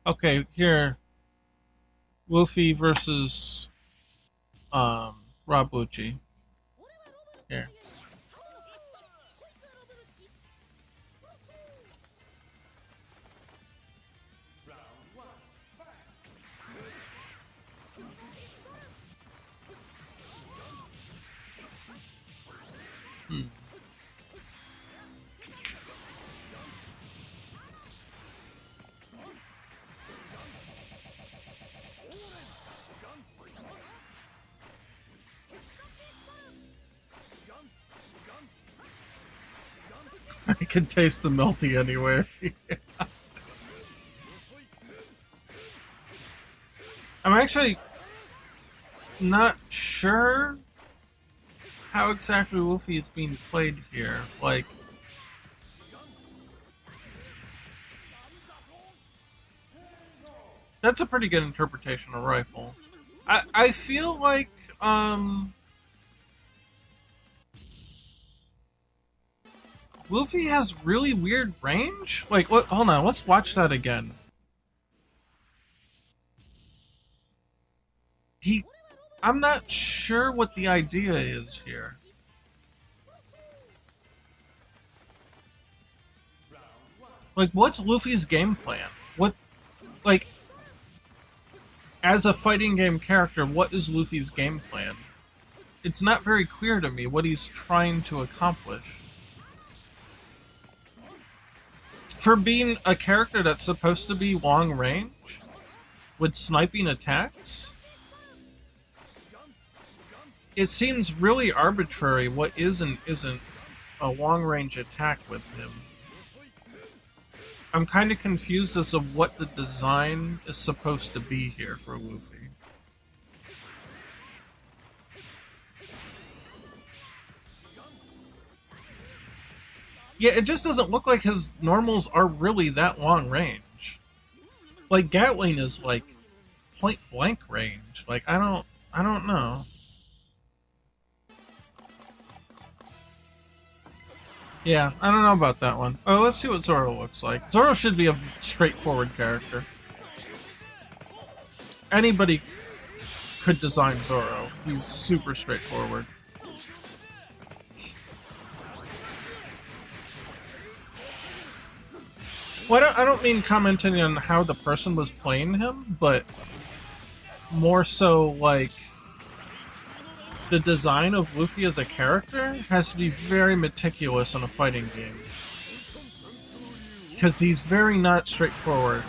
Okay, here. Luffy versus Rob Lucci. Here. Hmm. I can taste the melty anywhere. I'm actually not sure how exactly Luffy is being played here. Like, that's a pretty good interpretation of rifle. I feel like, Luffy has really weird range? Like, what? Hold on, let's watch that again. I'm not sure what the idea is here. Like, what's Luffy's game plan? What, like, as a fighting game character, what is Luffy's game plan? It's not very clear to me what he's trying to accomplish. For being a character that's supposed to be long range, with sniping attacks, it seems really arbitrary what is and isn't a long range attack with him. I'm kind of confused as to what the design is supposed to be here for Luffy. Yeah, it just doesn't look like his normals are really that long range. Like, Gatling is like point blank range. Like, I don't know. Yeah, I don't know about that one. Oh, let's see what Zoro looks like. Zoro should be a straightforward character. Anybody could design Zoro. He's super straightforward. Well, I don't mean commenting on how the person was playing him, but more so like the design of Luffy as a character has to be very meticulous in a fighting game. Because he's very not straightforward.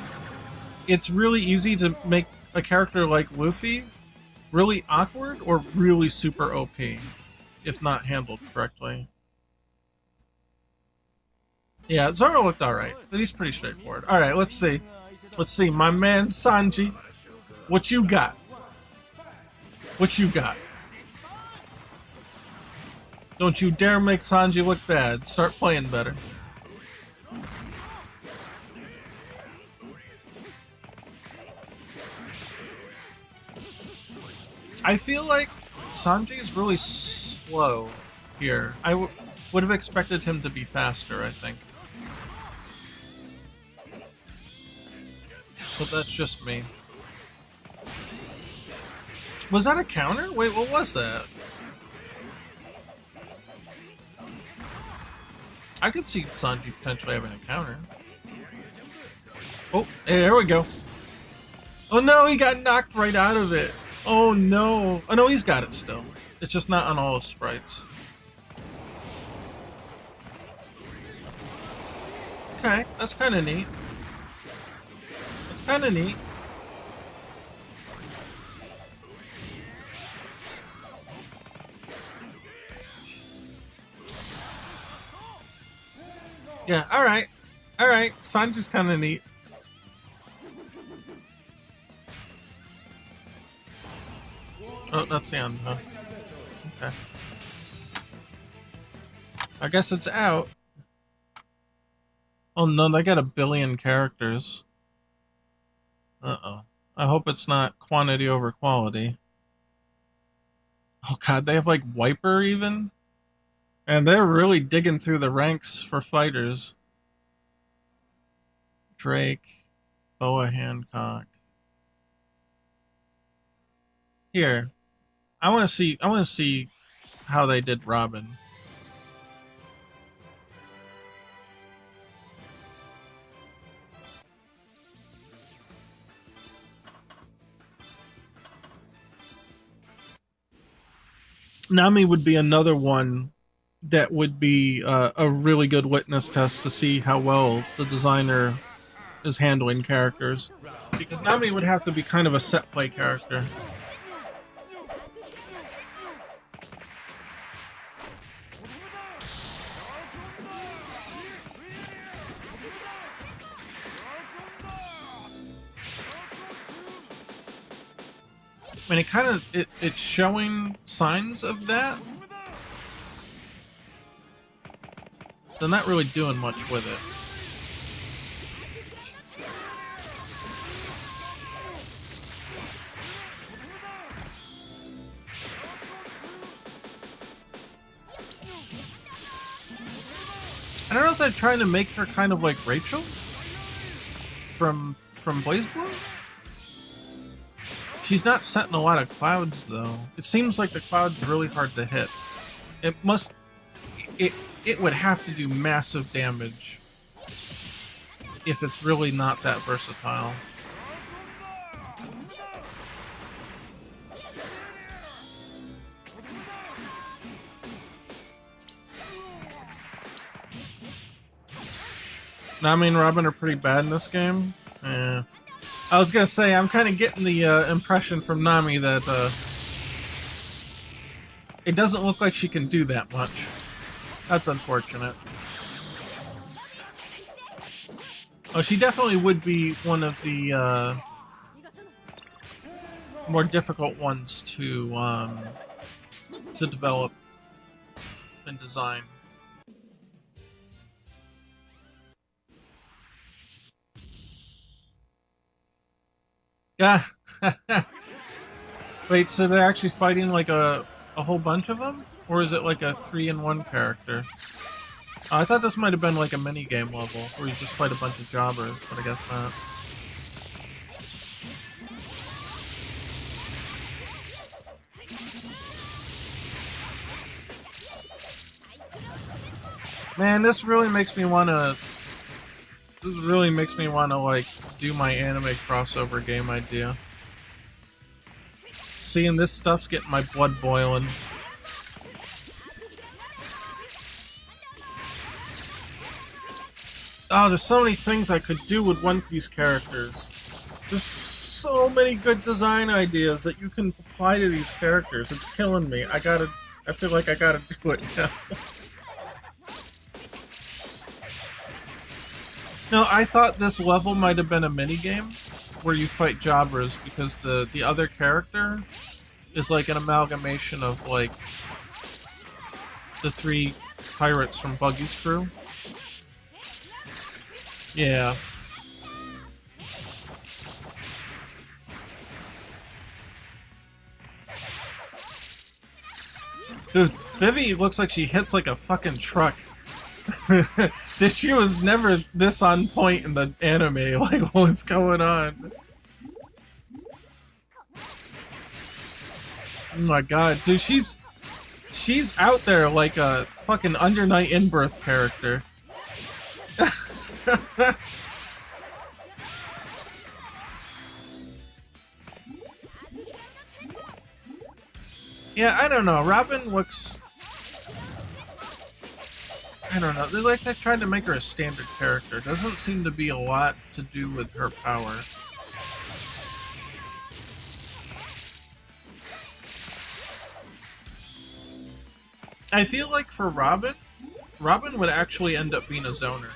It's really easy to make a character like Luffy really awkward or really super OP, if not handled correctly. Yeah, Zoro looked alright. He's pretty straightforward. Alright, let's see. Let's see, my man Sanji. What you got? What you got? Don't you dare make Sanji look bad. Start playing better. I feel like Sanji is really slow here. I would have expected him to be faster, I think. But that's just me. Was that a counter? Wait, what was that? I could see Sanji potentially having a counter. Oh, hey, there we go. Oh no, he got knocked right out of it. Oh no. Oh no, he's got it still. It's just not on all his sprites. Okay, that's kind of neat. That's kind of neat. Yeah, alright. Alright, Sanji's kind of neat. Oh, that's the end, huh? Okay. I guess it's out. Oh no, they got 1 billion characters. Uh-oh. I hope it's not quantity over quality. Oh god, they have like Wiper even? And they're really digging through the ranks for fighters. Drake, Boa Hancock. Here. I wanna see how they did Robin. Nami would be another one that would be a really good litmus test to see how well the designer is handling characters. Because Nami would have to be kind of a set play character. And it kind of it's showing signs of that. They're not really doing much with it. I don't know if they're trying to make her kind of like Rachel from BlazBlue. She's not setting a lot of clouds though. It seems like the cloud's really hard to hit. It would have to do massive damage if it's really not that versatile. Nami and Robin are pretty bad in this game. Yeah. I was gonna say, I'm kind of getting the impression from Nami that it doesn't look like she can do that much. That's unfortunate. Oh, she definitely would be one of the more difficult ones to develop and design. Yeah. Wait, so they're actually fighting like a whole bunch of them? Or is it like a 3-in-1 character? I thought this might have been like a mini-game level, where you just fight a bunch of jobbers, but I guess not. Man, this really makes me wanna... This really makes me wanna, like, do my anime crossover game idea. Seeing this stuff's getting my blood boiling. Oh, there's so many things I could do with One Piece characters. There's so many good design ideas that you can apply to these characters. It's killing me. I feel like I gotta do it now. No, I thought this level might have been a minigame where you fight jobbers because the other character is like an amalgamation of like the 3 pirates from Buggy's crew. Yeah. Dude, Vivi looks like she hits like a fucking truck. She was never this on point in the anime. Like, what's going on? Oh my god, dude, she's out there like a fucking Under Night In-Birth character. Yeah, I don't know. Robin looks... I don't know. They're trying to make her a standard character. Doesn't seem to be a lot to do with her power. I feel like for Robin would actually end up being a zoner.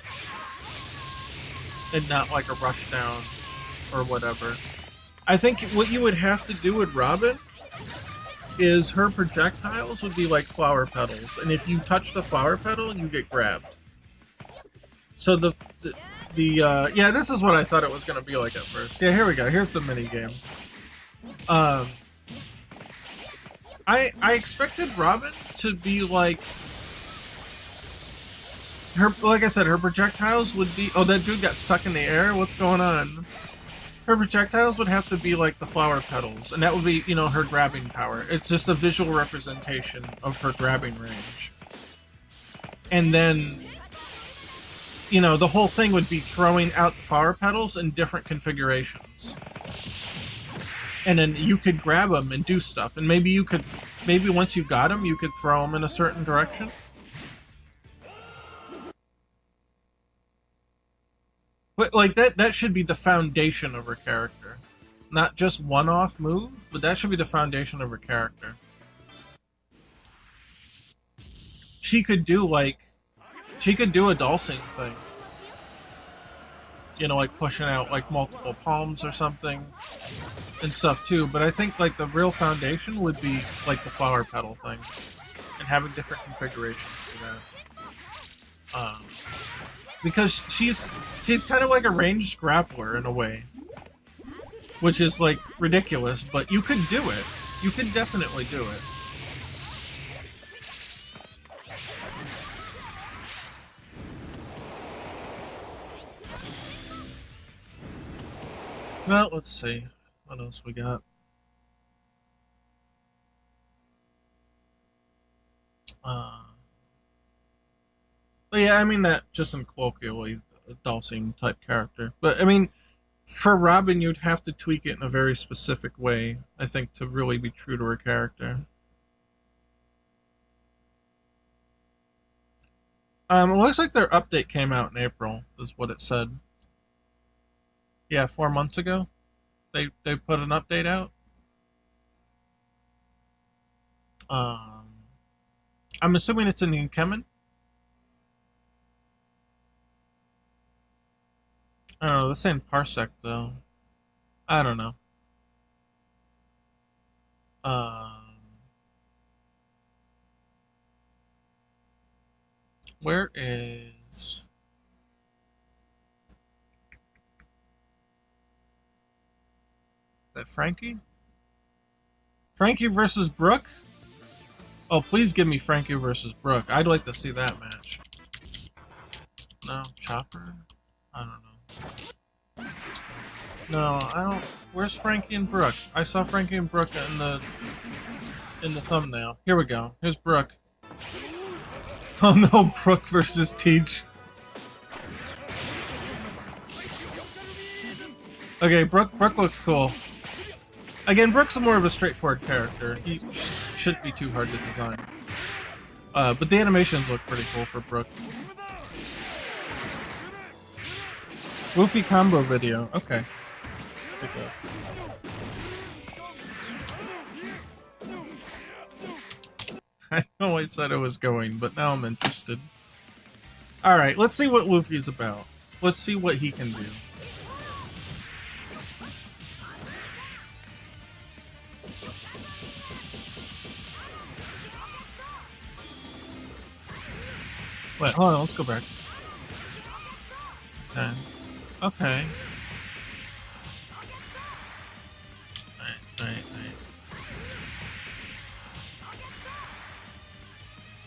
And not like a rushdown or whatever. I think what you would have to do with Robin is her projectiles would be like flower petals, and if you touch the flower petal, you get grabbed. So yeah, this is what I thought it was going to be like at first. Yeah, here we go. Here's the mini game. I expected Robin to be like her. Like I said, her projectiles would be. Oh, that dude got stuck in the air. What's going on? Her projectiles would have to be like the flower petals, and that would be, you know, her grabbing power. It's just a visual representation of her grabbing range. And then, you know, the whole thing would be throwing out the flower petals in different configurations. And then you could grab them and do stuff. And maybe you could, maybe once you got them, you could throw them in a certain direction. But, like, that should be the foundation of her character. Not just one-off move, but that should be the foundation of her character. She could do, like... She could do a Dulcing thing. You know, like pushing out, like, multiple palms or something. And stuff, too. But I think, like, the real foundation would be, like, the flower petal thing. And having different configurations for that. Because she's kind of like a ranged grappler in a way. Which is, like, ridiculous, but you could do it. You could definitely do it. Well, let's see. What else we got? But yeah, I mean that just in colloquially, a Dulcing type character. But I mean, for Robin, you'd have to tweak it in a very specific way, I think, to really be true to her character. It looks like their update came out in April, is what it said. Yeah, 4 months ago, they put an update out. I'm assuming it's in Inkemen. I don't know, this ain't Parsec, though. I don't know. Where is... that Frankie? Frankie versus Brooke? Oh, please give me Frankie versus Brooke. I'd like to see that match. No? Chopper? I don't know. No, I don't... Where's Frankie and Brooke? I saw Frankie and Brooke in the thumbnail. Here we go. Here's Brooke. Oh no, Brooke versus Teach. Okay, Brooke looks cool. Again, Brooke's more of a straightforward character. He shouldn't be too hard to design. But the animations look pretty cool for Brooke. Woofy combo video. Okay. I know I said I was going, but now I'm interested. Alright, let's see what Woofy's about. Let's see what he can do. Wait, hold on, let's go back. Okay. Okay. Right.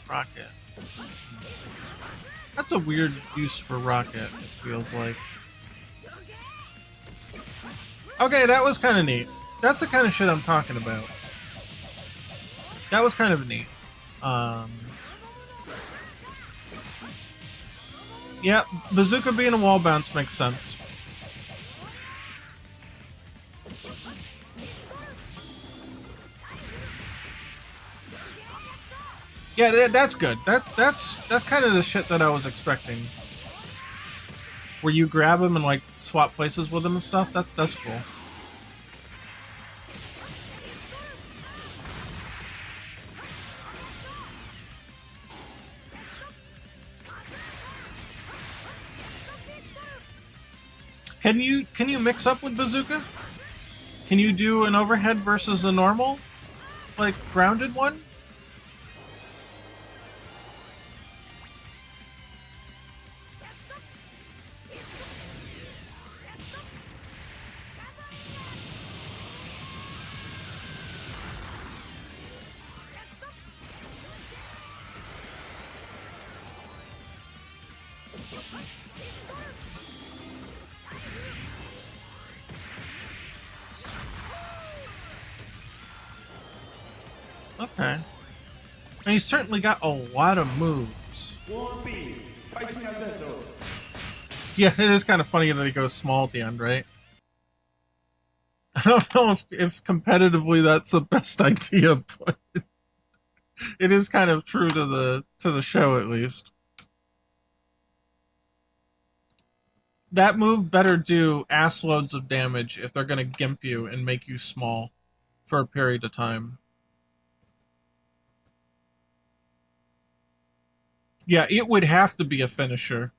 Rocket. That's a weird use for Rocket, it feels like. Okay, that was kind of neat. That's the kind of shit I'm talking about. That was kind of neat. Yeah, Bazooka being a wall bounce makes sense. Yeah, that's good. That's kind of the shit that I was expecting. Where you grab him and like swap places with him and stuff. That's cool. Can you mix up with Bazooka? Can you do an overhead versus a normal, like, grounded one? Okay. And he's certainly got a lot of moves. Yeah, it is kind of funny that he goes small at the end, right? I don't know if competitively that's the best idea, but it is kind of true to the show, at least. That move better do ass loads of damage if they're gonna gimp you and make you small for a period of time. Yeah, it would have to be a finisher,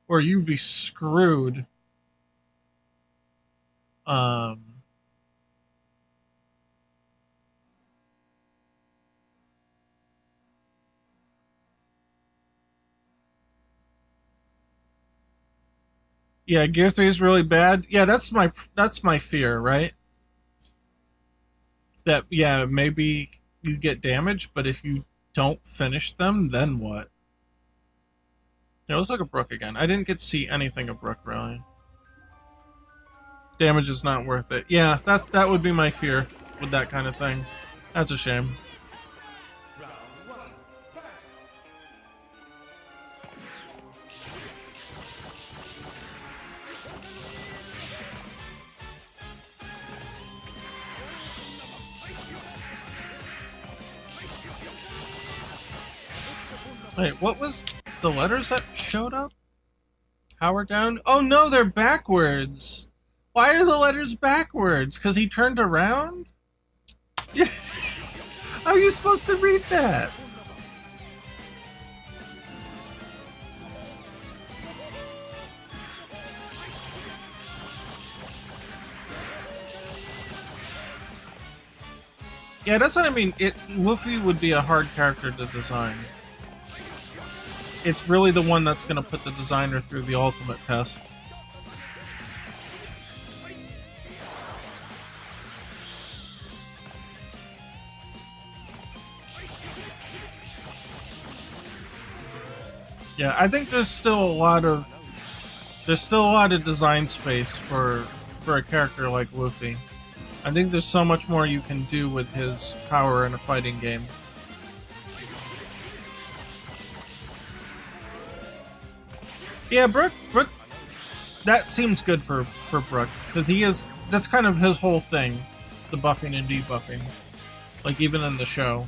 or you'd be screwed. Yeah, Gear 3 is really bad. Yeah, that's my fear, right? That, yeah, maybe you get damaged, but if you don't finish them, then what? Yeah, let's look at Brook again. I didn't get to see anything of Brook, really. Damage is not worth it. Yeah, that would be my fear with that kind of thing. That's a shame. Wait, what was the letters that showed up? Power down? Oh no, they're backwards! Why are the letters backwards? Because he turned around? How are you supposed to read that? Yeah, that's what I mean. Luffy would be a hard character to design. It's really the one that's going to put the designer through the ultimate test. Yeah, I think there's still a lot of design space for a character like Luffy. I think there's so much more you can do with his power in a fighting game. Yeah, Brook, that seems good for Brook, because that's kind of his whole thing, the buffing and debuffing, like even in the show.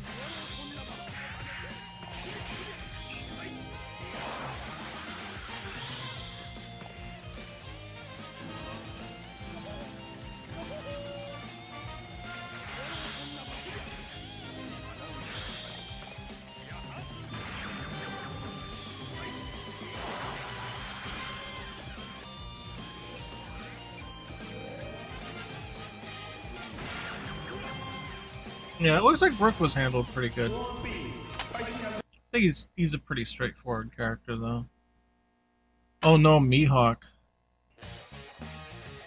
Yeah, it looks like Brook was handled pretty good. I think he's a pretty straightforward character, though. Oh no, Mihawk.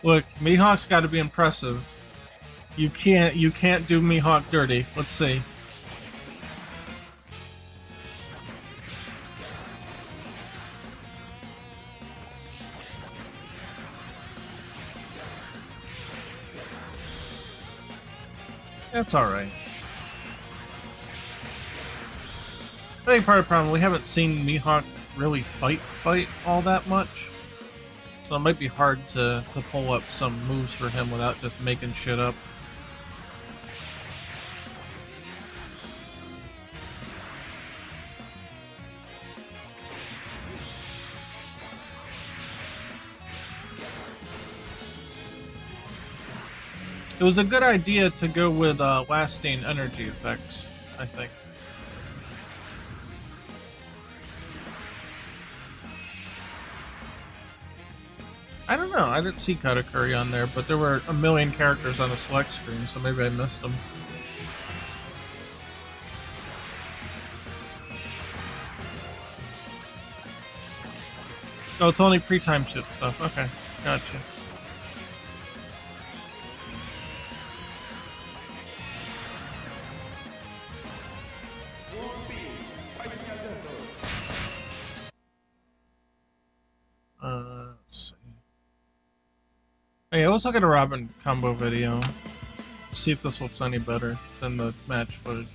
Look, Mihawk's got to be impressive. You can't do Mihawk dirty. Let's see. That's alright. I think part of the problem, we haven't seen Mihawk really fight all that much. So it might be hard to pull up some moves for him without just making shit up. It was a good idea to go with lasting energy effects, I think. I don't know, I didn't see Katakuri on there, but there were a million characters on the select screen, so maybe I missed them. Oh, it's only pre-time ship stuff. Okay, gotcha. Hey, let's look at a Robin combo video. See if this looks any better than the match footage.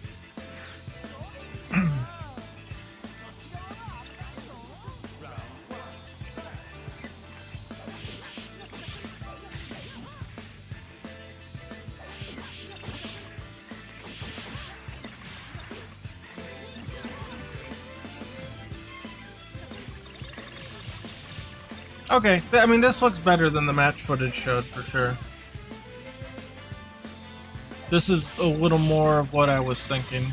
Okay, I mean, this looks better than the match footage showed, for sure. This is a little more of what I was thinking.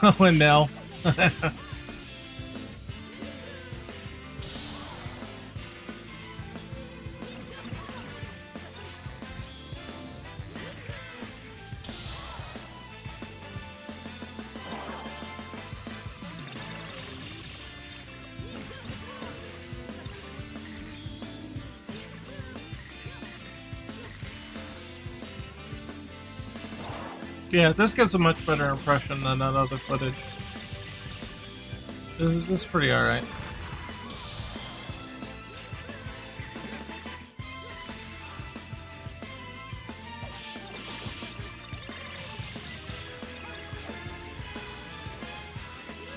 Oh, and Nell. Yeah, this gives a much better impression than that other footage. This is pretty alright.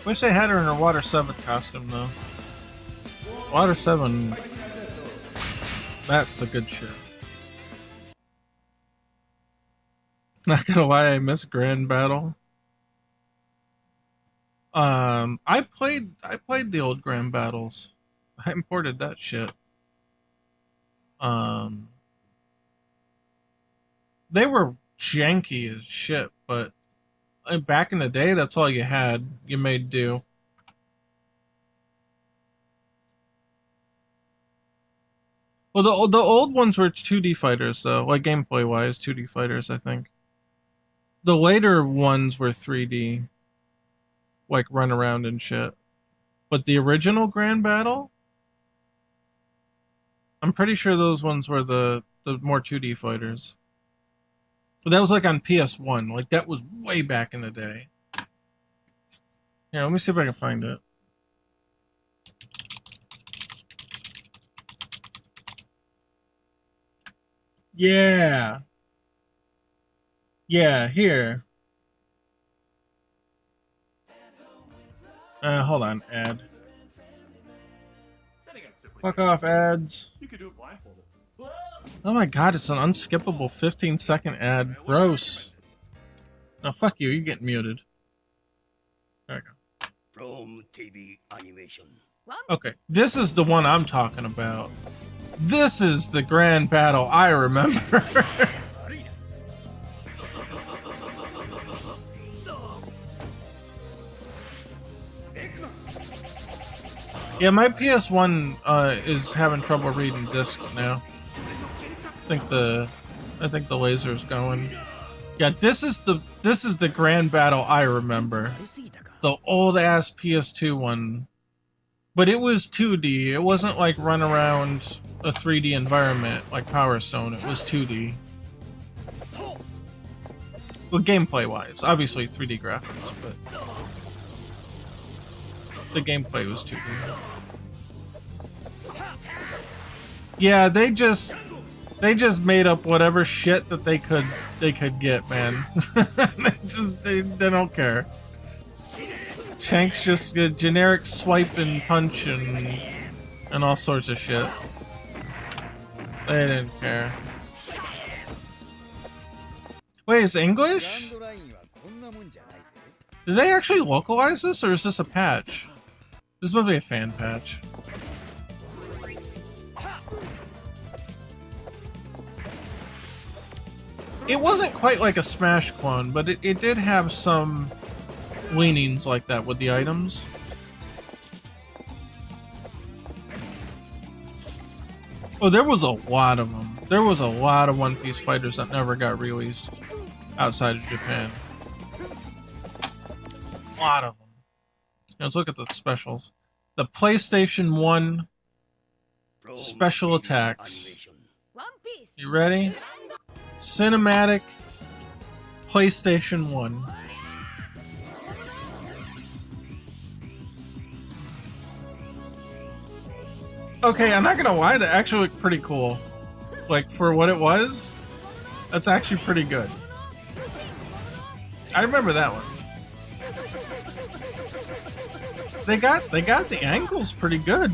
Wish they had her in her Water 7 costume, though. Water 7... That's a good shit. Not gonna lie, I miss Grand Battle. I played the old Grand Battles. I imported that shit. They were janky as shit, but back in the day, that's all you had. You made do. Well, the old ones were 2D fighters, though. Like, gameplay-wise, 2D fighters, I think. The later ones were 3D. Like, run around and shit. But the original Grand Battle? I'm pretty sure those ones were the more 2D fighters. But that was like on PS1. Like, that was way back in the day. Here, let me see if I can find it. Yeah. Yeah, here. Hold on, ad. Fuck off, ads. You could do it blindfolded. Oh my god, it's an unskippable 15-second ad. Gross. No, fuck you, you're getting muted. There we go. From TV animation. Okay, this is the one I'm talking about. This is the Grand Battle I remember. Yeah, my PS1 is having trouble reading discs now. I think the laser's going. Yeah, this is the Grand Battle I remember. The old ass PS2 one. But it was 2D. It wasn't like run around a 3D environment like Power Stone. It was 2D. Well, gameplay wise, obviously 3D graphics, but the gameplay was 2D. Yeah, they just made up whatever shit that they could get, man. they don't care. Shanks just a generic swipe and punch and all sorts of shit. They didn't care. Wait, is it English? Did they actually localize this, or is this a patch? This must be a fan patch. It wasn't quite like a Smash clone, but it did have some leanings like that with the items. Oh, there was a lot of them. There was a lot of One Piece fighters that never got released outside of Japan. A lot of them. Now let's look at the specials. The PlayStation 1 special attacks. You ready? Cinematic PlayStation 1. Okay, I'm not gonna lie, that actually looked pretty cool. Like, for what it was, that's actually pretty good. I remember that one. They got the angles pretty good.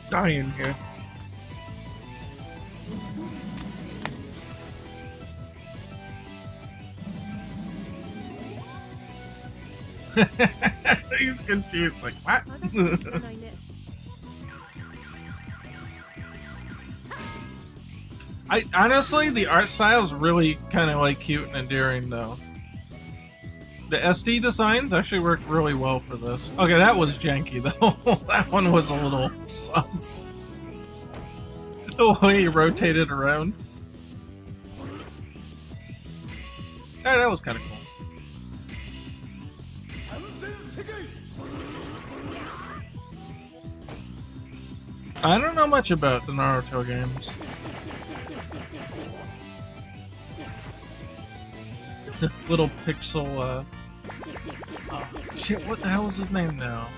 Dying here. He's confused, like, what? I honestly, the art style is really kind of like cute and endearing, though. The SD designs actually work really well for this. Okay, that was janky though. That one was a little sus. The way he rotated around. Oh, that was kind of cool. I don't know much about the Naruto games. Little pixel, shit, what the hell was his name now?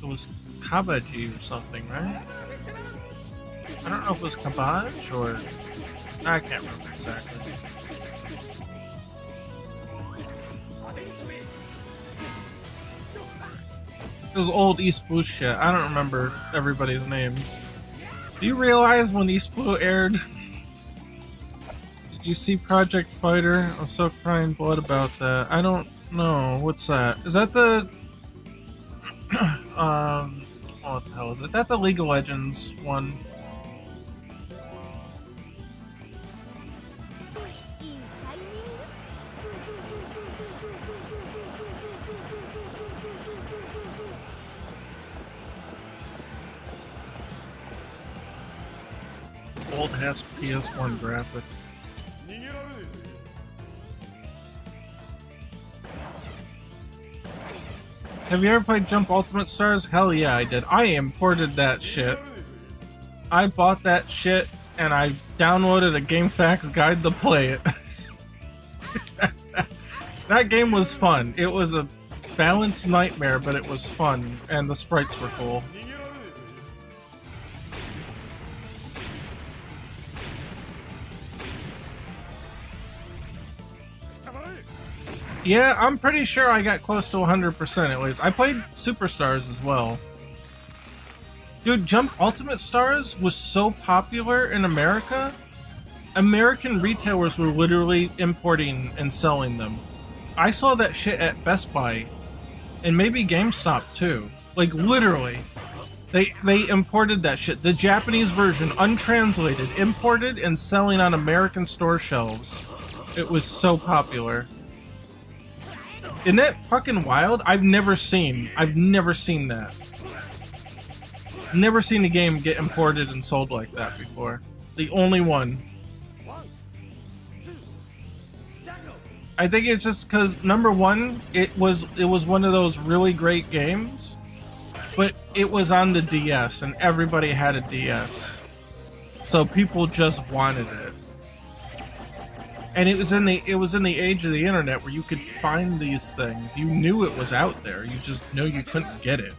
It was Kabaji or something, right? I don't know if it was Kabaj or... I can't remember exactly. It was old East Blue shit. I don't remember everybody's name. Do you realize when East Blue aired... Did you see Project Fighter? I'm so crying blood about that. I don't know. What's that? Is that the... what the hell is it? That the League of Legends one? Old ass PS1 graphics. Have you ever played Jump Ultimate Stars? Hell yeah, I did. I imported that shit. I bought that shit and I downloaded a GameFAQs guide to play it. That game was fun. It was a balanced nightmare, but it was fun, and the sprites were cool. Yeah, I'm pretty sure I got close to 100% at least. I played Superstars as well. Dude, Jump Ultimate Stars was so popular in America. American retailers were literally importing and selling them. I saw that shit at Best Buy. And maybe GameStop too. Like, literally. They imported that shit. The Japanese version, untranslated, imported and selling on American store shelves. It was so popular. Isn't that fucking wild? I've never seen that. Never seen a game get imported and sold like that before. The only one. I think it's just because, number one, it was one of those really great games, but it was on the DS and everybody had a DS. So people just wanted it. And it was in the age of the internet where you could find these things. You knew it was out there. You just knew you couldn't get it.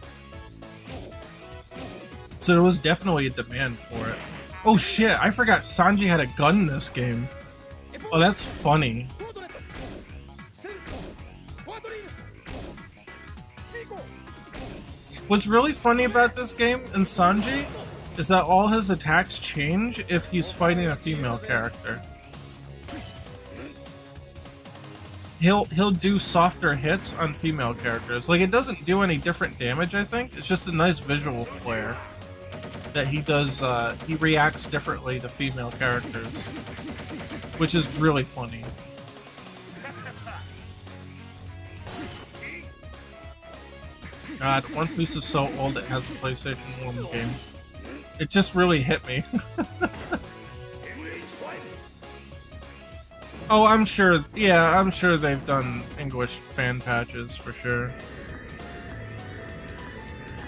So there was definitely a demand for it. Oh shit, I forgot Sanji had a gun in this game. Oh, that's funny. What's really funny about this game in Sanji is that all his attacks change if he's fighting a female character. He'll do softer hits on female characters. Like, it doesn't do any different damage, I think. It's just a nice visual flair that he does. He reacts differently to female characters, which is really funny. God, One Piece is so old it has a PlayStation 1 game. It just really hit me. Oh, I'm sure, yeah, I'm sure they've done English fan patches for sure.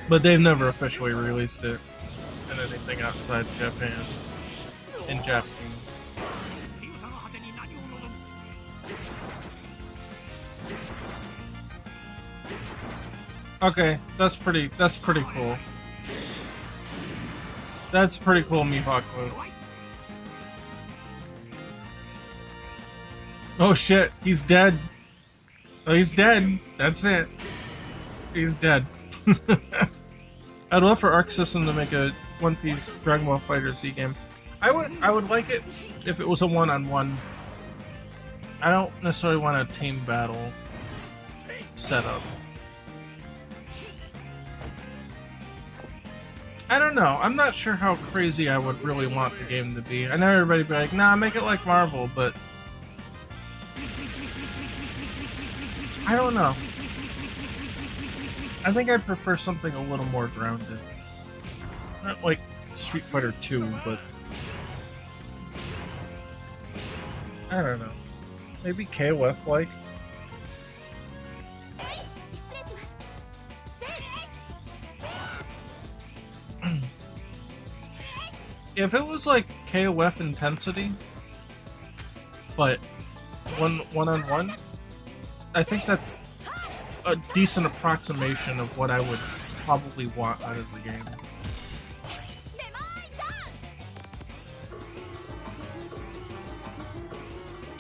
But they've never officially released it in anything outside Japan. In Japanese. Okay, that's pretty cool. That's pretty cool Mihawk move. Oh shit, he's dead. Oh, he's dead. That's it. He's dead. I'd love for Arc System to make a One Piece Dragon Ball Fighter Z game. I would like it if it was a one-on-one. I don't necessarily want a team battle setup. I don't know. I'm not sure how crazy I would really want the game to be. I know everybody would be like, nah, make it like Marvel, but I don't know. I think I'd prefer something a little more grounded. Not like Street Fighter 2, but I don't know. Maybe KOF-like? If it was like KOF intensity, but one-on-one, I think that's a decent approximation of what I would probably want out of the game.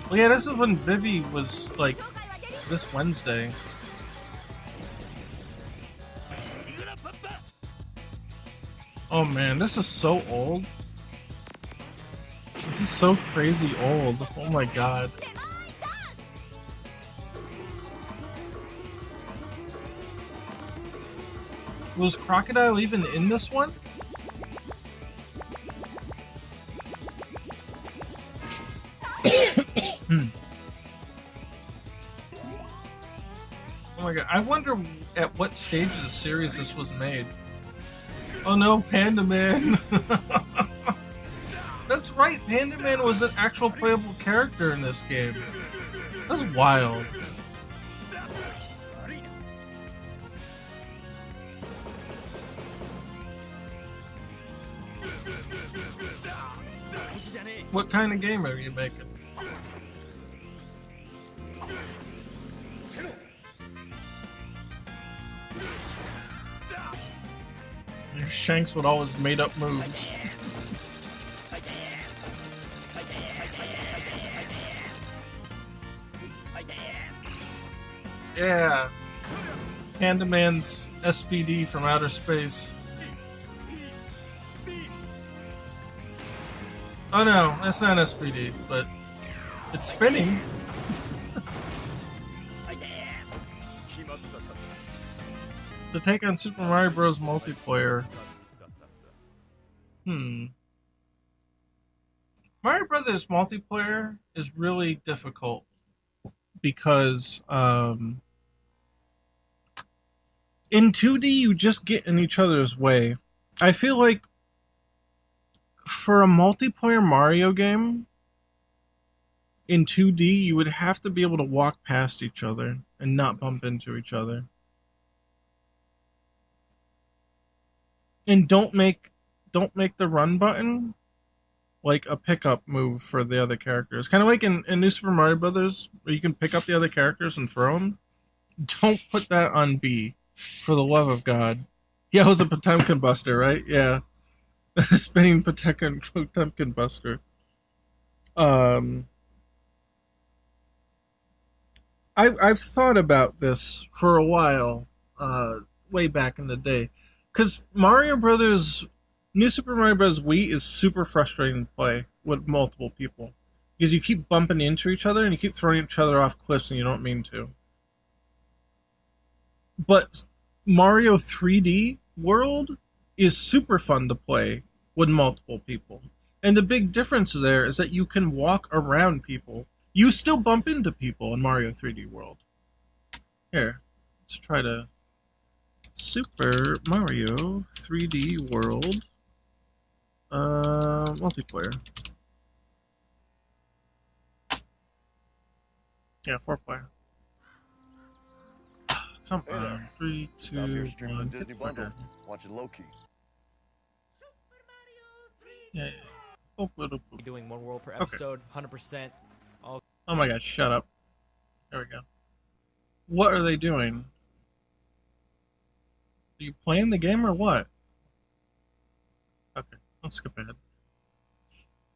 Well, yeah, this is when Vivi was, like, this Wednesday. Oh man, this is so old. This is so crazy old. Oh my god. Was Crocodile even in this one? Oh my god, I wonder at what stage of the series this was made. Oh no, Panda Man! That's right, Panda Man was an actual playable character in this game. That's wild. What kind of game are you making? Your Shanks with all his made-up moves. Yeah. Panda Man's SPD from outer space. Oh no, that's not SPD, but it's spinning. To take on Super Mario Bros. Multiplayer. Mario Brothers multiplayer is really difficult because in 2D you just get in each other's way. I feel like for a multiplayer Mario game in 2D you would have to be able to walk past each other and not bump into each other. And don't make the run button like a pickup move for the other characters. Kind of like in New Super Mario Brothers, where you can pick up the other characters and throw them. Don't put that on B, for the love of God. Yeah, it was a Potemkin Buster, right? Yeah. Spinning Potemkin Buster. I've thought about this for a while, way back in the day. Because New Super Mario Bros. Wii is super frustrating to play with multiple people. Because you keep bumping into each other and you keep throwing each other off cliffs and you don't mean to. But Mario 3D World is super fun to play with multiple people. And the big difference there is that you can walk around people. You still bump into people in Mario 3D World. Here, let's try to... Super Mario 3D World multiplayer. Yeah, 4-player. Come on, 3, 2, 1, get the fuck out. Watch it low key. Yeah. Oh, Doing one world per Okay. episode, 100%. oh my god, shut up. There we go. What are they doing? Are you playing the game or what? Okay, let's skip ahead.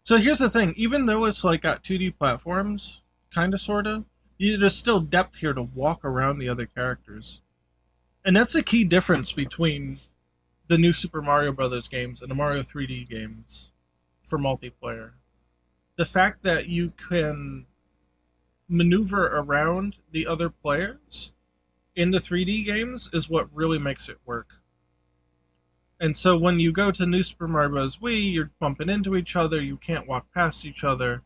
So here's the thing, even though it's like got 2D platforms, kinda sorta, there's still depth here to walk around the other characters. And that's a key difference between the new Super Mario Brothers games and the Mario 3D games for multiplayer. The fact that you can maneuver around the other players in the 3D games is what really makes it work. And so when you go to New Super Mario Bros. Wii, you're bumping into each other, you can't walk past each other,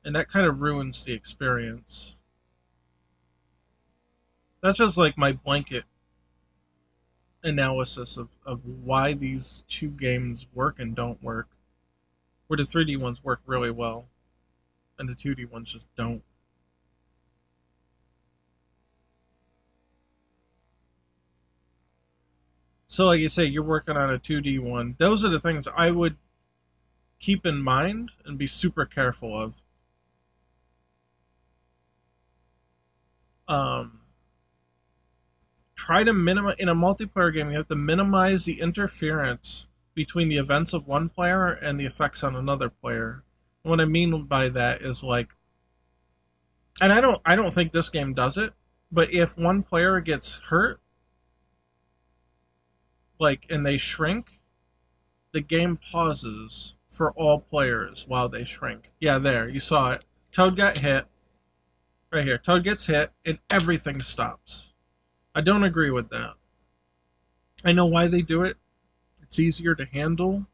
and that kind of ruins the experience. That's just like my blanket analysis of why these two games work and don't work. Where the 3D ones work really well, and the 2D ones just don't. So like you say, you're working on a 2D one. Those are the things I would keep in mind and be super careful of. Try to minimize, in a multiplayer game, you have to minimize the interference between the events of one player and the effects on another player. And what I mean by that is like, and I don't think this game does it, but if one player gets hurt, like, and they shrink, the game pauses for all players while they shrink. Yeah, there, you saw it. Toad got hit. Right here. Toad gets hit, and everything stops. I don't agree with that. I know why they do it. It's easier to handle.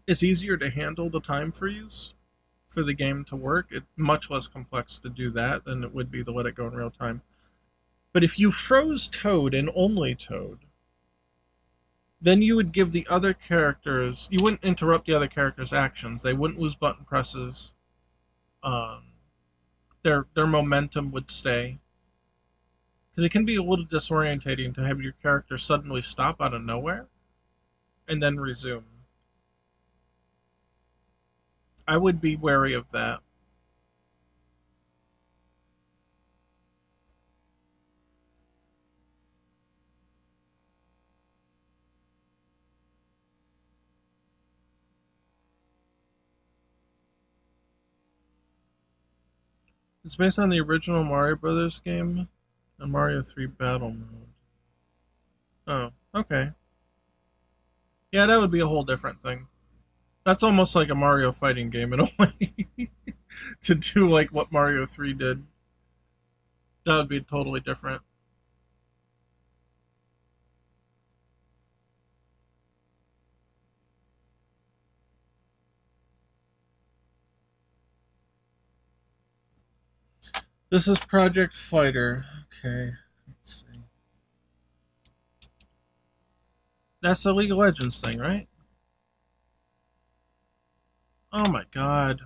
It's easier to handle the time freeze for the game to work. It's much less complex to do that than it would be to let it go in real time. But if you froze Toad and only Toad, then you would give the other characters, you wouldn't interrupt the other characters' actions. They wouldn't lose button presses. Their momentum would stay. Because it can be a little disorientating to have your character suddenly stop out of nowhere and then resume. I would be wary of that. It's based on the original Mario Brothers game and Mario 3 Battle Mode. Oh, okay. Yeah, that would be a whole different thing. That's almost like a Mario fighting game in a way. To do like what Mario 3 did. That would be totally different. This is Project Fighter. Okay, let's see. That's the League of Legends thing, right? Oh my god.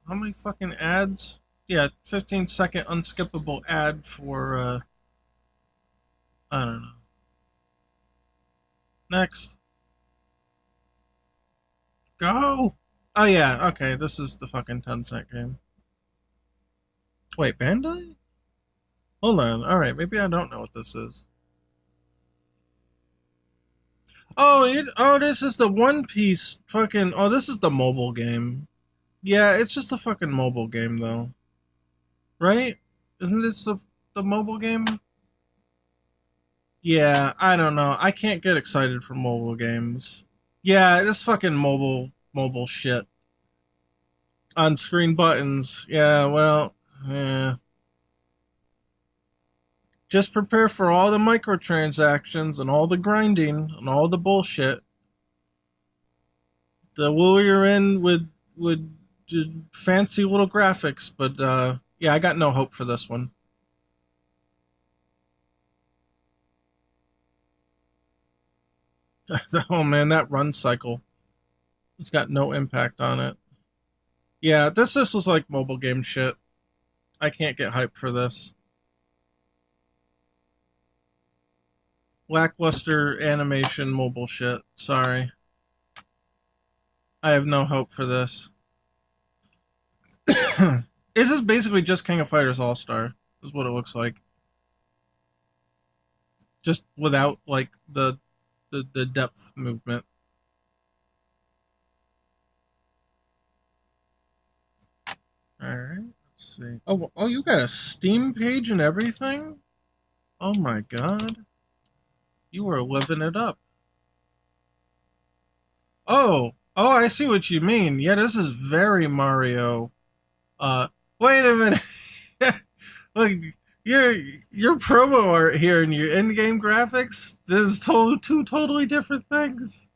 How many fucking ads? Yeah, 15-second unskippable ad for, I don't know. Next. Go! Oh yeah, okay, this is the fucking 10-cent game. Wait, Bandai? Hold on, alright, maybe I don't know what this is. Oh, this is the One Piece fucking, oh, this is the mobile game. Yeah, it's just a fucking mobile game, though. Right? Isn't this the mobile game? Yeah, I don't know. I can't get excited for mobile games. Yeah, this fucking mobile shit. On-screen buttons. Yeah, well, yeah. Just prepare for all the microtransactions and all the grinding and all the bullshit. The lure you're in with fancy little graphics, but yeah, I got no hope for this one. Oh man, that run cycle. It's got no impact on it. Yeah, this was like mobile game shit. I can't get hyped for this. lackluster animation mobile shit. Sorry. I have no hope for this. This is basically just King of Fighters All-Star, is what it looks like. Just without, like, the depth movement. Alright, let's see. Oh, you got a Steam page and everything? Oh my god. You are living it up. Oh, I see what you mean. Yeah, this is very Mario. Wait a minute. Look, your promo art here and your in-game graphics, there's two totally different things.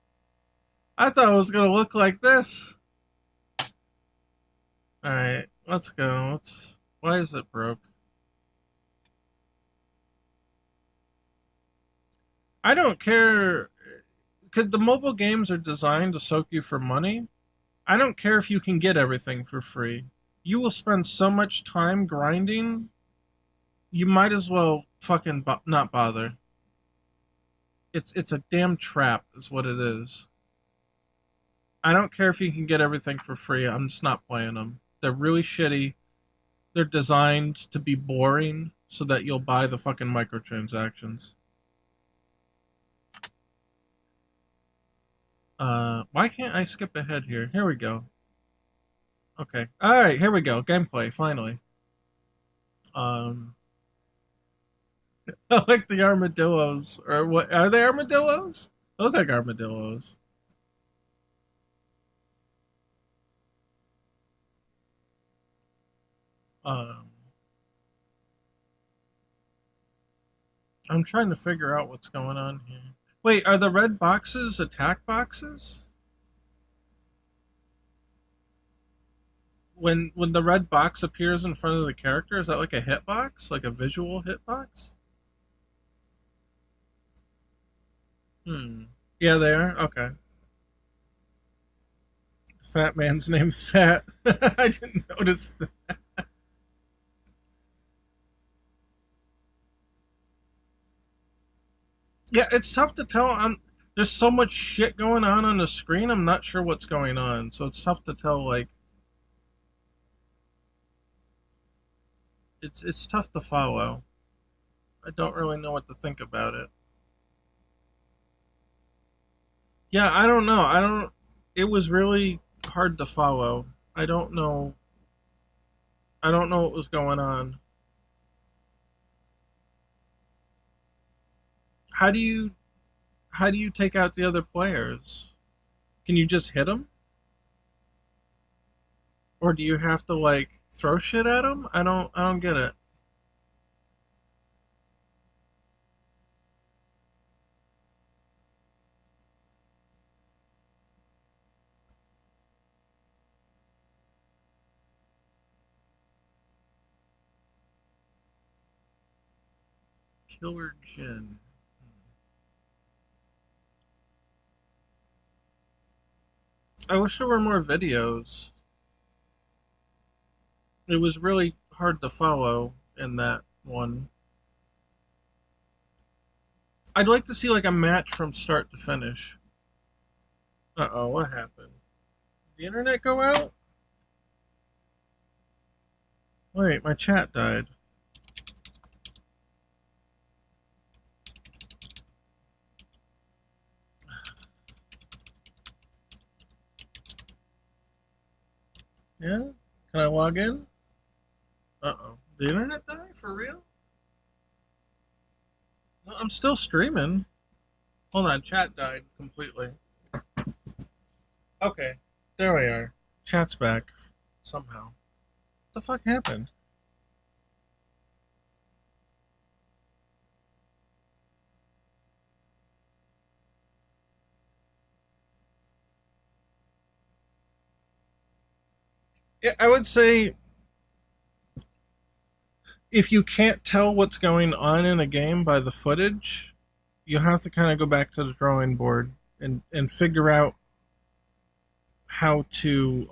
I thought it was gonna look like this. Alright, let's go. Why is it broke? I don't care. The mobile games are designed to soak you for money. I don't care if you can get everything for free. You will spend so much time grinding, you might as well fucking not bother. It's a damn trap, is what it is. I don't care if you can get everything for free. I'm just not playing them. They're really shitty. They're designed to be boring so that you'll buy the fucking microtransactions. Why can't I skip ahead here? Here we go. Okay. Alright, here we go. Gameplay, finally. I like the armadillos. Or what? Are they armadillos? They look like armadillos. I'm trying to figure out what's going on here. Wait, are the red boxes attack boxes? When the red box appears in front of the character, is that like a hitbox? Like a visual hitbox? Yeah, they are? Okay. Fat man's name Fat. I didn't notice that. Yeah, it's tough to tell. There's so much shit going on the screen, I'm not sure what's going on. So it's tough to tell, like... It's tough to follow. I don't really know what to think about it. Yeah, I don't know. It was really hard to follow. I don't know what was going on. How do you take out the other players? Can you just hit them? Or do you have to, like, throw shit at them? I don't get it. Killer Jin. I wish there were more videos. It was really hard to follow in that one. I'd like to see like a match from start to finish. Uh-oh, what happened? Did the internet go out? Wait, my chat died. Yeah? Can I log in? Uh-oh. The internet die? For real? No, I'm still streaming. Hold on, chat died completely. Okay, there we are. Chat's back. Somehow. What the fuck happened? Yeah, I would say if you can't tell what's going on in a game by the footage, you have to kind of go back to the drawing board and figure out how to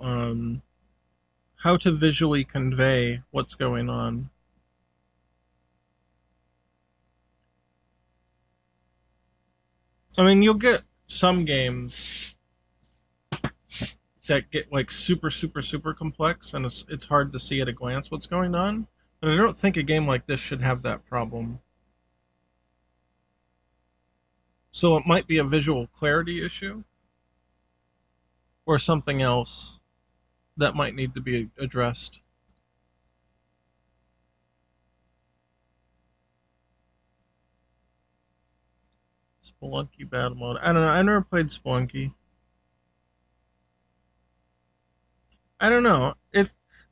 visually convey what's going on. I mean, you'll get some games that get like super, super, super complex, and it's hard to see at a glance what's going on. But I don't think a game like this should have that problem. So it might be a visual clarity issue, or something else that might need to be addressed. Spelunky battle mode. I don't know. I never played Spelunky. I don't know. It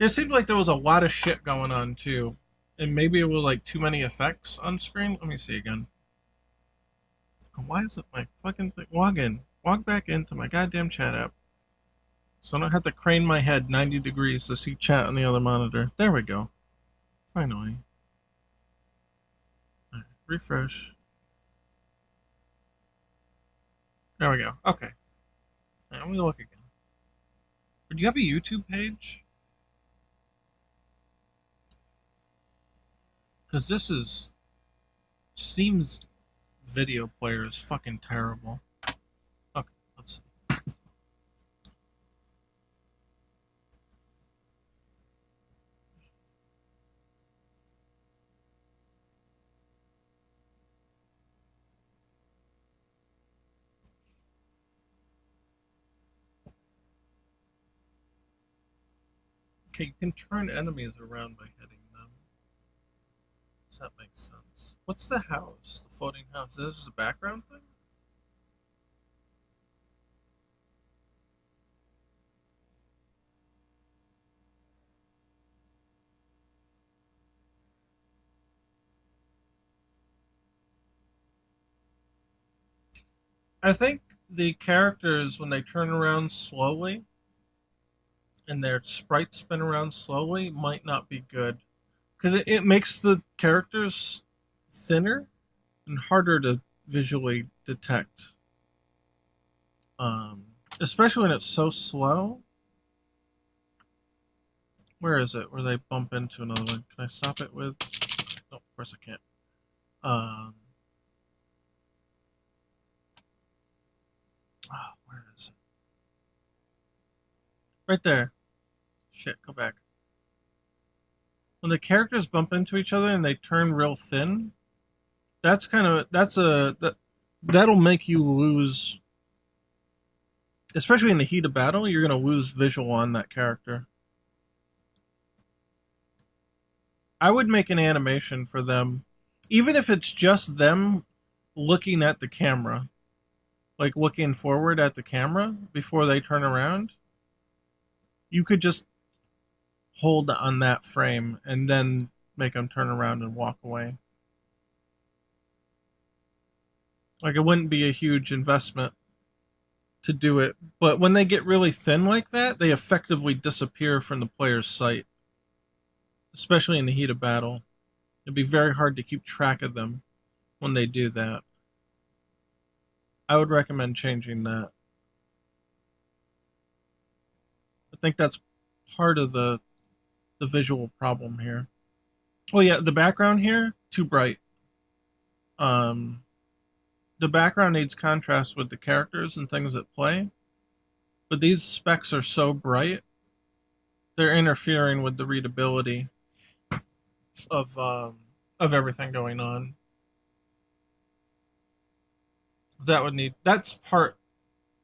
seemed like there was a lot of shit going on too, and maybe it was like too many effects on screen. Let me see again. Why is it my fucking thing? Log in. Log back into my goddamn chat app. So I don't have to crane my head 90 degrees to see chat on the other monitor. There we go. Finally. Right, refresh. There we go. Okay. Right, let me look again. Do you have a YouTube page? Because this is... Steam's video player is fucking terrible. Okay, let's see. Okay, you can turn enemies around by hitting them. Does that make sense? What's the house? The floating house? Is this just a background thing? I think the characters, when they turn around slowly, and their sprites spin around slowly, might not be good. Because it makes the characters thinner and harder to visually detect. Especially when it's so slow. Where is it? Where they bump into another one? Can I stop it with... No, of course I can't. Where is it? Right there. Shit, go back. When the characters bump into each other and they turn real thin, that'll make you lose, especially in the heat of battle, you're going to lose visual on that character. I would make an animation for them, even if it's just them looking at the camera, like looking forward at the camera before they turn around. You could just hold on that frame and then make them turn around and walk away. Like, it wouldn't be a huge investment to do it, but when they get really thin like that, they effectively disappear from the player's sight, especially in the heat of battle. It'd be very hard to keep track of them when they do that. I would recommend changing that. I think that's part of the visual problem here. Oh yeah, the background here, too bright. The background needs contrast with the characters and things at play, but these specs are so bright, they're interfering with the readability of everything going on. That's part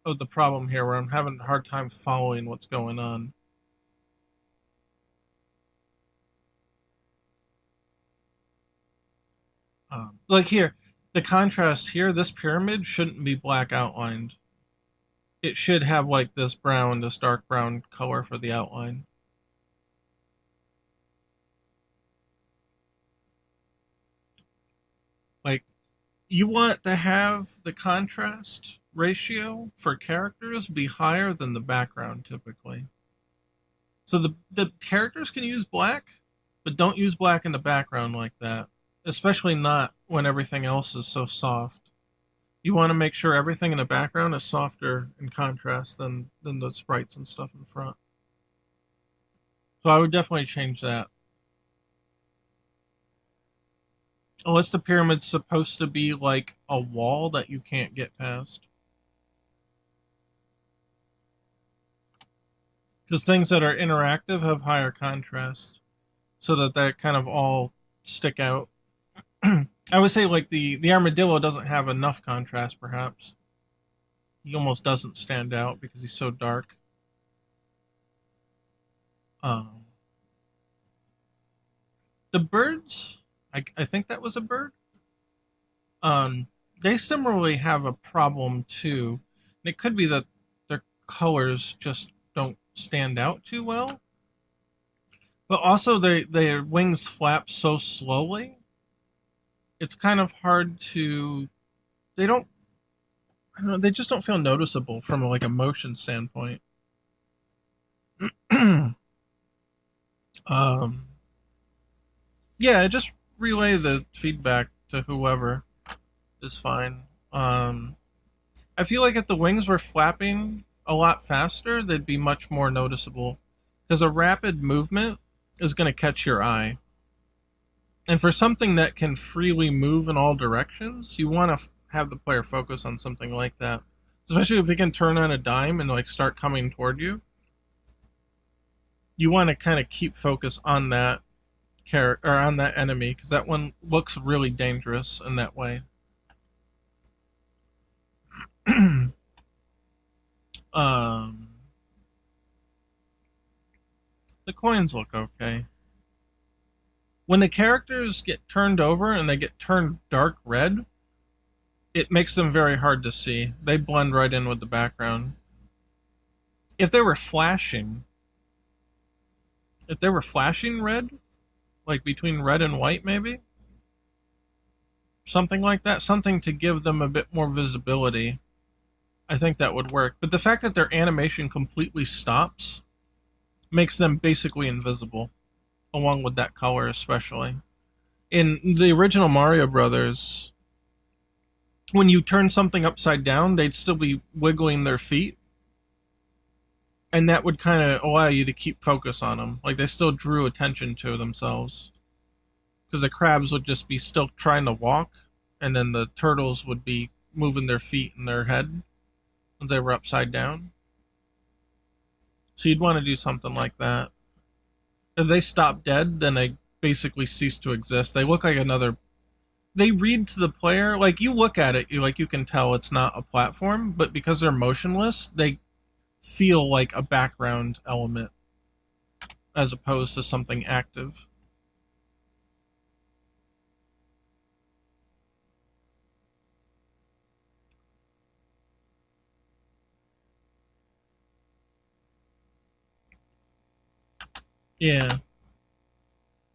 of the problem here, where I'm having a hard time following what's going on. Like here, the contrast here, this pyramid shouldn't be black outlined. It should have like this dark brown color for the outline. Like, you want to have the contrast ratio for characters be higher than the background typically. So the characters can use black, but don't use black in the background like that. Especially not when everything else is so soft. You want to make sure everything in the background is softer in contrast than the sprites and stuff in front. So I would definitely change that. Unless the pyramid's supposed to be like a wall that you can't get past. Because things that are interactive have higher contrast, so that they kind of all stick out. I would say like the armadillo doesn't have enough contrast, perhaps. He almost doesn't stand out because he's so dark. The birds, I think that was a bird. They similarly have a problem too. And it could be that their colors just don't stand out too well. But also their wings flap so slowly. It's kind of hard to, they don't, I don't know, they just don't feel noticeable from like a motion standpoint. Yeah, just relay the feedback to whoever is fine. I feel like if the wings were flapping a lot faster, they'd be much more noticeable. Because a rapid movement is going to catch your eye. And for something that can freely move in all directions, you want to have the player focus on something like that. Especially if it can turn on a dime and like start coming toward you. You want to kind of keep focus on that character or on that enemy, because that one looks really dangerous in that way. The coins look okay. When the characters get turned over and they get turned dark red, it makes them very hard to see. They blend right in with the background. If they were flashing red, like between red and white maybe, something like that, something to give them a bit more visibility, I think that would work. But the fact that their animation completely stops makes them basically invisible, along with that color especially. In the original Mario Brothers, when you turn something upside down, they'd still be wiggling their feet. And that would kind of allow you to keep focus on them. Like, they still drew attention to themselves. Because the crabs would just be still trying to walk, and then the turtles would be moving their feet and their head when they were upside down. So you'd want to do something like that. If they stop dead, then they basically cease to exist. They look like another... They read to the player, like, you look at it, you can tell it's not a platform, but because they're motionless, they feel like a background element as opposed to something active. Yeah.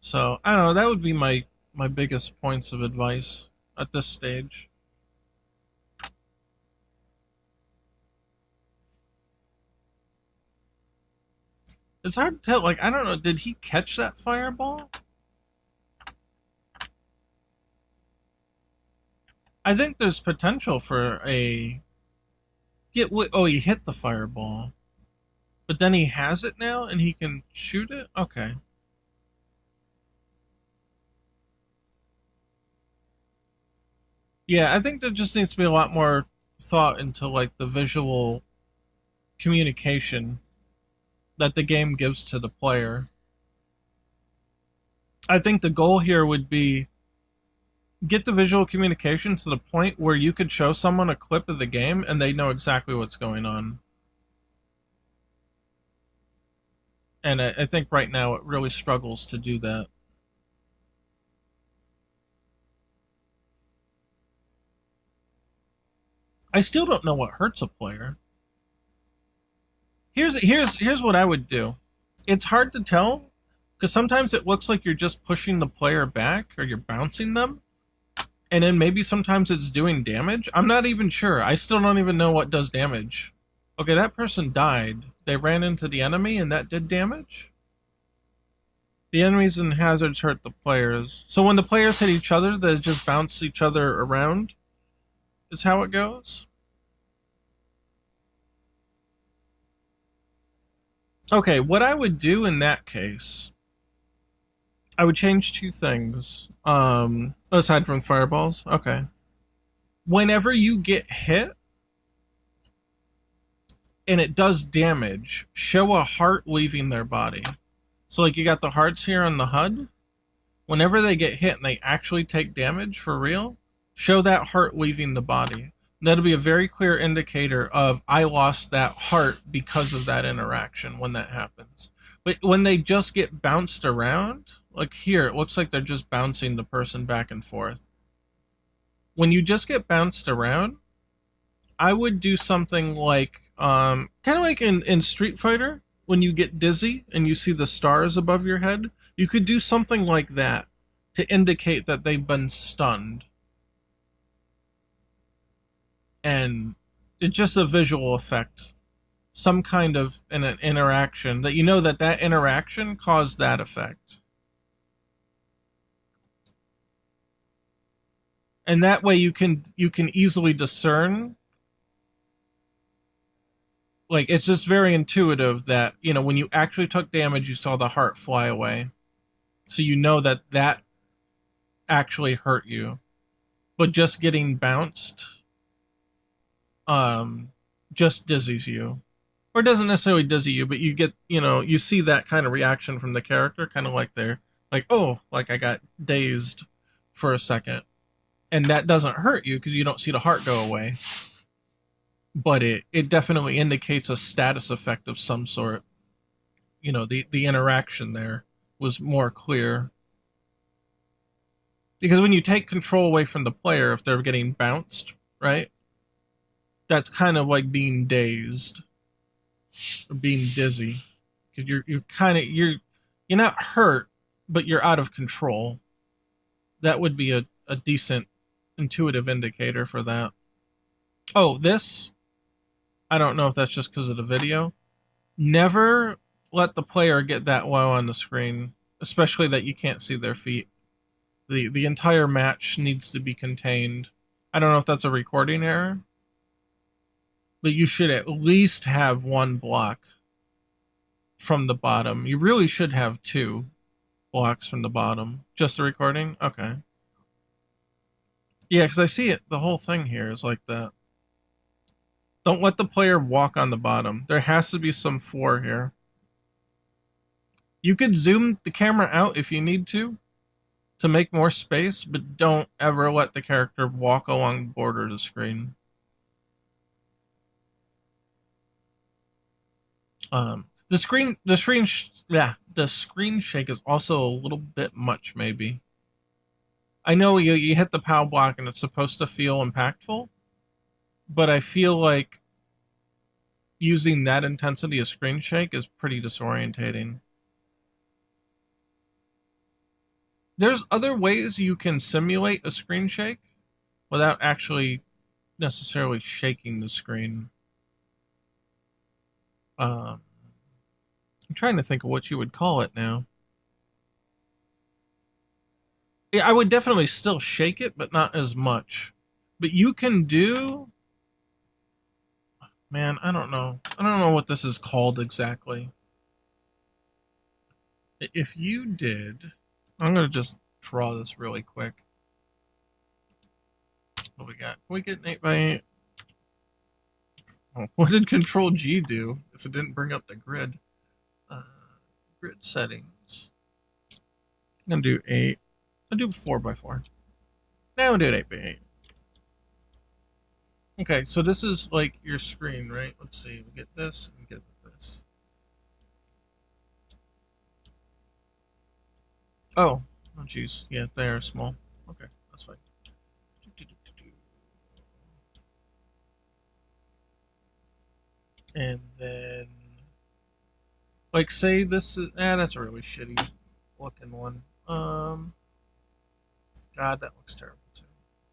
So, I don't know, that would be my biggest points of advice at this stage. It's hard to tell, like, I don't know, did he catch that fireball? I think there's potential for a... Oh, he hit the fireball. But then he has it now, and he can shoot it? Okay. Yeah, I think there just needs to be a lot more thought into, like, the visual communication that the game gives to the player. I think the goal here would be get the visual communication to the point where you could show someone a clip of the game and they know exactly what's going on. And I think right now it really struggles to do that. I still don't know what hurts a player. Here's what I would do. It's hard to tell, because sometimes it looks like you're just pushing the player back, or you're bouncing them, and then maybe sometimes it's doing damage. I'm not even sure. I still don't even know what does damage. Okay, that person died. They ran into the enemy, and that did damage? The enemies and hazards hurt the players. So when the players hit each other, they just bounce each other around? Is how it goes? Okay, what I would do in that case, I would change two things. Aside from fireballs? Okay. Whenever you get hit and it does damage, show a heart leaving their body. So like you got the hearts here on the HUD. Whenever they get hit and they actually take damage for real, show that heart leaving the body. That'll be a very clear indicator of I lost that heart because of that interaction when that happens. But when they just get bounced around, like here, it looks like they're just bouncing the person back and forth. When you just get bounced around, I would do something like, kind of like in Street Fighter, when you get dizzy and you see the stars above your head, you could do something like that to indicate that they've been stunned. And it's just a visual effect. Some kind of an interaction that you know that that interaction caused that effect. And that way you can easily discern. Like, it's just very intuitive that, you know, when you actually took damage, you saw the heart fly away. So you know that that actually hurt you. But just getting bounced just dizzies you. Or doesn't necessarily dizzy you, but you get, you know, you see that kind of reaction from the character, kind of like they're like, oh, like I got dazed for a second. And that doesn't hurt you because you don't see the heart go away. But it definitely indicates a status effect of some sort. You know, the interaction there was more clear. Because when you take control away from the player, if they're getting bounced, right? That's kind of like being dazed or being dizzy. Because you're not hurt, but you're out of control. That would be a decent intuitive indicator for that. Oh, this, I don't know if that's just because of the video. Never let the player get that low on the screen, especially that you can't see their feet. The entire match needs to be contained. I don't know if that's a recording error, but you should at least have one block from the bottom. You really should have 2 blocks from the bottom. Just a recording? Okay. Yeah, because I see it. The whole thing here is like that. Don't let the player walk on the bottom. There has to be some 4 here. You could zoom the camera out if you need to make more space, but don't ever let the character walk along the border of the screen. The screen shake is also a little bit much, maybe. I know you hit the POW block and it's supposed to feel impactful, but I feel like using that intensity of screen shake is pretty disorientating. There's other ways you can simulate a screen shake without actually necessarily shaking the screen. I'm trying to think of what you would call it now. Yeah, I would definitely still shake it, but not as much. But you can do... Man, I don't know. I don't know what this is called exactly. If you did... I'm going to just draw this really quick. What we got? Can we get an 8x8? Oh, what did Control G do if it didn't bring up the grid? Grid settings. I'm going to do 8. I'll do 4x4. Now we'll do it 8x8. Okay, so this is like your screen, right? Let's see. We get this and get this. Oh, jeez. Yeah, they are small. Okay, that's fine. And then, like, say this is, that's a really shitty looking one. God, that looks terrible too.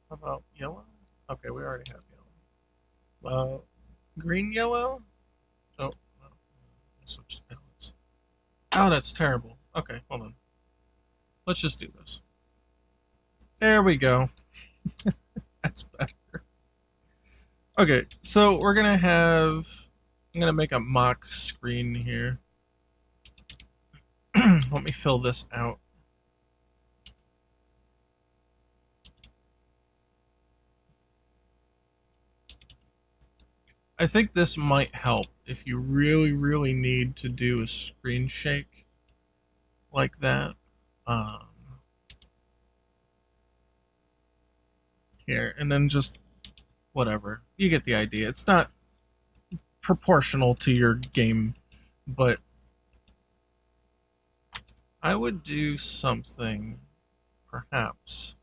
How about yellow? Okay, we already have yellow. Green, yellow? Oh, no. Switch palettes. Oh, that's terrible. Okay, hold on. Let's just do this. There we go. That's better. Okay, so we're gonna have... I'm gonna make a mock screen here. Let me fill this out. I think this might help if you really, really need to do a screen shake like that. Here, and then just whatever. You get the idea. It's not proportional to your game, but I would do something perhaps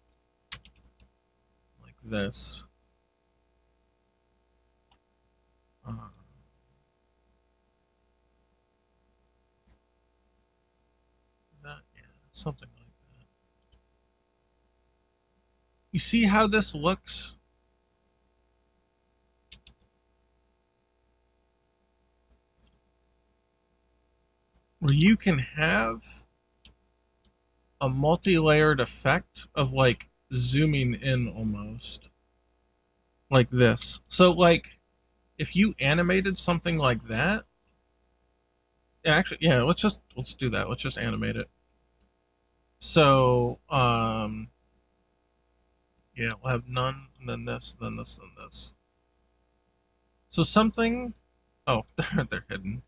like this. Yeah, something like that. You see how this looks? Where you can have a multi-layered effect of like zooming in almost. Like this. So like if you animated something like that, and actually, yeah, let's do that. Let's just animate it. So, yeah, we'll have none, and then this, then this, then this. So something, oh, they're hidden.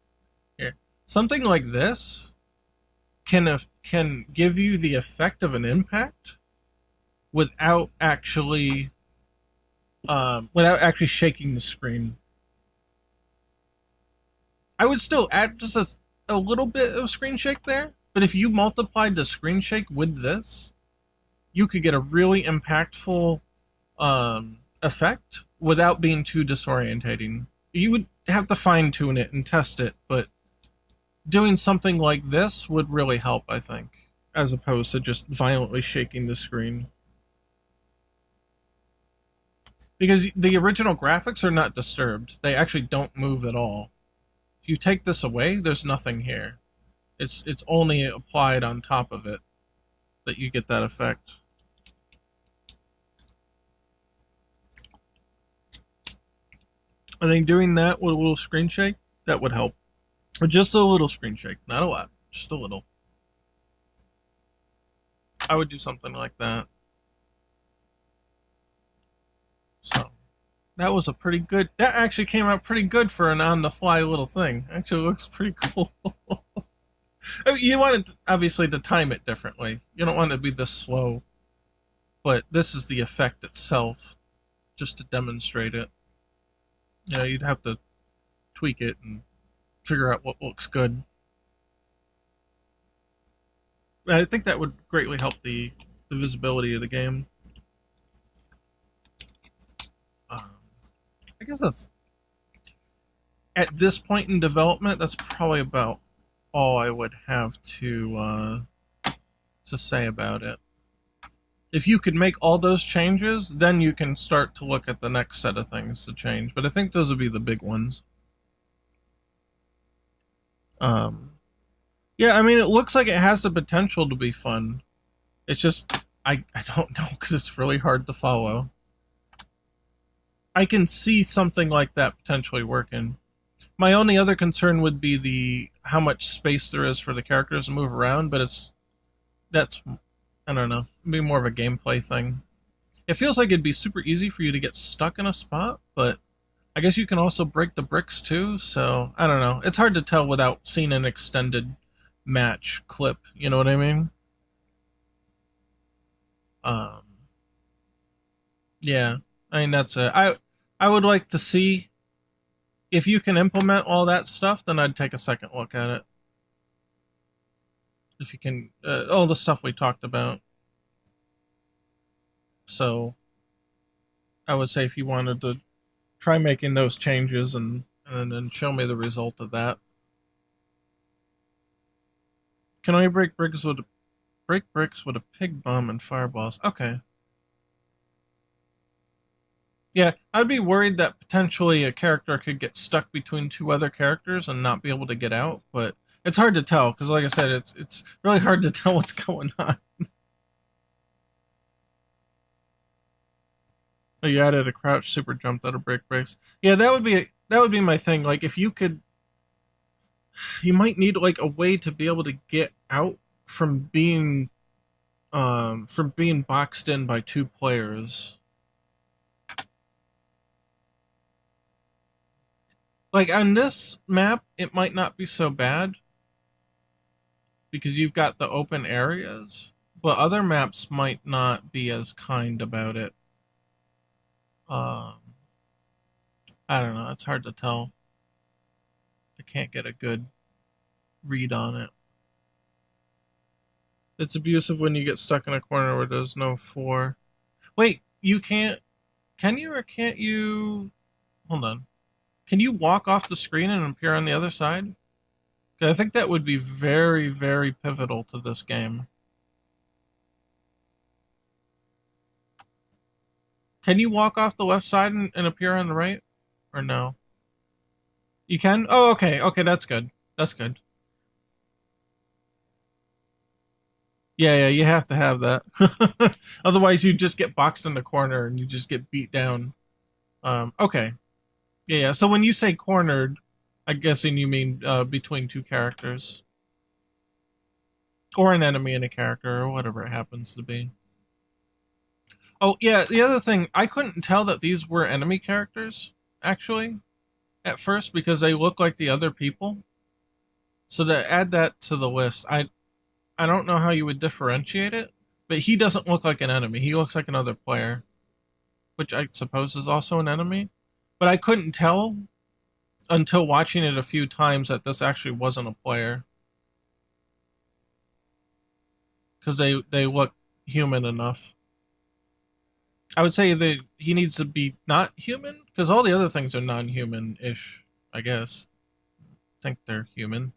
Here. Something like this can give you the effect of an impact without actually shaking the screen. I would still add just a little bit of screen shake there, but if you multiplied the screen shake with this, you could get a really impactful effect without being too disorientating. You would have to fine-tune it and test it, but doing something like this would really help, I think, as opposed to just violently shaking the screen. Because the original graphics are not disturbed. They actually don't move at all. If you take this away, there's nothing here. It's only applied on top of it that you get that effect. I think doing that with a little screen shake, that would help. Or just a little screen shake, not a lot, just a little. I would do something like that. So, that was a pretty good, that actually came out pretty good for an on-the-fly little thing. Actually looks pretty cool. You want it, obviously, to time it differently. You don't want it to be this slow. But this is the effect itself, just to demonstrate it. You know, you'd have to tweak it and figure out what looks good. I think that would greatly help the visibility of the game. I guess that's, at this point in development, that's probably about all I would have to say about it. If you could make all those changes, then you can start to look at the next set of things to change. But I think those would be the big ones. Yeah, I mean, it looks like it has the potential to be fun. It's just, I don't know, because it's really hard to follow. I can see something like that potentially working. My only other concern would be how much space there is for the characters to move around, but that's, I don't know, it'd be more of a gameplay thing. It feels like it'd be super easy for you to get stuck in a spot, but I guess you can also break the bricks too, so I don't know. It's hard to tell without seeing an extended match clip, you know what I mean? Yeah, I mean, that's it. I would like to see if you can implement all that stuff, then I'd take a second look at it. If you can, all the stuff we talked about. So, I would say if you wanted to try making those changes and then show me the result of that. Can only break bricks with a pig bomb and fireballs. Okay. Yeah, I'd be worried that potentially a character could get stuck between two other characters and not be able to get out, but it's hard to tell, because like I said, it's really hard to tell what's going on. Oh, you added a crouch super jump that'll break bricks. Yeah, that would be my thing. Like, if you could, you might need like a way to be able to get out from being boxed in by two players. Like on this map, it might not be so bad because you've got the open areas, but other maps might not be as kind about it. I don't know. It's hard to tell. I can't get a good read on it. It's abusive when you get stuck in a corner where there's no four. Wait, you can't. Can you or can't you? Hold on. Can you walk off the screen and appear on the other side? 'Cause I think that would be very, very pivotal to this game. Can you walk off the left side and appear on the right? Or no? You can? Oh, okay. Okay, that's good. That's good. Yeah, you have to have that. Otherwise, you just get boxed in the corner and you just get beat down. Okay. Yeah. So when you say cornered, I'm guessing you mean between two characters. Or an enemy and a character, or whatever it happens to be. Oh, yeah, the other thing, I couldn't tell that these were enemy characters, actually, at first, because they look like the other people. So to add that to the list, I don't know how you would differentiate it, but he doesn't look like an enemy. He looks like another player, which I suppose is also an enemy. But I couldn't tell until watching it a few times that this actually wasn't a player. Because they look human enough. I would say that he needs to be not human, because all the other things are non-human-ish, I guess. I think they're human.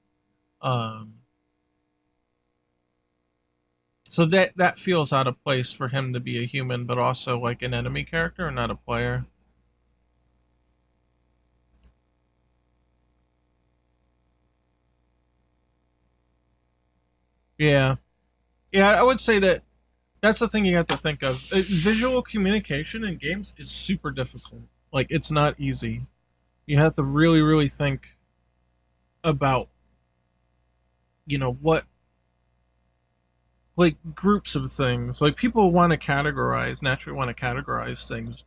So that feels out of place for him to be a human, but also like an enemy character and not a player. Yeah. Yeah, I would say that that's the thing you have to think of. Visual communication in games is super difficult. Like, it's not easy. You have to really, really think about, what, like, groups of things. Like, people naturally want to categorize things.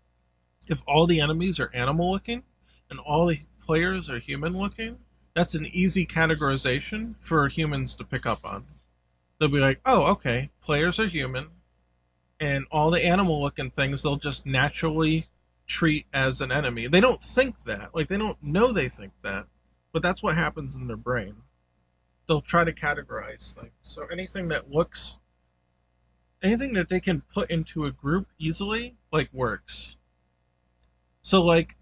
If all the enemies are animal looking and all the players are human looking, that's an easy categorization for humans to pick up on. They'll be like, oh, okay, players are human, and all the animal looking things they'll just naturally treat as an enemy. They don't think that. Like, they don't know they think that, but that's what happens in their brain. They'll try to categorize things. So anything that they can put into a group easily, like, works. So, like,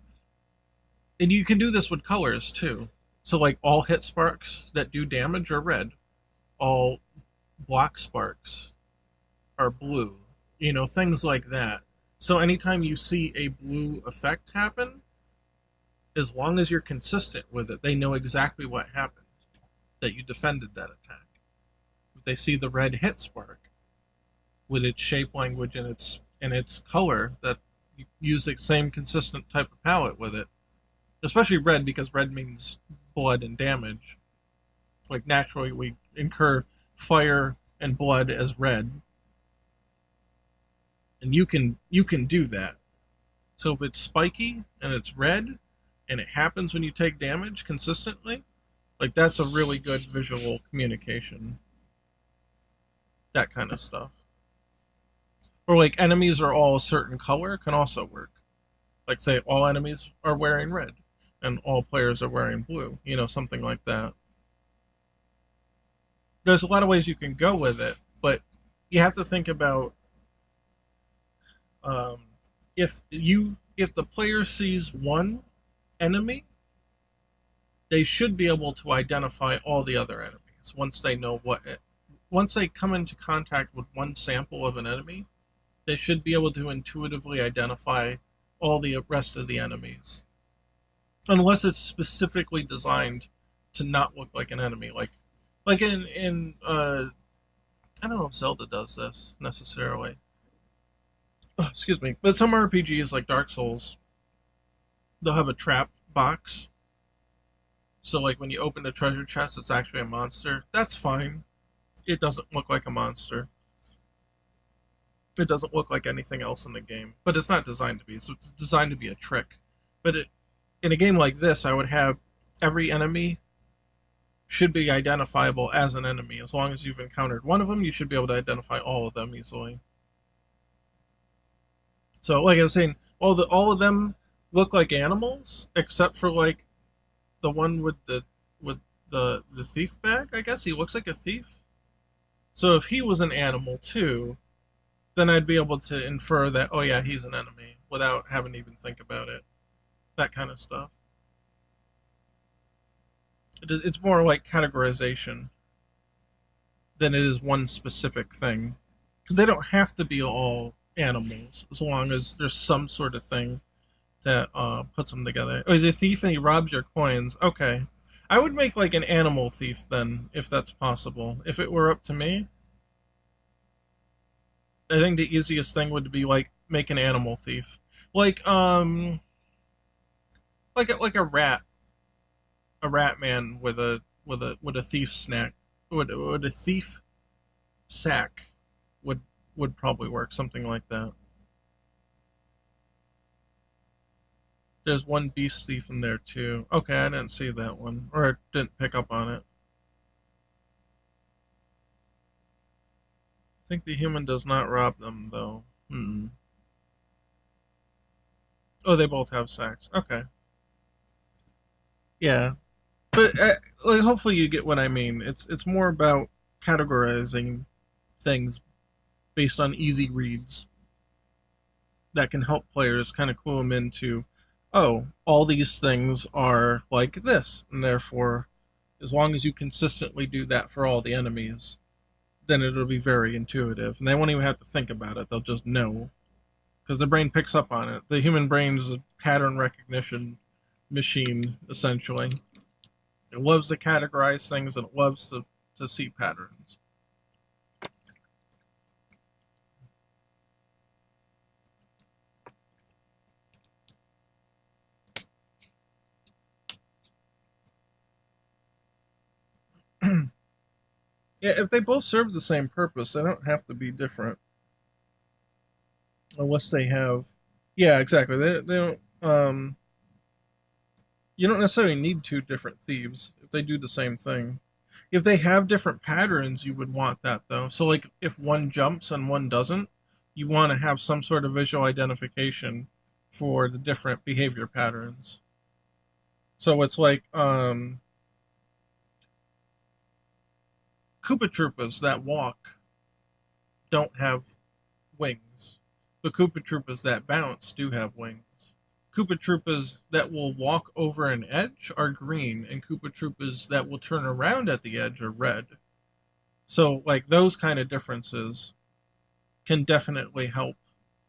and you can do this with colors too. So, like, all hit sparks that do damage are red. All block sparks are blue. Things like that. So anytime you see a blue effect happen, as long as you're consistent with it, they know exactly what happened, that you defended that attack. If they see the red hit spark with its shape language and its color, that you use the same consistent type of palette with it. Especially red, because red means blood and damage. Like, naturally we incur fire and blood as red. And you can do that. So if it's spiky and it's red and it happens when you take damage consistently, like, that's a really good visual communication. That kind of stuff. Or like, enemies are all a certain color can also work. Like, say all enemies are wearing red and all players are wearing blue, something like that. There's a lot of ways you can go with it, but you have to think about if the player sees one enemy, they should be able to identify all the other enemies once they come into contact with one sample of an enemy. They should be able to intuitively identify all the rest of the enemies, unless it's specifically designed to not look like an enemy, like in I don't know if Zelda does this necessarily. Oh, excuse me. But some RPGs like Dark Souls, they'll have a trap box. So like when you open a treasure chest, it's actually a monster. That's fine. It doesn't look like a monster. It doesn't look like anything else in the game. But it's not designed to be. So it's designed to be a trick. But in a game like this, I would have every enemy should be identifiable as an enemy. As long as you've encountered one of them, you should be able to identify all of them easily. So, like I was saying, all of them look like animals, except for like the one with the thief bag. I guess he looks like a thief. So if he was an animal too, then I'd be able to infer that, oh yeah, he's an enemy without having to even think about it. That kind of stuff. It's more like categorization than it is one specific thing. Because they don't have to be all animals, as long as there's some sort of thing that puts them together. Oh, he's a thief and he robs your coins. Okay. I would make like an animal thief then, if that's possible. If it were up to me, I think the easiest thing would be like make an animal thief. Like like a rat. A rat man with a thief snack. Would a thief sack would probably work, something like that. There's one beast thief in there too. Okay, I didn't see that one, or I didn't pick up on it. I think the human does not rob them though. Oh, they both have sacks. Okay. Yeah, but like, hopefully you get what I mean. It's more about categorizing things based on easy reads that can help players kind of clue them into, oh, all these things are like this, and therefore, as long as you consistently do that for all the enemies, then it'll be very intuitive, and they won't even have to think about it. They'll just know, because the brain picks up on it. The human brain is a pattern recognition machine, essentially. It loves to categorize things, and it loves to see patterns. Yeah, if they both serve the same purpose, they don't have to be different. Unless they have... Yeah, exactly. They don't... You don't necessarily need two different thieves if they do the same thing. If they have different patterns, you would want that, though. So, like, if one jumps and one doesn't, you want to have some sort of visual identification for the different behavior patterns. So it's like, Koopa Troopas that walk don't have wings. The Koopa Troopas that bounce do have wings. Koopa Troopas that will walk over an edge are green, and Koopa Troopas that will turn around at the edge are red. So, like, those kind of differences can definitely help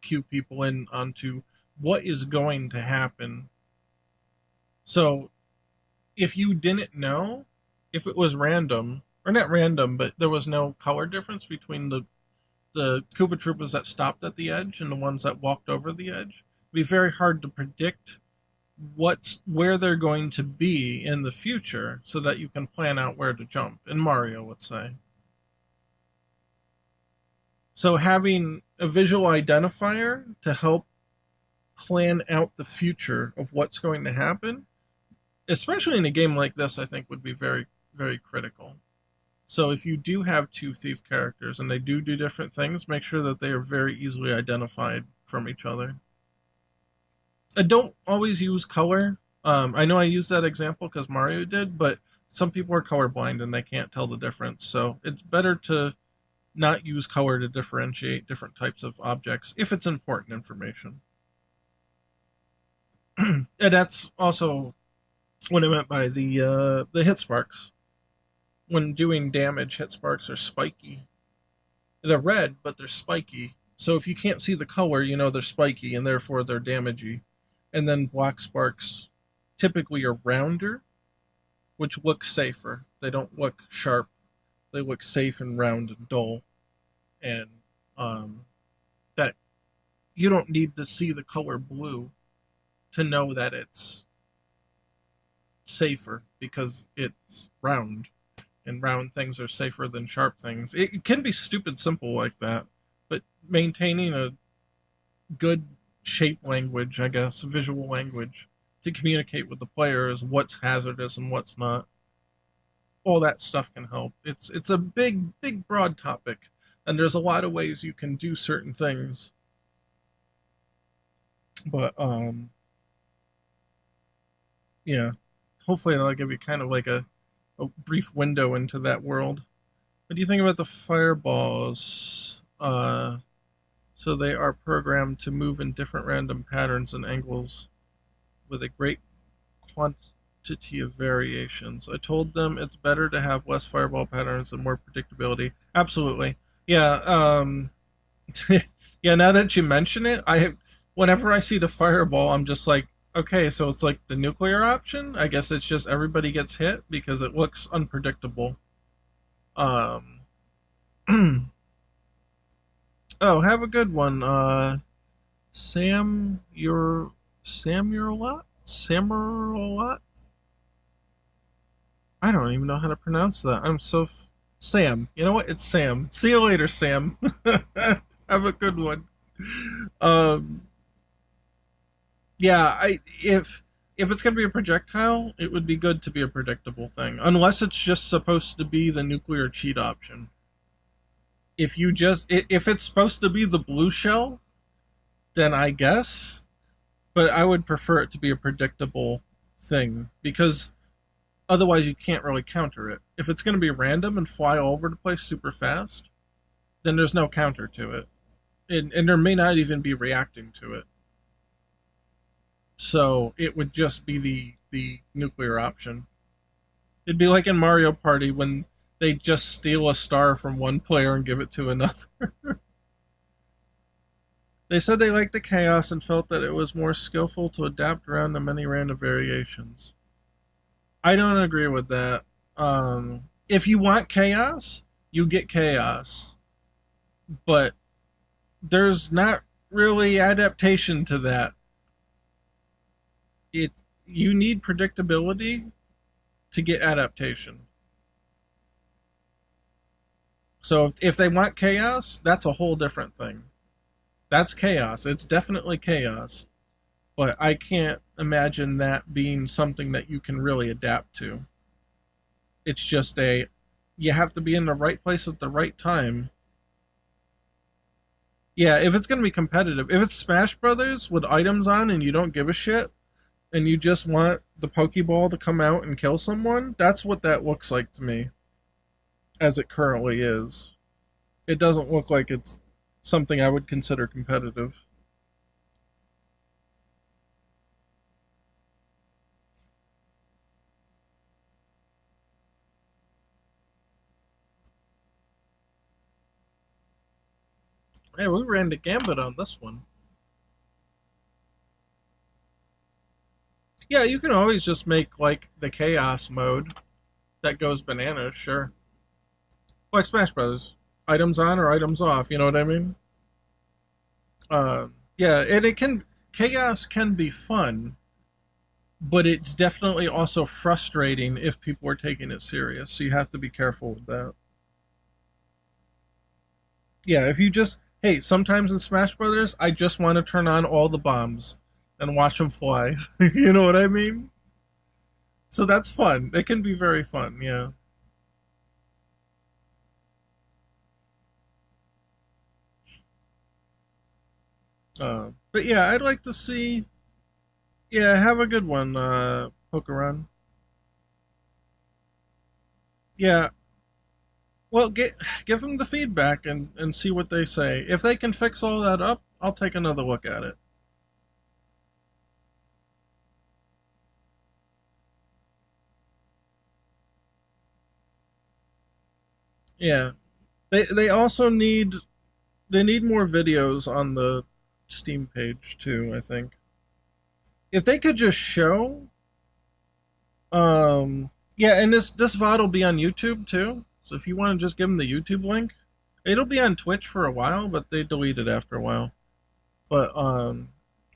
cue people in onto what is going to happen. So, if you didn't know, if it was random, or not random, but there was no color difference between the Koopa Troopas that stopped at the edge and the ones that walked over the edge, it'd be very hard to predict where they're going to be in the future so that you can plan out where to jump. In Mario, let's say. So having a visual identifier to help plan out the future of what's going to happen, especially in a game like this, I think would be very, very critical. So if you do have two thief characters and they do different things, make sure that they are very easily identified from each other. I don't always use color. I know I used that example because Mario did, but some people are colorblind and they can't tell the difference. So it's better to not use color to differentiate different types of objects if it's important information. And that's also what I meant by the hit sparks. When doing damage, hit sparks are spiky. They're red, but they're spiky. So if you can't see the color, you know they're spiky, and therefore they're damagey. And then black sparks typically are rounder, which looks safer. They don't look sharp. They look safe and round and dull. And that you don't need to see the color blue to know that it's safer because it's round. And round things are safer than sharp things. It can be stupid simple like that, but maintaining a good shape language, I guess, visual language, to communicate with the players what's hazardous and what's not. All that stuff can help. It's a big broad topic, and there's a lot of ways you can do certain things. But yeah, hopefully that'll give you kind of like a brief window into that world. What do you think about the fireballs? So they are programmed to move in different random patterns and angles with a great quantity of variations. I told them it's better to have less fireball patterns and more predictability. Absolutely. Yeah, yeah, now that you mention it, whenever I see the fireball, I'm just like, okay, so it's like the nuclear option? I guess it's just everybody gets hit because it looks unpredictable. Oh, have a good one. Sam, you're a lot? Samurai? I don't even know how to pronounce that. I'm so Sam. You know what? It's Sam. See you later, Sam. Have a good one. Yeah, if it's gonna be a projectile, it would be good to be a predictable thing, unless it's just supposed to be the nuclear cheat option. If it's supposed to be the blue shell, then I guess, but I would prefer it to be a predictable thing because otherwise you can't really counter it. If it's going to be random and fly all over the place super fast, then there's no counter to it, and there may not even be reacting to it. So it would just be the nuclear option. It'd be like in Mario Party when they just steal a star from one player and give it to another. They said they liked the chaos and felt that it was more skillful to adapt around the many random variations. I don't agree with that. If you want chaos, you get chaos. But there's not really adaptation to that. You need predictability to get adaptation. So if they want chaos, that's a whole different thing. That's chaos. It's definitely chaos. But I can't imagine that being something that you can really adapt to. It's just you have to be in the right place at the right time. Yeah, if it's going to be competitive, if it's Smash Brothers with items on and you don't give a shit, and you just want the Pokeball to come out and kill someone, that's what that looks like to me. As it currently is. It doesn't look like it's something I would consider competitive. Hey, we ran the gambit on this one. Yeah, you can always just make, like, the chaos mode that goes bananas, sure. Like Smash Brothers. Items on or items off, you know what I mean? Yeah, and chaos can be fun, but it's definitely also frustrating if people are taking it serious, so you have to be careful with that. Yeah, if you just, hey, sometimes in Smash Brothers, I just want to turn on all the bombs and watch them fly. You know what I mean? So that's fun. It can be very fun, yeah. But yeah, I'd like to see. Yeah, have a good one, Pokerun. Yeah, well, give them the feedback and see what they say. If they can fix all that up, I'll take another look at it. Yeah, they also need more videos on the Steam page too, I think. If they could just show yeah, and this VOD will be on YouTube too. So if you want to just give them the YouTube link, it'll be on Twitch for a while, but they delete it after a while. But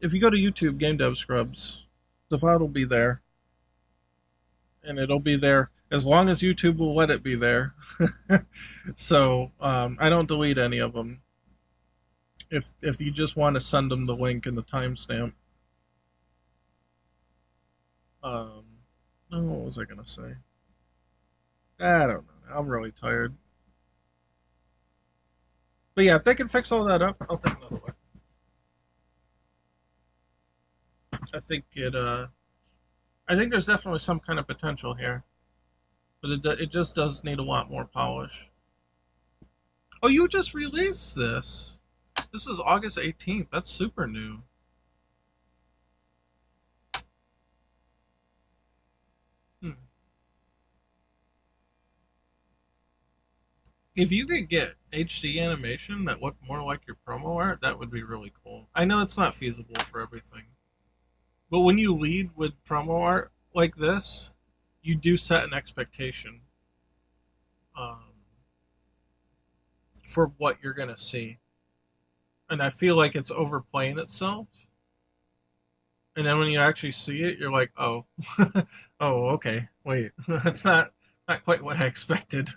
if you go to YouTube Game Dev Scrubs, the VOD will be there. And it'll be there as long as YouTube will let it be there. So I don't delete any of them. If you just want to send them the link and the timestamp. Oh, what was I gonna say? I don't know. I'm really tired. But yeah, if they can fix all that up, I'll take another look. I think I think there's definitely some kind of potential here, but it just does need a lot more polish. Oh, you just released this. This is August 18th. That's super new. Hmm. If you could get HD animation that looked more like your promo art, that would be really cool. I know it's not feasible for everything, but when you lead with promo art like this, you do set an expectation um, for what you're gonna see, and I feel like it's overplaying itself. And then when you actually see it, you're like, oh, oh, okay, wait, that's not quite what I expected.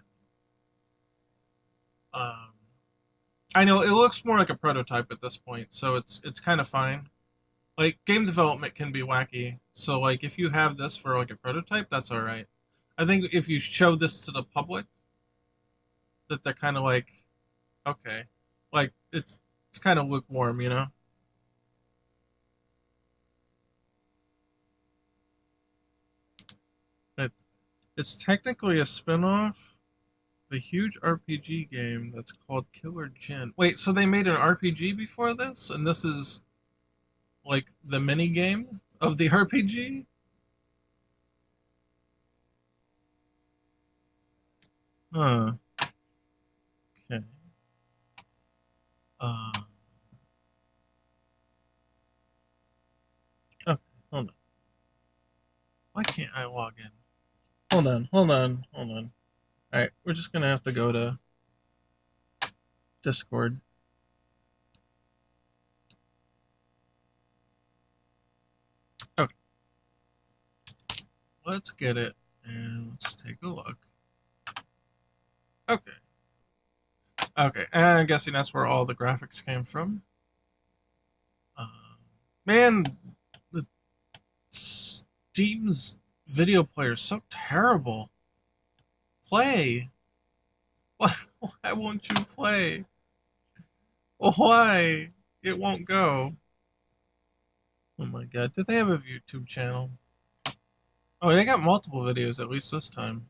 Um, I know it looks more like a prototype at this point, so it's kind of fine. Like game development can be wacky, so like if you have this for like a prototype, that's all right. I think if you show this to the public, that they're kind of like, okay, like it's kind of lukewarm, you know. It, it's technically a spin-off of a huge RPG game that's called Killer Jin. Wait, so they made an RPG before this, and this is like the mini game of the RPG? Huh. Okay. Uh. Okay. Hold on. Why can't I log in? Hold on. Hold on. Hold on. All right. We're just gonna have to go to Discord. Okay. Let's get it and let's take a look. Okay. Okay. And I'm guessing that's where all the graphics came from. Uh, man, the Steam's video player is so terrible. Play. Why won't you play? Why? It won't go. Oh my god. Did they have a YouTube channel? Oh, they got multiple videos at least this time.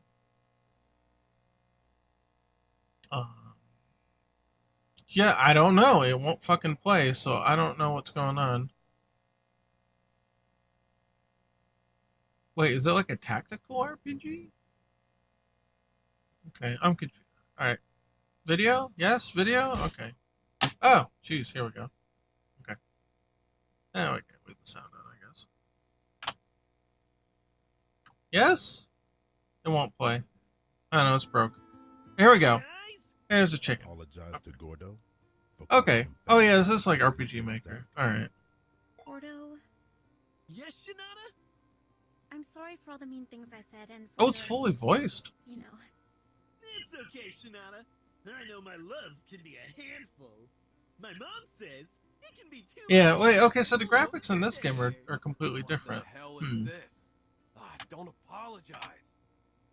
Yeah, I don't know. It won't fucking play, so I don't know what's going on. Wait, is it like a tactical RPG? Okay, I'm confused. Alright. Video? Yes, video? Okay. Oh, jeez, here we go. Okay. Now we can leave the sound on, I guess. Yes? It won't play. I don't know, it's broke. Here we go. There's a chicken. Apologize to Gordo. Okay. Oh yeah, this is like RPG Maker. Alright. Gordo, Yes, Shinada? I'm sorry for all the mean things I said and for Oh, it's your, fully voiced. you know. It's okay, Shinada. I know my love can be a handful. My mom says it can be too. Yeah, wait, okay, so the graphics in this game are completely different. What the hell is this? Don't apologize.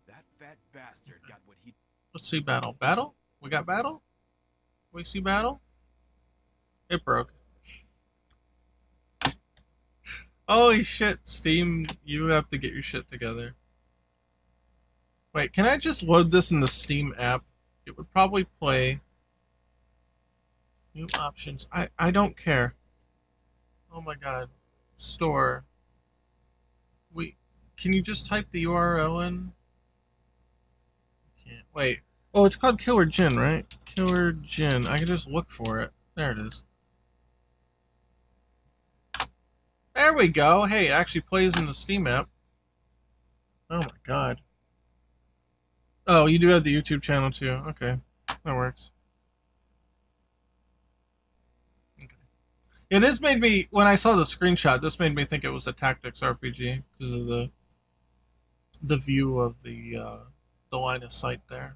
That fat bastard got what he. Let's see battle. Battle? We got battle? We see battle? It broke. Holy shit, Steam, you have to get your shit together. Wait, can I just load this in the Steam app? It would probably play. New options. I don't care. Oh my god. Store. Can you just type the URL in? Can't. Wait. Oh, it's called Killer Jin, right? Killer Jin. I can just look for it. There it is. There we go. Hey, it actually plays in the Steam app. Oh my god. Oh, you do have the YouTube channel too. Okay. That works. Okay. Yeah, this made me, when I saw the screenshot, this made me think it was a tactics RPG because of the view of the line of sight there.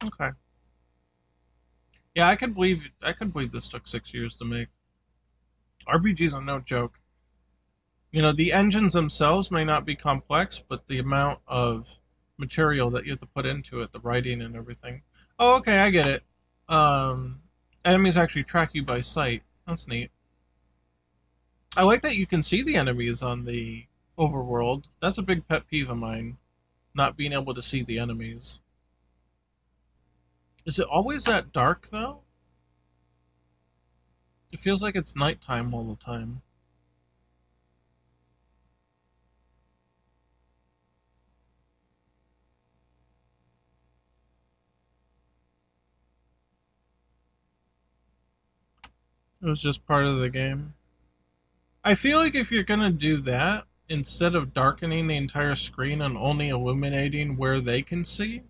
Okay. Yeah, I could believe this took 6 years to make. RPGs are no joke. You know, the engines themselves may not be complex, but the amount of material that you have to put into it, the writing and everything. Oh, okay, I get it. Enemies actually track you by sight. That's neat. I like that you can see the enemies on the overworld. That's a big pet peeve of mine, not being able to see the enemies. Is it always that dark, though? It feels like it's nighttime all the time. It was just part of the game. I feel like if you're gonna do that, instead of darkening the entire screen and only illuminating where they can see,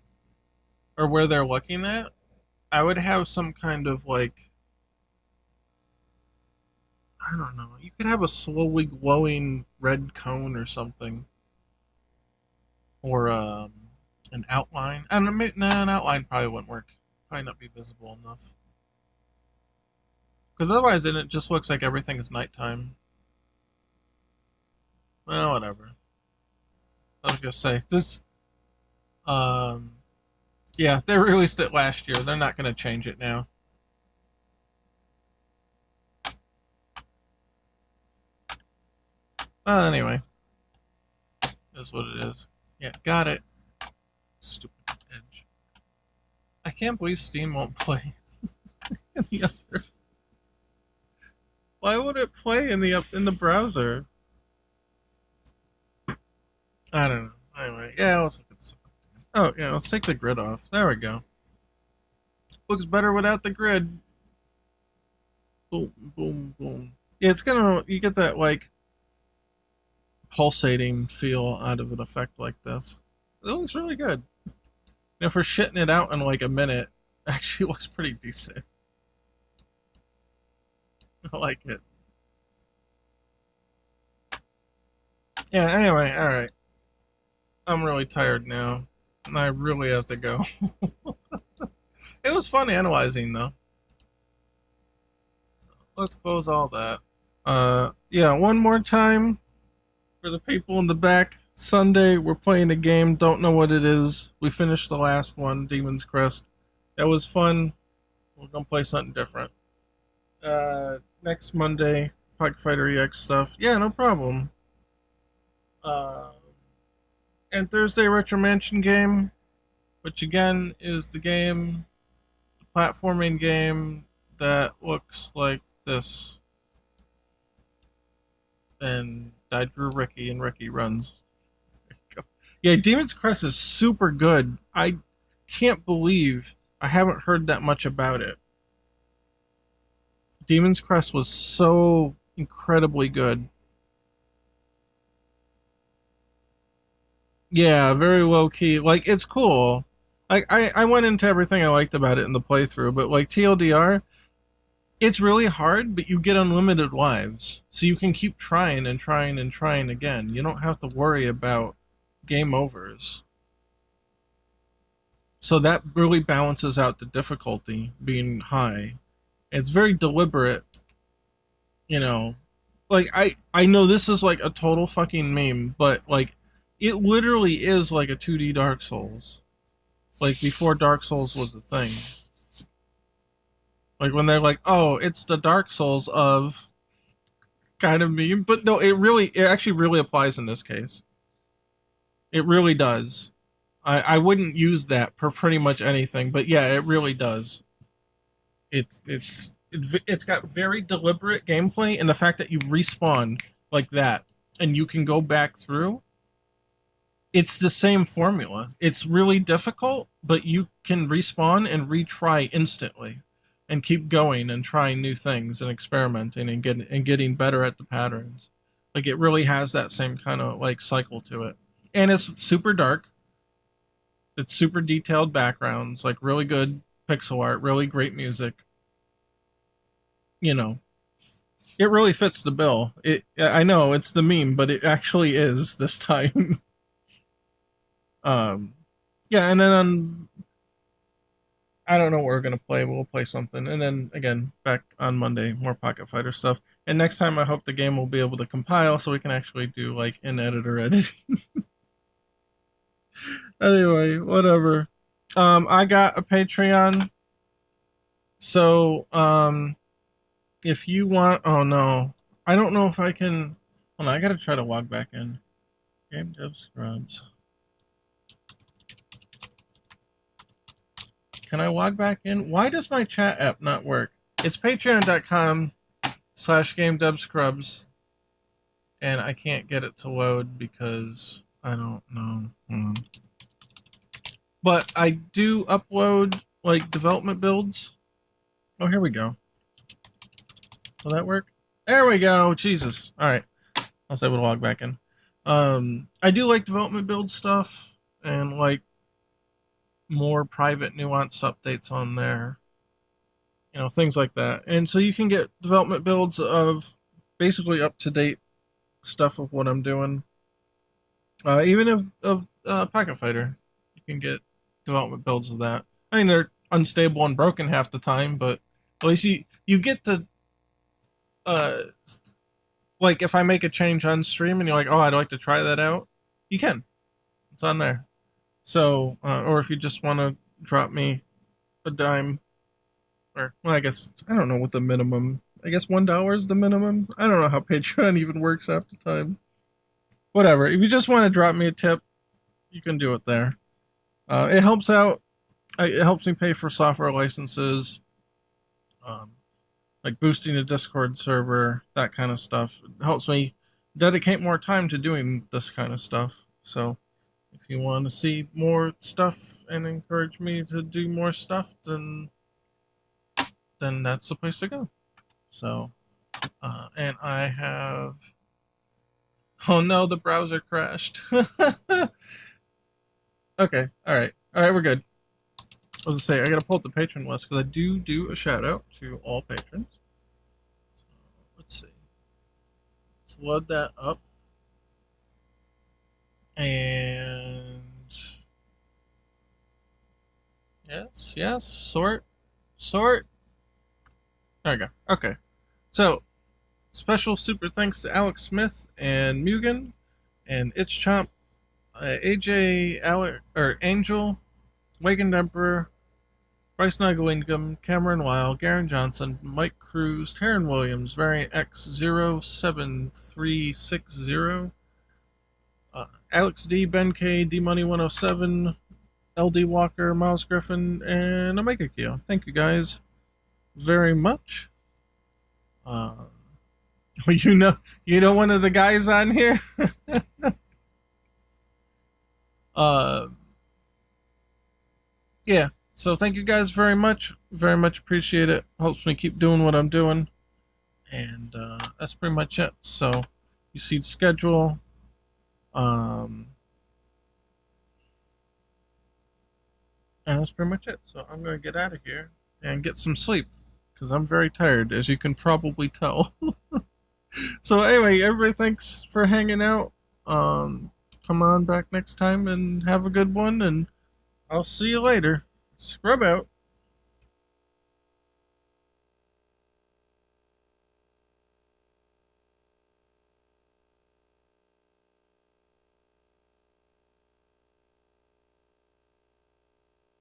or where they're looking at, I would have some kind of, like, I don't know, you could have a slowly glowing red cone or something. Or, an outline. I don't know, nah, an outline probably wouldn't work. Probably not be visible enough. Because otherwise then it just looks like everything is nighttime. Well, whatever. I was gonna say, this, yeah, they released it last year. They're not gonna change it now. Well, anyway. That's what it is. Yeah, got it. Stupid Edge. I can't believe Steam won't play in the other. Why would it play in the browser? I don't know. Anyway, yeah, let's look at this. Oh, yeah, let's take the grid off. There we go. Looks better without the grid. Boom, boom, boom. Yeah, it's gonna, you get that, like, pulsating feel out of an effect like this. It looks really good. You know, for shitting it out in like a minute, it actually looks pretty decent. I like it. Yeah, anyway, alright. I'm really tired now, and I really have to go. It was fun analyzing, though. So let's close all that. Yeah, one more time for the people in the back. Sunday, we're playing a game, don't know what it is. We finished the last one, Demon's Crest. That was fun. We're gonna play something different. Next Monday, Pocket Fighter EX stuff. Yeah, no problem. And Thursday, Retro Mansion game, which again is the game, the platforming game that looks like this. And I drew Ricky, and Ricky runs. Yeah, Demon's Crest is super good. I can't believe I haven't heard that much about it. Demon's Crest was so incredibly good. Yeah, very low key. Like, it's cool. I went into everything I liked about it in the playthrough, but like TLDR, it's really hard, but you get unlimited lives. So you can keep trying and trying and trying again. You don't have to worry about game overs. So that really balances out the difficulty being high. It's very deliberate, you know. Like, I know this is like a total fucking meme, but like, it literally is like a 2D Dark Souls. Like, before Dark Souls was a thing. Like, when they're like, oh, it's the Dark Souls of kind of meme. But no, it actually really applies in this case. It really does. I wouldn't use that for pretty much anything, but yeah, it really does. It's got very deliberate gameplay, and the fact that you respawn like that, and you can go back through, it's the same formula. It's really difficult, but you can respawn and retry instantly, and keep going and trying new things and experimenting and getting better at the patterns. Like, it really has that same kind of like cycle to it. And it's super dark. It's super detailed backgrounds, like really good pixel art, really great music. You know, it really fits the bill. I know it's the meme, but it actually is this time. Yeah, and then I don't know what we're gonna play. We'll play something, and then again back on Monday, more Pocket Fighter stuff. And next time, I hope the game will be able to compile so we can actually do like in-editor editing. Anyway, whatever. I got a Patreon, so if you want, oh no, I don't know if I can. Hold on, I gotta try to log back in. Game Dev Scrubs. Can I log back in? Why does my chat app not work? It's patreon.com/GameDevScrubs, and I can't get it to load because I don't know. But I do upload like development builds. Oh, here we go. Will that work? There we go. Jesus. All right. I was able to log back in. I do like development build stuff and like more private nuanced updates on there, you know, things like that. And so you can get development builds of basically up-to-date stuff of what I'm doing, even of Pocket Fighter. You can get development builds of that. I mean, they're unstable and broken half the time, but at least you get to like if I make a change on stream and you're like, oh, I'd like to try that out, you can. It's on there. So, or if you just want to drop me a dime, or, well, I guess, I don't know what the minimum, I guess $1 is the minimum. I don't know how Patreon even works half the time. Whatever. If you just want to drop me a tip, you can do it there. It helps out. It helps me pay for software licenses, like boosting a Discord server, that kind of stuff. It helps me dedicate more time to doing this kind of stuff. So, if you want to see more stuff and encourage me to do more stuff, then that's the place to go. So, and I have... Oh no, the browser crashed. Okay, alright, we're good. As I say, I gotta pull up the patron list, because I do a shout out to all patrons. So, let's see. Let's load that up. And yes, sort. There we go. Okay. So, special super thanks to Alex Smith and Mugen and Itchchomp, AJ, Angel, Wakened Emperor, Bryce Nagalingam, Cameron Weil, Garen Johnson, Mike Cruz, Taryn Williams, Variant X07360, Alex D, Ben K, D Money 107, LD Walker, Miles Griffin, and Omega Keo. Thank you guys very much. You know one of the guys on here. Yeah. So thank you guys very much. Very much appreciate it. Helps me keep doing what I'm doing. And that's pretty much it. So you see the schedule. And that's pretty much it. So I'm going to get out of here and get some sleep, because I'm very tired, as you can probably tell. So anyway, everybody, thanks for hanging out. Come on back next time and have a good one, and I'll see you later. Scrub out.